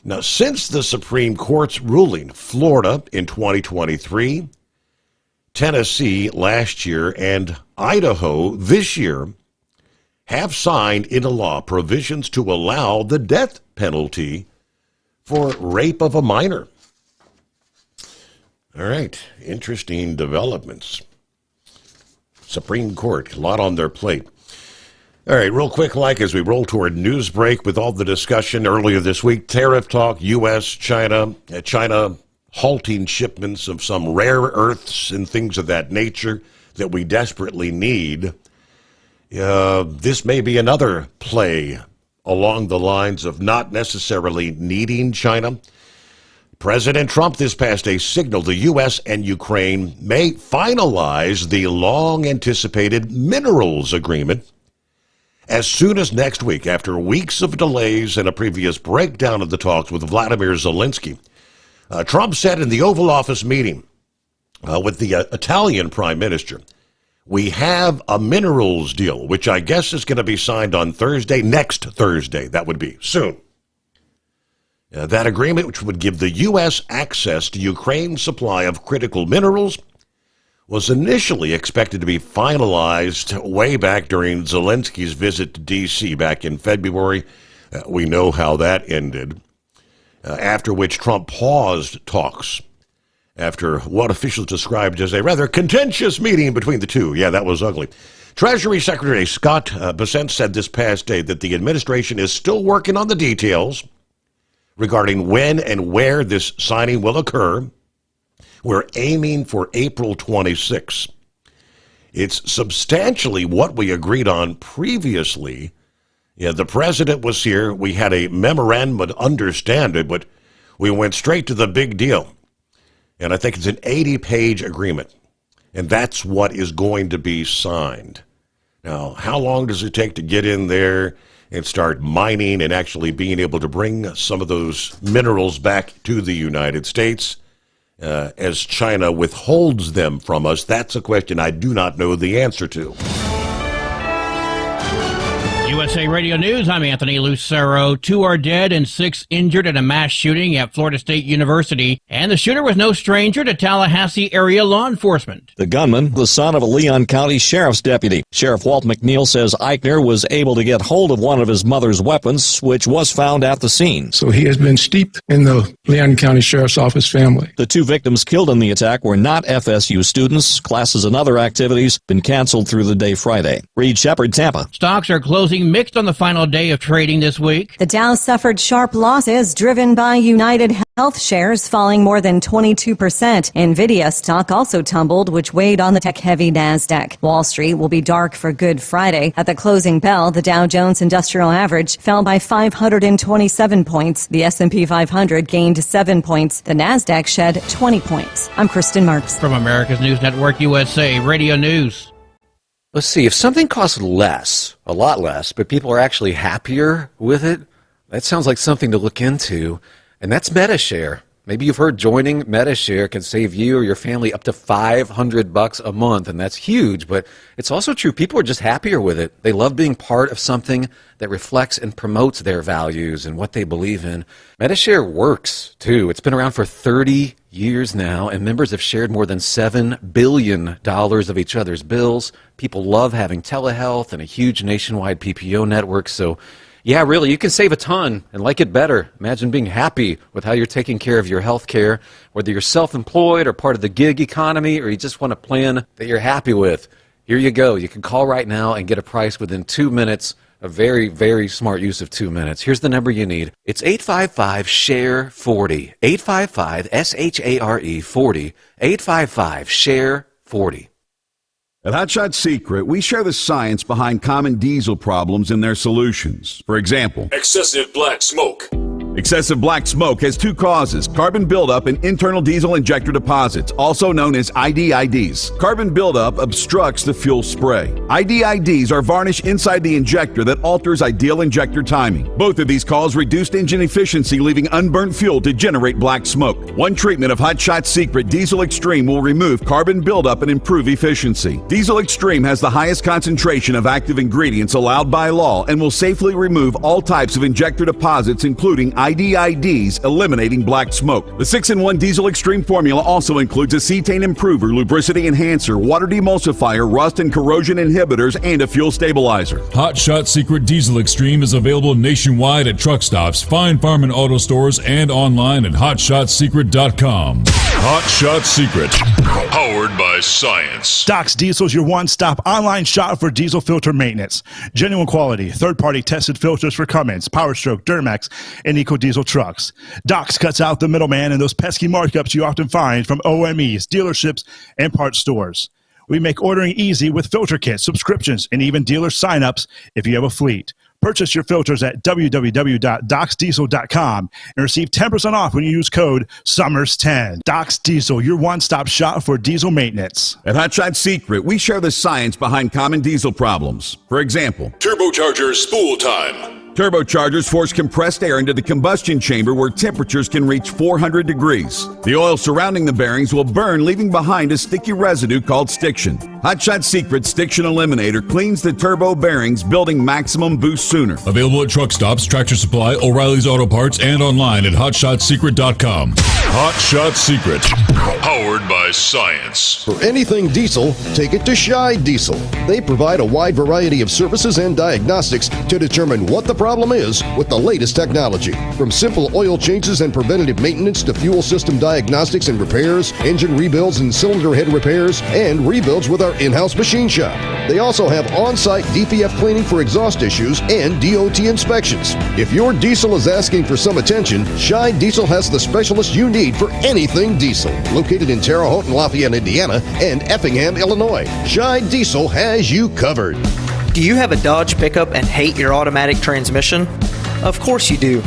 Now, since the Supreme Court's ruling, Florida in 2023, Tennessee last year, and Idaho this year have signed into law provisions to allow the death penalty for rape of a minor. All right, interesting developments. Supreme Court, a lot on their plate. All right, real quick, as we roll toward news break with all the discussion earlier this week, tariff talk, U.S., China halting shipments of some rare earths and things of that nature that we desperately need. This may be another play along the lines of not necessarily needing China. President Trump this past day signaled the U.S. and Ukraine may finalize the long-anticipated minerals agreement as soon as next week, after weeks of delays and a previous breakdown of the talks with Vladimir Zelensky. Trump said in the Oval Office meeting with the Italian Prime Minister, we have a minerals deal, which I guess is going to be signed on Thursday, next Thursday. That would be soon. That agreement, which would give the U.S. access to Ukraine's supply of critical minerals, was initially expected to be finalized way back during Zelensky's visit to D.C. back in February. We know how that ended, after which Trump paused talks after what officials described as a rather contentious meeting between the two. Yeah, that was ugly. Treasury Secretary Scott Bessent said this past day that the administration is still working on the details regarding when and where this signing will occur. We're aiming for April 26. It's substantially what we agreed on previously. The president was here. We had a memorandum of understanding, but we went straight to the big deal. And I think it's an 80-page agreement. And that's what is going to be signed. Now, how long does it take to get in there and start mining and actually being able to bring some of those minerals back to the United States? As China withholds them from us, that's a question I do not know the answer to. USA Radio News, I'm Anthony Lucero. 2 are dead and 6 injured in a mass shooting at Florida State University, and the shooter was no stranger to Tallahassee area law enforcement. The gunman, the son of a Leon County Sheriff's deputy. Sheriff Walt McNeil says Eichner was able to get hold of one of his mother's weapons, which was found at the scene. So he has been steeped in the Leon County Sheriff's Office family. The 2 victims killed in the attack were not FSU students. Classes and other activities been canceled through the day Friday. Reed Shepard, Tampa. Stocks are closing mixed on the final day of trading this week. The Dow suffered sharp losses driven by United Health shares falling more than 22%. Nvidia stock also tumbled, which weighed on the tech-heavy NASDAQ. Wall Street will be dark for Good Friday. At the closing bell, the Dow Jones Industrial Average fell by 527 points. The S&P 500 gained 7 points. The NASDAQ shed 20 points. I'm Kristen Marks. From America's News Network USA Radio News. Let's see, if something costs less, a lot less, but people are actually happier with it, that sounds like something to look into, and that's MetaShare. Maybe you've heard joining MetaShare can save you or your family up to $500 a month, and that's huge, but it's also true. People are just happier with it. They love being part of something that reflects and promotes their values and what they believe in. MetaShare works, too. It's been around for 30 years now, and members have shared more than $7 billion of each other's bills. People love having telehealth and a huge nationwide PPO network, so yeah, really, you can save a ton and like it better. Imagine being happy with how you're taking care of your health care, whether you're self-employed or part of the gig economy, or you just want a plan that you're happy with. Here you go. You can call right now and get a price within 2 minutes. A very, very smart use of 2 minutes. Here's the number you need. It's 855-SHARE-40. 855-SHARE-40. 855-SHARE-40. At Hotshot Secret, we share the science behind common diesel problems and their solutions. For example, excessive black smoke. Excessive black smoke has two causes: carbon buildup and internal diesel injector deposits, also known as IDIDs. Carbon buildup obstructs the fuel spray. IDIDs are varnish inside the injector that alters ideal injector timing. Both of these cause reduced engine efficiency, leaving unburnt fuel to generate black smoke. One treatment of Hotshot Secret Diesel Extreme will remove carbon buildup and improve efficiency. Diesel Extreme has the highest concentration of active ingredients allowed by law and will safely remove all types of injector deposits, including IDIDs, eliminating black smoke. The 6-in-1 Diesel Extreme formula also includes a cetane improver, lubricity enhancer, water demulsifier, rust and corrosion inhibitors, and a fuel stabilizer. Hotshot Secret Diesel Extreme is available nationwide at truck stops, fine farm and auto stores, and online at hotshotsecret.com. Hotshot Secret, powered by science. Doc's Diesel is your one-stop online shop for diesel filter maintenance. Genuine quality, third-party tested filters for Cummins, PowerStroke, Duramax, and EcoDiesel trucks. Doc's cuts out the middleman and those pesky markups you often find from OMEs, dealerships, and parts stores. We make ordering easy with filter kits, subscriptions, and even dealer sign-ups if you have a fleet. Purchase your filters at www.docsdiesel.com and receive 10% off when you use code SOMMERS10. Doc's Diesel, your one-stop shop for diesel maintenance. At Hotshot Secret, we share the science behind common diesel problems. For example, turbocharger spool time. Turbochargers force compressed air into the combustion chamber where temperatures can reach 400 degrees. The oil surrounding the bearings will burn, leaving behind a sticky residue called stiction. Hotshot Secret Stiction Eliminator cleans the turbo bearings, building maximum boost sooner. Available at truck stops, Tractor Supply, O'Reilly's Auto Parts, and online at hotshotsecret.com. Hotshot Secret, powered by science. For anything diesel, take it to Shy Diesel. They provide a wide variety of services and diagnostics to determine what the problem is with the latest technology. From simple oil changes and preventative maintenance to fuel system diagnostics and repairs, engine rebuilds and cylinder head repairs, and rebuilds with our in-house machine shop. They also have on-site DPF cleaning for exhaust issues and DOT inspections. If your diesel is asking for some attention, Shy Diesel has the specialist you need for anything diesel. Located in Terre Haute and Lafayette, Indiana, and Effingham, Illinois, Shy Diesel has you covered. Do you have a Dodge pickup and hate your automatic transmission? Of course you do.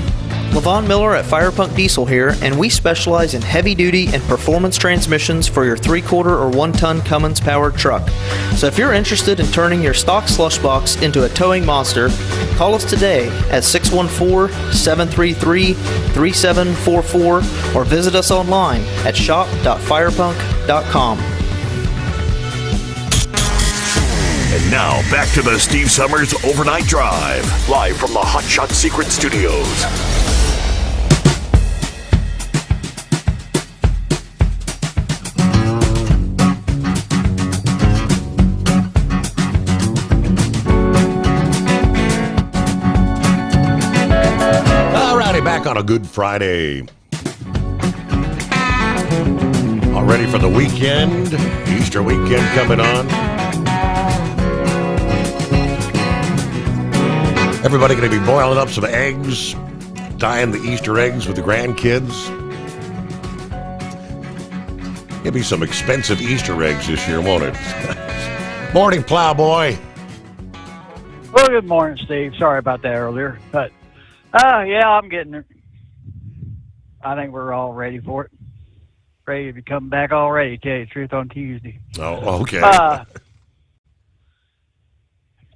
Levon Miller at Firepunk Diesel here, and we specialize in heavy-duty and performance transmissions for your 3-quarter or 1-ton Cummins-powered truck. So if you're interested in turning your stock slush box into a towing monster, call us today at 614-733-3744 or visit us online at shop.firepunk.com. And now, back to the Steve Sommers Overnight Drive, live from the Hotshot Secret Studios. Alrighty, back on a Good Friday. All ready for the weekend? Easter weekend coming on. Everybody going to be boiling up some eggs, dyeing the Easter eggs with the grandkids. Give me some expensive Easter eggs this year, won't it? Morning, Plowboy. Well, good morning, Steve. Sorry about that earlier. But, yeah, I'm getting it. I think we're all ready for it. Afraid if you come back already, tell you the truth, on Tuesday. Oh, okay.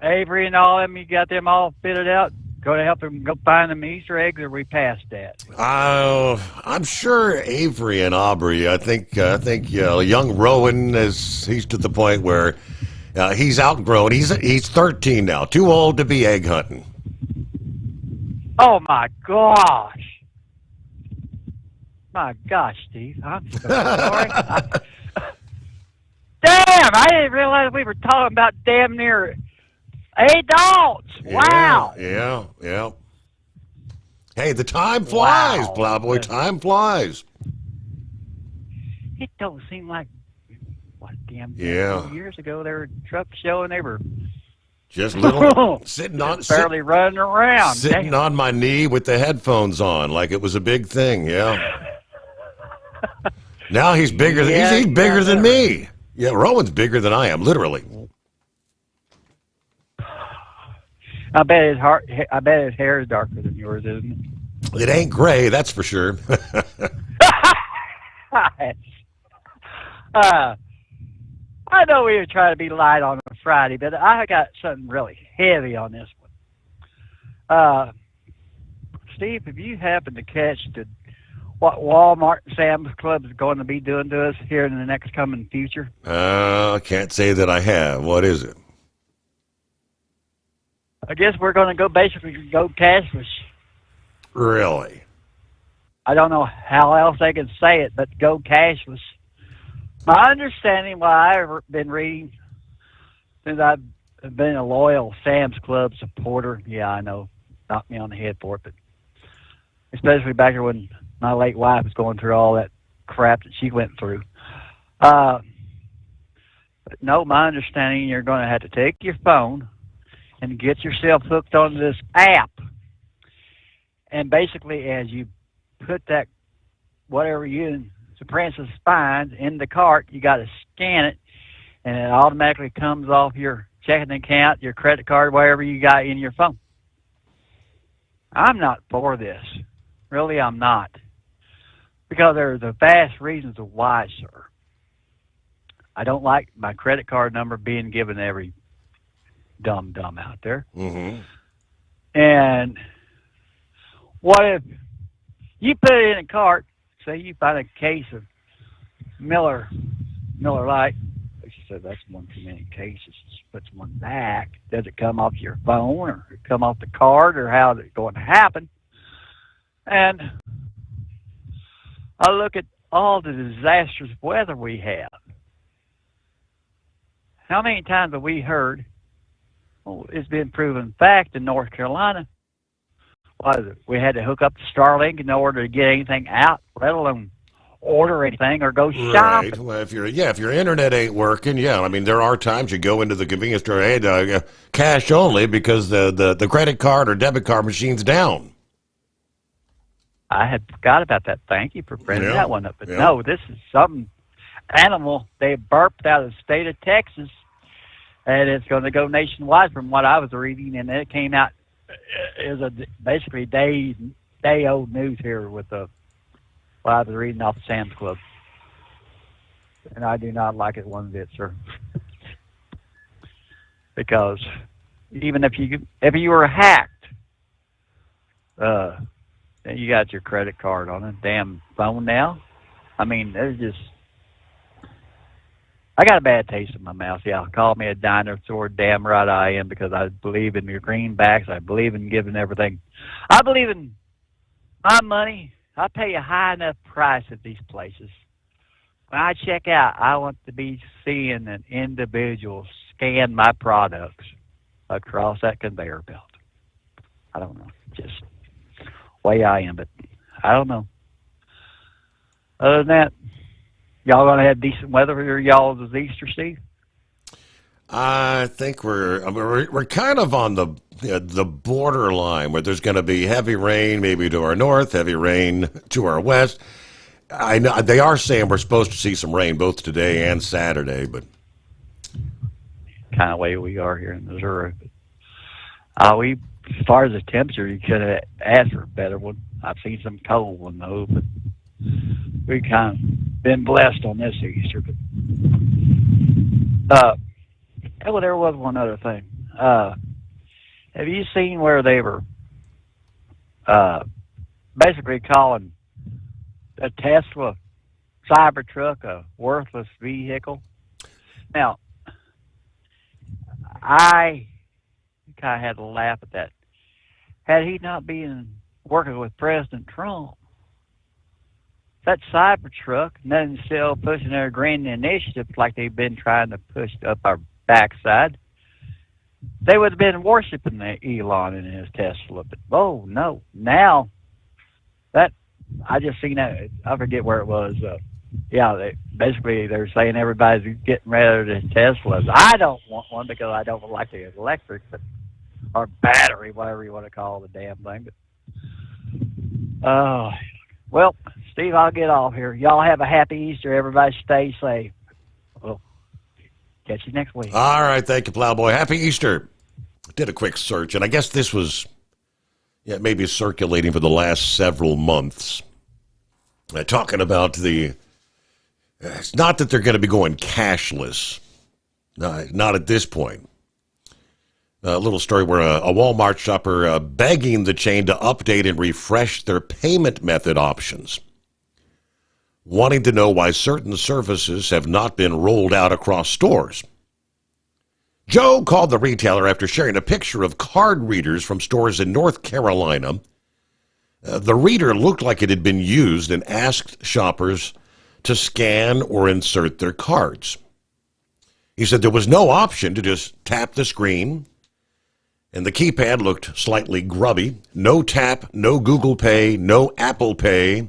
Avery and all them, you got them all fitted out? Go to help them go find them Easter eggs, or we past that? I'm sure Avery and Aubrey. I think young Rowan he's to the point where he's outgrown. He's 13 now, too old to be egg hunting. Oh my gosh! My gosh, Steve, I'm so sorry. Damn, I didn't realize we were talking about damn near adults. Wow. Yeah. Hey, the time flies, Plowboy. Time flies. It don't seem like Yeah. years ago they were at a truck show and they were just little barely running around, sitting on my knee with the headphones on, like it was a big thing. Yeah. Now he's bigger than he's bigger than me. Yeah, Rowan's bigger than I am, literally. I bet his hair is darker than yours, isn't it? It ain't gray, that's for sure. I know we were trying to be light on a Friday, but I got something really heavy on this one. Steve, have you happened to catch what Walmart and Sam's Club is going to be doing to us here in the next coming future? I can't say that I have. What is it? I guess we're going to basically go cashless. Really? I don't know how else they can say it, but go cashless. My understanding, what I've been reading, since I've been a loyal Sam's Club supporter, yeah, I know, knocked me on the head for it, but especially back here when my late wife was going through all that crap that she went through. But no, my understanding, you're going to have to take your phone and get yourself hooked onto this app. And basically, as you put that, whatever Francis finds in the cart, you got to scan it, and it automatically comes off your checking account, your credit card, whatever you got in your phone. I'm not for this. Really, I'm not. Because there's a vast reasons of why, sir. I don't like my credit card number being given to every dumb out there. Mm-hmm. And what if you put it in a cart, say you find a case of Miller Lite, she said that's one too many cases, she puts one back, does it come off your phone or come off the card, or how is it going to happen? And I look at all the disastrous weather we have. How many times have we heard, it's been proven fact in North Carolina, we had to hook up to Starlink in order to get anything out, let alone order anything or go shopping. Right. Well, if your internet ain't working, yeah. I mean, there are times you go into the convenience store, hey, cash only, because the credit card or debit card machine's down. I had forgot about that. Thank you for bringing that one up. But no, this is some animal they burped out of the state of Texas, and it's going to go nationwide from what I was reading, and it came out is basically day old news here with what I was reading off of Sam's Club, and I do not like it one bit, sir. Because even if you were hacked, you got your credit card on a damn phone now. I mean, there's just, I got a bad taste in my mouth. Yeah, call me a dinosaur. Damn right I am, because I believe in your greenbacks. I believe in giving everything. I believe in my money. I pay a high enough price at these places. When I check out, I want to be seeing an individual scan my products across that conveyor belt. I don't know. Just way I am, but I don't know. Other than that, y'all gonna have decent weather for y'all's Easter, Steve? I think we're kind of on the borderline where there's going to be heavy rain, maybe to our north, heavy rain to our west. I know they are saying we're supposed to see some rain both today and Saturday, but kind of way we are here in Missouri. As far as the temperature, you could have asked for a better one. I've seen some cold one though, but been blessed on this Easter. But there was one other thing. Have you seen where they were basically calling a Tesla Cybertruck a worthless vehicle? Now, I kind of had to laugh at that. Had he not been working with President Trump, that Cybertruck, and then still pushing their green initiative like they've been trying to push up our backside, they would have been worshiping the Elon and his Tesla. But oh no, now that I just seen that, I forget where it was. They're saying everybody's getting rid of the Teslas. I don't want one because I don't like the electric, or battery, whatever you want to call the damn thing. But well, Steve, I'll get off here. Y'all have a happy Easter. Everybody stay safe. Well, catch you next week. All right. Thank you, Plowboy. Happy Easter. Did a quick search, and I guess this was maybe circulating for the last several months. Talking about it's not that they're going to be going cashless. Not at this point. A little story where a Walmart shopper begging the chain to update and refresh their payment method options, wanting to know why certain services have not been rolled out across stores. Joe called the retailer after sharing a picture of card readers from stores in North Carolina. The reader looked like it had been used and asked shoppers to scan or insert their cards. He said there was no option to just tap the screen, and the keypad looked slightly grubby. No tap, no Google Pay, no Apple Pay.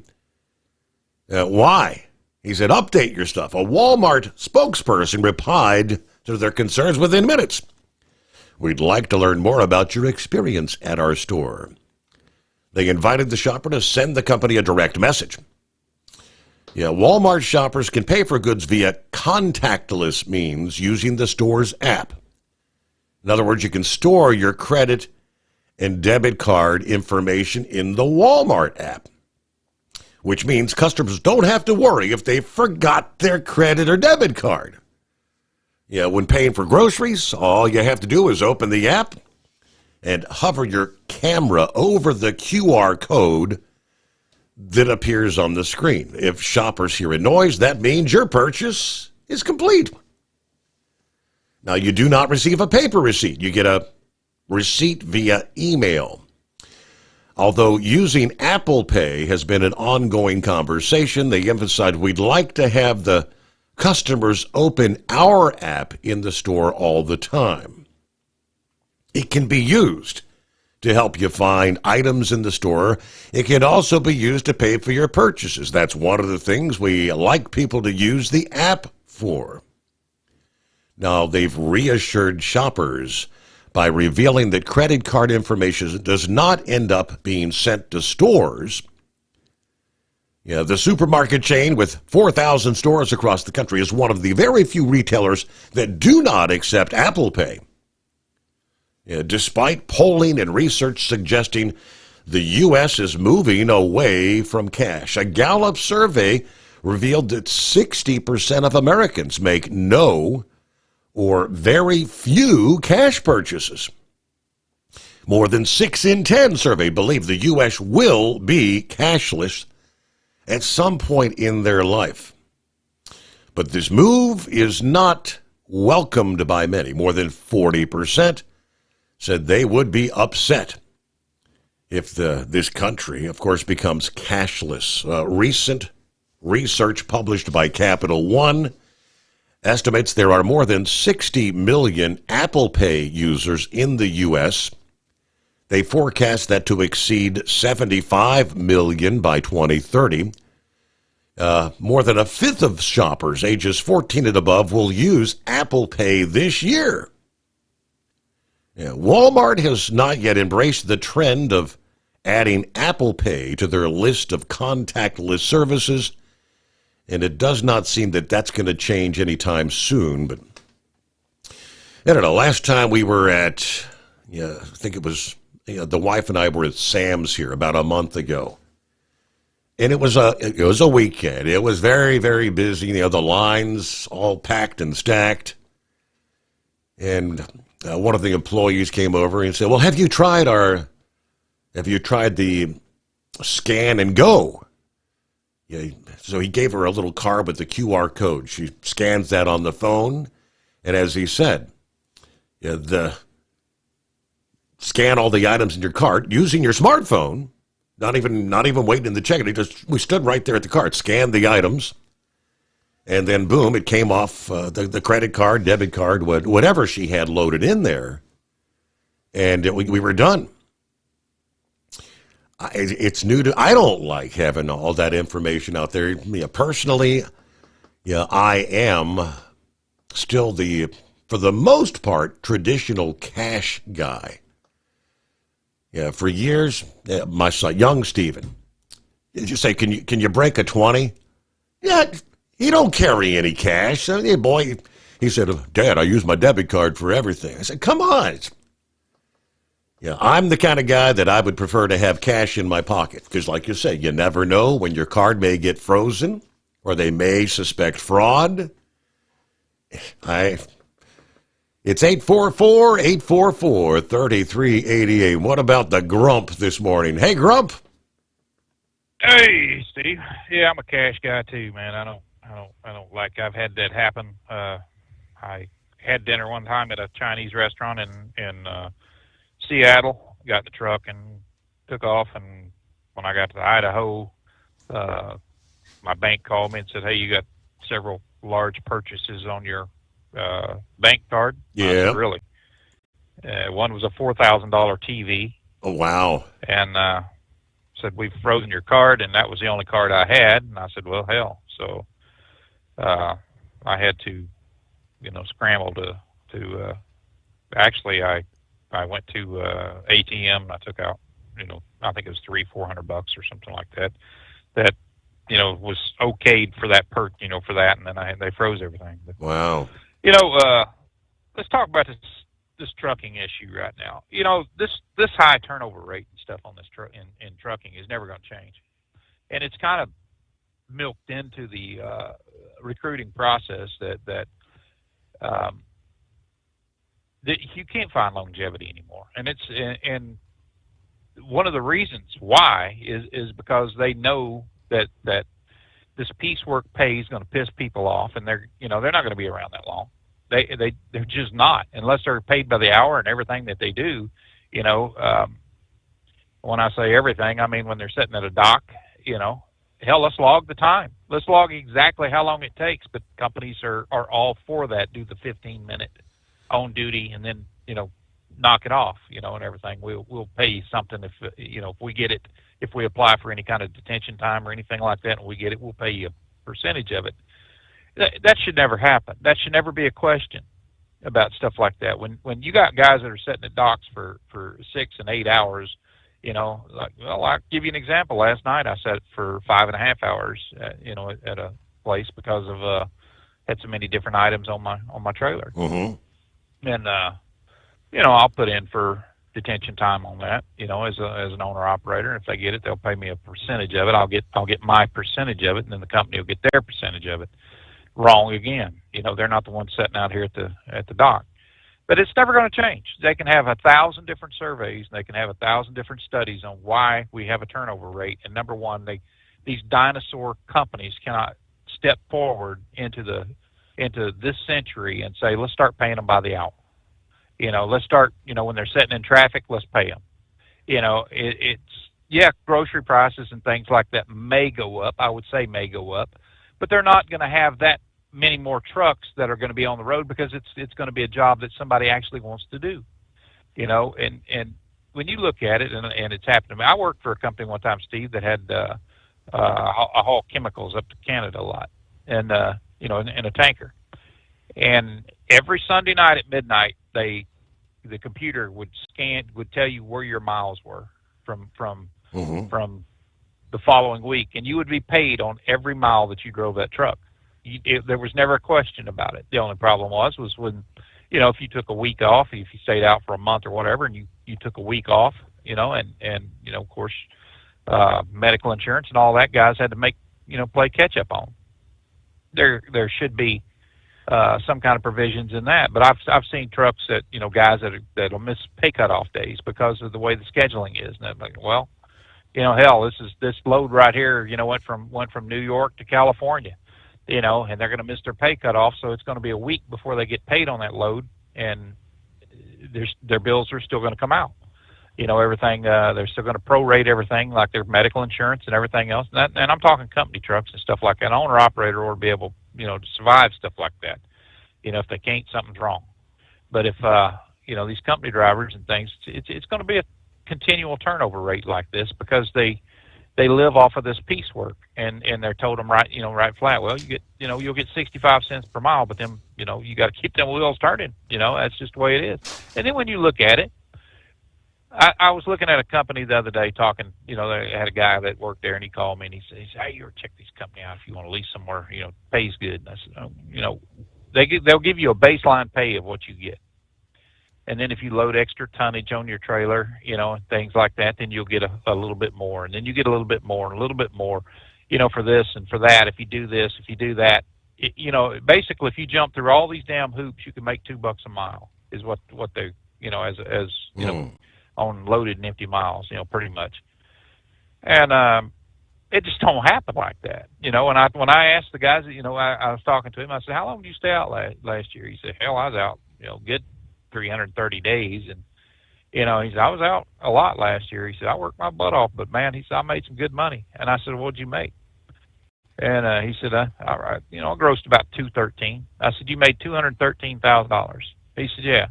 Why? He said, update your stuff. A Walmart spokesperson replied to their concerns within minutes. We'd like to learn more about your experience at our store. They invited the shopper to send the company a direct message. Walmart shoppers can pay for goods via contactless means using the store's app. In other words, you can store your credit and debit card information in the Walmart app, which means customers don't have to worry if they forgot their credit or debit card. When paying for groceries, all you have to do is open the app and hover your camera over the QR code that appears on the screen. If shoppers hear a noise, that means your purchase is complete. Now, you do not receive a paper receipt. You get a receipt via email. Although using Apple Pay has been an ongoing conversation, they emphasized we'd like to have the customers open our app in the store all the time. It can be used to help you find items in the store. It can also be used to pay for your purchases. That's one of the things we like people to use the app for. Now, they've reassured shoppers by revealing that credit card information does not end up being sent to stores. The supermarket chain with 4,000 stores across the country is one of the very few retailers that do not accept Apple Pay. Despite polling and research suggesting the U.S. is moving away from cash, a Gallup survey revealed that 60% of Americans make no or very few cash purchases. More than 6 in 10 surveyed believe the U.S. will be cashless at some point in their life. But this move is not welcomed by many. More than 40% said they would be upset if this country, of course, becomes cashless. Recent research published by Capital One estimates there are more than 60 million Apple Pay users in the U.S. They forecast that to exceed 75 million by 2030. More than a fifth of shoppers ages 14 and above will use Apple Pay this year. Walmart has not yet embraced the trend of adding Apple Pay to their list of contactless services, and it does not seem that that's going to change anytime soon. But I don't know. Last time we were at, I think it was, the wife and I were at Sam's here about a month ago. And it was a weekend. It was very, very busy. The lines all packed and stacked. And one of the employees came over and said, "Well, have you tried the scan and go?" Yeah, so he gave her a little card with the QR code. She scans that on the phone, and as he said, scan all the items in your cart using your smartphone. Not even waiting to check it. We stood right there at the cart, scanned the items, and then boom, it came off the credit card, debit card, whatever she had loaded in there, and we were done. It's new to. I don't like having all that information out there. Personally, I am still for the most part, traditional cash guy. Yeah, for years, my son, young Steven, did you say, can you break a 20? Yeah, he don't carry any cash. So, yeah, boy, he said, "Dad, I use my debit card for everything." I said, "Come on." Yeah, I'm the kind of guy that I would prefer to have cash in my pocket because, like you say, you never know when your card may get frozen or they may suspect fraud. It's 844-844-3388. What about the Grump this morning? Hey, Grump. Hey, Steve. Yeah, I'm a cash guy too, man. I don't like. I've had that happen. I had dinner one time at a Chinese restaurant in Seattle. Got in the truck and took off. And when I got to Idaho, my bank called me and said, "Hey, you got several large purchases on your bank card." Yeah. I said, "Really?" One was a $4,000 TV. Oh, wow. And said, "We've frozen your card," and that was the only card I had. And I said, "Well, hell." So I had to, scramble to actually I went to ATM and I took out, I think it was $300-400 or something like that. That was okayed for that for that, and then they froze everything. But, wow. Let's talk about this trucking issue right now. This high turnover rate and stuff on this in trucking is never going to change, and it's kind of milked into the recruiting process that you can't find longevity anymore, and and one of the reasons why is because they know that this piecework pay is going to piss people off, and they're not going to be around that long. They're just not, unless they're paid by the hour and everything that they do. When I say everything, I mean when they're sitting at a dock. Hell, let's log the time. Let's log exactly how long it takes. But companies are all for that. Do the 15-minute on duty, and then knock it off. And everything. We'll pay you something if if we get it. If we apply for any kind of detention time or anything like that, and we get it, we'll pay you a percentage of it. That should never happen. That should never be a question about stuff like that. When you got guys that are sitting at docks for 6 and 8 hours, I'll give you an example. Last night I sat for 5.5 hours, at a place because of had so many different items on my trailer. Mm-hmm. And I'll put in for detention time on that, as an owner operator. If they get it, they'll pay me a percentage of it. I'll get my percentage of it, and then the company will get their percentage of it. Wrong again. They're not the ones sitting out here at the dock. But it's never going to change. They can have 1,000 different surveys, and they can have 1,000 different studies on why we have a turnover rate. And number one, these dinosaur companies cannot step forward into this century and say, let's start paying them by the hour. Let's start, when they're sitting in traffic, let's pay them. It's grocery prices and things like that may go up. I would say may go up, but they're not going to have that many more trucks that are going to be on the road because it's going to be a job that somebody actually wants to do. And when you look at it, and it's happened to me. I worked for a company one time, Steve, that had I haul chemicals up to Canada a lot, and in a tanker. And every Sunday night at midnight, the computer would tell you where your miles were from the following week, and you would be paid on every mile that you drove that truck. There was never a question about it. The only problem was when, if you took a week off, if you stayed out for a month or whatever, and you took a week off, and of course, medical insurance and all that guys had to play catch up on. There should be some kind of provisions in that, but I've seen trucks that guys that'll miss pay cutoff days because of the way the scheduling is. And I'm like, well, hell, this load right here, went from New York to California, and they're going to miss their pay cutoff, so it's going to be a week before they get paid on that load, and their bills are still going to come out. Everything, they're still going to prorate everything, like their medical insurance and everything else. And I'm talking company trucks and stuff like that. An owner-operator ought to be able, to survive stuff like that. If they can't, something's wrong. But if, these company drivers and things, it's going to be a continual turnover rate like this because they live off of this piecework, and they're told them right flat. Well, you'll get 65 cents per mile, but then, you got to keep them wheels turning. That's just the way it is. And then when you look at it, I was looking at a company the other day talking, they had a guy that worked there, and he called me and he said, hey, you ever check this company out if you want to lease somewhere, pays good. And I said, they'll give you a baseline pay of what you get. And then if you load extra tonnage on your trailer, and things like that, then you'll get a little bit more. And then you get a little bit more and a little bit more, for this and for that. If you do this, if you do that, basically if you jump through all these damn hoops, you can make $2 a mile is what they, on loaded and empty miles, pretty much. And it just don't happen like that, And when I asked the guys, I was talking to him, I said, how long did you stay out last year? He said, hell, I was out, good 330 days. And, he said, I was out a lot last year. He said, I worked my butt off, but man, he said, I made some good money. And I said, what'd you make? And he said, all right, I grossed about $213. I said, you made $213,000. He said, yeah.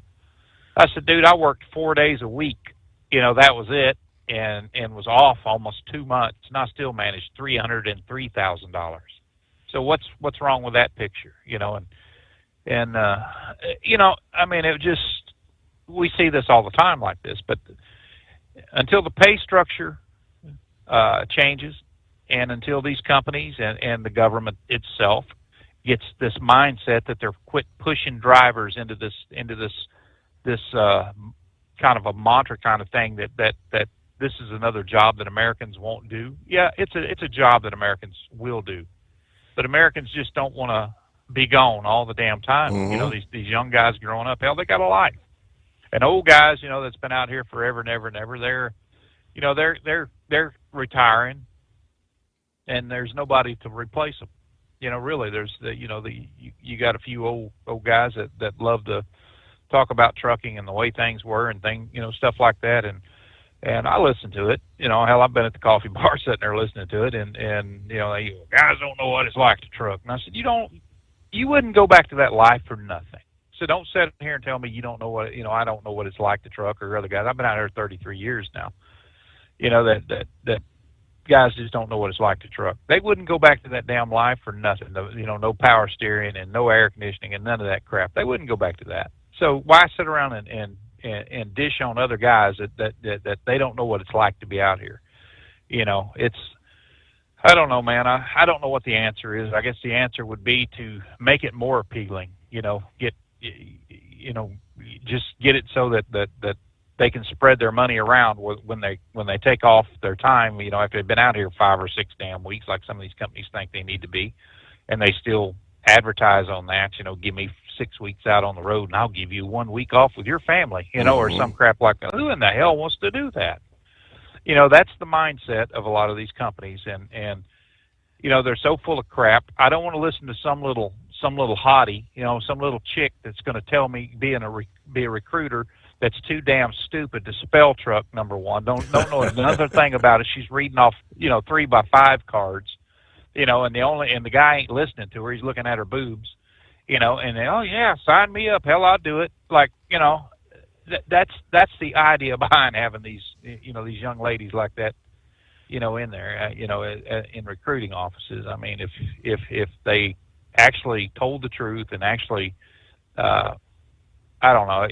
I said, dude, I worked 4 days a week. That was it, and was off almost 2 months, and I still managed $303,000. So what's wrong with that picture? It just, we see this all the time like this, but until the pay structure changes, and until these companies and the government itself gets this mindset that they're quit pushing drivers into this kind of a mantra kind of thing that this is another job that Americans won't do. Yeah, it's a job that Americans will do, but Americans just don't want to be gone all the damn time. Mm-hmm. These young guys growing up, hell, they got a life. And old guys, that's been out here forever and ever and ever, they're retiring, and there's nobody to replace them. Really, there's you got a few old guys that love to talk about trucking and the way things were and stuff like that. And I listen to it. Hell, I've been at the coffee bar sitting there listening to it, and guys don't know what it's like to truck. And I said, you wouldn't go back to that life for nothing. So don't sit here and tell me you don't know what, I don't know what it's like to truck, or other guys. I've been out here 33 years now. That guys just don't know what it's like to truck. They wouldn't go back to that damn life for nothing. No power steering and no air conditioning and none of that crap. They wouldn't go back to that. So why sit around and dish on other guys that they don't know what it's like to be out here? I don't know, man. I don't know what the answer is. I guess the answer would be to make it more appealing. Just get it so that they can spread their money around when they take off their time. After they've been out here 5 or 6 damn weeks, like some of these companies think they need to be, and they still advertise on that. Give me 6 weeks out on the road, and I'll give you 1 week off with your family. Or some crap like that. Who in the hell wants to do that? That's the mindset of a lot of these companies, and they're so full of crap. I don't want to listen to some little hottie, some little chick that's going to tell me be a recruiter that's too damn stupid to spell truck, number one. Don't know another thing about it. She's reading off 3x5 cards, and the guy ain't listening to her. He's looking at her boobs, and oh yeah, sign me up. Hell, I'll do it. Like that's the idea behind having these these young ladies like that in there in recruiting offices. I mean, if they actually told the truth and actually I don't know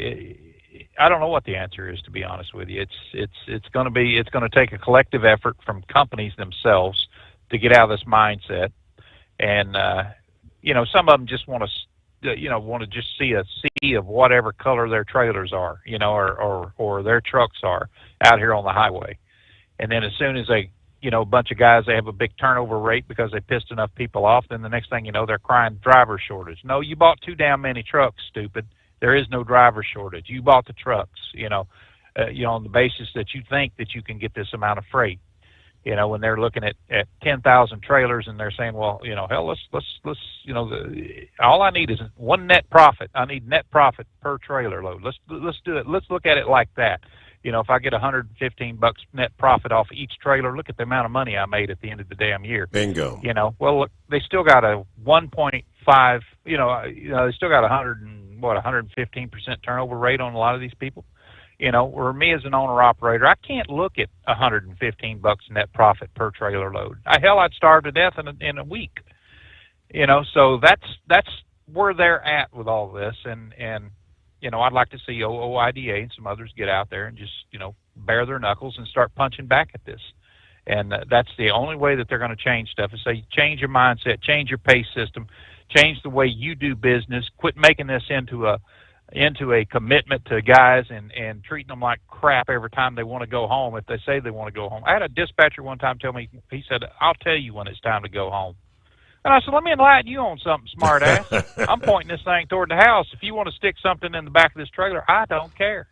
I don't know what the answer is, to be honest with you. It's going to take a collective effort from companies themselves to get out of this mindset, and some of them just want to just see a sea of whatever color their trailers are, or their trucks are out here on the highway. And then as soon as they a bunch of guys, they have a big turnover rate because they pissed enough people off. Then the next thing you know, they're crying driver shortage. No, you bought too damn many trucks, stupid. There is no driver shortage. You bought the trucks, on the basis that you think that you can get this amount of freight. When they're looking at 10,000 trailers and they're saying, well, hell, let's all I need is one net profit. I need net profit per trailer load. Let's do it. Let's look at it like that. If I get $115 net profit off each trailer, look at the amount of money I made at the end of the damn year. Bingo. Well, look, they still got a 1.5. They still got 115% turnover rate on a lot of these people. Or me as an owner operator, I can't look at $115 net profit per trailer load. Hell, I'd starve to death in a week. So that's where they're at with all this, and I'd like to see OOIDA and some others get out there and just bare their knuckles and start punching back at this. And that's the only way that they're going to change stuff, is say change your mindset, change your pay system, change the way you do business, quit making this into a commitment to guys and treating them like crap every time they want to go home if they say they want to go home. I had a dispatcher one time tell me, he said, I'll tell you when it's time to go home. And I said, let me enlighten you on something, smart ass. I'm pointing this thing toward the house. If you want to stick something in the back of this trailer, I don't care.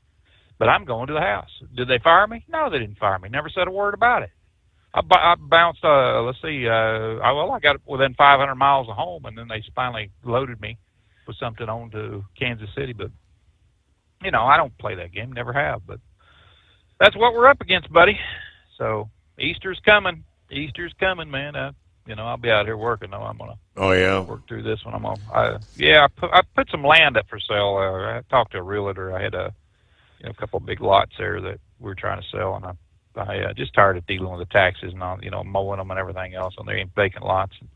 But I'm going to the house. Did they fire me? No, they didn't fire me. Never said a word about it. I bounced, I got within 500 miles of home, and then they finally loaded me with something on to Kansas City. But, I don't play that game, never have. But that's what we're up against, buddy. So Easter's coming. Easter's coming, man. I'll be out here working, though. I'm going to work through this one. I put some land up for sale. I talked to a realtor. I had a couple of big lots there that we were trying to sell, and I just tired of dealing with the taxes and all, mowing them and everything else on there, vacant lots. And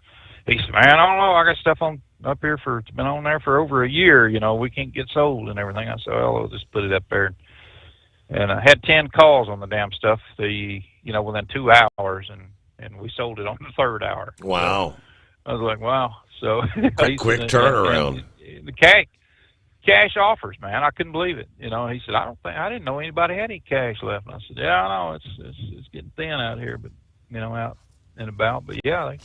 he said, man, I don't know. I got stuff up here it's been on there for over a year. We can't get sold and everything. I said, well, I'll just put it up there. And I had 10 calls on the damn stuff, within 2 hours, and we sold it on the third hour. Wow. So I was like, wow. So quick turnaround. The cash offers, man. I couldn't believe it. He said, I didn't know anybody had any cash left. And I said, yeah, I know. It's getting thin out here, but out and about. But yeah,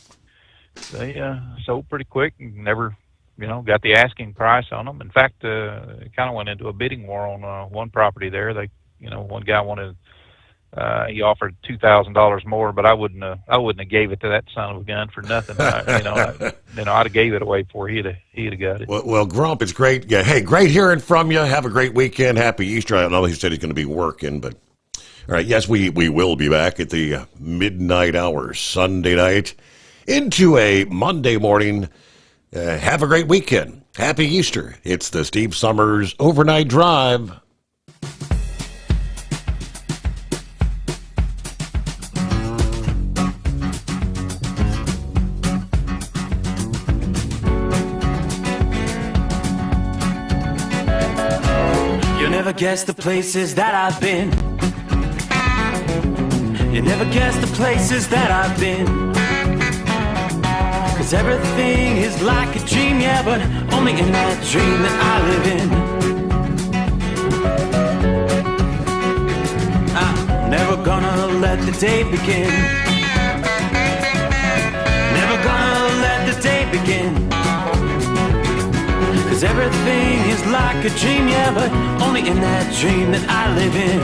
they sold pretty quick and never, got the asking price on them. In fact, it kind of went into a bidding war on one property there. One guy wanted, he offered $2,000 more, but I wouldn't have gave it to that son of a gun for nothing. I'd have gave it away before he'd have got it. Well, Grump, it's great. Yeah, hey, great hearing from you. Have a great weekend. Happy Easter. I don't know. He said he's going to be working, but all right. Yes, we will be back at the midnight hour Sunday night into a Monday morning. Have a great weekend. Happy Easter. It's the Steve Sommers Overnight Drive. Guess the places that I've been. You never guess the places that I've been. 'Cause everything is like a dream, yeah, but only in that dream that I live in. I'm never gonna let the day begin. Never gonna let the day begin. 'Cause everything is like a dream, yeah, but only in that dream that I live in.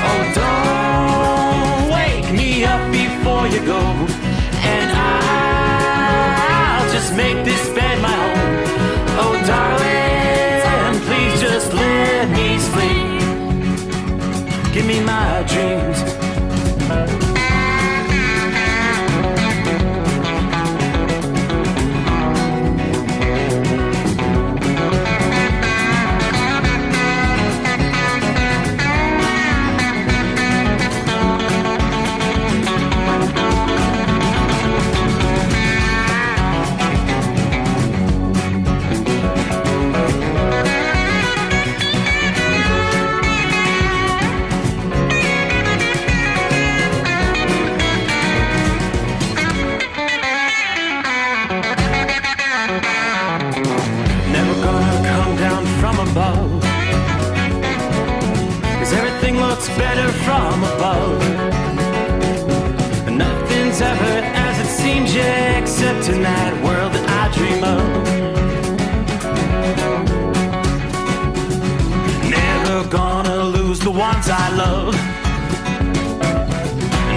Oh, don't wake me up before you go, and I'll just make this bed my home. Oh, darling, please just let me sleep. Give me my dreams. Better from above. as ever as it seems, yeah, except in that world that I dream of. Never gonna lose the ones I love.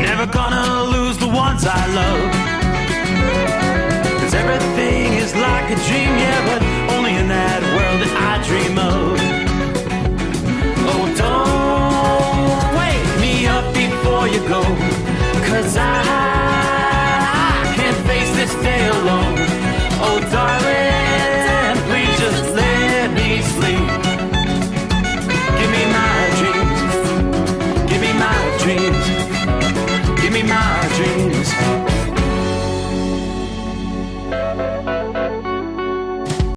Never gonna lose the ones I love. 'Cause everything